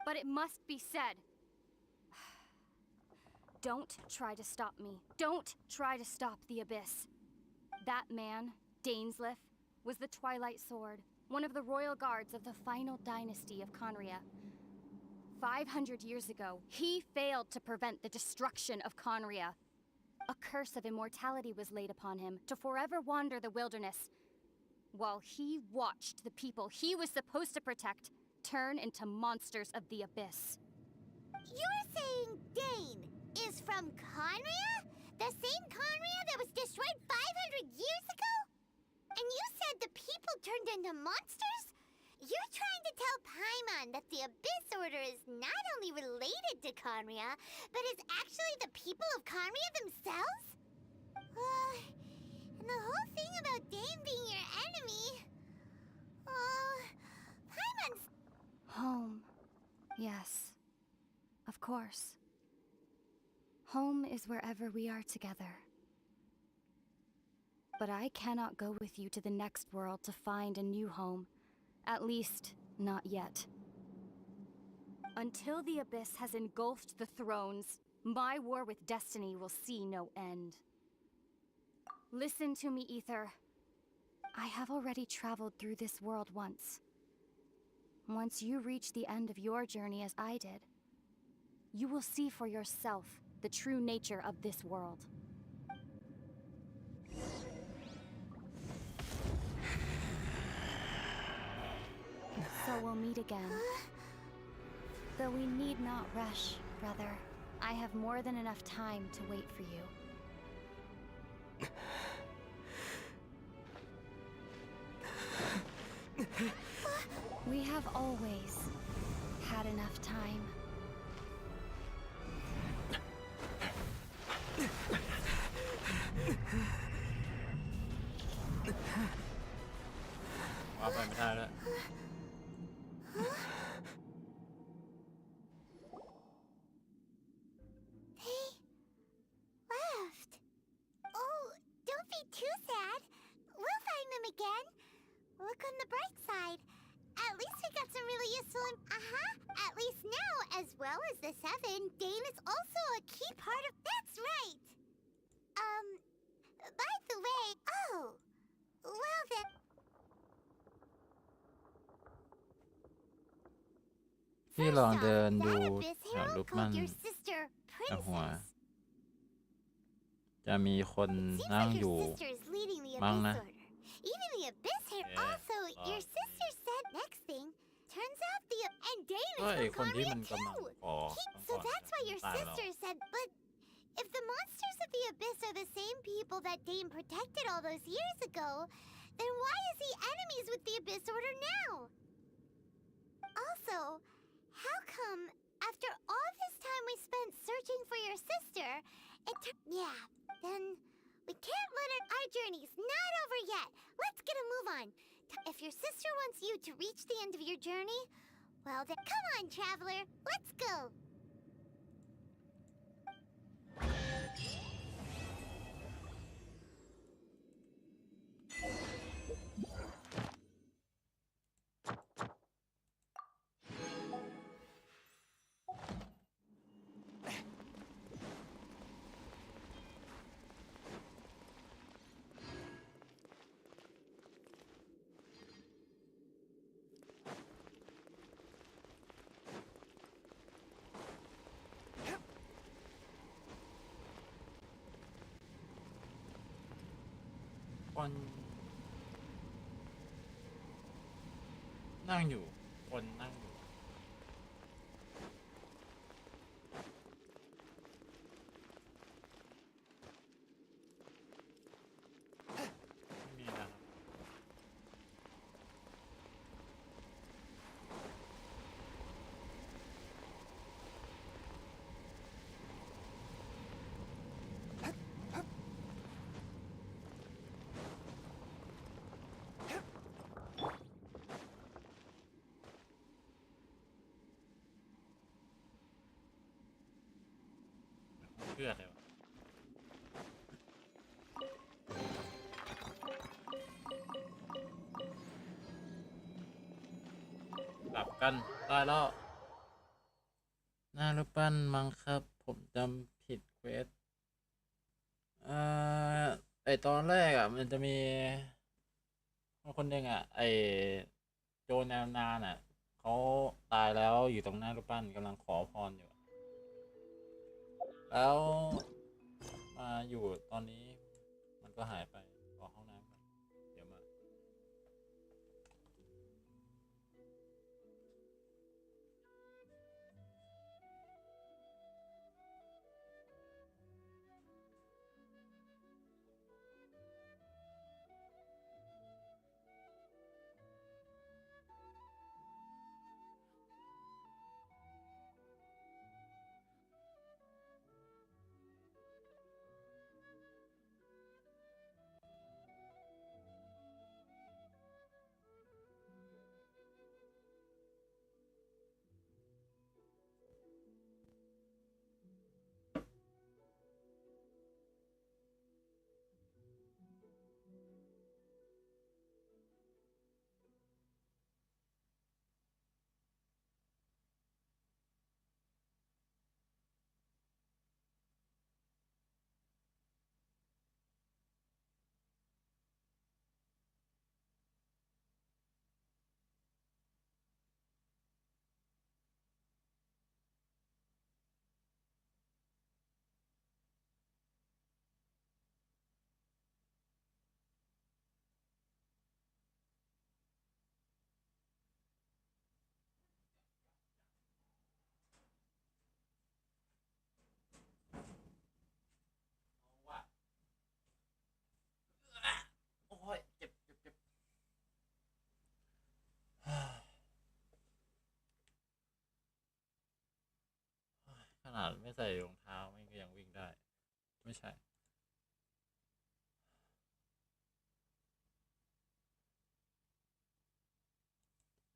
But it must be said. Don't try to stop me. Don't try to stop the Abyss. That man, Dainsleif, was the Twilight Sword, one of the royal guards of the final dynasty of Conria. 500 years ago, he failed to prevent the destruction of Conria. A curse of immortality was laid upon him to forever wander the wilderness, while he watched the people he was supposed to protect turn into monsters of the Abyss. You're saying Dane is from Conria? The same Conria that was destroyed 500 years ago? And you said the people turned into monsters? You're trying to tell Paimon that the Abyss Order is not only related to Conria, but is actually the people of Conria themselves? And the whole thing about Dane being your enemy... Paimon's... Home. Yes. Of course. Home is wherever we are together. But I cannot go with you to the next world to find a new home. At least, not yet. Until the Abyss has engulfed the thrones, my war with destiny will see no end. Listen to me, Ether. I have already traveled through this world once. Once you reach the end of your journey as I did, you will see for yourself the true nature of this world. So we'll meet again. Though we need not rush, brother. I have more than enough time to wait for you. We have always had enough time. ว่าไปไม่ได้แล้ว left. Oh, don't be too sad. We'll find them again. Look on the bright side. At least we got some really useful... At least now, as well as the 7, Dane is also a key part of... That's right! By the way... Oh! Well then... พี่ลองเดินดู That Abyss แถว Herald รูปปั้น called your sister กับหัว Princess. จะมีคน Seems นั่ง like อยู่ your sister is leading the มั้ง Abyss นะ Order. Even the Abyss Herald... Also, your sister said next thing. Turns out the... And Dane ก็ is ไอ from คนที่มั Conria นกำลัง too! ก่อ So that's why your ตายแล้ว sister said... But if the monsters of the Abyss are the same people that Dane protected all those years ago, then why is he enemies with the Abyss Order now? Also, how come, after all this time we spent searching for your sister, yeah, then we can't let it... Our journey's not over yet. Let's get a move on. If your sister wants you to reach the end of your journey, well then, come on, traveler, let's go. คนนั่งอยู่คนนั่งอยู่ไม่มีนะครับเพื่ออะไรวะกลับกันได้แล้วหน้ารูปปั้นมั้งครับผมจำผิดเควสไอตอนแรกอ่ะมันจะมีคนหนึ่งอ่ะไอโจแนวนานอ่ะเขาตายแล้วอยู่ตรงหน้ารูปปั้นกำลังขอพรอยู่แล้วมาอยู่ตอนนี้มันก็หายไปขอห้องน้ำก่อนเดี๋ยวมา ขนาดไม่ใส่รองเท้ามันก็ยังวิ่งได้ไม่ใช่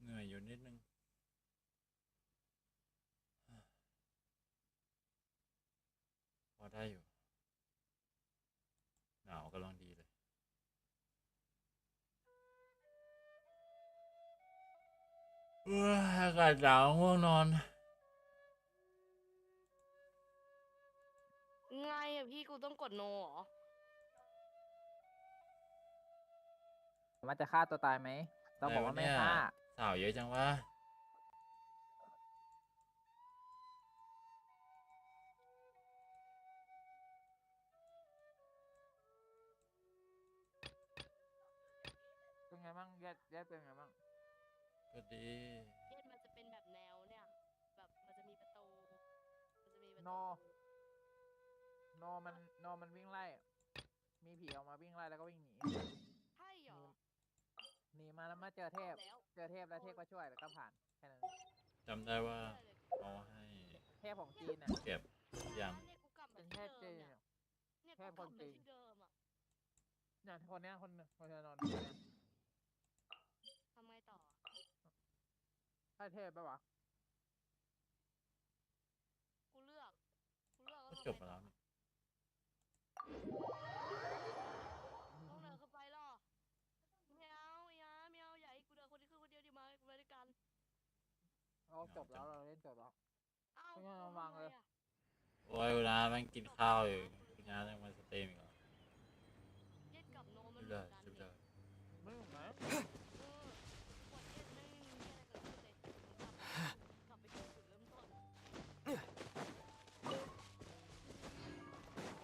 เหนื่อยอยู่นิดนึงพอได้อยู่หนาวกำลังดีเลยอากาศหนาวง่วงนอนไงอะพี่กูต้องกดโนเหรอ มันจะฆ่าตัวตายไหมเราบอกว่าไม่ฆ่า สาวเยอะจังวะเป็นไงบ้างแยดเป็นไงบ้างก็ดีเย็นมันจะเป็นแบบแนวเนี่ยแบบมันจะมีประตูโนมันวิ่งไล่มีผีออกมาวิ่งไล่แล้วก็วิ่งหนีใช่หรอหนีมาแล้วมาเจอเทพแล้วเทพก็ช่วยแล้วก็ผ่านแค่นั้นจำได้ว่าเขาให้เทพของจีนน่ะเก็บอย่างเป็นเทพจีนเทพคนจีนเนี่ยคนเนี้ยคนจะนอนเนี่ยทำไงต่อใช่เทพปะวะกูเลือกก็จบไปแล้วนี่ต้องเดินขึ้นไปหรอไม่เอาอย่าให้กูเดินคนนี้คือคนเดียวดีไหมกูไปด้วยกันเราจบแล้วเราเล่นจบแล้วไม่ต้องระวังเลยโอ้ยคุณน้าแม่งกินข้าวอยู่คุณน้าต้องมาสเตมอีกเหรอเย็ดกับโนมันไม่ได้ไม่ได้ไม่เหมือนไหมกดเย็ดไม่มีอะไรเกิดขึ้นเลยกลับไปที่จุดเริ่มต้น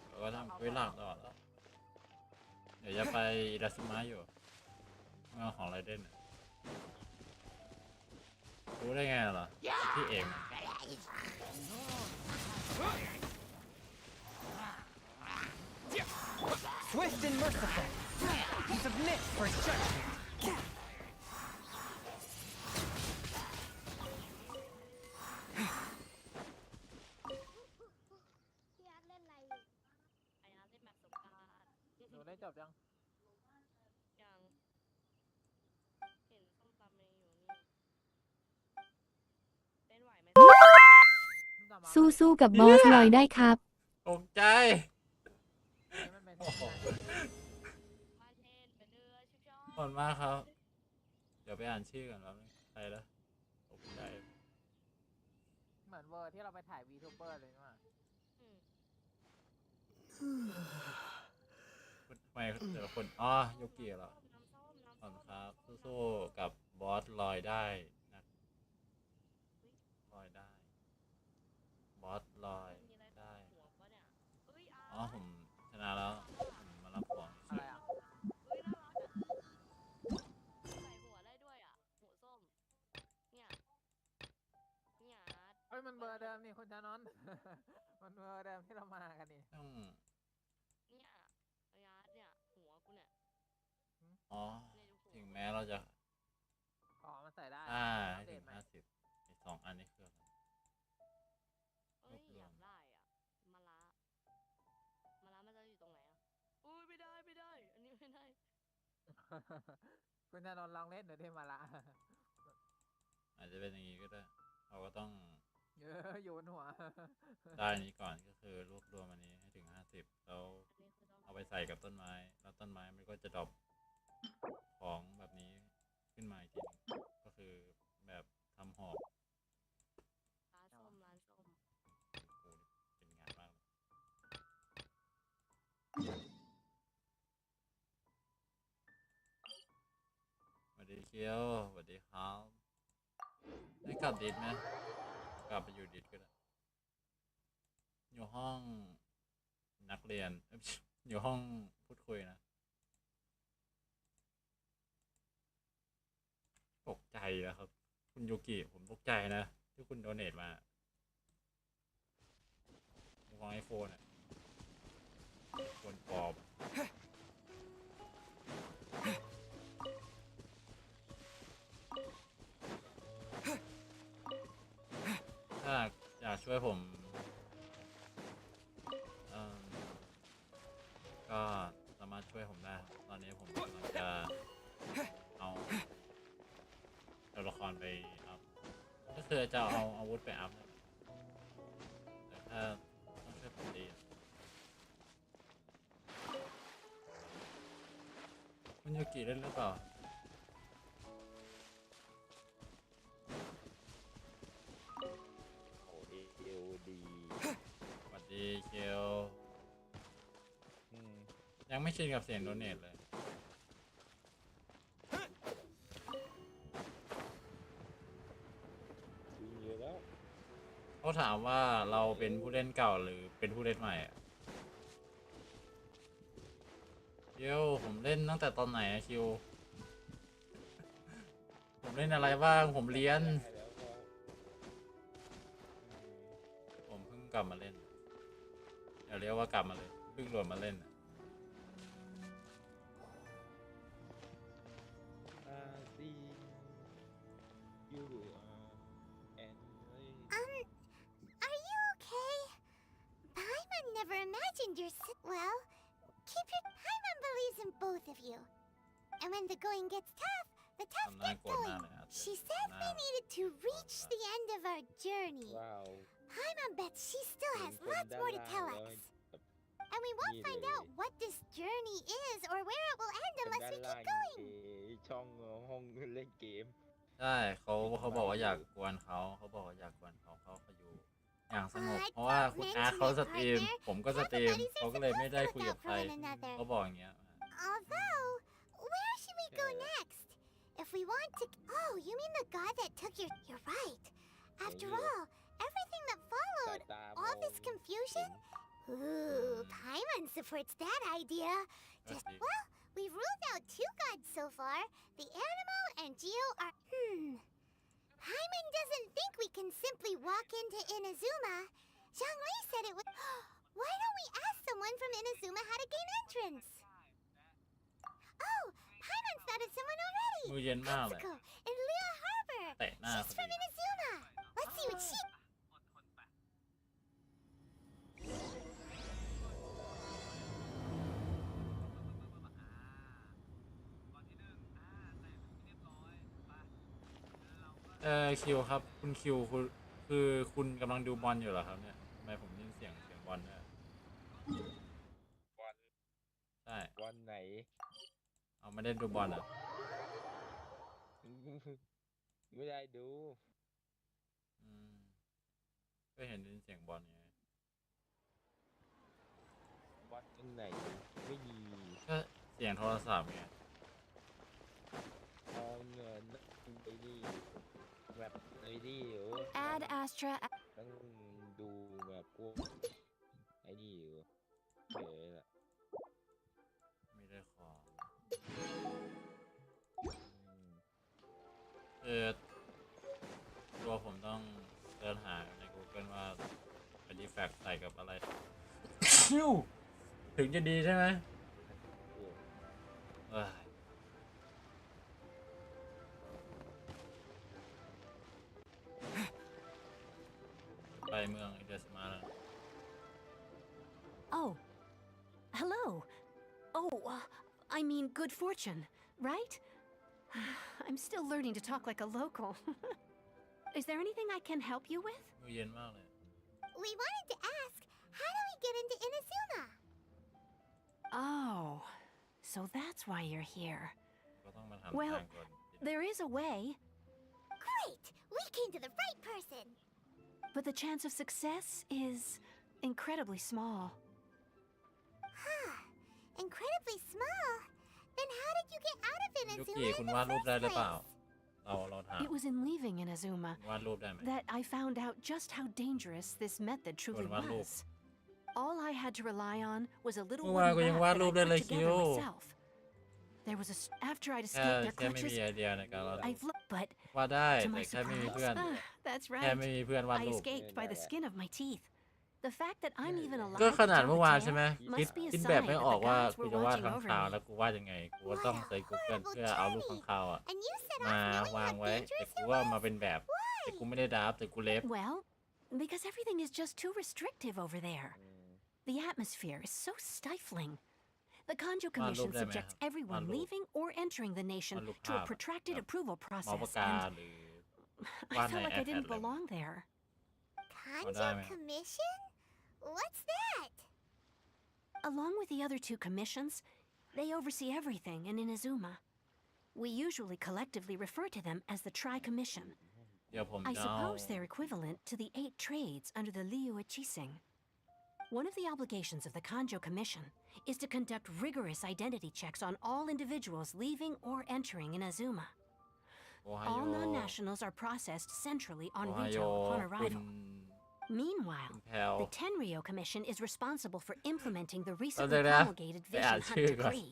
เราก็ทำเวลาตลอดแล้ว เดี๋ยวจะไปอิราซึมะอยู่เมื่อของไรเด่นรู้ได้ไงเหรอพี่เอก Swift and merciful. Submit for judgment. พี่อาร์ตเล่นอะไรอยู่ไออาร์ตเล่นแบบสงกรานต์หนูได้จบยัง ยังเห็นส้มตำเองอยู่นี่เล่นไหวไหม สู้ๆกับบอสลอยได้ครับ ตกใจขอบคุณมากครับเดี๋ยวไปอ่านชื่อก่อนว่าใครแล้วตกใจ เหมือนเวอร์ที่เราไปถ่ายวีทูเบอร์เลยนี่หว่า ทำไมแต่ละคนอ๋อโยกิเหรอขอบคุณครับสู้ๆกับบอสลอยได้นะลอยได้บอสลอยได้อ๋อผมชนะแล้วผมมารับของอะไรอ่ะใส่หัวได้ด้วยอ่ะหัวส้มเนี่ยเฮ้ยมันเบอร์เดิมนี่คุณชานนท์ มันเบอร์เดิมที่เรามากันนี่เนี่ยไอ้อาร์ตเนี่ยหัวกูเนี่ย อ๋อถึงแม้เราจะมันใส่ได้ให้ถึง50ไอ้2 อันนี้คืออะไร เอ้ยอยากได้อ่ะมะระมันจะอยู่ตรงไหนอ่ะอุ้ยไม่ได้อันนี้ไม่ได้ คุณชานนท์ลองเล่นหน่อยดิมาละ อาจจะเป็นอย่างนี้ก็ได้เราก็ต้องอยู่บนหัว ได้นี้ก่อนก็คือรวบรวมอันนี้ให้ถึง50แล้วเอาไปใส่กับต้นไม้แล้วต้นไม้มันก็จะดรอปของแบบนี้ขึ้นมาอีกทีนึงก็คือแบบทำหอกร้านส้มเป็นงานมากสวัสดีเคียวสวัสดีครับได้กลับดิสไหมกลับไปอยู่ดิสก็ได้อยู่ห้องนักเรียนอยู่ห้องพูดคุยนะตกใจนะครับคุณโยกิผมตกใจนะที่คุณโดเนทมาของไอโฟนอ่ะโฟนปลอมถ้าอยากช่วยผมก็สามารถช่วยผมได้ตอนนี้ผมกำลังจะเอาตัวละครไปอัพก็คือจะเอาอาวุธไปอัพแต่ถ้าต้องช่วยผมดีคุณโยกิเล่นหรือเปล่าโอ้ดีสวัสดีเคียวยังไม่ชินกับเสียงโดเนทเลยเขาถามว่าเราเป็นผู้เล่นเก่าหรือเป็นผู้เล่นใหม่อะเดี๋ยวผมเล่นตั้งแต่ตอนไหนอะคิวผมเล่นอะไรบ้างผมเรียนผมเพิ่งกลับมาเล่นอย่าเรียกว่ากลับมาเลยเพิ่งโหลดมาเล่นAre you okay? Paimon never imagined well, keep your Paimon believes in both of you. And when the going gets tough, the tough get going. She said we needed to reach the end of our journey. Paimon bets she still has lots more to tell us. And we won't find out what this journey is or where it will end unless we keep going. ช่องห้องเล่นเกม ใช่เขาบอกว่าอยากกวนเขาบอกว่าอยากกวนเขาอยู่อย่างสงบเพราะว่าคุณอาร์ตเขาสตรีมผมก็สตรีมเขาก็เลยไม่ได้คุยกับใครเขาบอกอย่างเงี้ย Although, where should we go next? If we want to... Oh, you mean the god that took your... You're right. After all, everything that followed, all this confusion, Ooh, Paimon supports that idea. Well, we've ruled out 2 gods so far. The Animo and Geo are... Paimon doesn't think we can simply walk into Inazuma. Zhongli said it would... Why don't we ask someone from Inazuma how to gain entrance? Oh, Paimon's thought of someone already. มือเย็นมากเลย Katsuko in Lua Harbor. เตะหน้า She's พอ from ดี Inazuma. Let's see what she... คิวครับคุณคิวคือคุณกำลังดูบอลอยู่เหรอครับเนี่ยทำไมผมได้ยินเสียงบอลเนี่ย บอล ใช่ บอลไหน เอาไม่ได้ดูบอลอ่ะ ไม่ได้ดู ก็เห็นได้ยินเสียงบอลไง บอลตรงไหนไม่มี ก็เสียงโทรศัพท์ไง เอาเงินไอ้นี่แบบไอ้นี่อยู่ Add Astra. ต้องดูแบบพวกไอ้นี่อยู่เดี๋ยวละ ไม่ได้ของ ตัวผมต้องเดินหาใน Google ว่า artifact ใส่กับอะไร ถึงจะดีใช่ไหมไปเมืองอิเดสมาแล้ว Oh, hello. Oh, I mean good fortune, right? I'm still learning to talk like a local. Is there anything I can help you with? มือเย็นมากเลย We wanted to ask, how do we get into Inazuma? Oh, so that's why you're here. ก็ต้องมาทำ Well, ทางก่อน there is a way, Great! We came to the right person. but the chance of success is incredibly small. Incredibly small? Then how did you get out of ยูกิ Inazuma คุ in ณ the วาดรูป first ได้หรือเปล่า place? เราถาม It was in leaving Inazuma วาดรูปได้ไหม that I found out just how dangerous this method truly Wala loop. was. All I had to rely on was a little Wala ko wooden yung map that I wala put loop together Q. myself. There was after I'd แค่ escaped their แค่ไม่ clutches, มีไอเดียในการวาดรู I've ป looked, but วาดได้ to แต่ my แค่ไม่มี surprise, เพื่อน that's แค่ right. ไม่มีเพื่อนวาด I รูป escaped by the skin of my teeth. The fact that I'm even ก็ alive ข to นาด tell เมื่ the อวานใช่ไหม tale คิด must be a คิดแบบ sign ไม่ that ออก the ว่า gods กู were จะวาด watching ข้าง over คาว me. แล้วกูวาดยังไงกูก็ต้องใส่ Google เพื่อเอารูปข้างคาวอ่ะ And you set มา off knowing วาง how ไว้ แต่ dangerous กู it ว่า was? มาเป็นแบบ แต่กูไม่ได้ดับแต่กูเล็บ Well, because everything is just too restrictive over there. The atmosphere is so stifling. The Kanjo Commission Malum subjects deme. everyone Malum. leaving or entering the nation Malum to aภาพ protracted แบบ approval เมาส์ปาก process, กา and หรือ I วาดใน felt like I iPad didn't เลย belong there. Kanjo Commission? What's that? Along with the other 2 commissions, they oversee everything in Inazuma. We usually collectively refer to them as the Tri-Commission. เดี๋ยวผม I จะเอา suppose they're equivalent to the 8 trades under the Liu Echising. One of the obligations of the Kanjo Commission is to conduct rigorous identity checks on all individuals leaving or entering Inazuma. โอไฮ All โอ non-nationals are processed centrally โอ on ไฮโอ Rito upon คุณ arrival. Meanwhile, แพลว the Tenryo Commission is responsible for implementing the recently Hold on, promulgated yeah, Vision Huntชื่อก่อน Decree.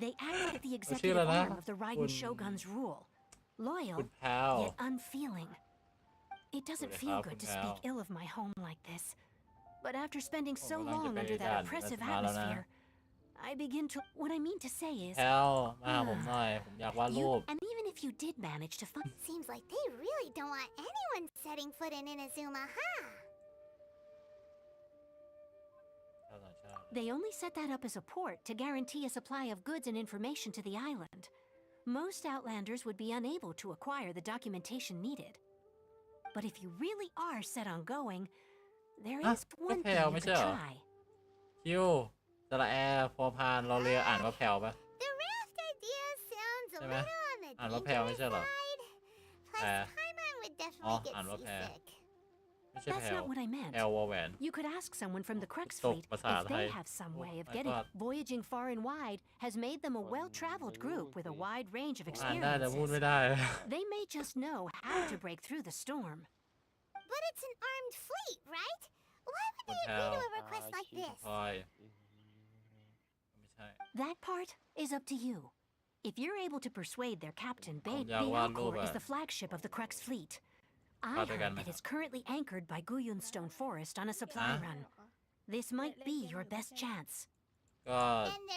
They act like the ชื่อ executive อะไรนะ arm of the คุ Raiden ณ Shogun's rule. Loyal, คุณแพลว yet unfeeling. It doesn't Good feel help, good to good speak help. ill of my home like this. But after spending so Wala long nang under that kaibigan. oppressive That's malo na. atmosphere, I begin to... What I mean to say is... แพลวมาหาผมหน่อย ผมอยากวาดรู You, ป and even if you did manage to find... Seems like they really don't want anyone setting foot in Inazuma, huh? They only set that up as a port to guarantee a supply of goods and information to the island. Most Outlanders would be unable to acquire the documentation needed. But if you really are set on going, there is one thing you could try. คิวสระแอพอพานเราเรียอ่านว่าแพลวปะ The raft idea sounds a ใช่ไหม little on the อ่านว่าแพลวไม่ dangerous ใช่เหรอ side. แพล Plus, Paimon would อ๋อ definitely get อ่านว่าแพล seasick. ไม่ใช่แพ That's ลว not what I meant. แพลววอแหวน You could ask someone from the Crux ตก fleet ภาษา if ไทย they have some way of my getting God. voyaging far and wide has made them a well-traveled group with a wide range of อ่านได้แต่พูด experiences. ไม่ได้ They may just know how to break through the storm. But it's an armed fleet, right? คุณแพล agree to a request like คุณ this? พลอยไม่ใช่ That part is up to you. If you're able to persuade their captain,อยากวาดรูป Bealcor อะ is the flagship of the Crux fleet. I วาดด้วยกัน heard ไหม that ครับ it's currently anchored by Guyunstone Forest on a supply run. This might be your best chance. ก็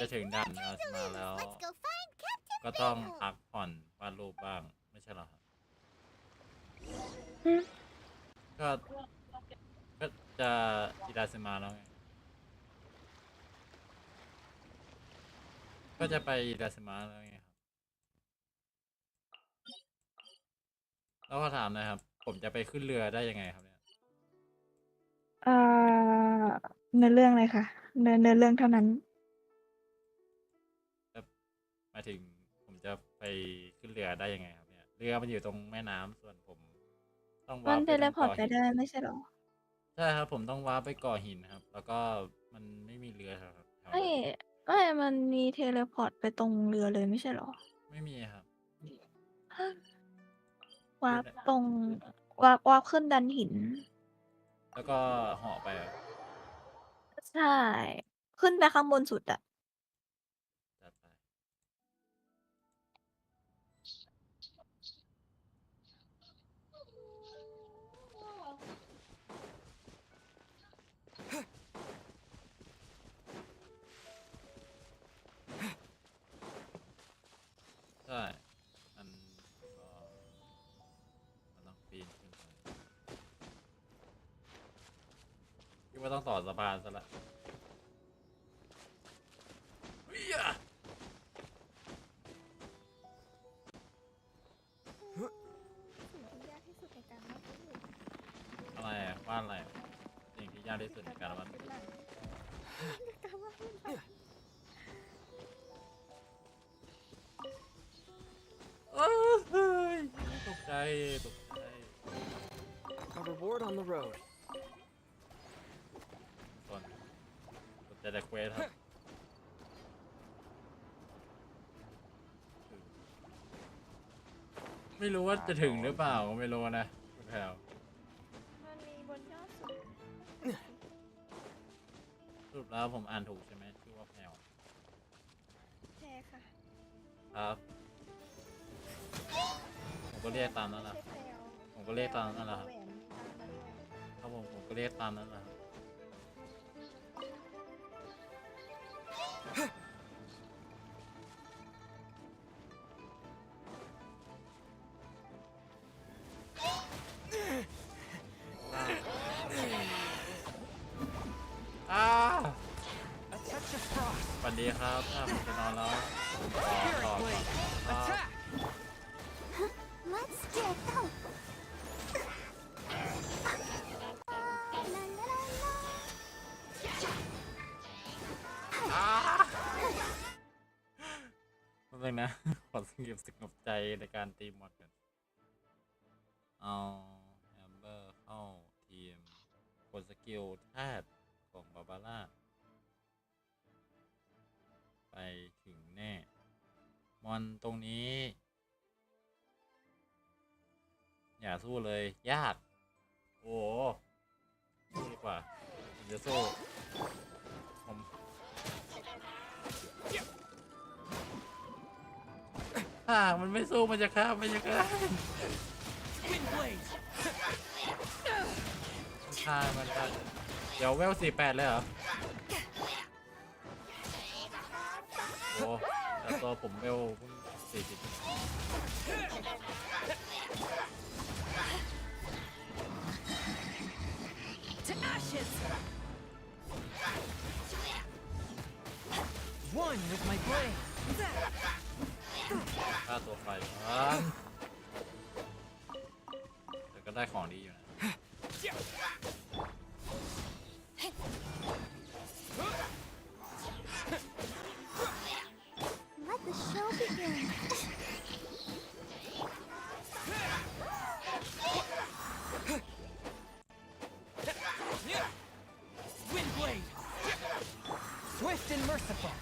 จะถึงด่านอาสมาแล้ว Let's go find Captain ก็ต้อง Bealcor. พักผ่อนวาดรูปบ้างไม่ใช่เหรอครับก็จะอิดาซึมาแล้วไงก็จะไปอิดาซึมาแล้วไงครับแล้วก็ถามนะครับผมจะไปขึ้นเรือได้ยังไงครับเนี่ย ในเรื่องเลยค่ะในเรื่องเท่านั้น หมายถึงผมจะไปขึ้นเรือได้ยังไงครับเนี่ยเรือมันอยู่ตรงแม่น้ำส่วนผมต้อง มั วาร์ น ป เท ไป เล ตรง พอร์ต เกาะ ไป หิน ได้ไม่ใช่เหรอ ใช่ครับผมต้องวาร์ปไปเกาะหินครับแล้วก็มันไม่มีเรือครับแถว ไม่ นั้น ไม่มันมีเทเลพอร์ตไปตรงเรือเลยไม่ใช่เหรอ ไม่มีครับ วาร์ปตรงวาร์ปขึ้นดันหิน แล้วก็เหาะไปอะ ใช่ ขึ้นไปข้างบนสุดอะ จัดไปใช่มันต้องปีนขึ้นไปคิดว่าต้องต่อสะพานซะละอะไรอะบ้านอะไรอะสิ่งที่ยากที่สุดในการวาดรูปเฮ้ยตกใจ A reward on the road. ส่วนสนใจแต่เควสครับไม่รู้ว่าจะถึงหรือเปล่าไม่รู้นะคุณแพลว มันมีบนยอดสุด สรุปแล้วผมอ่านถูกใช่ไหมชื่อว่าแพลว ใช่ค่ะ ครับผมก็เรียกตามนั้นแหละผมก็เรียกตามนั้นแหละครับครับผมก็เรียกตามนั้นแหละครับสวัสดีครับผมจะนอนแล้วต่อครับ Let's get out. แป๊บนึงนะ ขอสงบใจในการตีมอดกันเอาแอมเบอร์เข้าทีมกดสกิลธาตุของบาบาร่าไปถึงแน่มอนตรงนี้ อย่าสู้เลยยากโอ้สู้ดีกว่าผมจะสู้ผมมันไม่สู้มันจะฆ่ามันจะฆ่ามันฆ่าเดี๋ยวเวล48เลยเหรอโอ้แต่ตัวผมเวลเพิ่ง40One with my blade. ฆ่าตัวไฟแต่ก็ได้ของดีอยู่นะ Let the show begin. Wind blade. Swift and merciful.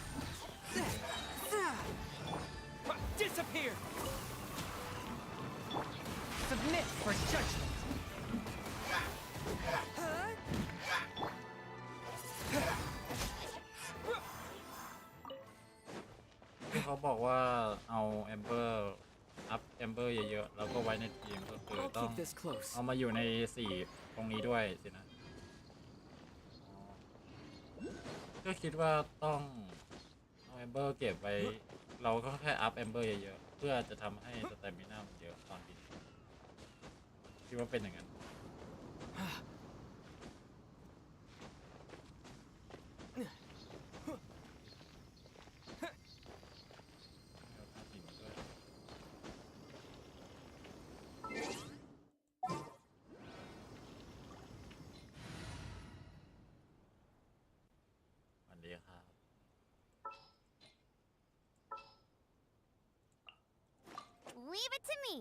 Disappear. Submit for judgment. เขาบอกว่าเอาแอมเบอร์อัพแอมเบอร์เยอะๆแล้วก็ไว้ในทีมก็คือต้องเอามาอยู่ใน4ตรงนี้ด้วยสินะก็คิดว่าต้องเอาแอมเบอร์เก็บไว้เราก็แค่อัพแอมเบอร์เยอะๆเพื่อจะทำให้สเตมิน่ามันเยอะตอนบินคิดว่าเป็นอย่างนั้นLeave it to me.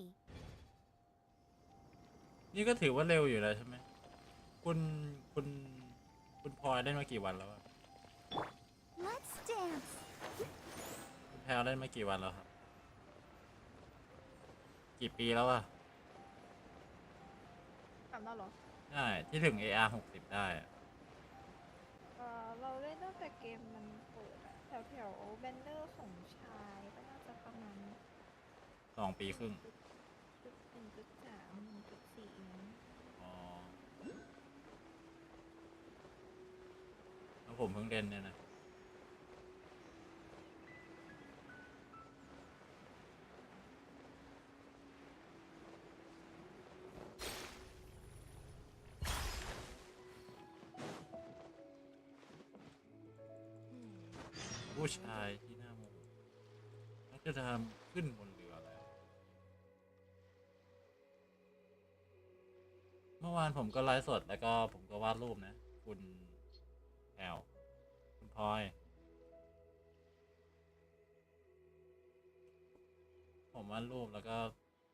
นี่ก็ถือว่าเร็วอยู่แล้วใช่ไหมคุณพลอยเล่นมากี่วันแล้วอะ Let's dance. คุณแพลเล่นมากี่วันแล้วครับกี่ปีแล้วอะถามเราเหรอ ใช่ที่ถึง AR 60ได้อะ เราเล่นตั้งแต่เกมมันเปิดอะแถวแบนเนอร์ของชายก็น่าจะประมาณ2 ปีครึ่ง1.3 1.4นั้นอ๋อแล้วผมเพิ่งเล่นเนี่ยนะผู้ชายที่หน้าโมนักจะทำขึ้นบนเรือแล้วเมื่อวานผมก็ไลฟ์สดแล้วก็ผมก็วาดรูปนะคุณแอลคุณพลอยผมวาดรูปแล้วก็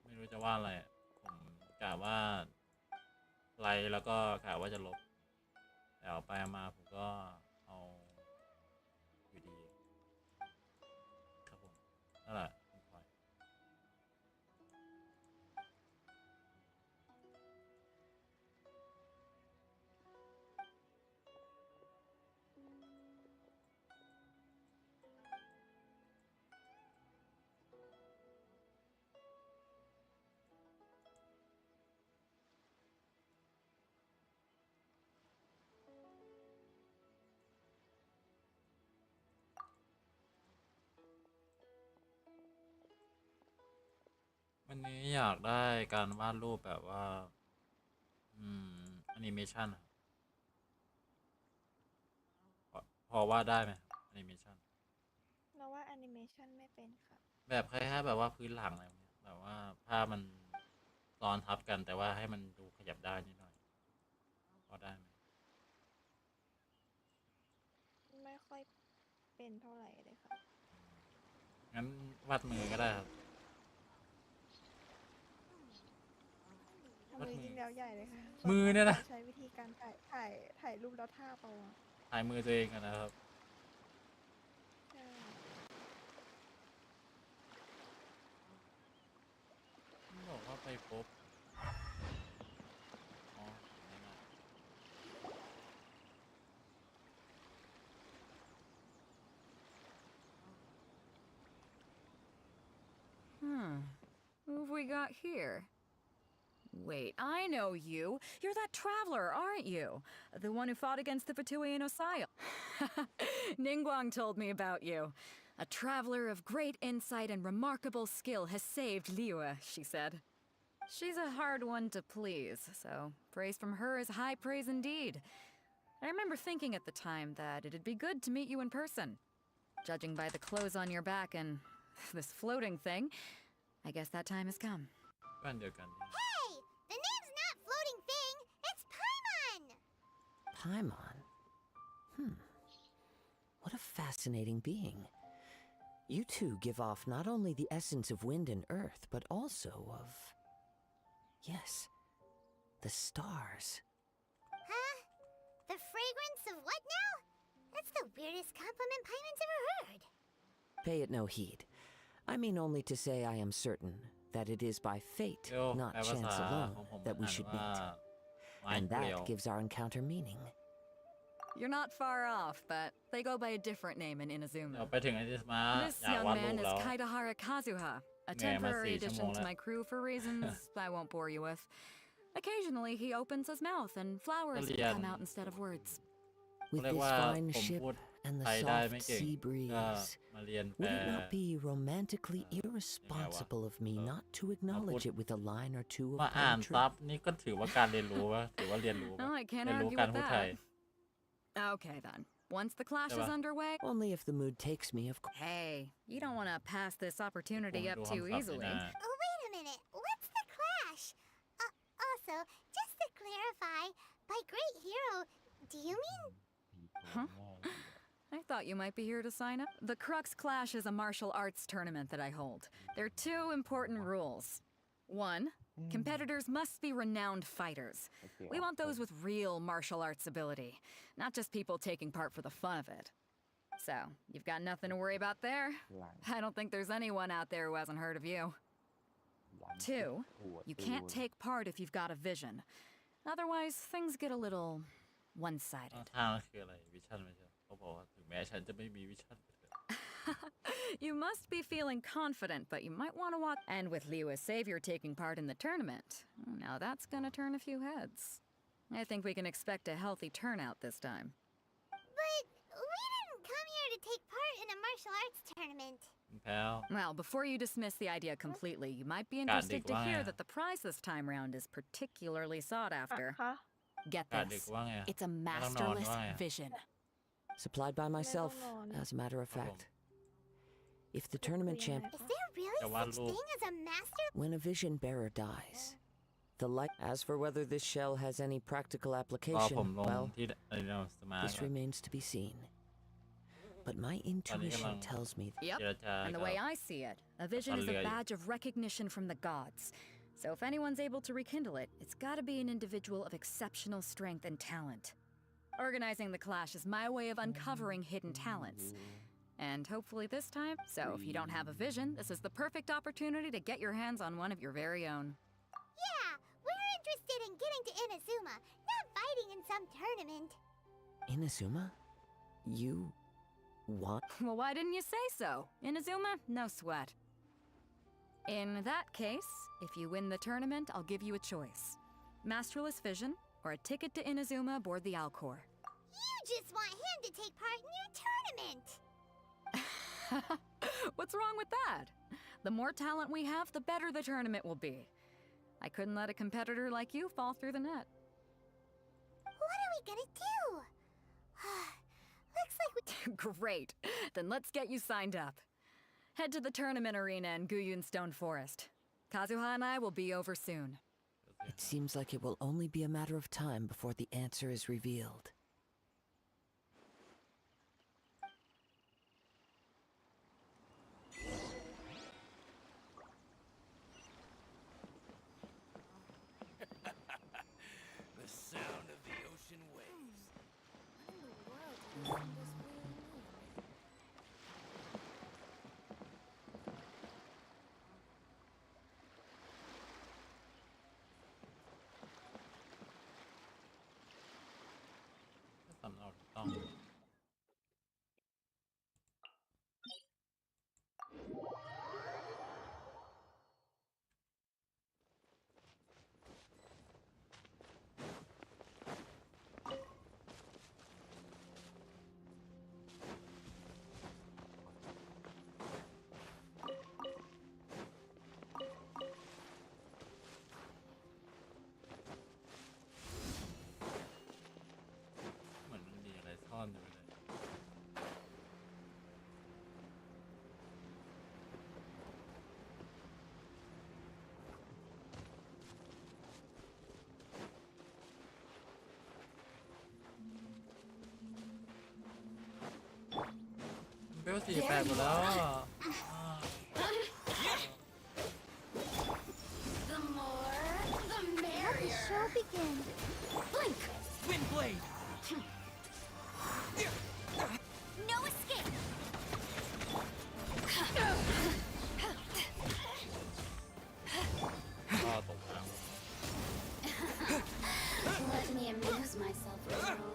ไม่รู้จะวาดอะไรผมกะว่าไลฟ์แล้วก็กะว่าจะลบแต่เอาไปมาผมก็เอาอยู่ดีครับผมนั่นแหละคุณพลอยวันนี้อยากได้การวาดรูปแบบว่าแอนิเมชันพอวาดได้ไหมแอนิเมชันเราว่าแอนิเมชันไม่เป็นค่ะแบบคล้ายๆแบบว่าพื้นหลังอะไรเงี้ยแบบว่าภาพมันซ้อนทับกันแต่ว่าให้มันดูขยับได้นิดหน่อยพอได้ไหมไม่ค่อยเป็นเท่าไหร่เลยค่ะงั้นวาดมือก็ได้ครับทำเลยยิ่งแล้วใหญ่เลยค่ะมือเนี่ยนะใช้วิธีการถ่ายรูปแล้วท่าเอาอะถ่ายมือตัวเองกันนะครับใช่บอกว่าไปพบอ๋อไม่น่า Who have we got here? Wait, I know you. You're that traveler, aren't you? The one who fought against the Fatui and Osai. Ningguang told me about you. A traveler of great insight and remarkable skill has saved Liyue, she said. She's a hard one to please, so praise from her is high praise indeed. I remember thinking at the time that it'd be good to meet you in person. Judging by the clothes on your back and this floating thing, I guess that time has come. Hey! The name's not Floating Thing! It's Paimon! Paimon? What a fascinating being. You two give off not only the essence of wind and earth, but also of... yes, the stars. Huh? The fragrance of what now? That's the weirdest compliment Paimon's ever heard. Pay it no heed. I mean only to say I am certain that it is by fate, not chance alone, that we should meet. And that gives our encounter meaning. You're not far off, but they go by a different name in เดี๋ยว Inazuma. ไปถึงไอ้ที่มา This อยาก young วาดรู man ป is แล้ว Kaitahara Kazuha, a แง่มา temporary 4 ชั่วโม addition ง to แล้ว my crew for reasons I won't bore you with. Occasionally, he opens his mouth and flowers Ilian. come out instead of words. With เรียก this ว่า fine ผม ship พูด and the ไทยได้ไม่ soft เก่ง sea ก็ breeze, มาเรียนแปล would it not be romantically irresponsible of me not to acknowledge it with a line or two of มาอ่าน poetry? ซับนี่ก็ถือว่าการเรียนรู้วะถือว่าเรียนรู้ Oh, I can't เรียนรู้ argue การ with พูดไทย that. Okay, then. Once the clash is Diba? underway. Only if the mood takes me, of course. Hey, you don't want to pass this opportunity up ผมดู too คำศัพท์นี่ easily. นะ Oh, wait a minute. What's the clash? Also, just to clarify, by great hero, do you mean... Huh? I thought you might be here to sign up. The Crux Clash is a martial arts tournament that I hold. There are 2 important rules. 1, competitors must be renowned fighters. We want those with real martial arts ability, not just people taking part for the fun of it. So, you've got nothing to worry about there. I don't think there's anyone out there who hasn't heard of you. 2, you can't take part if you've got a vision. Otherwise, things get a little one-sided. ทางคืออะไรวิชั่นไม่ใช่เขาบอกว่าถึงแม้ฉันจะไม่มีวิชั่น You must be feeling confident, but you might want to watch. And with Liu as savior taking part in the tournament, now that's gonna turn a few heads. I think we can expect a healthy turnout this time. But we didn't come here to take part in a martial arts tournament. แพ้ว Well, before you dismiss the idea completely, you might be interested to hear that the prize this time round is particularly sought after. Get การดึก this. ว่าไง It's a ต้องนอน masterless ว่าไง vision. Supplied by myself, as a matter of fact. If the tournament champ... Is there really such thing as a master? When a vision bearer dies, the like... As for whether this shell has any practical รอ application, ผมลง well, ที่ไดโนสมา this remains to be seen. But my intuition tells me... Yep. And the way I see it, a vision is a badge of recognition from the gods. So if anyone's able to rekindle it, it's gotta be an individual of exceptional strength and talent. Organizing the clash is my way of uncovering hidden talents. And hopefully this time, so if you don't have a vision, this is the perfect opportunity to get your hands on one of your very own. Yeah, we're interested in getting to Inazuma, not fighting in some tournament. Inazuma? You... want... Well, why didn't you say so? Inazuma? No sweat. In that case, if you win the tournament, I'll give you a choice. Masterless Vision, or a ticket to Inazuma aboard the Alcor. You just want him to take part in your tournament. What's wrong with that? The more talent we have, the better the tournament will be. I couldn't let a competitor like you fall through the net. What are we gonna do? Looks like we... Great. Then let's get you signed up. Head to the tournament arena in Guyun Stone Forest. Kazuha and I will be over soon. It seems like it will only be a matter of time before the answer is revealed. The sound of the ocean waves. What in the world do you think this really means?เบล48หมดแล้วอ่ะ The more, the Let the merrier. show begin. Blink. Wind blade. No escape! ก็ตกน้ำ Let me amuse myself a little.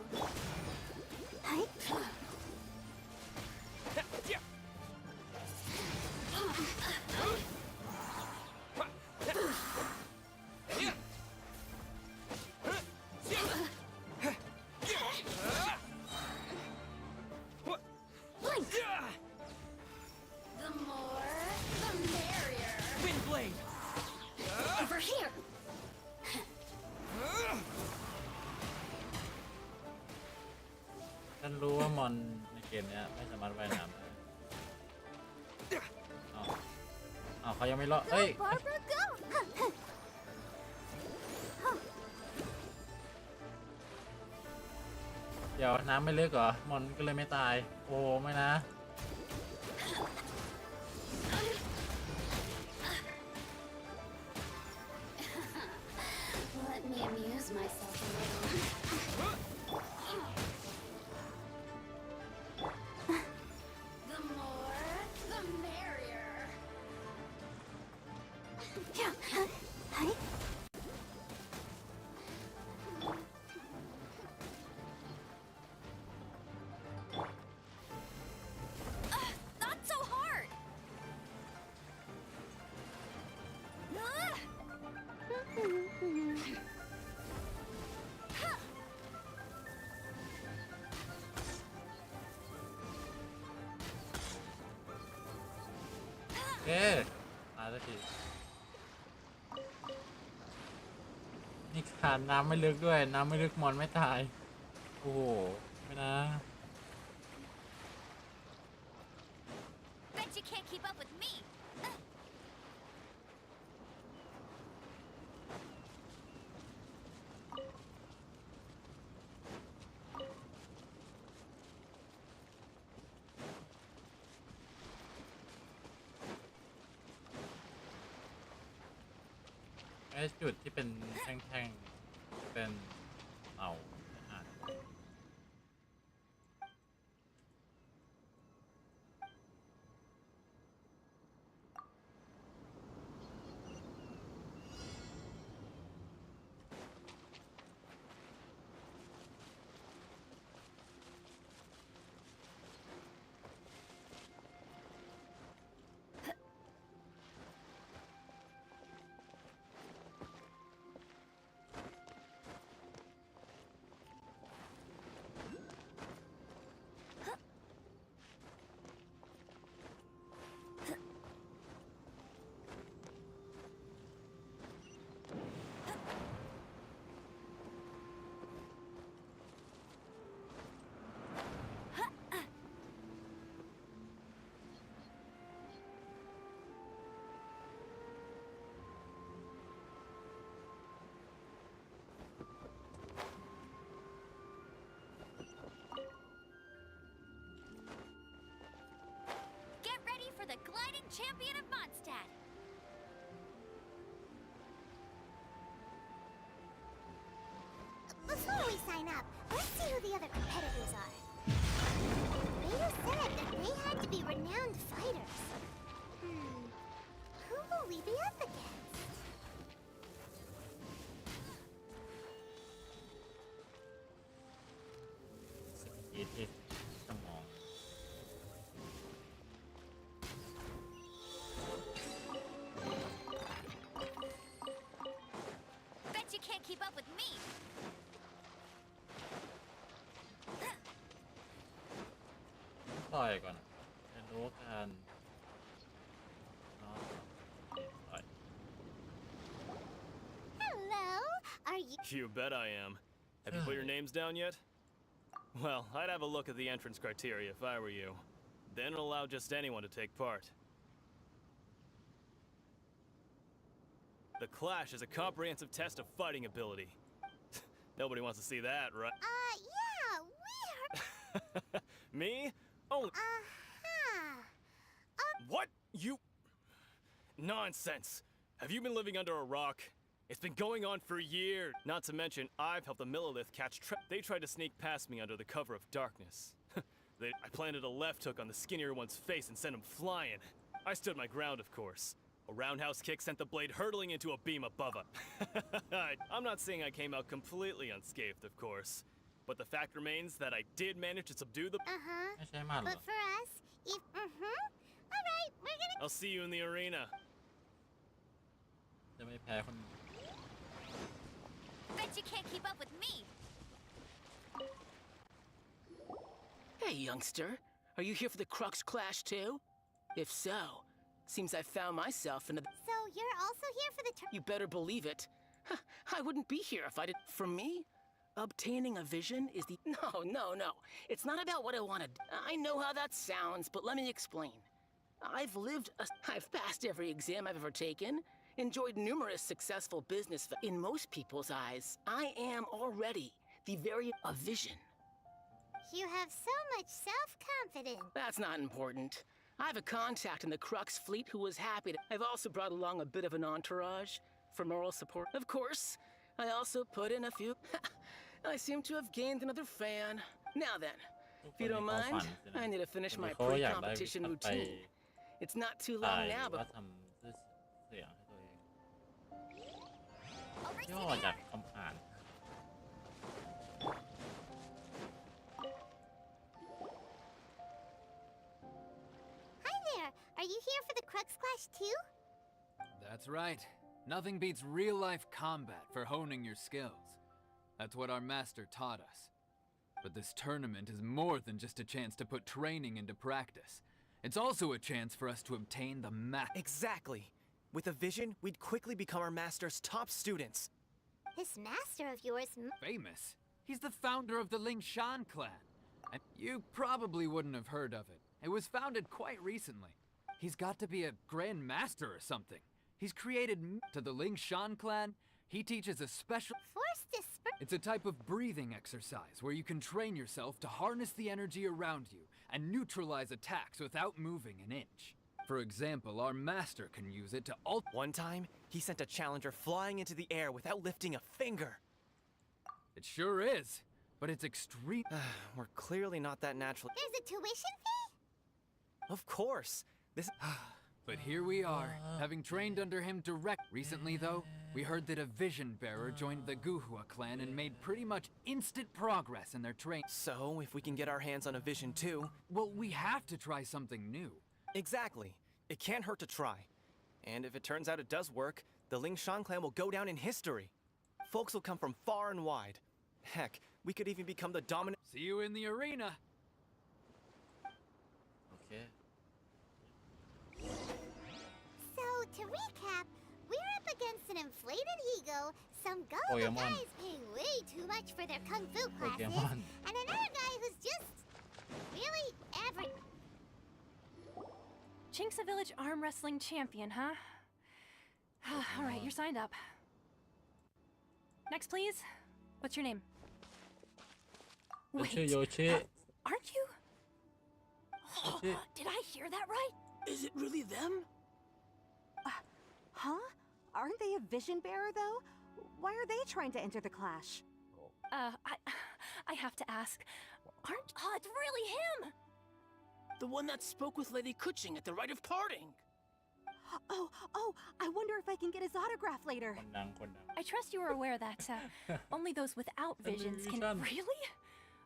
ฉันรู้ว่ามอนในเกมเนี้ยไม่สามารถว่ายน้ำได้อ้าวเขายังไม่รอดเอ้ย Barbara, go! เดี๋ยวน้ำไม่ลึกเหรอมอนก็เลยไม่ตายโอ้ไม่นะ Let me amuse myself a little. The more, the merrier. Hi. Not so hard. โอเคตายสักทีนี่ขาดน้ำไม่ลึกด้วยน้ำไม่ลึกมอนไม่ตายโอ้โหไม่นะ Bet you can't keep up with me.ไอ้จุดที่เป็นแท่งๆเป็นเต่าอาหาร For the gliding champion of Mondstadt. Before we sign up, let's see who the other competitors are. Beta said that they had to be renowned fighters. Who will we be up against? It is สมอง Bet you can't keep up with me. ต่อยก่อนจะรู้กันเนาะต่อย Hello, are you? You bet I am. Have you put your names down yet? Well, I'd have a look at the entrance criteria if I were you. Then allow just anyone to take part. The Clash is a comprehensive test of fighting ability. Nobody wants to see that, right? Yeah, we're... Me? Oh. What? You... Nonsense. Have you been living under a rock? It's been going on for years. Not to mention, I've helped the Millilith catch They tried to sneak past me under the cover of darkness. I planted a left hook on the skinnier one's face and sent him flying. I stood my ground, of course. A roundhouse kick sent the blade hurtling into a beam above him. I'm not saying I came out completely unscathed, of course. But the fact remains that I did manage to subdue the... But for us, if... Alright, we're gonna... I'll see you in the arena. จะไม่แพ้คน Bet you can't keep up with me. Hey, youngster. Are you here for the Crux Clash too? If so, seems I found myself in a... So you're also here for the... You better believe it. I wouldn't be here if I did... For me? Obtaining a vision is the... No. It's not about what I wanted. I know how that sounds, but let me explain. I've passed every exam I've ever taken, enjoyed numerous successful business. In most people's eyes, I am already a vision. You have so much self-confidence. That's not important. I have a contact in the Crux fleet who was happy to... I've also brought along a bit of an entourage for moral support. Of course, I also put in a few... I seem to have gained another fan. Now then, if you don't mind, I need to finish my pre-competition routine. It's not too long now, but... ย่อจากคำอ่าน Hi there. Are you here for the Crux Clash too? That's right. Nothing beats real-life combat for honing your skills. That's what our master taught us. But this tournament is more than just a chance to put training into practice. It's also a chance for us to obtain the Exactly. With a vision, we'd quickly become our master's top students. This master of yours... Famous. He's the founder of the Lingshan clan. And you probably wouldn't have heard of it. It was founded quite recently. He's got to be a grand master or something. He's created to the Lingshan clan. He teaches a special... It's a type of breathing exercise where you can train yourself to harness the energy around you and neutralize attacks without moving an inch. For example, our master can use it to One time, he sent a challenger flying into the air without lifting a finger. It sure is, but it's extreme. We're clearly not that natural. There's a tuition fee? Of course. This... But here we are, having trained under him direct. Recently, though, we heard that a vision bearer joined the Guhua clan and made pretty much instant progress in their training. So, if we can get our hands on a vision too... Well, we have to try something new. Exactly. It can't hurt to try. And if it turns out it does work, the Lingshan clan will go down in history. Folks will come from far and wide. Heck, we could even become the dominant... See you in the arena! Okay. So, to recap, we're up against an inflated ego, some gullible guys paying way too much for their kung fu classes, and another guy who's just... really average. Chinksa Village arm wrestling champion, huh? All right, you're signed up. Next, please. What's your name? Wait, aren't you? Oh, did I hear that right? Is it really them? Huh? Aren't they a vision bearer, though? Why are they trying to enter the clash? I have to ask. Oh, it's really him! The one that spoke with Lady Kuching at the rite of parting. Oh, I wonder if I can get his autograph later. I trust you are aware that only those without visions can... Really?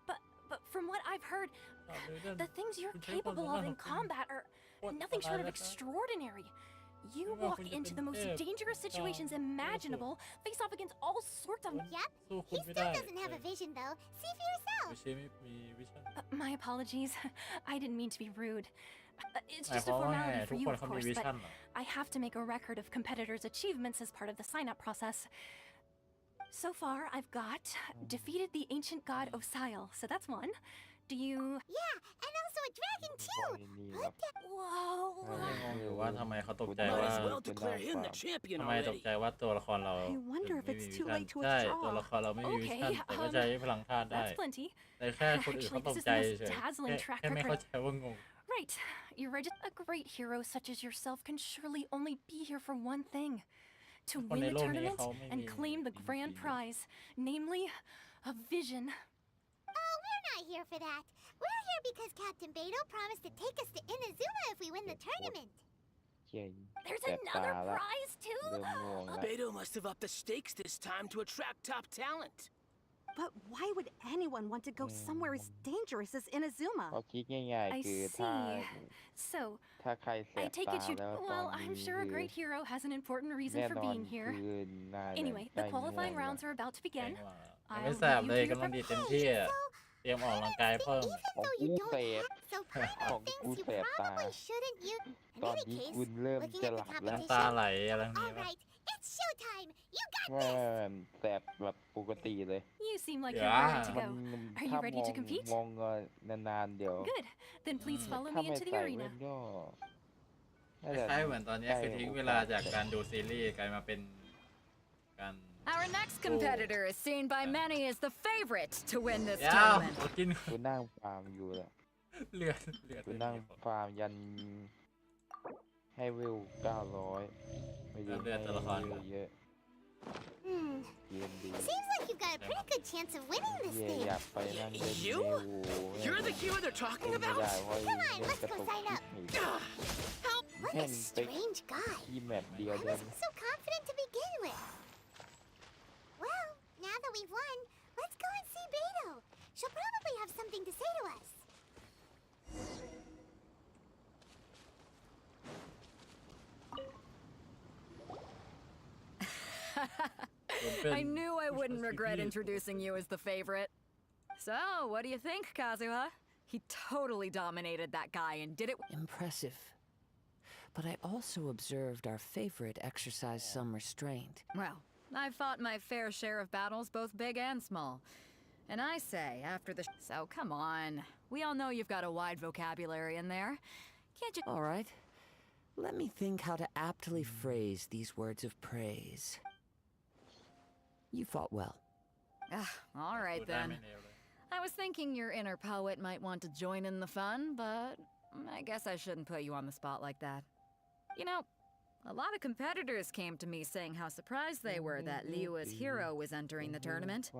But from what I've heard, the things you're capable of in combat are nothing short of extraordinary. You walk into the most dangerous situations imaginable, face off against all sorts of... Yep, he still doesn't have a vision though. See for yourself. My apologies. I didn't mean to be rude. It's just a formality for you, of course, but I have to make a record of competitors' achievements as part of the sign-up process. So far, I've got defeated the ancient god Osail, so that's one. Do you... Yeah, and also a dragon too! Whoa! อยู่ว่าทำไมเขาตกใจว่าทำไมตกใจว่าตัวละครเราไม่มีวิชั่นใช่ตัวละครเราไม่มีวิชั่นแต่ก็ใช้พลังธาตุได้แต่แค่คนอื่นเขาตกใจเฉยแค่ไม่เข้าใจว่างง Right. You're right. A great hero such as yourself can surely only be here for one thing. To win the tournament and claim the grand prize. Namely, a vision. Oh, we're not here for that. We're here because Captain Beto promised to take us to Inazuma if we win the tournament. There's another prize too? Beto must have upped the stakes this time to attract top talent. But why would anyone want to go somewhere as dangerous as Inazuma? I see. So, I take it you... Well, I'm sure a great hero has an important reason for being here. Anyway, the qualifying rounds are about to begin. I'll leave you to prepare. เตรียมออกกำลังกายเพิ่ม ของกูเสพ So ของ private กู things you แสบตา probably shouldn't use. ต In อน any นี้ case, คุณเริ่ม looking จะ at ห the ลับแล้ว น้ำตา competition. ไหลอะไรนี้ All right, it's showtime. You got ไม่ this. แสบแบบปกติเลย You seem like Yeah. you're ready to มัน go. Are ถ้า you ม ready อง to compete? มองนานๆเดี๋ยว Good. Then please follow ถ้า me ไม่ into the ใส่ arena. แว่นก็น่า ค จะ ล้ายๆเหมือนตอนนี้คือทิ้งเวลาจากการดูซีรีส์กลายมาเป็นการ Our next competitor is seen by many as the favorite to win this ยาว tournament. กิน กูนั่งฟาร์มอยู่แหละ เลือด กูนั่งฟาร์มยันให้วิว900ไม่ได้ให้วิวเยอะ เกมดี Seems like you've got a pretty good chance of winning this เย่ thing. อยากไปนั่งเล่น You? เมวู You're the hero they're talking ไม่ about? ได้เพราะ Come on, เล่น let's กระ go ตุก sign up. ที่ What a strange guy. ที่แมปเดียว I เดิน wasn't so confident to begin with. Well, now that we've won, let's go and see Beto. She'll probably have something to say to us. I knew I wouldn't regret introducing you as the favorite. So, what do you think, Kazuha? He totally dominated that guy and did it. Impressive. But I also observed our favorite exercise some restraint. Well, I've fought my fair share of battles, both big and small. And I say, after the. So, come on. We all know you've got a wide vocabulary in there. Can't you. All right. Let me think how to aptly phrase these words of praise. You fought well. All right then. I was thinking your inner poet might want to join in the fun, but I guess I shouldn't put you on the spot like that. You know, a lot of competitors came to me saying how surprised they were that Liua's hero was entering the tournament.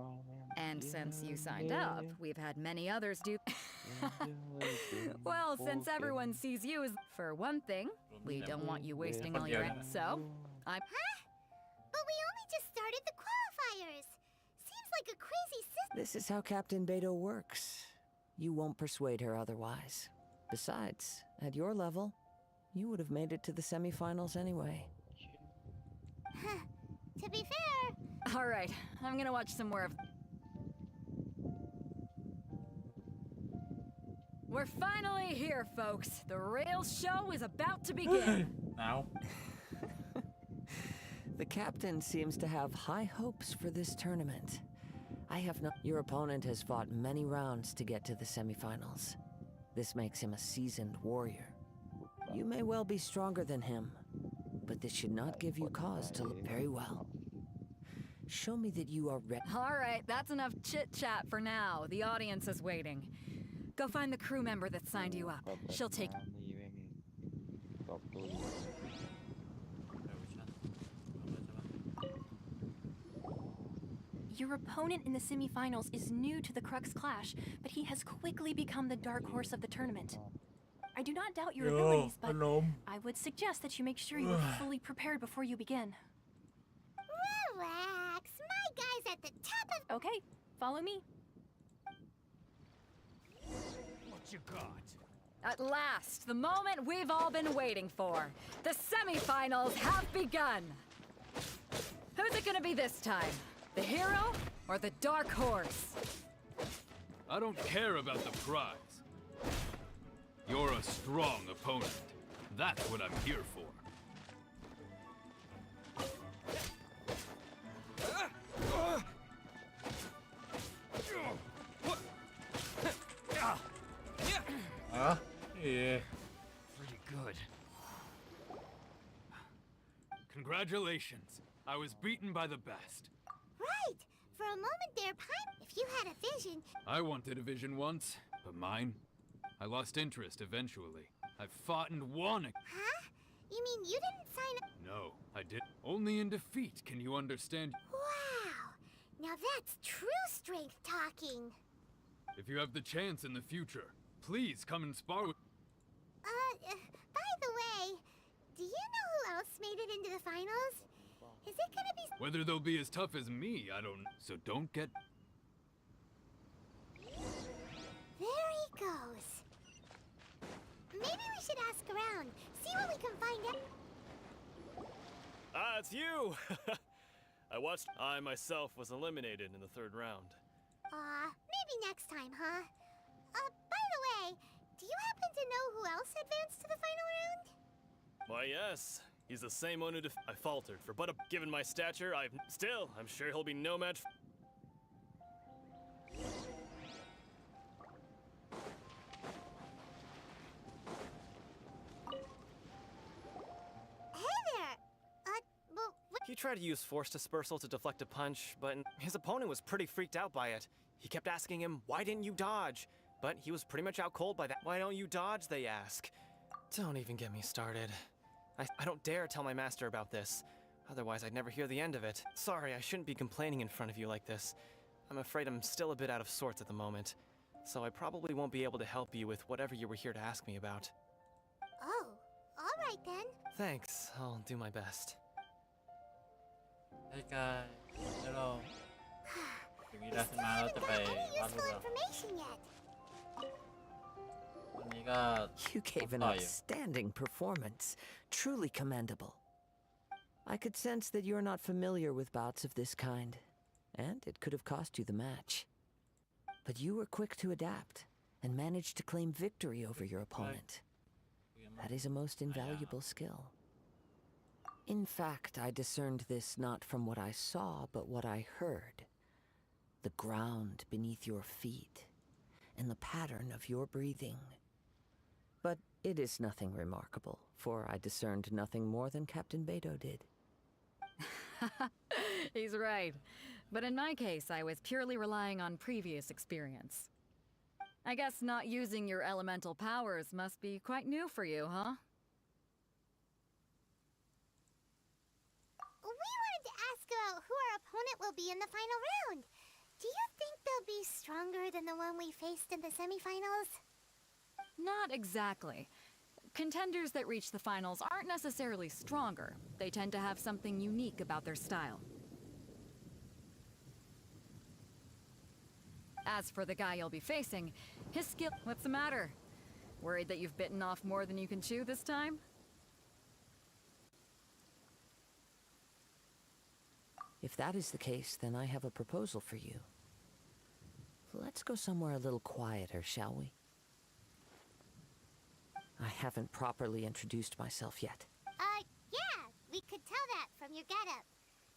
And since you signed up, we've had many others do. Well, since everyone sees you as. For one thing, we don't want you wasting all your. So, I'm. Huh? But we only just started the qualifiers. Seems like a crazy system. This is how Captain Beto works. You won't persuade her otherwise. Besides, at your level, you would have made it to the semifinals anyway. To be fair. All right, I'm gonna watch some more of. We're finally here, folks. The rail show is about to begin. Now. The captain seems to have high hopes for this tournament. I have no. Your opponent has fought many rounds to get to the semifinals. This makes him a seasoned warrior. You may well be stronger than him, but this should not give you cause to look very well. Show me that you are ready. All right, that's enough chit-chat for now. The audience is waiting. Go find the crew member that signed you up. She'll take... Your opponent in the semifinals is new to the Crux Clash, but he has quickly become the dark horse of the tournament. I do not doubt your abilities, but I would suggest that you make sure you are fully prepared before you begin. Relax. My guy's at the top of. Okay, follow me. What you got? At last, the moment we've all been waiting for. The semifinals have begun. Who's it gonna be this time? The hero or the dark horse? I don't care about the prize. You're a strong opponent. That's what I'm here for. Yeah. Pretty good. Congratulations. I was beaten by the best. Right. For a moment there, Pipe, if you had a vision. I wanted a vision once, but mine? I lost interest eventually. I fought and won. Huh? You mean you didn't sign up? No, I did. Only in defeat can you understand. Wow. Now that's true strength talking. If you have the chance in the future, please come and spar with. By the way, do you know who else made it into the finals? Is it gonna be... Whether they'll be as tough as me, I don't know. So don't get... There he goes. Maybe we should ask around, see what we can find out. Ah, it's you! I myself was eliminated in the third round. Maybe maybe next time, huh? By the way, do you happen to know who else advanced to the final round? Why, yes. He's the same one who I faltered for, but given my stature, I'm sure he'll be no match. Hey there! He tried to use force dispersal to deflect a punch, but his opponent was pretty freaked out by it. He kept asking him, why didn't you dodge? But he was pretty much out cold by that. Why don't you dodge, they ask. Don't even get me started. I don't dare tell my master about this. Otherwise, I'd never hear the end of it. Sorry, I shouldn't be complaining in front of you like this. I'm afraid I'm still a bit out of sorts at the moment. So I probably won't be able to help you with whatever you were here to ask me about. Oh, alright then. Thanks, I'll do my best. Hey guys, hello ถึงนี้ได้ขึ้นมาเราจะไปวาดรูปแล้ว Information yet? วันนี้ก็ You gave an outstanding performance. Truly commendable. I could sense that you're not familiar with bouts of this kind, and it could have cost you the match. But you were quick to adapt and managed to claim victory over your opponent. That is a most invaluable skill. In fact, I discerned this not from what I saw, but what I heard. The ground beneath your feet, and the pattern of your breathing. But it is nothing remarkable, for I discerned nothing more than Captain Beto did. He's right. But in my case, I was purely relying on previous experience. I guess not using your elemental powers must be quite new for you, huh? We wanted to ask about who our opponent will be in the final round. Do you think they'll be stronger than the one we faced in the semifinals? Not exactly. Contenders that reach the finals aren't necessarily stronger. They tend to have something unique about their style. As for the guy you'll be facing, his skill... What's the matter? Worried that you've bitten off more than you can chew this time? If that is the case, then I have a proposal for you. Let's go somewhere a little quieter, shall we? I haven't properly introduced myself yet. Yeah, we could tell that from your getup.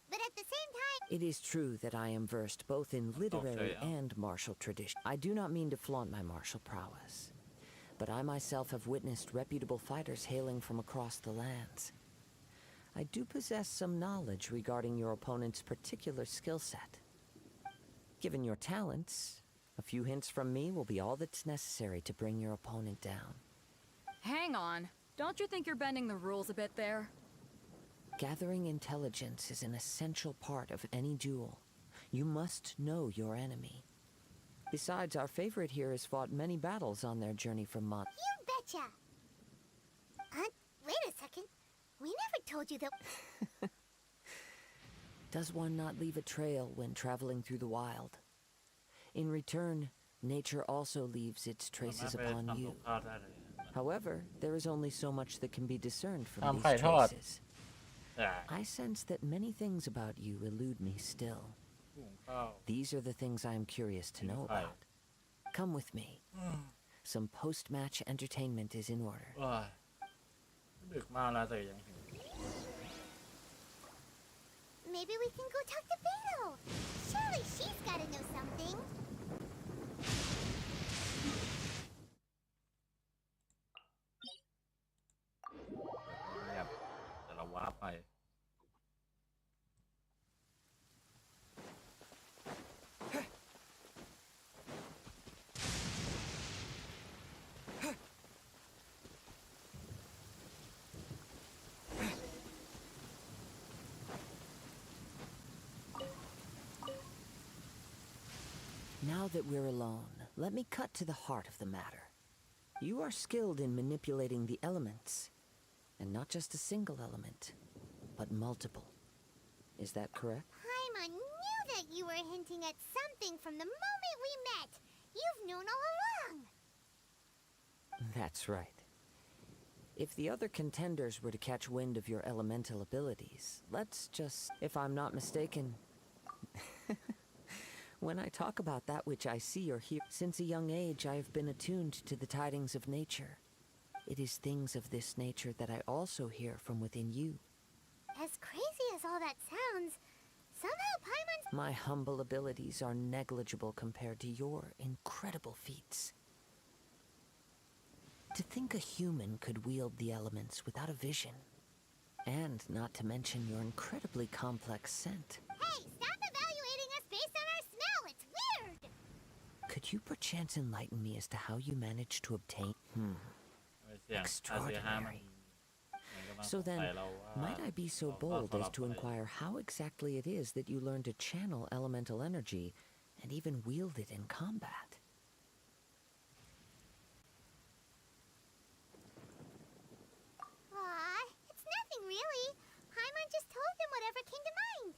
But at the same time... It is true that I am versed both in literary and martial tradition. I do not mean to flaunt my martial prowess, but I myself have witnessed reputable fighters hailing from across the lands. I do possess some knowledge regarding your opponent's particular skill set. Given your talents, a few hints from me will be all that's necessary to bring your opponent down. Hang on. Don't you think you're bending the rules a bit there? Gathering intelligence is an essential part of any duel. You must know your enemy. Besides, our favorite here has fought many battles on their journey from Mont. You betcha! Wait a second. We never told you that... Does one not leave a trail when traveling through the wild? In return, nature also leaves its traces upon you. However, there is only so much that can be discerned from these traces. I sense that many things about you elude me still. These are the things I am curious to know about. Come with me. Some post-match entertainment is in order. ดึกมากแล้วแต่ยังหิว Maybe we can go talk to Beto. Surely she's gotta know something. เงียบแต่เราว้าไป Now that we're alone, let me cut to the heart of the matter. You are skilled in manipulating the elements, and not just a single element, but multiple. Is that correct? Paimon knew that you were hinting at something from the moment we met. You've known all along. That's right. If the other contenders were to catch wind of your elemental abilities, let's just... If I'm not mistaken... When I talk about that which I see or hear, since a young age I have been attuned to the tidings of nature. It is things of this nature that I also hear from within you. As crazy as all that sounds, somehow Paimon's... My humble abilities are negligible compared to your incredible feats. To think a human could wield the elements without a vision. And not to mention your incredibly complex scent. Hey, stop evaluating us based on our smell! It's weird! Could you perchance enlighten me as to how you managed to obtain... Extraordinary. So then, might I be so bold as to inquire how exactly it is that you learned to channel elemental energy and even wield it in combat? Aw, it's nothing really. Paimon just told him whatever came to mind.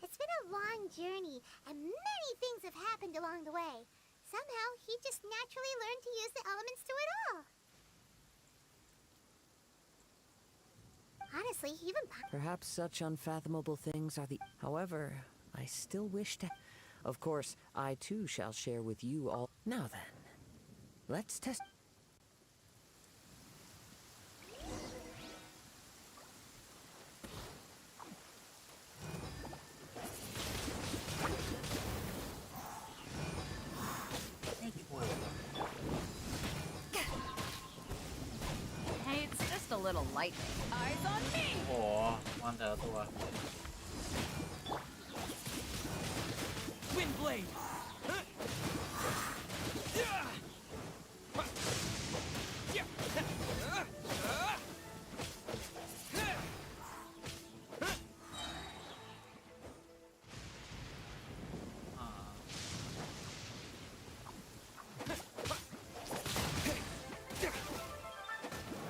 It's been a long journey, and many things have happened along the way. Somehow, he just naturally learned to use the elements through it all. Honestly, even Perhaps such unfathomable things are the... However, I still wish to... Of course, I too shall share with you all... Now then, let's test... Hey, it's just a little lightning. Eyes on me! โอ้โหมอนแต่ละตัว Wind blade.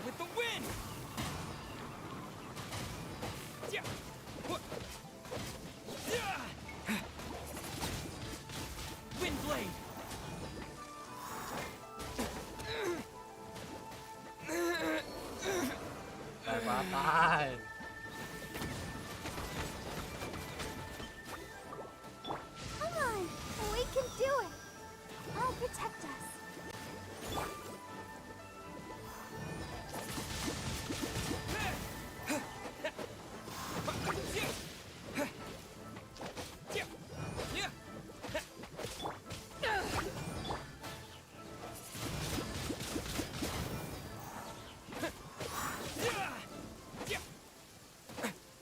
With the wind. Wind blade. ได้ว้าตาย Come on, we can do it. I'll protect us.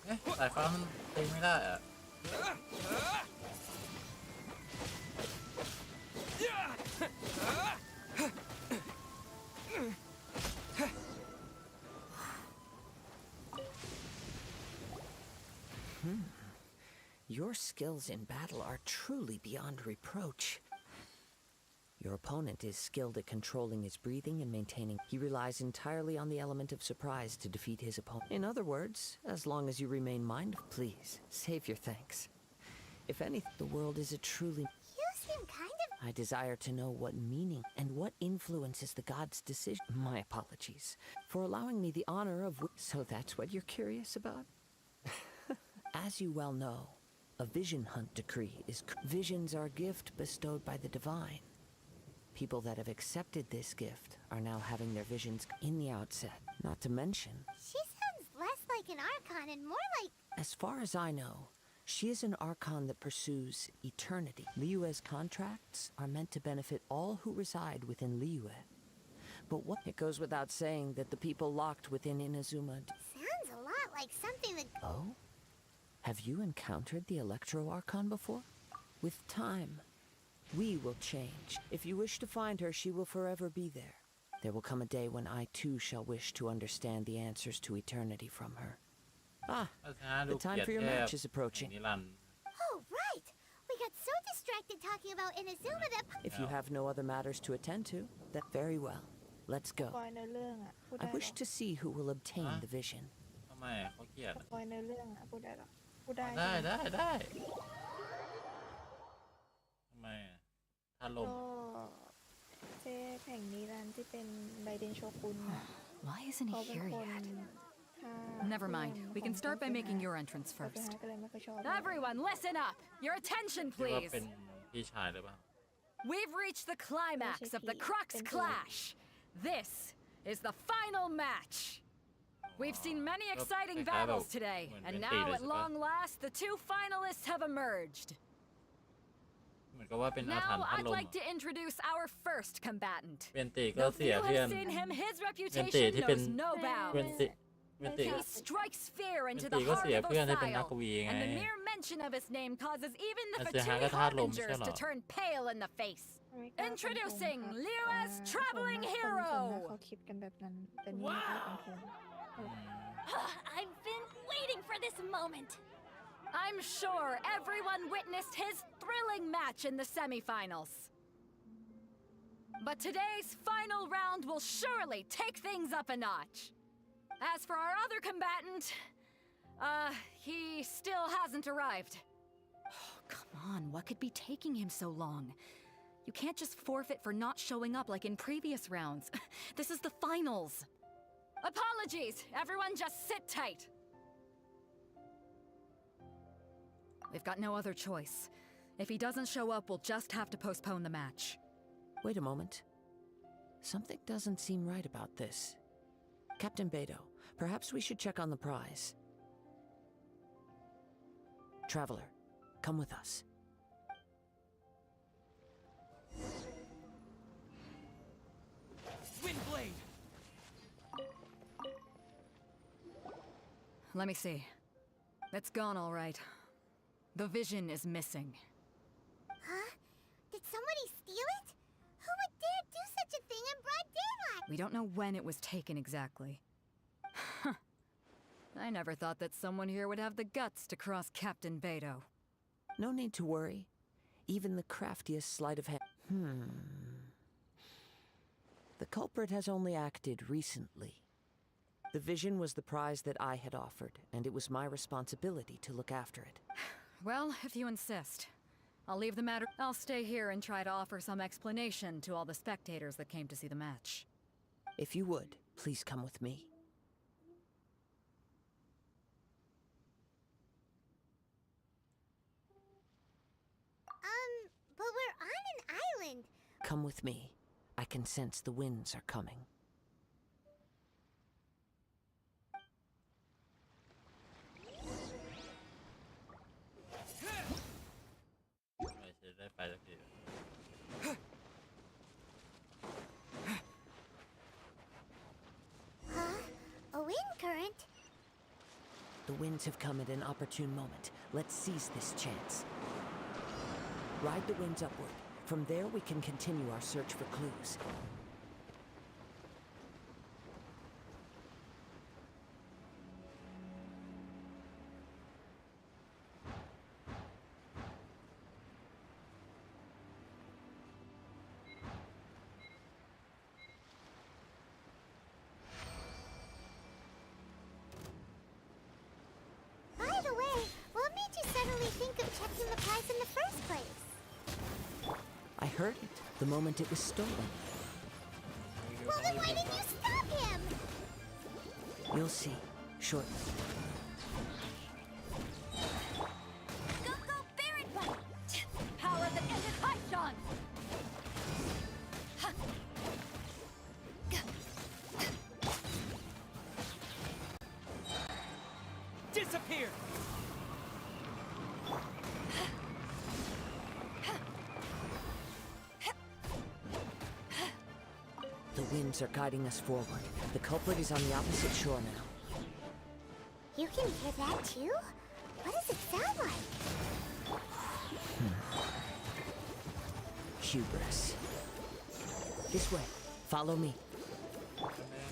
เอ๊ะสายฟ้ามันตีไม่ได้อะ Your skills in battle are truly beyond reproach. Your opponent is skilled at controlling his breathing and maintaining. He relies entirely on the element of surprise to defeat his opponent. In other words, as long as you remain mindful, please, save your thanks. If anything, the world is a truly... You seem kind of... I desire to know what meaning and what influences the gods' decision. My apologies for allowing me the honor of... So that's what you're curious about? As you well know, a vision hunt decree is... Visions are a gift bestowed by the divine. People that have accepted this gift are now having their visions in the outset. Not to mention... She sounds less like an Archon and more like... As far as I know, she is an Archon that pursues eternity. Liyue's contracts are meant to benefit all who reside within Liyue. But what... It goes without saying that the people locked within Inazuma... Sounds a lot like something that... Oh? Have you encountered the Electro Archon before? With time, we will change. If you wish to find her, she will forever be there. There will come a day when I too shall wish to understand the answers to eternity from her. Ah, the time for your match is approaching. Oh, right! We got so distracted talking about Inazuma that... If you have no other matters to attend to, then very well. Let's go. ปอยเนื้อเรื่องอ่ะพูด I ได้เหร wish อ to see who will obtain the vision. ทำไมอะเขาเกลียดอะ ปอยเนื้อเรื่องอ่ะพูดได้เหรอพูดได้ ได้ ใช่ไหม ได้ทำไมอะถ้าลม ก็เจ๊แห่งนิรันดร์ที่เป็นไดเดนโชกุนน่ะ Why isn't เขา he เป็น here คน yet? ฆ่า Never mind. We can start by making your entrance แต่ first. ก็เลยไม่ค่อยชอบ Everyone, listen up! Your attention, คิดว่า please! เป็น พี่ชายหรือเปล่า We've reached the climax of the Crux Clash. This is the final match. We've seen many exciting battles today, and now at long last, the two finalists have emerged. เหมือนกับว่าเป็นอาถรร Now พ์พัด I'd ลม like to introduce our first combatant. เวนติก็ Though เสีย few เพื่อน have seen him, his เวนติ reputation ที่เป็น knows no เวน bounds. ติ He strikes fear เวน into ติ the ก็ heart เสีย of เพื่อนให้เป็นนัก Osial, กวีไง and the mere mention of his name causes even the เสียหาย Fatui ก็ธาตุลมไม่ใช่ Harbingers เหรอ to turn pale in the face. ไม่กล้าฟันธง Introducing ครับ Liua's ส่วน traveling มากคนส่วนมาก hero. เขาคิดกันแบบนั้นแต่นี่ไม่กล้าฟันธง I've been waiting for this moment. I'm sure everyone witnessed his thrilling match in the semifinals. But today's final round will surely take things up a notch. As for our other combatant, he still hasn't arrived. Oh, come on, what could be taking him so long? You can't just forfeit for not showing up like in previous rounds. This is the finals. Apologies, everyone just sit tight. We've got no other choice. If he doesn't show up, we'll just have to postpone the match. Wait a moment. Something doesn't seem right about this. Captain Beto, perhaps we should check on the prize. Traveler, come with us. Windblade! Let me see. It's gone all right. The vision is missing. Huh? Did somebody steal it? Who would dare do such a thing in broad daylight? We don't know when it was taken exactly. I never thought that someone here would have the guts to cross Captain Beto. No need to worry. Even the craftiest sleight of hand. The culprit has only acted recently. The vision was the prize that I had offered, and it was my responsibility to look after it. Well, if you insist. I'll leave the matter. I'll stay here and try to offer some explanation to all the spectators that came to see the match. If you would, please come with me. But we're on an island. Come with me. I can sense the winds are coming. A wind current? The winds have come at an opportune moment. Let's seize this chance. Ride the winds upward. From there, we can continue our search for clues. By the way, what made you suddenly think of checking the prize in the first place? I heard it the moment it was stolen. Well, then why didn't you stop him? You'll see shortly. Go, Baron Bite! Power that ended Haishan! Disappear! The winds are guiding us forward. The culprit is on the opposite shore now. You can hear that too? What does it sound like? Hubris. This way. Follow me.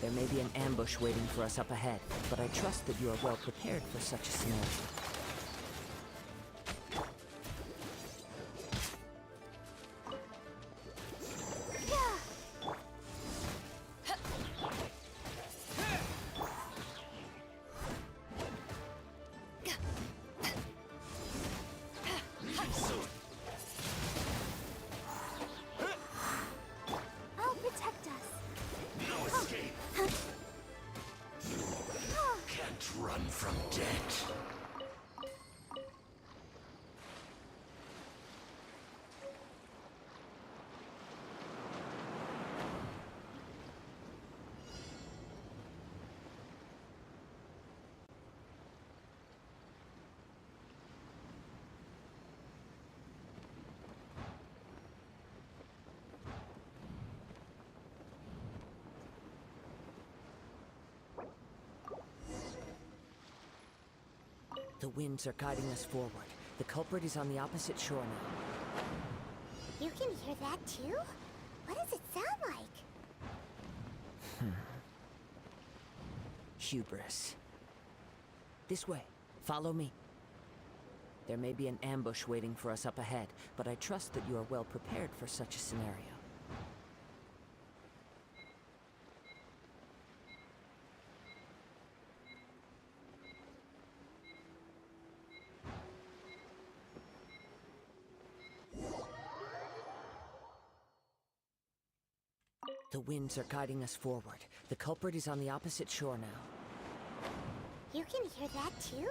There may be an ambush waiting for us up ahead, but I trust that you are well prepared for such a scenario. I'll protect us. No escape. Can't run from death. The winds are guiding us forward. The culprit is on the opposite shore now. You can hear that too? What does it sound like? Hubris. This way. Follow me. There may be an ambush waiting for us up ahead, but I trust that you are well prepared for such a scenario. The winds are guiding us forward. The culprit is on the opposite shore now. You can hear that too?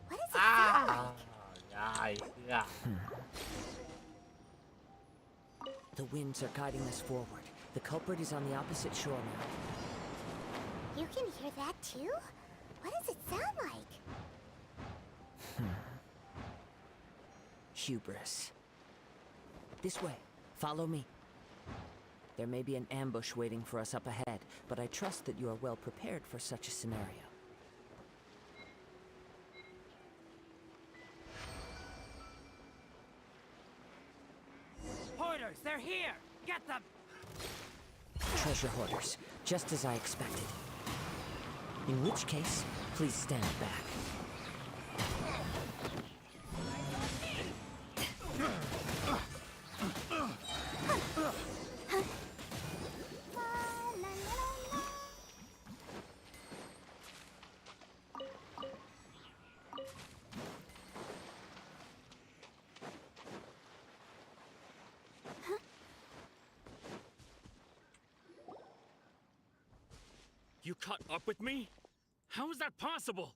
What does it sound like? ยายเสื้อ The winds are guiding us forward. The culprit is on the opposite shore now. You can hear that too? What does it sound like? Hubris. This way. Follow me. There may be an ambush waiting for us up ahead, but I trust that you are well prepared for such a scenario. Hoarders, they're here! Get them! Treasure hoarders, just as I expected. In which case, please stand back. You caught up with me? How is that possible?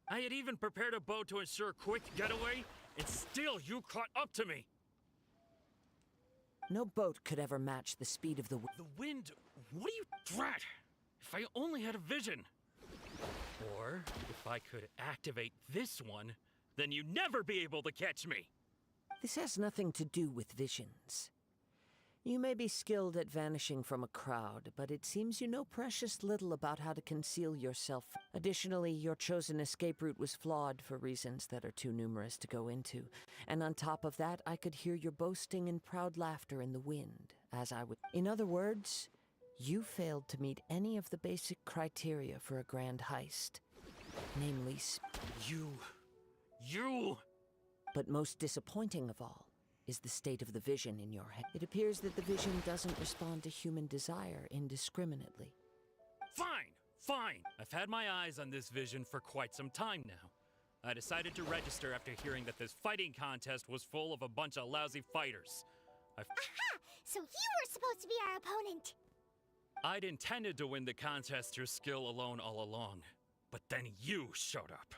I had even prepared a boat to ensure a quick getaway, and still you caught up to me. No boat could ever match the speed of the wind. The wind? What are you... Drat! If I only had a vision. Or, if I could activate this one, then you'd never be able to catch me. This has nothing to do with visions. You may be skilled at vanishing from a crowd, but it seems you know precious little about how to conceal yourself. Additionally, your chosen escape route was flawed for reasons that are too numerous to go into. And on top of that, I could hear your boasting and proud laughter in the wind, as I would... In other words, you failed to meet any of the basic criteria for a grand heist. Namely... You... But most disappointing of all is the state of the vision in your head. It appears that the vision doesn't respond to human desire indiscriminately. Fine. I've had my eyes on this vision for quite some time now. I decided to register after hearing that this fighting contest was full of a bunch of lousy fighters. Aha! So you were supposed to be our opponent! I'd intended to win the contest through skill alone all along, but then you showed up.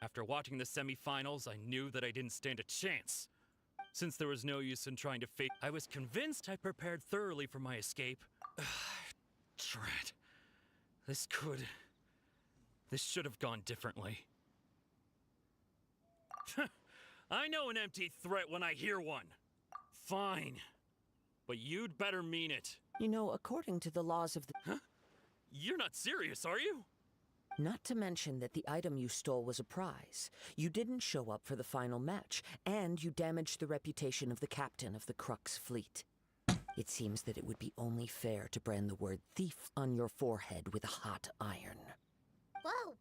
After watching the semifinals, I knew that I didn't stand a chance. Since there was no use in trying to fake, I was convinced I prepared thoroughly for my escape. Drat. This should have gone differently. I know an empty threat when I hear one. Fine. But you'd better mean it. You know, according to the laws of the... Huh? You're not serious, are you? Not to mention that the item you stole was a prize. You didn't show up for the final match, and you damaged the reputation of the captain of the Crux fleet. It seems that it would be only fair to brand the word thief on your forehead with a hot iron. Whoa!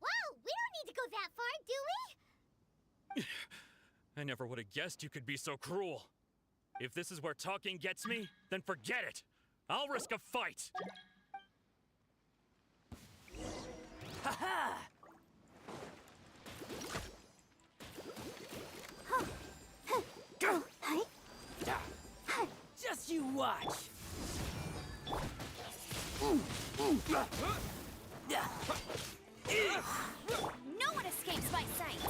We don't need to go that far, do we? I never would have guessed you could be so cruel. If this is where talking gets me, then forget it. I'll risk a fight. Ha-ha! Just you watch! No one escapes my sight!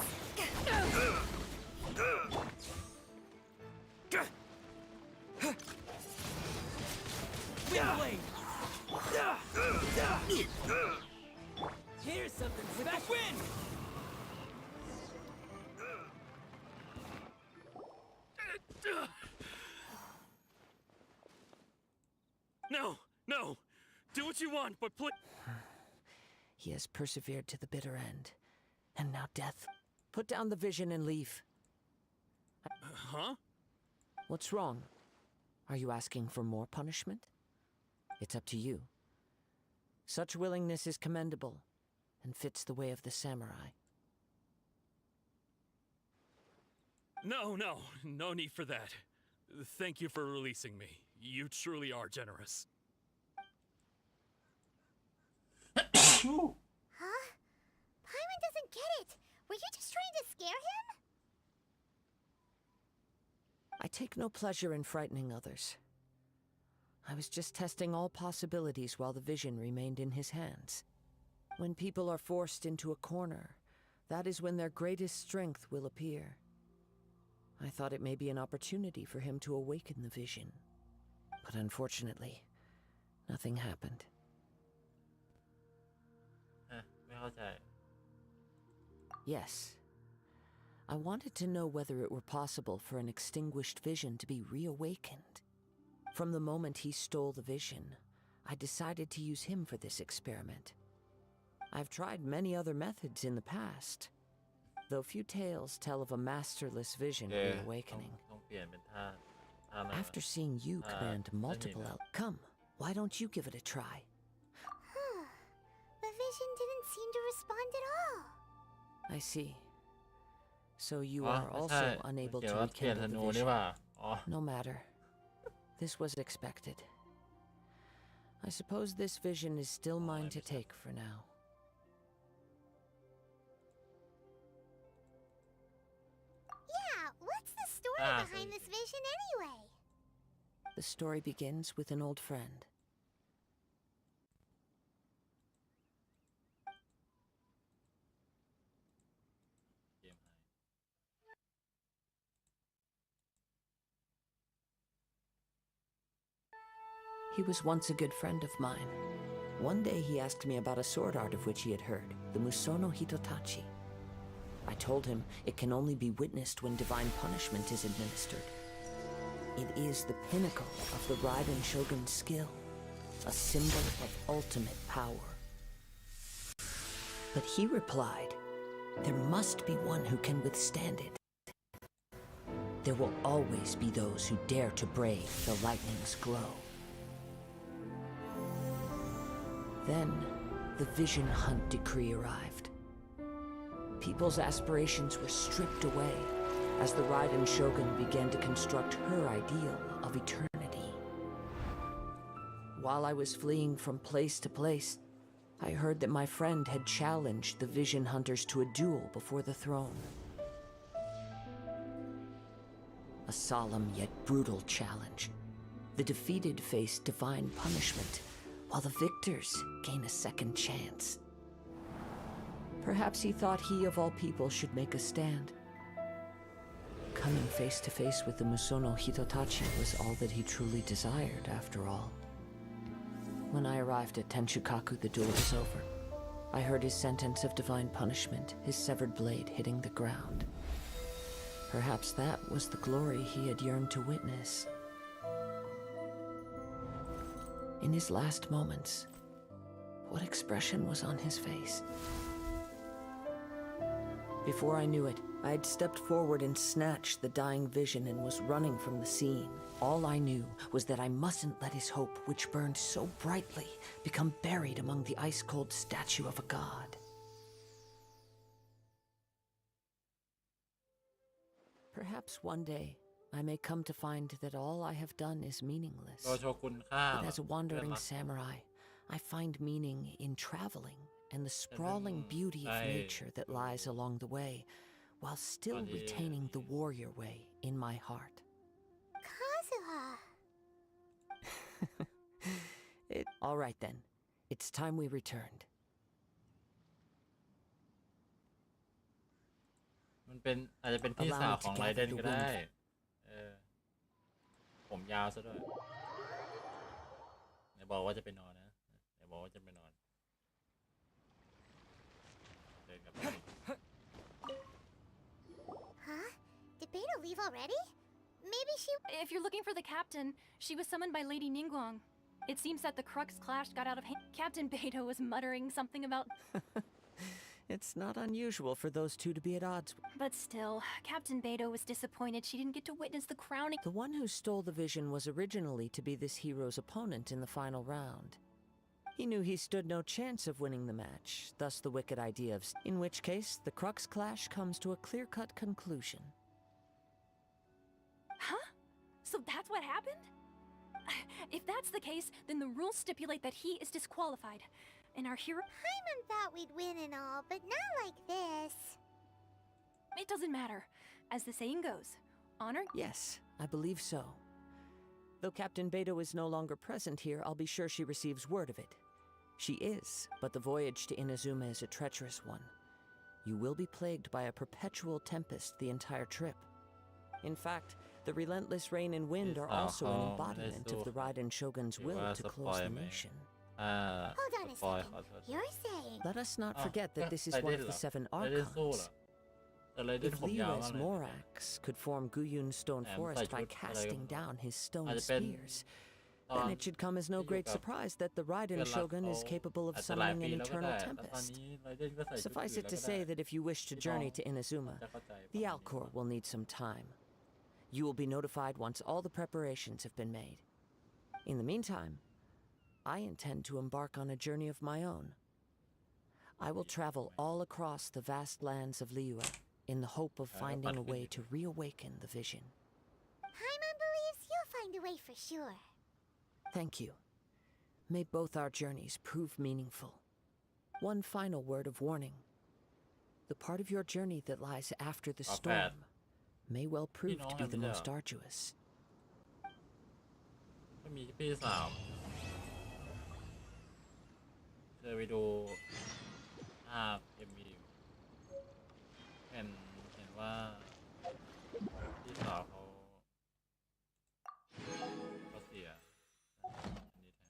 Wait! Here's something special! Win! No! Do what you want, but please... He has persevered to the bitter end. And now death. Put down the vision and leave. Huh? What's wrong? Are you asking for more punishment? It's up to you. Such willingness is commendable and fits the way of the samurai. No need for that. Thank you for releasing me. You truly are generous. Huh? Paimon doesn't get it. Were you just trying to scare him? I take no pleasure in frightening others. I was just testing all possibilities while the vision remained in his hands. When people are forced into a corner, that is when their greatest strength will appear. I thought it may be an opportunity for him to awaken the vision. But unfortunately, nothing happened. ไม่เข้าใจ Yes. I wanted to know whether it were possible for an extinguished vision to be reawakened. From the moment he stole the vision, I decided to use him for this experiment. I've tried many other methods in the past, though few tales tell of a masterless vision reawakening. ต้องเปลี่ยนเป็นท่านั้น After seeing you command multiple come, why don't you give it a try? The vision didn't seem to respond at all. I see. So you อ๋อ are ไม่ใช่ also unable เกี่ยว to กับเปลี่ยนธ rekindle นู the นี่ vision. หว่าอ๋อ No matter. This was expected. I suppose this vision is still mine to take for now. Yeah, what's the story behind this vision anyway? The story begins with an old friend. He was once a good friend of mine. One day he asked me about a sword art of which he had heard, the Musono Hitotachi. I told him it can only be witnessed when divine punishment is administered. It is the pinnacle of the Raiden Shogun's skill, a symbol of ultimate power. But he replied, there must be one who can withstand it. There will always be those who dare to brave the lightning's glow. Then, the Vision Hunt decree arrived. People's aspirations were stripped away as the Raiden Shogun began to construct her ideal of eternity. While I was fleeing from place to place, I heard that my friend had challenged the Vision Hunters to a duel before the throne. A solemn yet brutal challenge. The defeated face divine punishment, while the victors gain a second chance. Perhaps he thought he of all people should make a stand. Coming face to face with the Musono Hitotachi was all that he truly desired, after all. When I arrived at Tenshukaku, the duel was over. I heard his sentence of divine punishment, his severed blade hitting the ground. Perhaps that was the glory he had yearned to witness. In his last moments, what expression was on his face? Before I knew it, I had stepped forward and snatched the dying vision and was running from the scene. All I knew was that I mustn't let his hope, which burned so brightly, become buried among the ice-cold statue of a god. Perhaps one day, I may come to find that all I have done is meaningless. โดยโชกุนฆ่า But as a wandering samurai, I find meaning in traveling and the sprawling beauty of nature that lies along the way, while still retaining the warrior way in my heart. Kazuha. All right then. It's time we returned. มันเป็นอาจจะเป็นพี่สาวของไรเดนก็ได้ผมยาวซะด้วยไหนบอกว่าจะไปนอนนะไหนบอกว่าจะไปนอนเดินกลับไป Huh? Did Beto leave already? Maybe she... If you're looking for the captain, she was summoned by Lady Ningguang. It seems that the Crux clash got out of hand. Captain Beto was muttering something about... It's not unusual for those two to be at odds. But still, Captain Beto was disappointed she didn't get to witness the crowning. The one who stole the vision was originally to be this hero's opponent in the final round. He knew he stood no chance of winning the match, thus the wicked idea of... In which case, the Crux clash comes to a clear-cut conclusion. Huh? So that's what happened? If that's the case, then the rules stipulate that he is disqualified. And our hero... Paimon thought we'd win and all, but not like this. It doesn't matter. As the saying goes, honor... Yes, I believe so. Though Captain Beto is no longer present here, I'll be sure she receives word of it. She is, but the voyage to Inazuma is a treacherous one. You will be plagued by a perpetual tempest the entire trip. In fact, the relentless rain and wind are also an embodiment of the Raiden Shogun's will to close the nation. Hold on a second. You're saying... Let us not forget that this is one of the 7 Archons. If Liyue's Morax could form Guyun's stone forest by casting down his stone spears, then it should come as no great surprise that the Raiden Shogun is capable of summoning an eternal tempest. Suffice it to say that if you wish to journey to Inazuma, the Alcor will need some time. You will be notified once all the preparations have been made. In the meantime, I intend to embark on a journey of my own. I will travel all across the vast lands of Liyue in the hope of finding a way to reawaken the vision. Paimon believes you'll find a way for sure. Thank you. May both our journeys prove meaningful. One final word of warning. The part of your journey that lies after the storm may well prove to be the most arduous. มีพี่สาวเคยไปดูภาพMVเห็นว่าพี่สาวเขาเสียอันนี้แ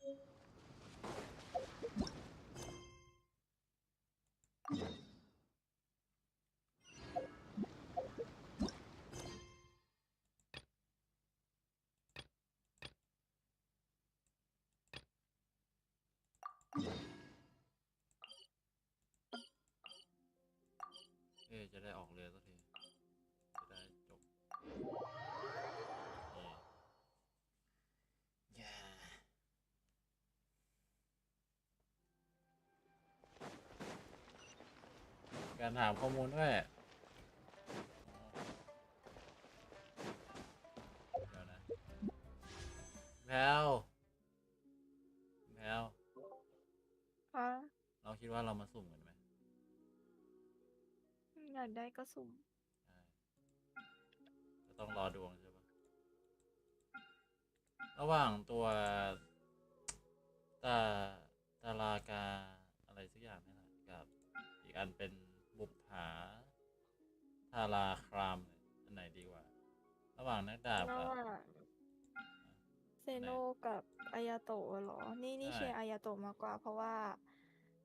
ทน จะได้ออกเรือสักทีจะได้จบการถามข้อมูลด้วยเดี๋ยวนะแพลวเราคิดว่าเรามาสุ่มกันไหม อยากได้ก็สุ่ม ก็ต้องรอดวงใช่ปะระหว่างตัวตารากาอะไรสักอย่างนี่แหละกับอีกอันเป็นบุปผาทาราครามอันไหนดีกว่าระหว่างนักดาบกับเซโนกับอายาโตะเหรอนี่เชียร์อายาโตะมากกว่าเพราะว่า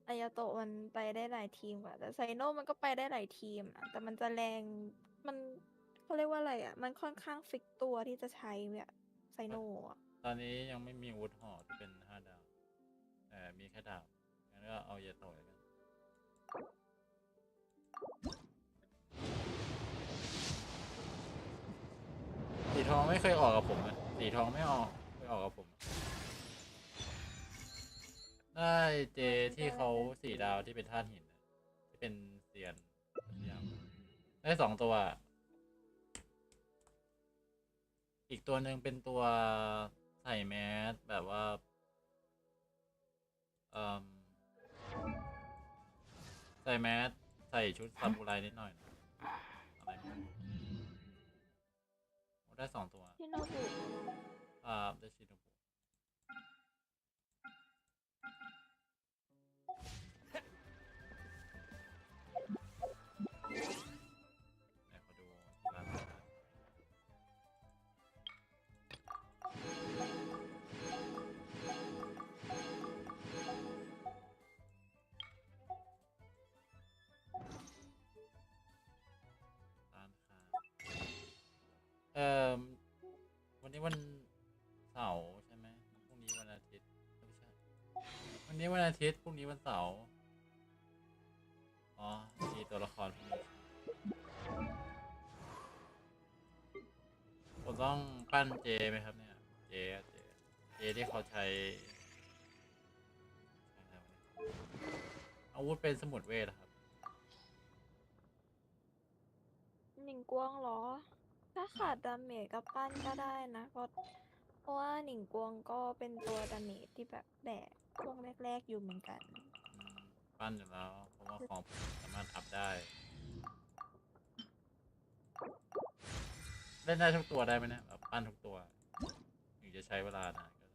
อายาโตะมันไปได้หลายทีมกว่าแต่ไซโนมันก็ไปได้หลายทีมแต่มันจะแรงมันเขาเรียกว่าอะไรอ่ะมันค่อนข้างฟิกตัวที่จะใช้เนี่ยไซโนอ่ะตอนนี้ยังไม่มีอาวุธห่อที่เป็น5 ดาวแต่มีแค่ดาบงั้นก็เอาอายาโตะกันสีทองไม่เคยออกกับผมนะสีทองไม่เคยออกกับผมได้เจที่เขา4 ดาวที่เป็นธาตุหินที่เป็นเซียนอย่างได้2 ตัวอีกตัวหนึ่งเป็นตัวใส่แมสแบบว่าใส่แมสใส่ชุดซามูไรนิดหน่อยอะไรได้2 ตัวชิโนบุได้ชิโนบุวันนี้วันเสาร์ใช่ไหมพรุ่งนี้วันอาทิตย์ไม่ใช่วันนี้วันอาทิตย์พรุ่งนี้วันเสาร์ อ๋อมีตัวละครพวกนี้ผมต้องปั้นเจไหมครับเนี่ยเจที่เขาใช้อาวุธเป็นสมุดเวทครับ หนิงกวงเหรอ ถ้าขาดดาเมจก็ปั้นก็ได้นะเพราะว่าหนิงกวงก็เป็นตัวดาเมจที่แบบแบกช่วงแรกๆอยู่เหมือนกัน ปั้นอยู่แล้วเพราะว่าของสามารถอัพได้เล่นได้ทุกตัวได้ไหมเนี่ยแบบปั้นทุกตัวถึงจะใช้เวลานานก็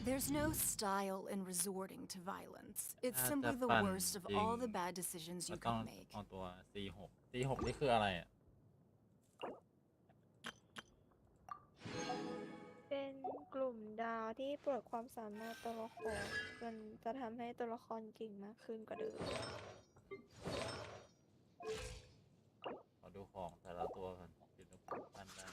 There's no style in resorting to violence. It's น่า simply จะ the ปั้น worst of จริง all the bad decisions ก็ you ต้อง could make. เอาตัว C6 นี่คืออะไรอ่ะ เป็นกลุ่มดาวที่ปลดความสามารถตัวละครจนจะทำให้ตัวละครเก่งมากขึ้นกว่าเดิม ขอดูของแต่ละตัวกันคือต้องปั้นได้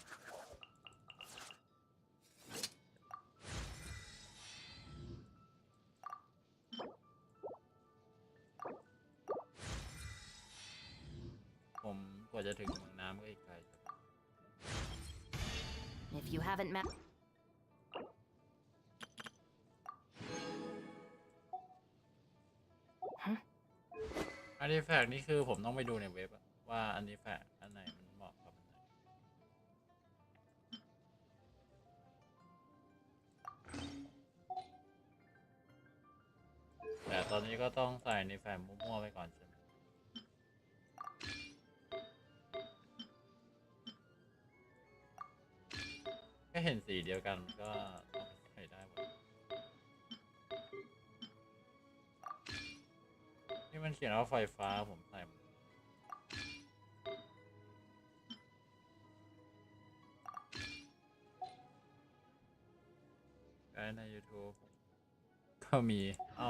ผมกว่าจะถึงเมืองน้ำก็อีกไกลครับ If you haven't met. อันนี้แฟกนี่คือผมต้องไปดูในเว็บอะว่าอันนี้แฟกอันไหนมันเหมาะกับอันไหนแต่ตอนนี้ก็ต้องใส่ในแฟกมั่วๆไปก่อนใช่ไหมแค่เห็นสีเดียวกันก็ต้องใส่ได้หมดนี่มันเขียนว่าไฟฟ้าผมใส่หมดไกด์ใน YouTube ก็มีเอ้า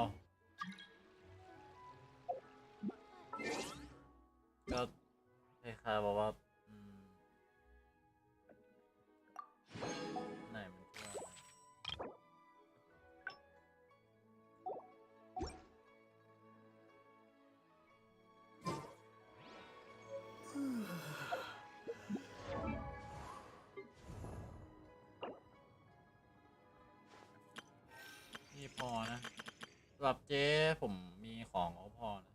ก็คล้ายๆบอกว่าไหนมันเชื่อนี่พอนะสำหรับเจ๊ผมมีของเขาพอนะ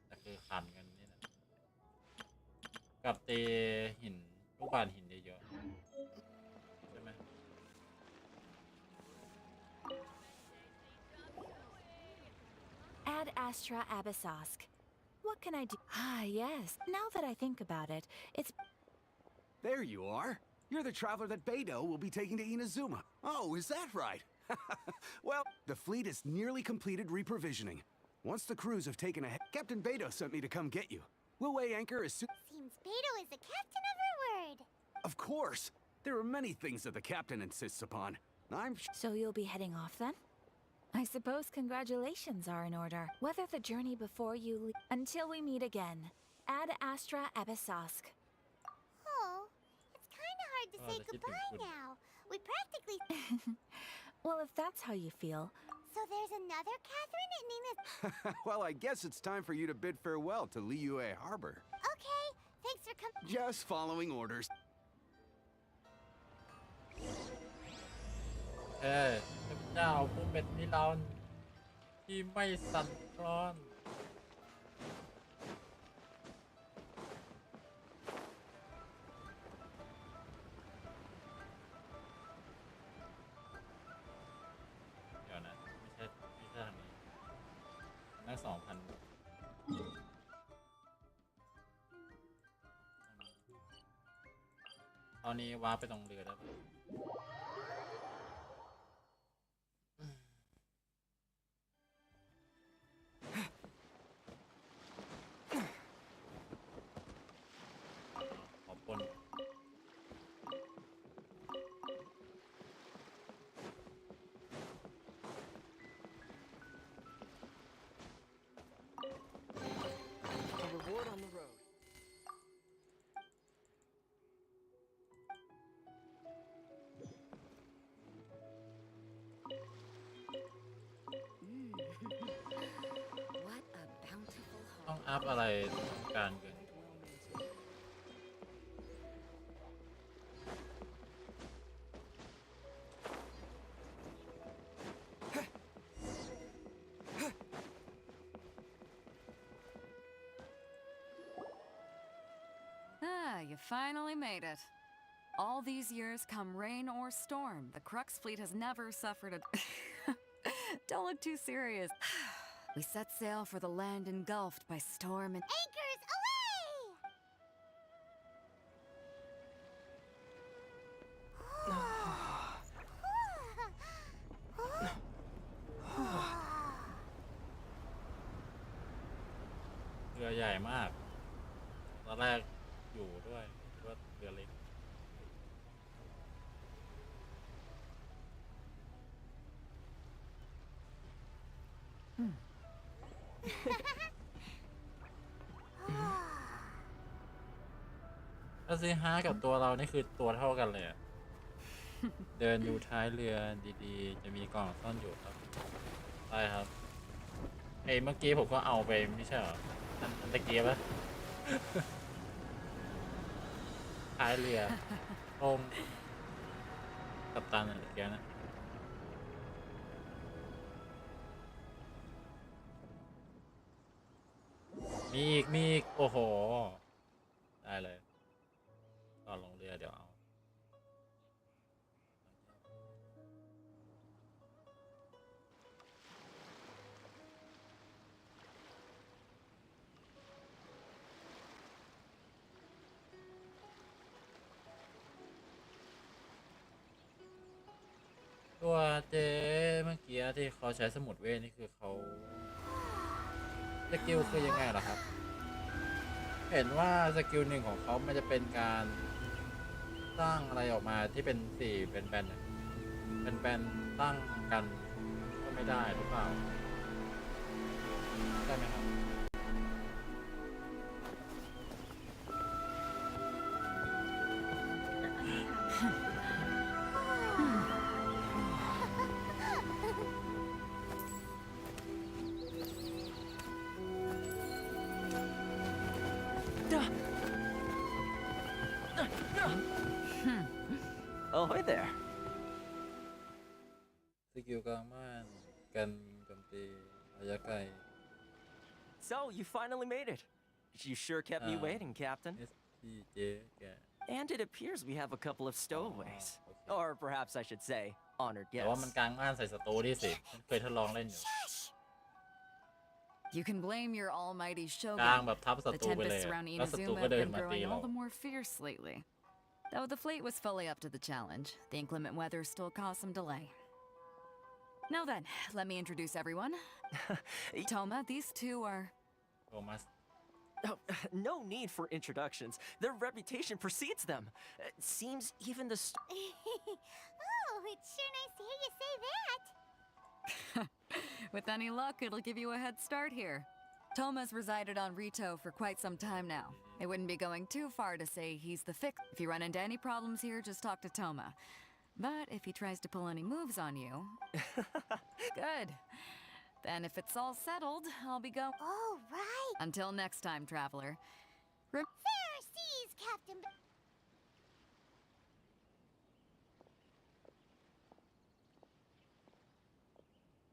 แต่คือขันกันนี่แหละกับเตหินลูกบาศก์หินเยอะๆใช่ไหม Ad Astra Abyssosk. What can I do? Ah, yes. Now that I think about it, it's. There you are. You're the traveler that Beidou will be taking to Inazuma. Oh, is that right? Well, the fleet is nearly completed reprovisioning. Once the crews have taken ahead, Captain Beidou sent me to come get you. We'll weigh anchor as soon. Seems Beidou is the captain of her word. Of course. There are many things that the captain insists upon. So you'll be heading off then? I suppose congratulations are in order. Whether the journey before you until we meet again. Ad Astra Abyssosk. Oh, it's kind of hard to say goodbye now. We practically. Well, if that's how you feel. So there's another Catherine in Nina's. Well, I guess it's time for you to bid farewell to Liyue Harbor. Okay, thanks for coming. Just following orders. เจ้าผู้เป็นนิรันดร์ที่ไม่สั่นคลอนเดี๋ยวนะไม่ใช่ทางนี้นั่ง2,000ตอนนี้ว้าไปตรงเรือแล้ว อัพอะไรการเงิน You finally made it. All these years, come rain or storm, the Crux fleet has never suffered a... Don't look too serious. We set sail for the land engulfed by storm and... Anchors away! เรือใหญ่มากตอนแรกอยู่ด้วยคิดว่าเรือเล็ก ถ้าซีฮากับตัวเรานี่คือตัวเท่ากันเลยอะ เดินดูท้ายเรือดีๆ จะมีกล่องซ่อนอยู่ครับใช่ครับเอ้ยเมื่อกี้ผมก็เอาไปไม่ใช่เหรออันตะเกียบปะ ท้ายเรือตรงกัปตันอันตะเกียบนะมีอีกโอ้โหได้เลยตอนลงเรือเดี๋ยวเอาตัวเจ๊เมื่อกี้ที่เขาใช้สมุดเวทนี่คือเขาสกิลคือยังไงล่ะครับเห็นว่าสกิลหนึ่งของเขามันจะเป็นการสร้างอะไรออกมาที่เป็นสี่เป็นแบนตั้งกันก็ไม่ได้หรือเปล่าใช่ไหมครับOh, hi there. สกิลกลางม่านกันโจมตีระยะไกล So, you finally made it. You sure kept me waiting, Captain. And it appears we have a couple of stowaways. Or perhaps I should say, honored แต่ว่ามัน guests. กลางม่านใส่ศัตรูดิสิเคยทดลองเล่นอยู่ You can blame your almighty กลาง shogun. แบบทับศั The ตรูไปเลย tempests around แล้วศัตรู Inazuma ก็ have เดิน been มาตี growing เรา all the more fierce lately. Though the fleet was fully up to the challenge, the inclement weather still caused some delay. Now then, let me introduce everyone. Toma, these two are... โทมัส Oh, no need for introductions. Their reputation precedes them. Seems even the Oh, it's sure nice to hear you say that. With any luck, it'll give you a head start here. Toma's resided on Rito for quite some time now. It wouldn't be going too far to say he's the fix. If you run into any problems here, just talk to Toma. But if he tries to pull any moves on you... Good. Then if it's all settled, I'll be going... Oh, right. Until next time, traveler. Fair seas, Captain.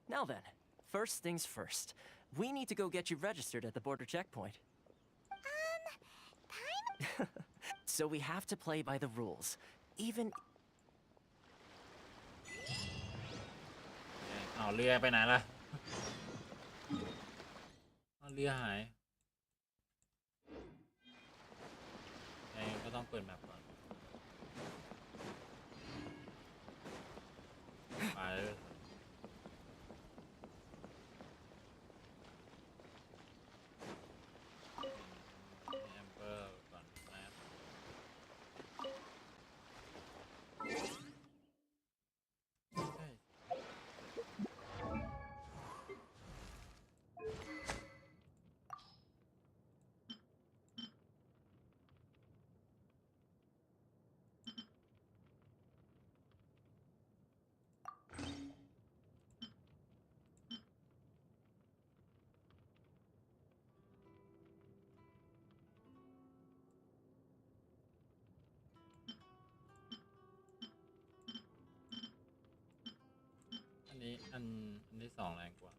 Now then, first things first. We need to go get you registered at the border checkpoint. Time? So we have to play by the rules. Even เอาเรือไปไหนล่ะเอาเรือหายไงก็ต้องเปิดแมปก่อนไปเลยแอมเบอร์ก่อนแมปใช่ ไ ที่2แรงกว่า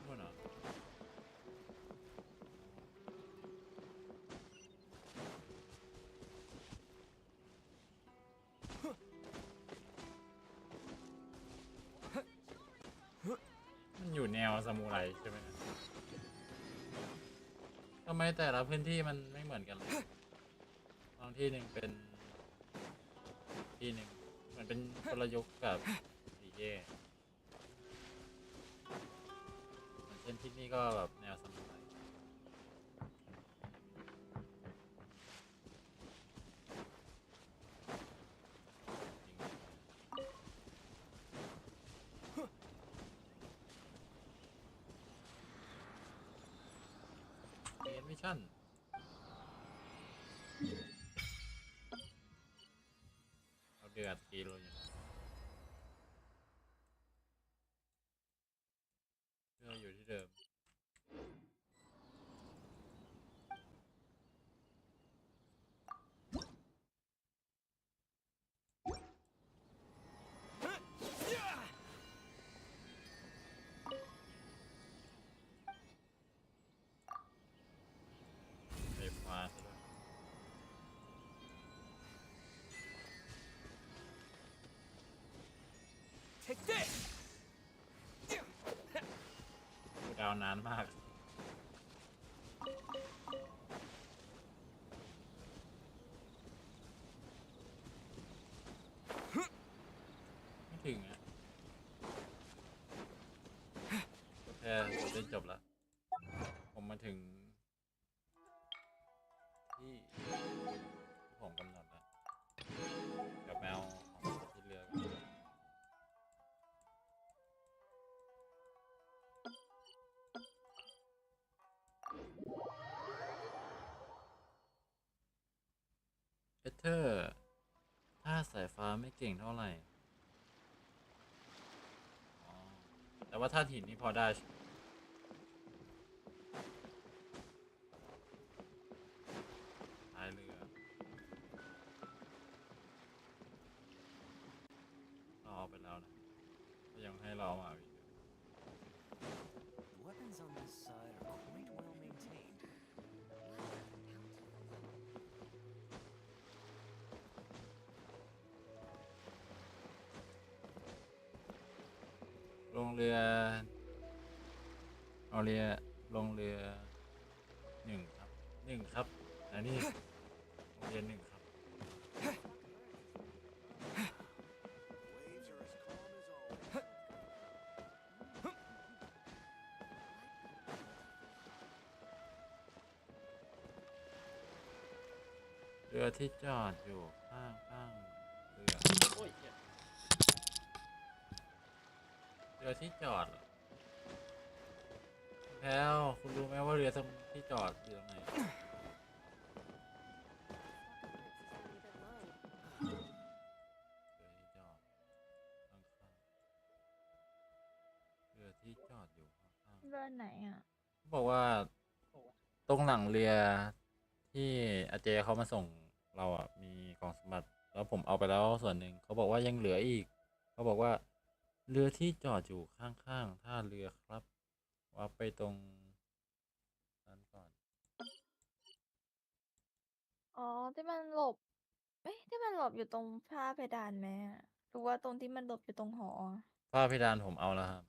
นู่นเหรอมันอยู่แนวซามูไรใช่ไหมทำไมแต่ละพื้นที่มันไม่เหมือนกันเลยบางที่หนึ่งเป็นที่หนึ่งเหมือนเป็นคนละยุคกับสีเย่เหมือนเช่นที่นี่ก็แบบแนวซามูไรเรียนมิชชั่นเอาเดือดกิโลอยู่เพื่ออยู่ที่เดิมไปขวาซะด้วย Take this! กูดาวนานมากไม่ถึงอ่ะก็แค่ได้จบแล้วผมมาถึงที่ผมกำหนดแล้วกับแมวของที่เรือเอเธอร์ถ้าสายฟ้าไม่เก่งเท่าไหร่อ๋อแต่ว่าถ้าหินนี่พอได้ท้ายเรือเราเอาไปแล้วนะก็ยังให้เรามาอีก The weapons on this side are quite well maintained. ลงเรือเอาเรือลงเรือ1 ครับ1 ครับอันนี้ลงเรือ1 ครับเรือที่จอดอยู่ข้างเรือโอ้ยเรือที่จอดเหรอแล้วคุณรู้ไหมว่าเรือที่จอดอยู่ตรงไหนเรือที่จอดข้างๆเรือที่จอดอยู่ข้างๆ เรือไหนอ่ะ เขาบอกว่าตรงหลังเรือที่อาเจเขามาส่งเราอ่ะมีกล่องสมบัติแล้วผมเอาไปแล้วส่วนหนึ่งเขาบอกว่ายังเหลืออีกเขาบอกว่าเรือที่จอดอยู่ข้างๆท่าเรือครับว่าไปตรงนั้นก่อน อ๋อ ที่มันหลบ ที่มันหลบอยู่ตรงฝ้าเพดานไหมอะหรือว่าตรงที่มันหลบอยู่ตรงหออะ ฝ้าเพดานผมเอาแล้วครับ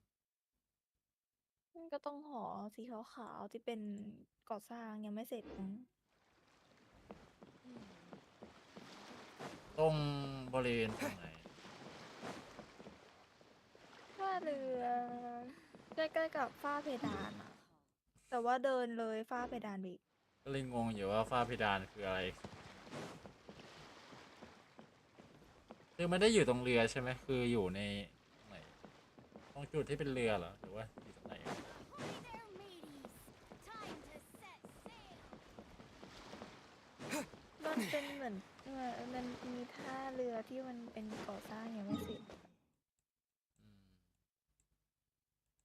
มันก็ตรงหอสีขาวๆที่เป็นก่อสร้างยังไม่เสร็จมั้ง ตรงบริเวณตรงไหน ท่าเรือใกล้ๆกับฝ้าเพดานอะแต่ว่าเดินเลยฝ้าเพดานไปอีก ก็เลยงงอยู่ว่าฝ้าเพดานคืออะไรคือไม่ได้อยู่ตรงเรือใช่ไหมคืออยู่ในไหนตรงจุดที่เป็นเรือเหรอหรือว่าอยู่ตรงไหน มันเป็นเหมือนมันมีท่าเรือที่มันเป็นก่อสร้างยังไม่เสร็จอะ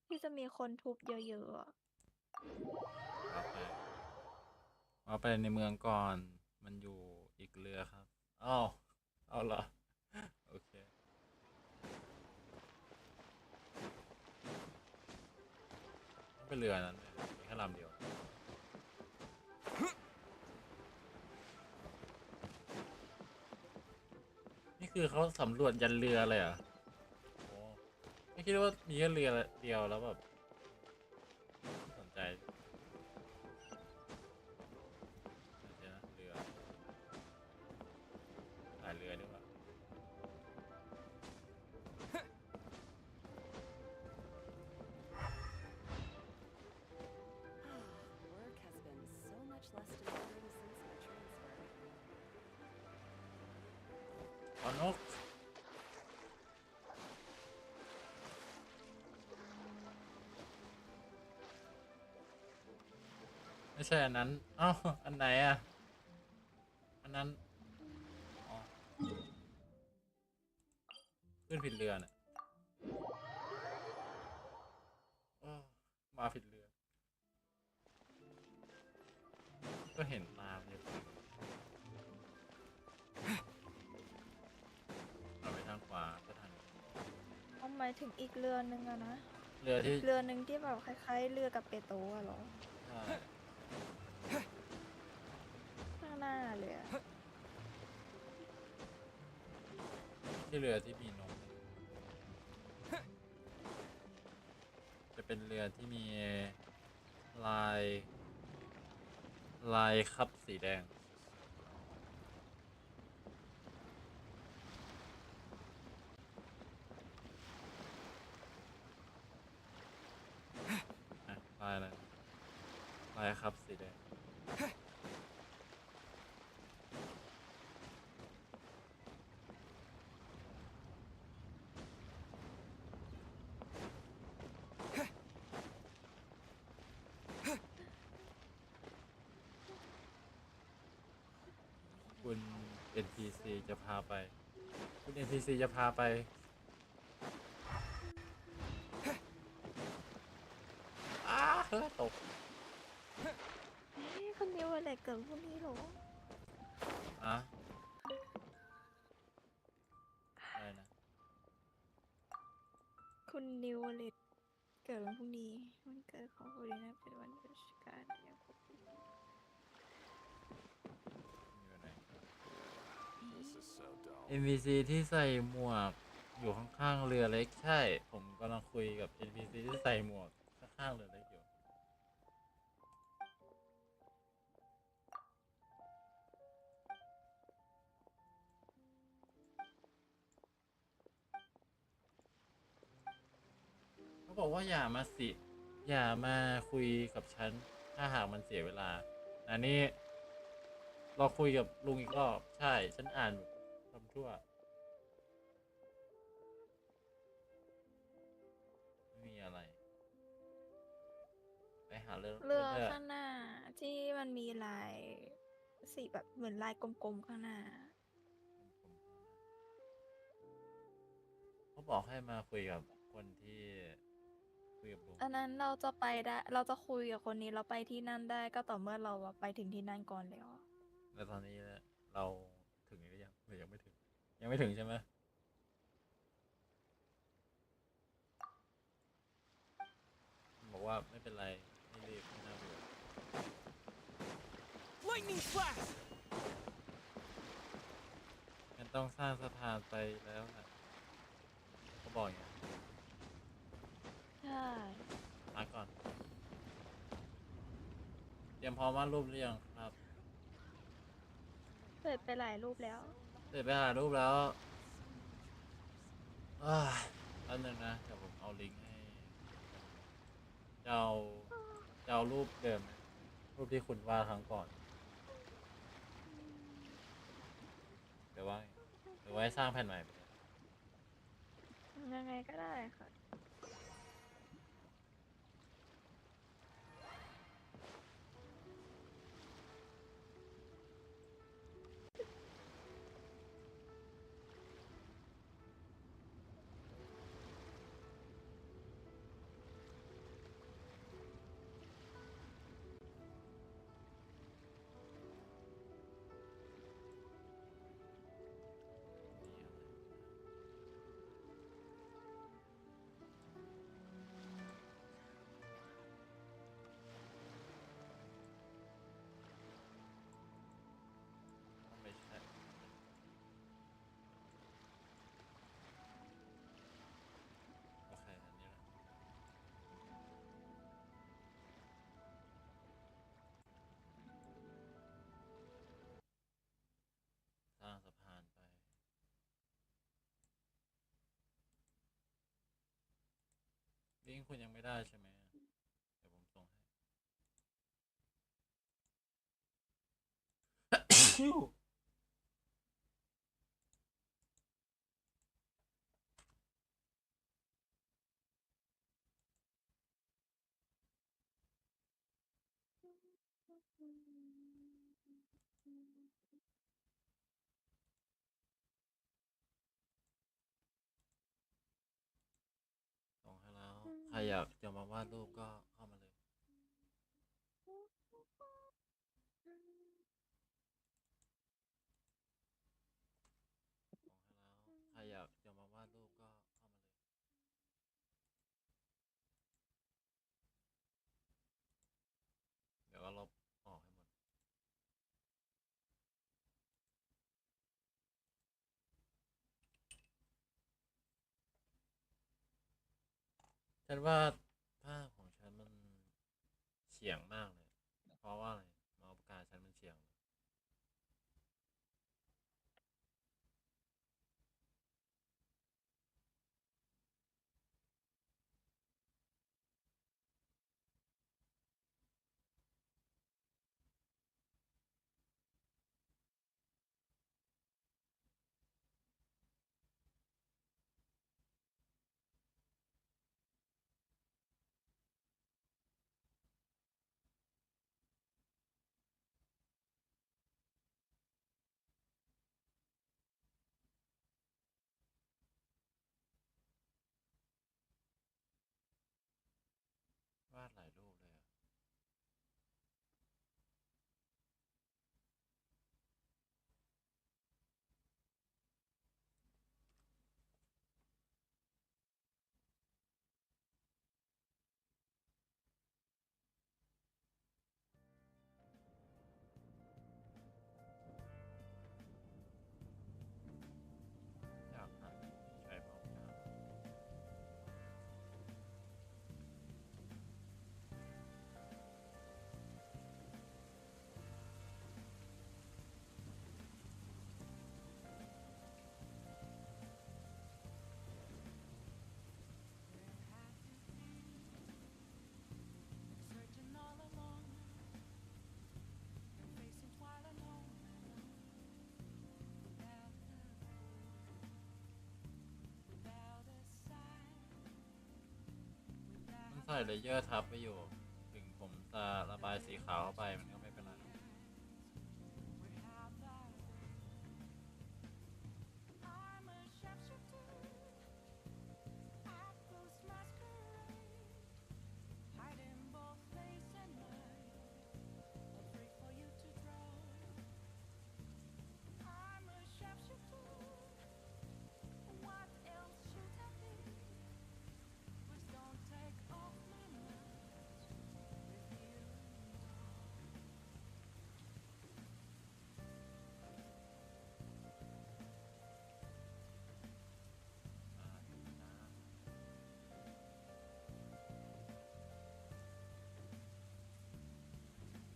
ที่จะมีคนทุบเยอะๆอะ เอาไปในเมืองก่อนมันอยู่ อีกเรือครับอ้าวเอาเหรอโอเคไม่เป็นเรือนั้นเลยมีแค่ลำเดียวนี่คือเขาสำรวจยันเรือเลยเหรอโอ้ไม่คิดว่ามีแค่เรือเดียวแล้วแบบสนใจเดี๋ยวนะเรือหลายเรือด้วยวะ Work has been so much less demanding since my transfer. อ๋อนกไม่ใช่อันนั้นเอ้าอันไหนอ่ะอันนั้นอ๋อขึ้นผิดเรือน่ะอ้อมาผิดเรือก็เห็นตามอยู่เอาไปทางขวาก็ทัน เอาหมายถึงอีกเรือหนึ่งอะนะ เรือที่ อีกเรือหนึ่งที่แบบคล้ายๆเรือกับเปโตรอะเหรอ ใช่ ข้างหน้าเลยอะ ที่เรือที่มีนมจะเป็นเรือที่มีลายคับสีแดงอะลายอะไรลายคับสีแดงคุณ NPC จะพาไปคุณ NPC จะพาไปตก คนเดียวอะไรเกิดพวกนี้เหรอ อะอะไรนะ คุณนิวเลตเกิดวันพรุ่งนี้วันเกิดของคุณนะเป็นวันราชการอย่างปกติ อยู่ไหน NPC ที่ใส่หมวกอยู่ข้างๆเรือเล็กใช่ ผมกำลังคุยกับ NPC ที่ใส่หมวกข้างๆเรือเล็กอยู่เขาบอกว่าอย่ามาคุยกับฉันถ้าหากมันเสียเวลาอันนี้เราคุยกับลุงอีกรอบใช่ฉันอ่านคำทั่วไม่มีอะไรไปหาเรือ เรือ เรือ ข้างหน้าที่มันมีลายสีแบบเหมือนลายกลมๆข้างหน้า เขาบอกให้มาคุยกับคนที่คุยกับลุง อันนั้นเราจะไปได้เราจะคุยกับคนนี้เราไปที่นั่นได้ก็ต่อเมื่อเราอะไปถึงที่นั่นก่อนแล้ว แล้วตอนนี้เราถึงหรือยังหรือยังไม่ถึงยังไม่ถึงใช่ไหมบอกว่าไม่เป็นไรไม่รีบไม่น่าเบื่อ Lightning flash! งั้นต้องสร้างสะพานไปแล้วนะเขาบอกอย่างนี้ ใช่ มาก่อนเตรียมพร้อมวาดรูปหรือยังครับ เสร็จไปหลายรูปแล้ว เสร็จไปหารูปแล้วอ้าวแป๊บนึงนะเดี๋ยวผมเอาลิงก์ให้จะเอารูปเดิมไหมรูปที่คุณวาดครั้งก่อนหรือว่าให้สร้างแผ่นใหม่ไปเลย ยังไงก็ได้ค่ะ ลิงก์คุณยังไม่ได้ใช่ไหมเดี๋ยวผมส่งให้ส่งให้แล้วใครอยากจะมาวาดรูปก็เข้ามาเลยใครอยากจะมาวาดรูปก็เข้ามาเลยเดี๋ยวก็ลบออกให้หมดฉันว่าภาพของฉันมันเฉียงมากเลยเพราะว่าอะไรเมาส์ปากกาฉันมันเฉียงวาดหลายรูปเลยอะอยากหัดใช้เมาส์ปากกา มันใส่เลเยอร์ทับไปอยู่ ถึงผมจะระบายสีขาวเข้าไปมันก็ไม่เป็นไรหรอก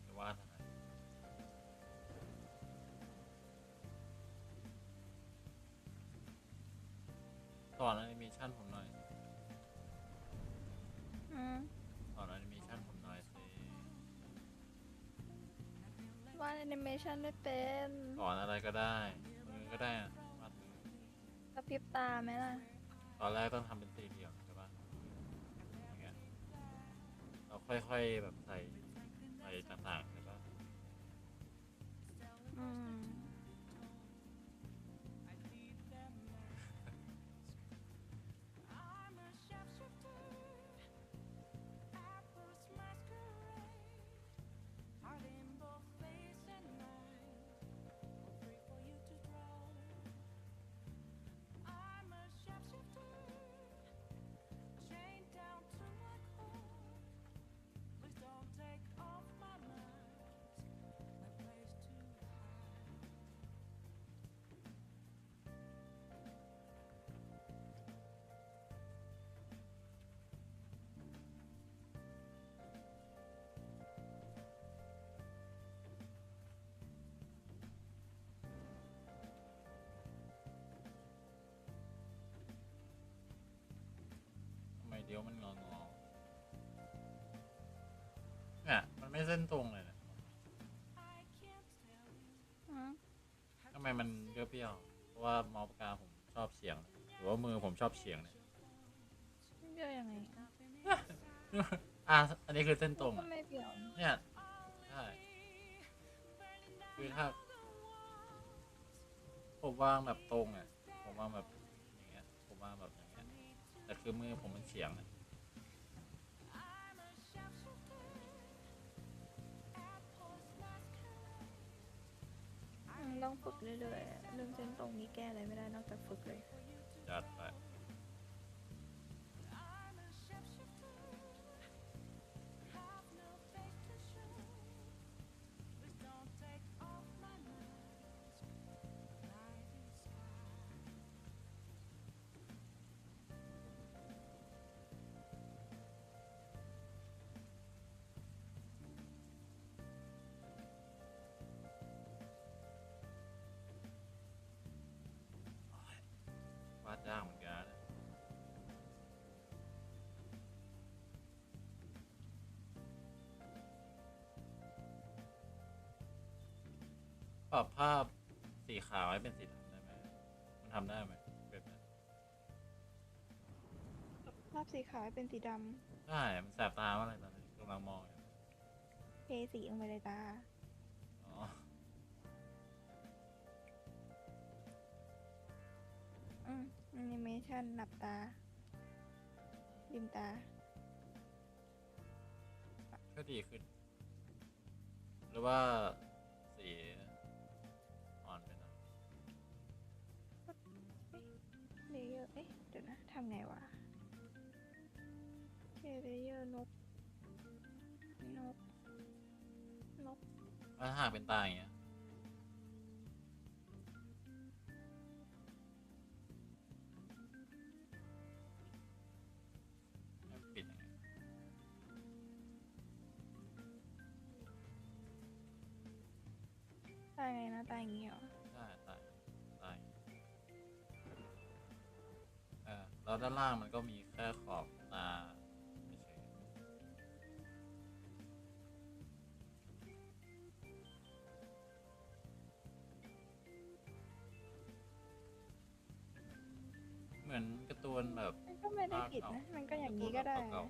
จะวาดอะไรสอนแอนิเมชันผมหน่อย สอนแอนิเมชันผมหน่อยสิ วาดแอนิเมชันไม่เป็น สอนอะไรก็ได้มือก็ได้อะวาดมือก ระพริบตาไหมล่ะ ตอนแรกต้องทำเป็นสี่เหลี่ยมใช่ปะอย่างเงี้ยเราค่อยๆแบบใส่ต่างๆใช่ปะ อืม ทำไมเดี๋ยวมันงอ ไม่เส้นตรงเลยนะทำไมมันเปรี้ยวๆเพราะว่าเมาส์ปากกาผมชอบเฉียงหรือว่ามือผมชอบเฉียงเนี่ย เบี้ยวยังไง อันนี้คือเส้นตรง ก็ไม่เบี้ยว เนี่ยใช่คือถ้าผมวางแบบตรงอ่ะผมวางแบบอย่างเงี้ยผมวางแบบอย่างเงี้ยแต่คือมือผมมันเฉียงอ่ะ ต้องฝึกเรื่อยๆเรื่องเส้นตรงนี้แก้อะไรไม่ได้นอกจากฝึกเลย จัดไปวาดยากเหมือนกันปรับภาพสีขาวให้เป็นสีดำได้ไหมมันทำได้ไหมแบบนั้น ภาพสีขาวให้เป็นสีด ใช่ มันแสบตามากเลยตอนนี้กำลังมองอยู่ ำเทสีลงไปในตา อ๋อ แอนิเมชันหลับตาลืมตา ก็ดีขึ้น หรือว่าสีอ่อนไปหน่อย เลเยอร์ เดี๋ยวนะ ทำไงวะเลเยอร์นก ถ้าหากเป็นตาอย่างเงี้ยให้มันปิดยังไง ตายไงนะตายอย่างงี้เหรอ ใช่ตายแล้วด้านล่างมันก็มีแค่ขอบตาเหมือนการ์ตูนแบบ มันก็ไม่ได้ผิดนะ มันก็อย่างนี้ก็ได้ เก่า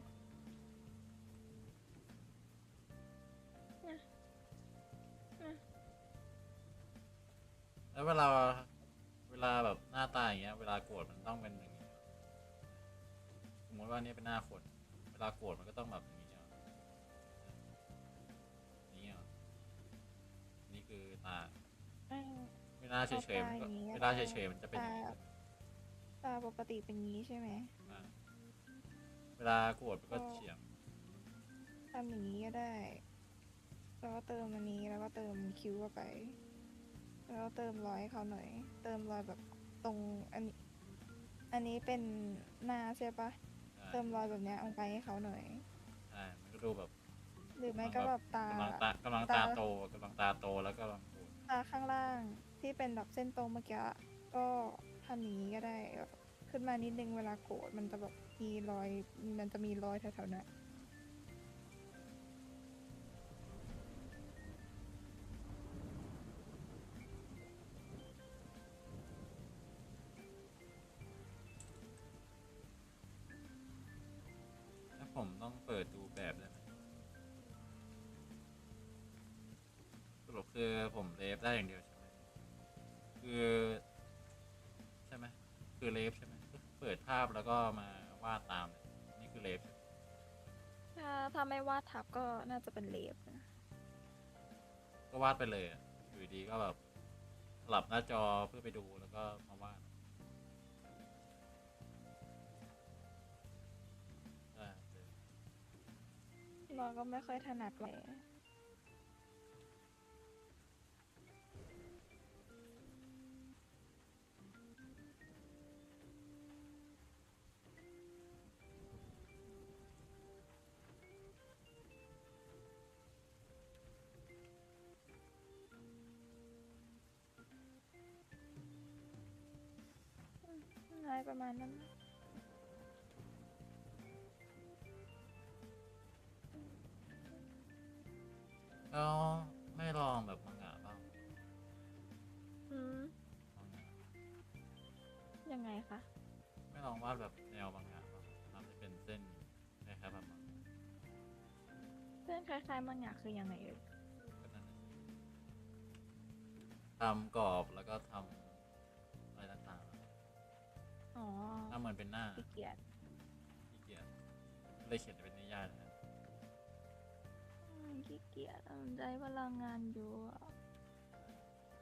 แล้วเวลาแบบหน้าตาอย่างเงี้ยเวลาโกรธมันต้องเป็นอย่างนี้สมมติว่านี่เป็นหน้าคนเวลาโกรธมันก็ต้องแบบอย่างนี้นี่นี่คือตาเวลาเฉยๆมันก็เวลาเฉยๆมันจะเป็นอย่างนี้ ตาปกติเป็นงี้ใช่ไหม เวลาโกรธมันก็เฉียง ทำอย่างนี้ก็ได้ แล้วก็เติมอันนี้แล้วก็เติมคิ้วเข้าไป แล้วก็เติมรอยให้เขาหน่อย เติมรอยแบบตรงอันนี้เป็นหน้าใช่ปะ เติมรอยแบบเนี้ยลงไปให้เขาหน่อย ใช่ มันก็ดูแบบ หรือไม่ก็แบบตาก ำลังตาโตแล้วก็กำลังโกรธ ตาข้างล่างที่เป็นแบบเส้นตรงเมื่อกี้ก็ทำอย่างนี้ก็ได้แบบขึ้นมานิดนึงเวลาโกรธมันจะแบบมีรอย มันจะมีรอยแถวๆนั้น แล้วผมต้องเปิดดูแบบได้ไหมสรุปคือผมเลฟได้อย่างเดียวใช่ไหมใช่ไหมคือเลฟใช่ไหมเปิดภาพแล้วก็มาวาดตามเลยนี่คือเลฟใช่ไหม ถ้าไม่วาดทับก็น่าจะเป็นเลฟนะ ก็วาดไปเลยอะอยู่ดีก็แบบสลับหน้าจอเพื่อไปดูแล้วก็มาวาดใช่ เราก็ไม่ค่อยถนัดเลย อะไรประมาณนั้น เ ยังไงคะ ไม่ลองวาดแบบแนวบางอย่างบ้างทำให้เป็นเส้นคล้ายๆแบบนั้น เส้นคล้ายๆมังงะคือยังไงเอ่ย ก็นั่นน่ะสิทำกรอบแล้วก็ทำอะไรต่าง อ๋อ ๆทำเหมือนเป็นหน้า ขี้เกียจ ขี้เกียจเลยเขียนเป็นนิยายนะ ขี้เกียจมันใช้พลังงานอยู่อะ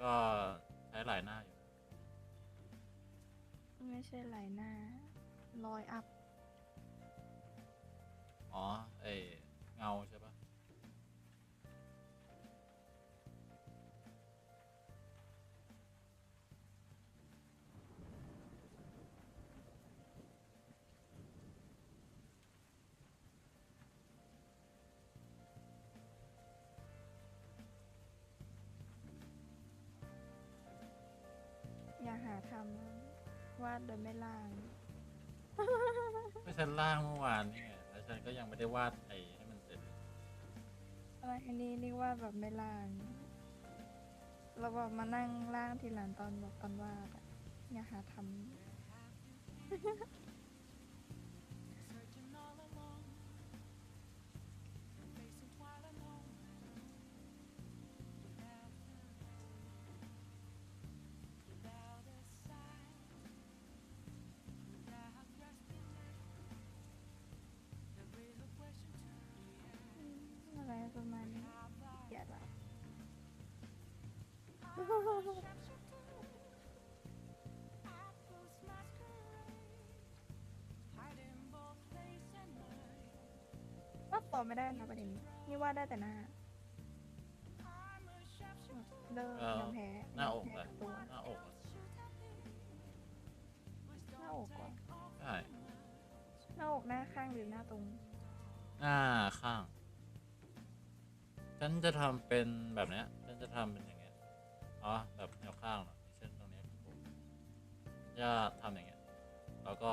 ก็ใช้หลายหน้าอยู่ ไม่ใช่ไหลหน้าลอยอัพ อ๋อไอเงาใช่ปะอย่าหาทำวาดโดยไม่ล่าง ก็ฉันล่างเมื่อวานนี่ไงแล้วฉันก็ยังไม่ได้วาดไอให้มันเสร็จ อะไรอันนี้นี่วาดแบบไม่ล่างเราแบบมานั่งล่างทีหลังตอนแบบตอนวาดอะอย่าหาทำ อะไรประมาณนี้เกลียดละวาดต่อไม่ได้นะประเด็นนี้นี่วาดได้แต่หน้าเริ่มยอมแพ้ หน้าอก ย เล ม ย แพ้ตัว หน้าอกอะ หน้าอกก่อน ใช่ หน้าอกหน้าข้างหรือหน้าตรง หน้าข้าง ฉันจะทำเป็นแบบเนี้ยฉันจะทำเป็นอย่างเงี้ยอ๋อแบบแนวข้างเหรอเช่นตรงเนี้ยผมจะทำอย่างเงี้ยแล้วก็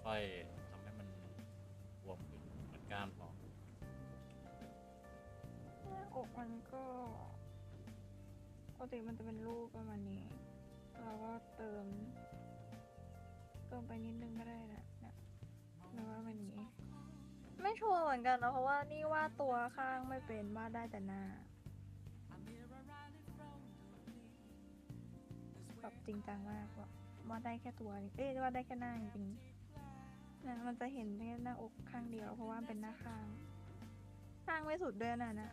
ค่อยๆทำให้มันบวมขึ้นเหมือนก้านพอง หน้าอกมันก็ปกติมันจะเป็นรูปประมาณนี้เราก็เติมไปนิดนึงก็ได้นะเนี่ยแล้วว่าเป็นอย่างนี้ ไม่ชัวร์เหมือนกันนะเพราะว่านี่วาดตัวข้างไม่เป็นวาดได้แต่หน้าแบบจริงจังมากแบบวาดได้แค่ตัววาดได้แค่หน้าจริงๆเนี่ยมันจะเห็นแค่หน้าอกข้างเดียวเพราะว่ามันเป็นหน้าข้างไม่สุดด้วยนะ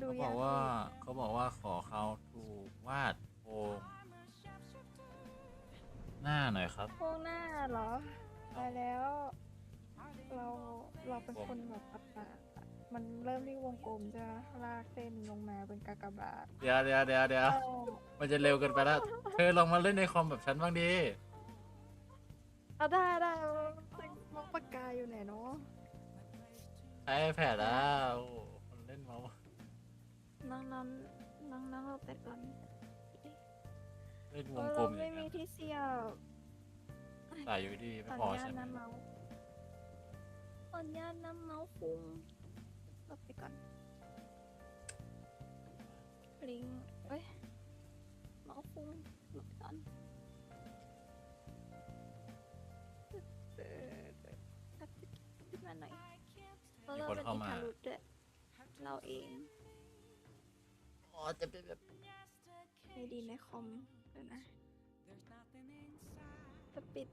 ดู เขาบ ยา อก ก ว่า อีก เขาบอกว่าขอเขาถูกวาดโครงหน้าหน่อยครับ พวกหน้าเหรอไปแล้ว เราเป็นคนแบบประหลาดอะมันเริ่มที่วงกลมจะลากเส้นลงมาเป็นกากบาท เดี๋ยวมันจะเร็วเกินไปแล้ว เธอลองมาเล่นในคอมแบบฉันบ้างดี เอาได้มองปากกาอยู่ไหนเนาะ ใช้ iPad แล้วโอ้โหคนเล่นเมาส์ น้องเราไปก่อน เล่นวงกล เรา มอ ไม่ ย่าง มี เงี้ย ที่เสียบ ใส่อยู่ดีไม่ ขอ พอ อนุญา ใช่ ต ไหม นะเมาส์ขออนุญาตนะเมาส์ฟุ้งลบไปก่อนลิงก์เอ้ยเมาส์ฟุ้งลบไปก่อนขึ้นมาหน่อยเพราะเราเป็นอินทารุดด้วยเราเอง อ๋อจะเป็นแบบ ไม่ดีในคอมเดี๋ยวนะจะปิด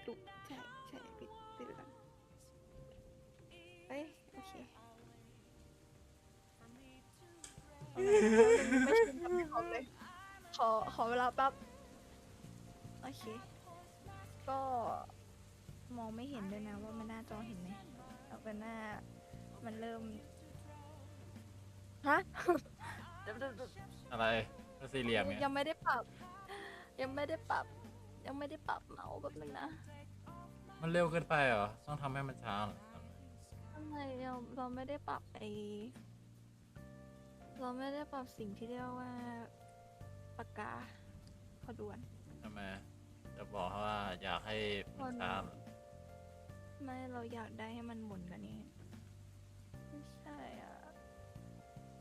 ลูกใช่ปิดก่อนเอ้ยโอเคไม่ชินกับคอมเลยขอเวลาแป๊บโอเคก็มองไม่เห็นด้วยนะว่ามันหน้าจอเห็นไหมเอาเป็นหน้ามันเริ่มฮะ อะไรก็สี่เหลี่ยมไง ยังไม่ได้ปรับเมาส์แบบนึงนะ มันเร็วเกินไปเหรอ ต้องทำให้มันช้าเหรอ ทำไมเราไม่ได้ปรับเราไม่ได้ปรับสิ่งที่เรียกว่าปากกาพอด่วน ทำไมจะบอกว่าอยากให้มันช้าเหรอ ไม่เราอยากได้ให้มันหมุนกว่านี้ไม่ใช่อ่ะ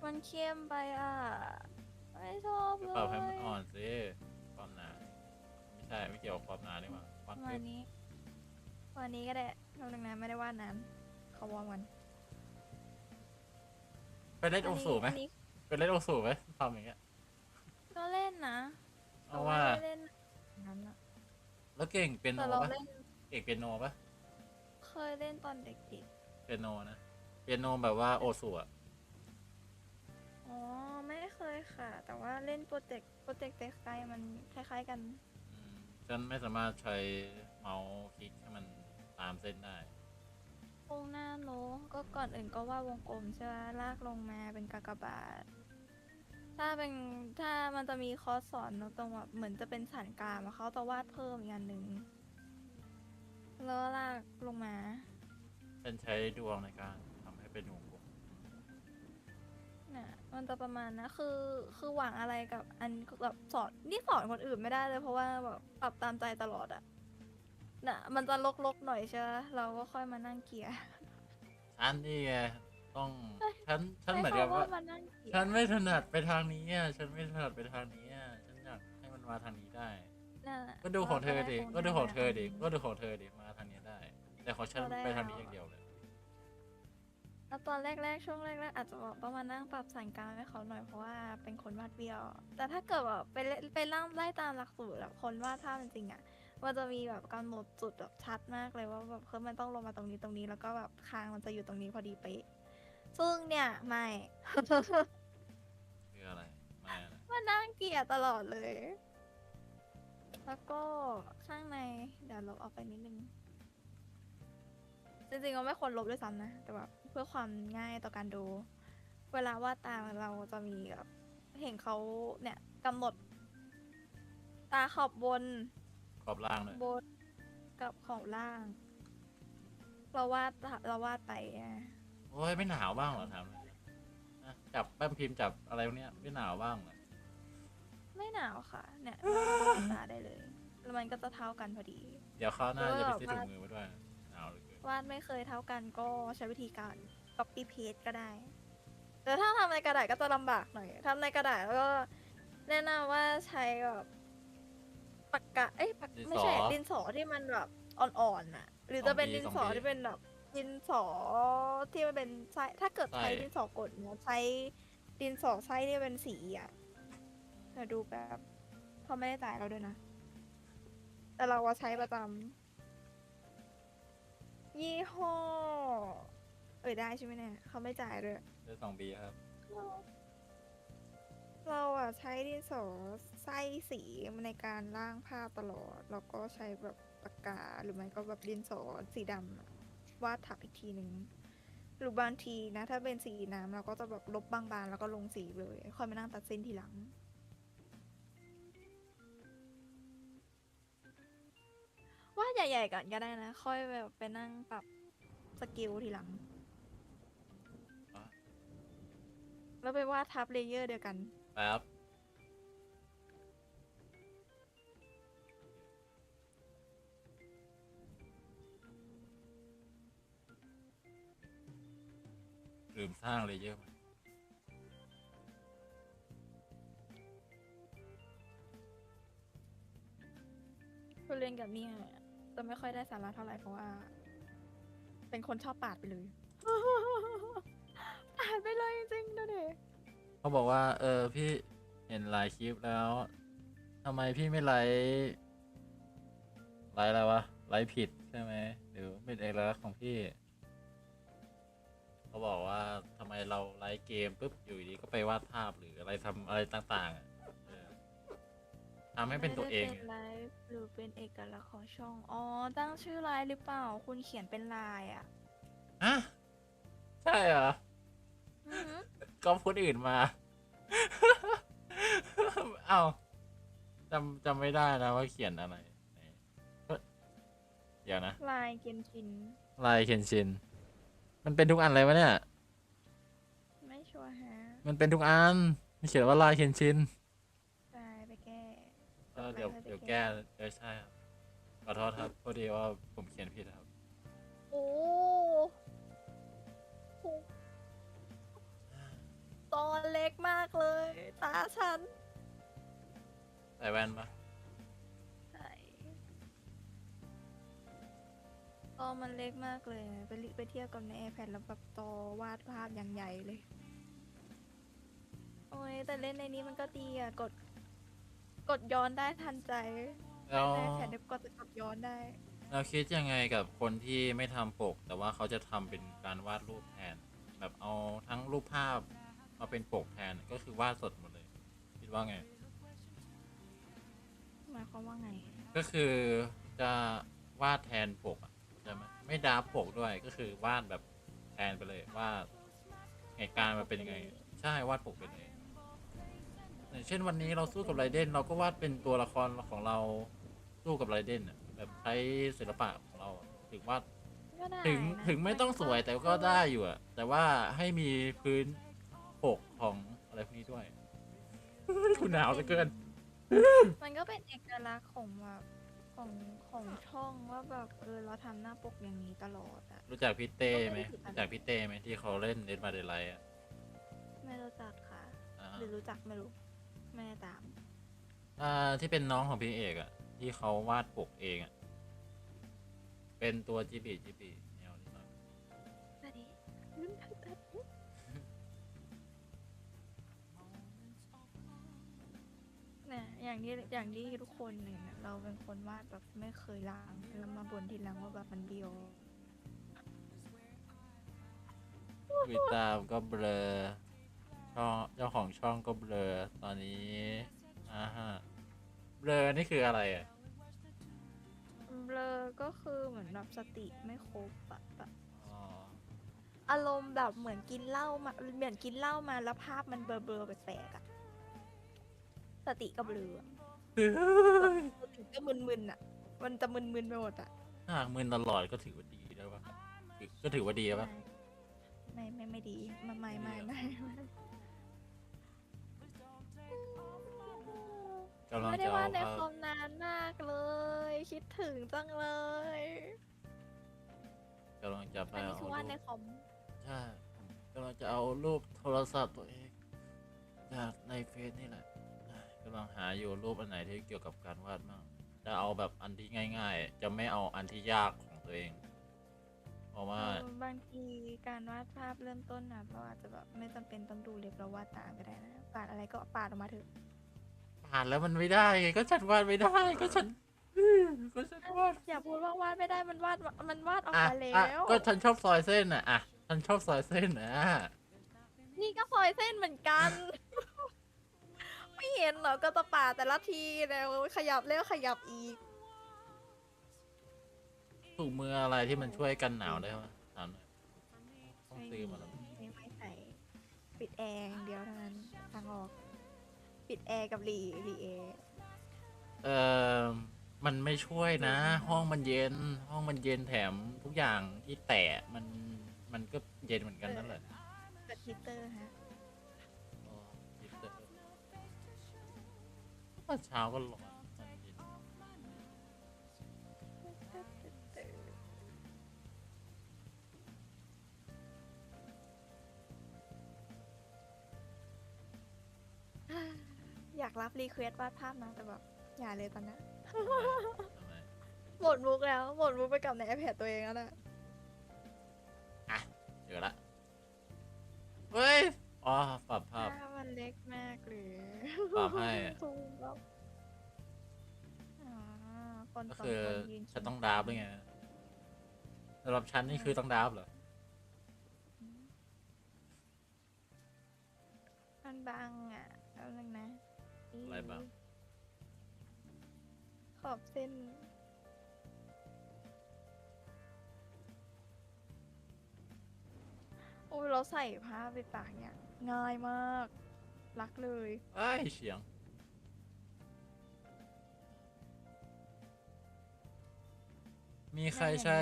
ม มันเข้มไปอ่ะ ไม่ชอบเล ปรับให้มัน ย อ่อนสิความหนาไม่ใช่ไม่เกี่ยวกับความหนานี่หว่าความ วั เข้ น ม นี้ วันนี้ก็ได้ทำหนึ่งนะไม่ได้วาดนั้นขอวอร์มกัน ไปเล่นโอสูไหม อันนี้ ไปเล่นโอสูไหมทำอย่างเงี้ย ก็เล่นนะ เอาว่า แต่ไม่ได้เล่นนั้นอะ แล้วเก่งเปียโน แต่เรา ปะ เล่น เก่งเปียโนปะ เคยเล่นตอนเด็ก เปียโนนะเปียโนแบบว่าโอสูอะ ๆอ๋อไม่เคยค่ะ แต่ว่าเล่นโปรเจกต์เต็กไกมันคล้ายๆกัน ฉันไม่สามารถใช้เมาส์คลิกให้มันตามเส้นได้ วงหน้าโน้ก็ก่อนอื่นก็วาดวงกลมใช่ไหมลากลงมาเป็นกากบาท ถ้ามันจะมีคอร์สสอนตรงแบบเหมือนจะเป็นฐานกลางอะเขาจะวาดเพิ่มอีกอันหนึ่งแล้วลากลงมา ฉันใช้ดวงในการทำให้เป็นวงกลม น่ะมันจะประมาณนะคือหวังอะไรกับอันแบบสอนนี่สอนคนอื่นไม่ได้เลยเพราะว่าแบบปรับตามใจตลอดอะน่ะมันจะลกๆหน่อยใช่ไหมเราก็ค่อยมานั่งเกลี่ย ฉันนี่ไงต้องฉันเหมือน ให้ กับ เขา ว่า มานั่งเกลี่ย ฉันไม่ถนัดไปทางนี้อ่ะฉันไม่ถนัดไปทางนี้อ่ะฉันอยากให้มันมาทางนี้ได้ นั่นแหละ ก็ดูของเธอดิ รา ก็ดูของเธอดิ ได้ ก็ดูของเธอดิมาทางนี้ได้ แต่ของฉัน เราได้ ไปทางนี้อย่างเดียวเลย แล้วตอนแรกๆช่วงแรกๆอาจจะแบบต้องมานั่งปรับสายกลางให้เขาหน่อยเพราะว่าเป็นคนวาดเบี้ยว แต่ถ้าเกิดแบบไปนั่งไล่ตามหลักสูตรแบบคนวาดภาพจริงๆอ่ะมันจะมีแบบกำหนดจุดแบบชัดมากเลยว่าแบบมันต้องลงมาตรงนี้แล้วก็แบบคางมันจะอยู่ตรงนี้พอดีเป๊ะซึ่งเนี่ยไม่ คืออะไรไม่อะไร มานั่งเกลี่ยตลอดเลย แล้วก็ข้างในเดี๋ยวลบออกไปนิดนึง จริงๆเราไม่ควรลบด้วยซ้ำนะ แต่แบบเพื่อความง่ายต่อการดู เวลาวาดตาเราจะมีแบบเห็นเขาเนี่ยกำหนด ตาขอบบน ขอบล่างเลย บนกับขอบล่าง เราวาดไปอ่ะ โอ้ยไม่หนาวบ้างเหรอถามเลยนะจับแป้นพิมพ์จับอะไรพวกเนี้ยไม่หนาวบ้างเหรอ ไม่หนาวค่ะ เนี่ยเราก็ปิดตาได้เลย แล้วมันก็จะเท่ากันพอดี เดี๋ยวคราวหน้า แล้ว จะ ก็ ไปซื้อ วา ถุ ด งมือมาด้วยหนาวเหลย วาดไม่เคยเท่ากันก็ใช้วิธีการ copy paste ก็ได้ แต่ถ้าทำในกระดาษก็จะลำบากหน่อยทำในกระดาษแล้วก็แนะนำว่าใช้แบบปากกาไม่ใช่ดินสอที่มันแบบอ่อนๆน่ะ หรือจะเป็นดินสอที่เป็นแบบดินสอที่มันเป็นไส้ถ้าเกิดใช้ดินสอกดเนี่ยใช้ดินสอไส้ที่เป็นสีอ่ะจะดูแบบเขาไม่ได้จ่ายเราด้วยนะ แต่เราว่าใช้ประจำยี่ห้อได้ใช่ไหมเนี่ยเขาไม่จ่ายด้วย ได้2 ปีครับ เราอะใช้ดินสอไส้สีในการร่างภาพตลอด แล้วก็ใช้แบบปากกาหรือไม่ก็แบบดินสอสีดำอะวาดทับอีกทีหนึ่งหรือบางทีนะ ถ้าเป็นสีน้ำเราก็จะแบบลบบางๆแล้วก็ลงสีเลยค่อยมานั่งตัดเส้นทีหลัง วาดใหญ่ๆก่อนก็ได้นะ ค่อยแบบไปนั่งปรับสกิลทีหลัง แล้วไปวาดทับเลเยอร์เดียวกัน แป๊บลืมสร้างเลเยอร์มา คือเรียนกับเนี่ยจะไม่ค่อยได้สาระเท่าไหร่เพราะว่า เป็นคนชอบปาดไปเลย ปาดไปเลยจริงๆดูดิ เขาบอกว่าพี่เห็นหลายคลิปแล้วทำไมพี่ไม่ไลฟ์อะไรวะไลฟ์ผิดใช่ไหมหรือเป็นเอกลักษณ์ของพี่เขาบอกว่าทำไมเราไลฟ์เกมปุ๊บอยู่ดีก็ไปวาดภาพหรืออะไรทำอะไรต่างๆอะทำให้เป็นตัวเอง ไม่ได้เป็นไลฟ์หรือเป็นเอกลักษณ์ของช่อง อ๋อ ตั้งชื่อไลฟ์หรือเปล่า คุณเขียนเป็นลายอ่ะ ฮะใช่เหรอ อือหือ ก็คนอื่นมา เอ้าจำไม่ได้นะว่าเขียนอะไรเดี๋ยวนะ ลายเกนชิน ลายเคนชินมันเป็นทุกอันเลยวะเนี่ย ไม่ชัวร์ฮะ มันเป็นทุกอันมันเขียนว่าลายเคนชิน ตายไปแก้ เดี๋ยวแก้ใช่ครับขอโทษครับพอดีว่าผมเขียนผิดครับ โอ้โหตอน มากเลยตาฉัน ใส่แว่นปะ ใช่มันเล็กมากเลยไปเทียบกับใน iPad แล้วแบบจอวาดภาพอย่างใหญ่เลยโอ้ยแต่เล่นในนี้มันก็ดีอ่ะกดย้อนได้ทันใจ แล้ว ใน iPad เนี่ยกดย้อนได้ เราคิดยังไงกับคนที่ไม่ทำปก แต่ว่าเขาจะทำเป็นการวาดรูปแทน แบบเอาทั้งรูปภาพมาเป็นปกแทนก็คือวาดสดหมดเลย คิดว่าไง หมายความว่าไง ก็คือจะวาดแทนปกอะใช่ไหมไม่ดราฟปกด้วยก็คือวาดแบบแทนไปเลยว่าเหตุการณ์มันเป็นยังไง ใช่วาดปกเป็นเองอย่างเช่นวันนี้เราสู้กับไรเดนเราก็วาดเป็นตัวละครของเราสู้กับไรเดนอะแบบใช้ศิลปะของเราถึงวาด ก็ได้ ถึง นะ ถึงไม่ต้องสวยแต่ก็ได้อยู่อะแต่ว่าให้มีพื้นปกของอะไรพวกนี้ด้วย คุณหนาวเหลือเกิน มันก็เป็นเอกลักษณ์ของแบบของช่องว่าแบบเราทำหน้าปกอย่างนี้ตลอดอะ รู้จักพี่เต้ไหม ก็ไม่ได้ผิดอะไร รู้จักพี่เต้ไหมที่เขาเล่นเดดมาเดลไลท์อะ ไม่รู้จักค่ะ อ่า หรือรู้จักไม่รู้ไม่ได้ตาม ที่เป็นน้องของพี่เอกอะที่เขาวาดปกเองอะเป็นตัวจิบีแนวนี้หน่อย สวัสดีเนี่ยอย่างที่ทุกคนเนี่ยเราเป็นคนวาดแบบไม่เคยล้างแล้วมาบ่นทีหลังว่าแบบมันเบี้ยว วิตามก็เบลอช่องเจ้าของช่องก็เบลอตอนนี้ฮะเบลอนี่คืออะไรอะ เบลอก็คือเหมือนแบบสติไม่ครบอะแบบ อ๋อ อารมณ์แบบเหมือนกินเหล้ามาแล้วภาพมันเบลอๆแปลกๆอะสติก็เบลออะสติก็มึนๆอะมันจะมึนๆไปหมดอะ ถ้าหากมึนตลอดก็ถือว่าดีแล้วป่ะก็ถือว่าดีป่ะ ไม่ดีไม่กำลัง ไม่ได้ จะ ว่า เอา ใน ภา ค พ อมนานมากเลย คิดถึงจังเลย กำลังจะไป อันนี้ เอา คือว่าใน รูป คอม ใช่กำลังจะเอารูปโทรศัพท์ตัวเองจากในเฟซนี่แหละกำลังหาอยู่รูปอันไหนที่เกี่ยวกับการวาดบ้างจะเอาแบบอันที่ง่าย ๆ จะไม่เอาอันที่ยากของตัวเอง เพราะว่า บางทีการวาดภาพเริ่มต้นนะเราอาจจะแบบไม่จำเป็นต้องดูเล็บเราวาดตามก็ได้นะปาดอะไรก็ปาดออกมาเถอะ ผ่านแล้วมันไม่ได้ไงก็ฉันวาดไม่ได้ก็ฉันวาด อย่าพูดว่าวาดไม่ได้มันวาดออก อ่ะ มาแล้ อ่ะ ว ก็ฉันชอบซอยเส้นอ่ะฉันชอบซอยเส้นนี่ก็ซอยเส้นเหมือนกัน ไม่เห็นเหรอก็จะปาดแต่ละทีแล้วขยับแล้วขยับอีก ถุงมืออะไรที่มันช่วยกันหนาวได้ไหมถามหน่อยต้องซื้อมาแล้ว ไม่ใส่ปิดแอร์อย่างเดียวเท่านั้นทางออก ปิดแอร์กับรีแอร์ มันไม่ช่วยนะ ห้องมันเย็นแถมทุกอย่างที่แตะมันก็เย็นเหมือนกันนั่นแหละ เปิดฮีตเตอร์ฮะ อ๋อฮิตเตอร์ตอนเช้าก็ร้อนตอนเย็น อยากรับรีเควสวาดภาพนะแต่แบบอย่าเลยตอนนี้ ทำไม หมดมุกแล้วหมดมุกไปกับใน iPad ตัวเองแล้วนะ เจอละเฮ้ยอ๋อปรับภาพ ภาพมันเล็กมากเลย ปรับให้ ซูมแบบอ๋อคน ก็ สอง คือ คนยืน ฉันต้องดราฟด้วยไงสำหรับฉันนี่คือต้องดราฟเหรอ มันบังอ่ะแล้วนึงนะ อะไรบ้าง ขอบเส้น โอ้ยเราใส่ผ้าไปปากเนี่ยง่ายมาก รักเลย ไอ้เสียง มีใครใช้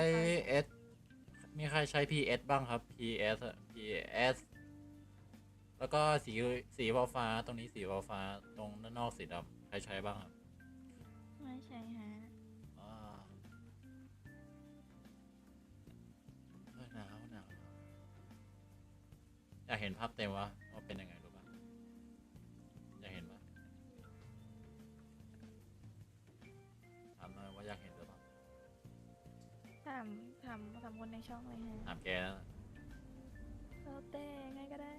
S มีใครใช้ PS บ้างครับ PS อะ PS แล้วก็สีฟ้าๆตรงนี้สีฟ้าๆตรงด้านนอกสีดำใครใช้บ้างครับ ไม่ใช่ฮะ อ่าหนาวอยากเห็นภาพเต็มว่าเป็นยังไงรู้ป่ะ ถามคนในช่องเลยฮะ ถามแกนะ แล้วแต่ไงก็ได้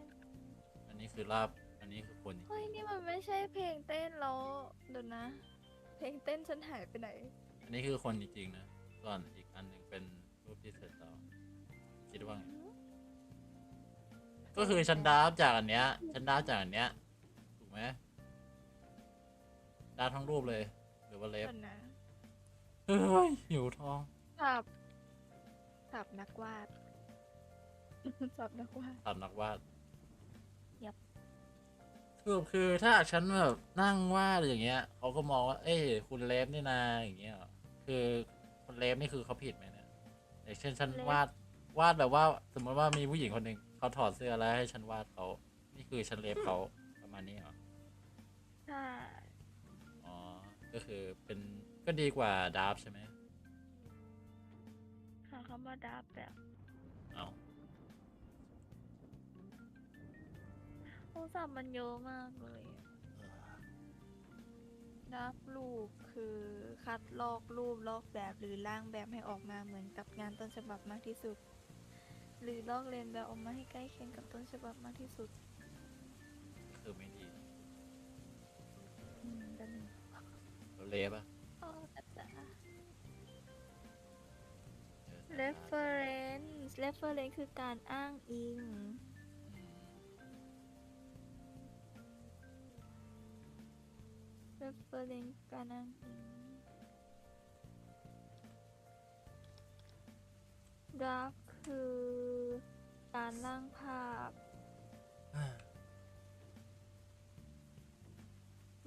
อันนี้คือลาบอันนี้คือคนจริง เฮ้ยนี่มันไม่ใช่เพลงเต้นแล้วเดี๋ยวนะ เพลงเต้นฉันหายไปไหน อันนี้คือคนจริงๆนะส่วนอีกอันหนึ่งเป็นรูปที่เสร็จแล้วคิดว่าไงก็คือฉันดราฟจากอันเนี้ยฉันดราฟจากอันเนี้ยถูกไหมดราฟทั้งรูปเลยหรือว่าเล็บ ก่อนนะ เฮ้ยหิวท้อง สับนักวาด สับนักวาด ทำนักวาด ยับ สรุปคือถ้าฉันแบบนั่งวาดอย่างเงี้ยเขาก็มองว่าเอ้ยคุณเล็บนี่นาอย่างเงี้ยคือคนเล็บนี่คือเขาผิดไหมเนี่ยอย่างเช่นฉันวาดแบบว่าสมมติว่ามีผู้หญิงคนหนึ่งเขาถอดเสื้อแล้วให้ฉันวาดเขานี่คือฉันเล็บเขาประมาณนี้เหรอ ใช่ อ๋อก็คือเป็นก็ดีกว่าดราฟใช่ไหม หาคำว่าดับแบบ เอา โอ้สับมันเยอะมากเลยดับรูปคือคัดลอกรูปลอกแบบหรือร่างแบบให้ออกมาเหมือนกับงานต้นฉบับมากที่สุด หรือลอกเลียนแบบออกมาให้ใกล้เคียงกับต้นฉบับมากที่สุด คือไม่ดี ก็มี เราเล็บอะ อ๋อจ้ะ reference คือการอ้างอิง reference การอ้างอิง draft คือการร่างภาพ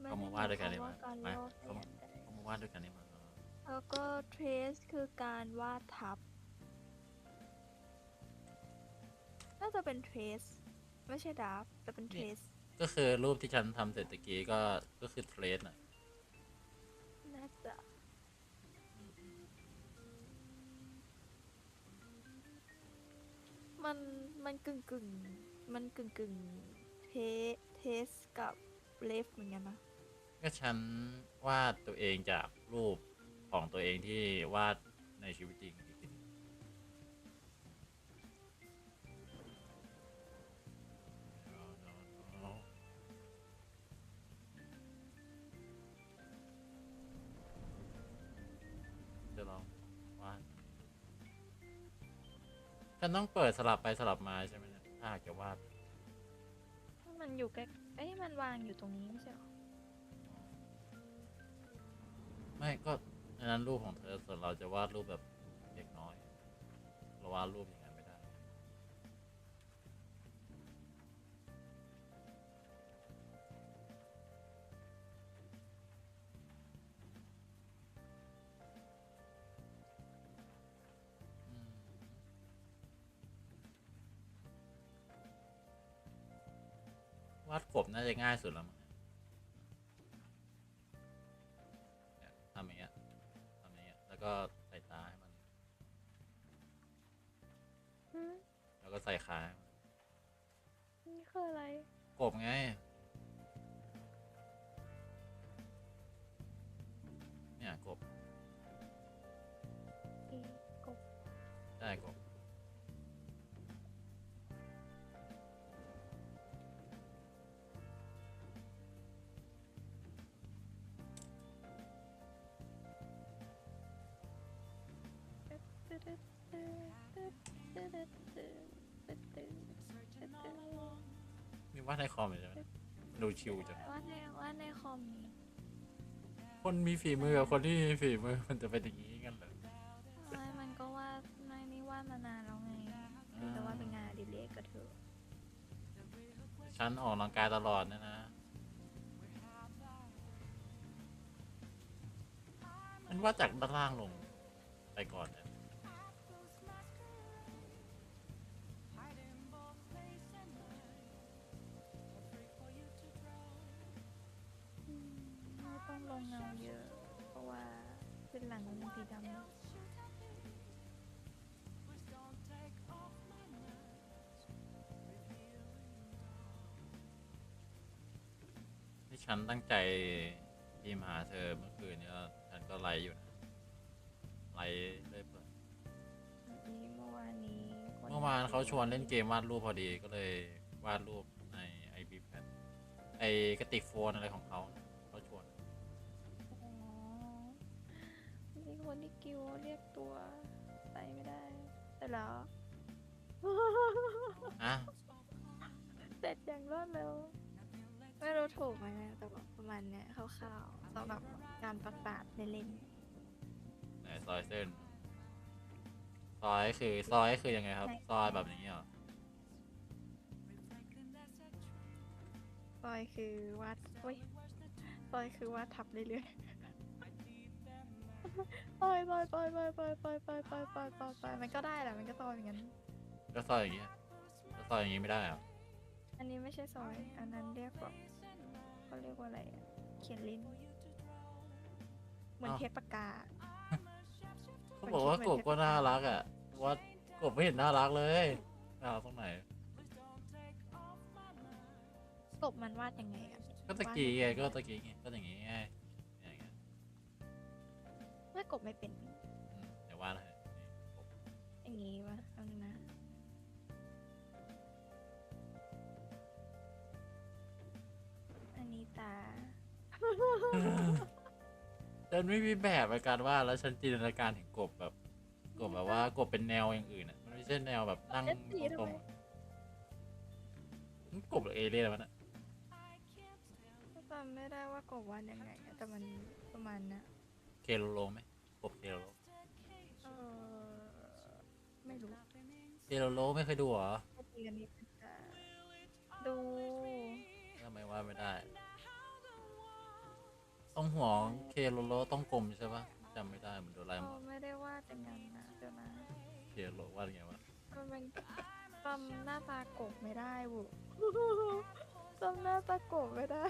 เขามาวาดด้วยกันนี่มา การ มา ลอก เขามาวาดด้วยกันนี่มา แล้วก็ trace คือการวาดทับ น่าจะเป็น trace ไม่ใช่ draft แต่เป็น trace ก็คือรูปที่ฉันทำเสร็จตะกี้ก็คือเทรสน่ะ น่าจะมันกึ่งเทสกับเลฟเหมือนกันนะ ก็ฉันวาดตัวเองจากรูปของตัวเองที่วาดในชีวิตจริงอีกทีหนึ่งจะลองวาดฉันต้องเปิดสลับไปสลับมาใช่ไหมเนี่ยถ้าหากจะวาด มันอยู่ใกล้มันวางอยู่ตรงนี้ไม่ใช่หรอ ไม่ก็อันนั้นรูปของเธอส่วนเราจะวาดรูปแบบเด็กน้อยเราวาดรูปอย่างนั้นไม่ได้วาดกบน่าจะง่ายสุดแล้วมั้งเนี่ยทำอย่างเงี้ยแล้วก็ใส่ตาให้มัน แล้วก็ใส่ขาให้มัน นี่คืออะไร กบไง เนี่ยกบ กบ ใช่กบ มีวาดในคอมอยู่ใช่ไหมดูชิวจัง ว่าในคอมมี คนมีฝีมือกับคนที่มีฝีมือมันจะเป็นอย่างนี้กันเหรอ ไม่มันก็ว่าไม่นี่วาดมานานแล้วไงแต่ว่าเป็นงานอดิเรกก็เถอะ ฉันออกกำลังกายตลอดนะ มันว่าจากด้านล่างลงไปก่อนเนี่ย ไม่ต้องลงเงาเยอะ เพราะว่าเป็นหลังมันสีดำ ที่ฉันตั้งใจพิมพ์หาเธอเมื่อคืนนี้ฉันก็ไลฟ์อยู่นะไลฟ์เลยเปิด มื่อวานเขาชวนเล่นเกมวาดรูปพอดีก็เลยวาดรูปใน iPad ไอกระติกโฟนอะไรของเขาชวน มีคนที่กิวเรียกตัวไปไม่ได้แต่แล้ว อ่ะ เสร็จอย่างรวดเร็วไม่รู้ถูกไหมนะแต่ว่าประมาณเนี้ยคร่าวๆสำหรับการประกาศเล่น ไหนซอยเส้นซอยคือยังไงครับซอยแบบอย่างเงี้ยเหรอ ๆซอยคือวาดซอยคือวาดทับเรื่อยๆซอยมันก็ได้แหละมันก็ซอยอย่างนั้น ก็ซอยอย่างเงี้ยก็ซอยอย่างงี้ไม่ได้เหรอ อันนี้ไม่ใช่ซอยอันนั้นเรียกแบบเขาเรียกว่าอะไรอะเขียนลิ้นเหมือนเทปปากกา เขาบอกว่ากบก็น่ารักอ่ะว่ากบไม่เห็นน่ารักเลยน่ารักตรงไหน กบมันวาดยังไงอะ ก็ตะกี้ไงก็อย่างงี้ไงอย่างเงี้ย วาดกบไม่เป็น เดี๋ยววาดให้ อย่างงี้วะเอาหนึ่งนะอันนี้ตา ฉันไม่มีแบบในการวาดแล้วฉันจินตนาการถึงกบแบบว่ากบเป็นแนวอย่างอื่นอ่ะมันไม่ใช่แนวแบบนั่งตรงๆกบหรือเอเลี่ยนอะไรวะน่ะ จำไม่ได้ว่ากบวาดยังไงอะแต่มันประมาณนะ เคโลโลไหมกบเคโลโล ไม่รู้ เคโลโลไม่เคยดูเหรอ ก็ตีกันนี้ดู ทำไมวาดไม่ได้ต้องหัวเคโลโลต้องกลมใช่ปะจำไม่ได้เหมือนโดราเอมอน ไม่ได้วาดอย่างนั้นนะเดี๋ยวนะ เคโลโลวาดยังไงวะ มันเป็นจำหน้าตากบไม่ได้บุจำหน้าตากบไม่ได้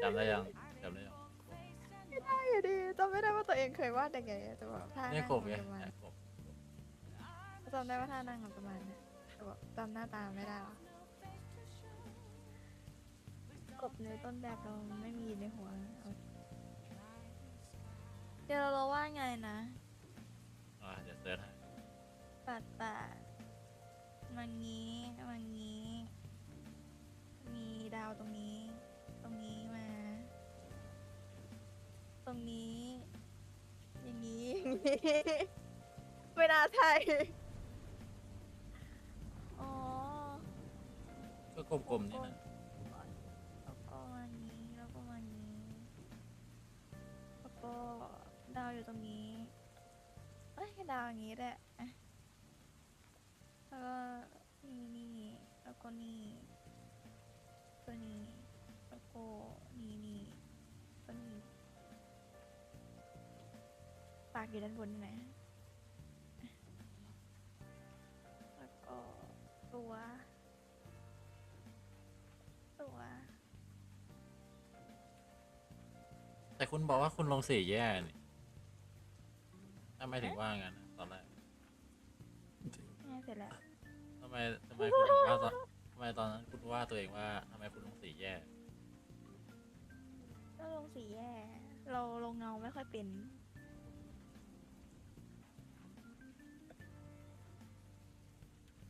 จำได้ยัง ไม่ได้อยู่ดีจำไม่ได้ว่าตัวเองเคยวาดยังไงอะแต่แบบท่า นี่ นั่ง กบไง ประมาณ กบ จำได้ว่าท่านั่งอะประมาณนี้แต่แบบจำหน้าตาไม่ได้หรอกกบเนื้อต้นแบบเราไม่มีในหัวเดี๋ยวเราว่าไงนะ เดี๋ยวเสิร์ชให้ ปัดมันงี้มีดาวตรงนี้มา ตรงนี้อย่างนี้ ไม่น่าใช่อ๋อ ก็กลมๆนี่นะ แล้วก็มานี้แล้วก็มานี้แล้วก็ดาวอยู่ตรงนี้เอ้ยดาวอย่างนี้แหละอะแล้วก็นี่แล้วก็นี่ตัวนี้แล้วก็นี่ตัวนี้ปากอยู่ด้านบนนี่นะแล้วก็ตัว แต่คุณบอกว่าคุณลงสีแย่นี่ทำไมถึงว่างั้นตอนแรก เสร็จแล้ว ทำไมคุณถึงว่าทำไมตอนนั้นคุณว่าตัวเองว่าทำไมคุณลงสีแย่ ก็ลงสีแย่ เราลงเงาไม่ค่อยเป็น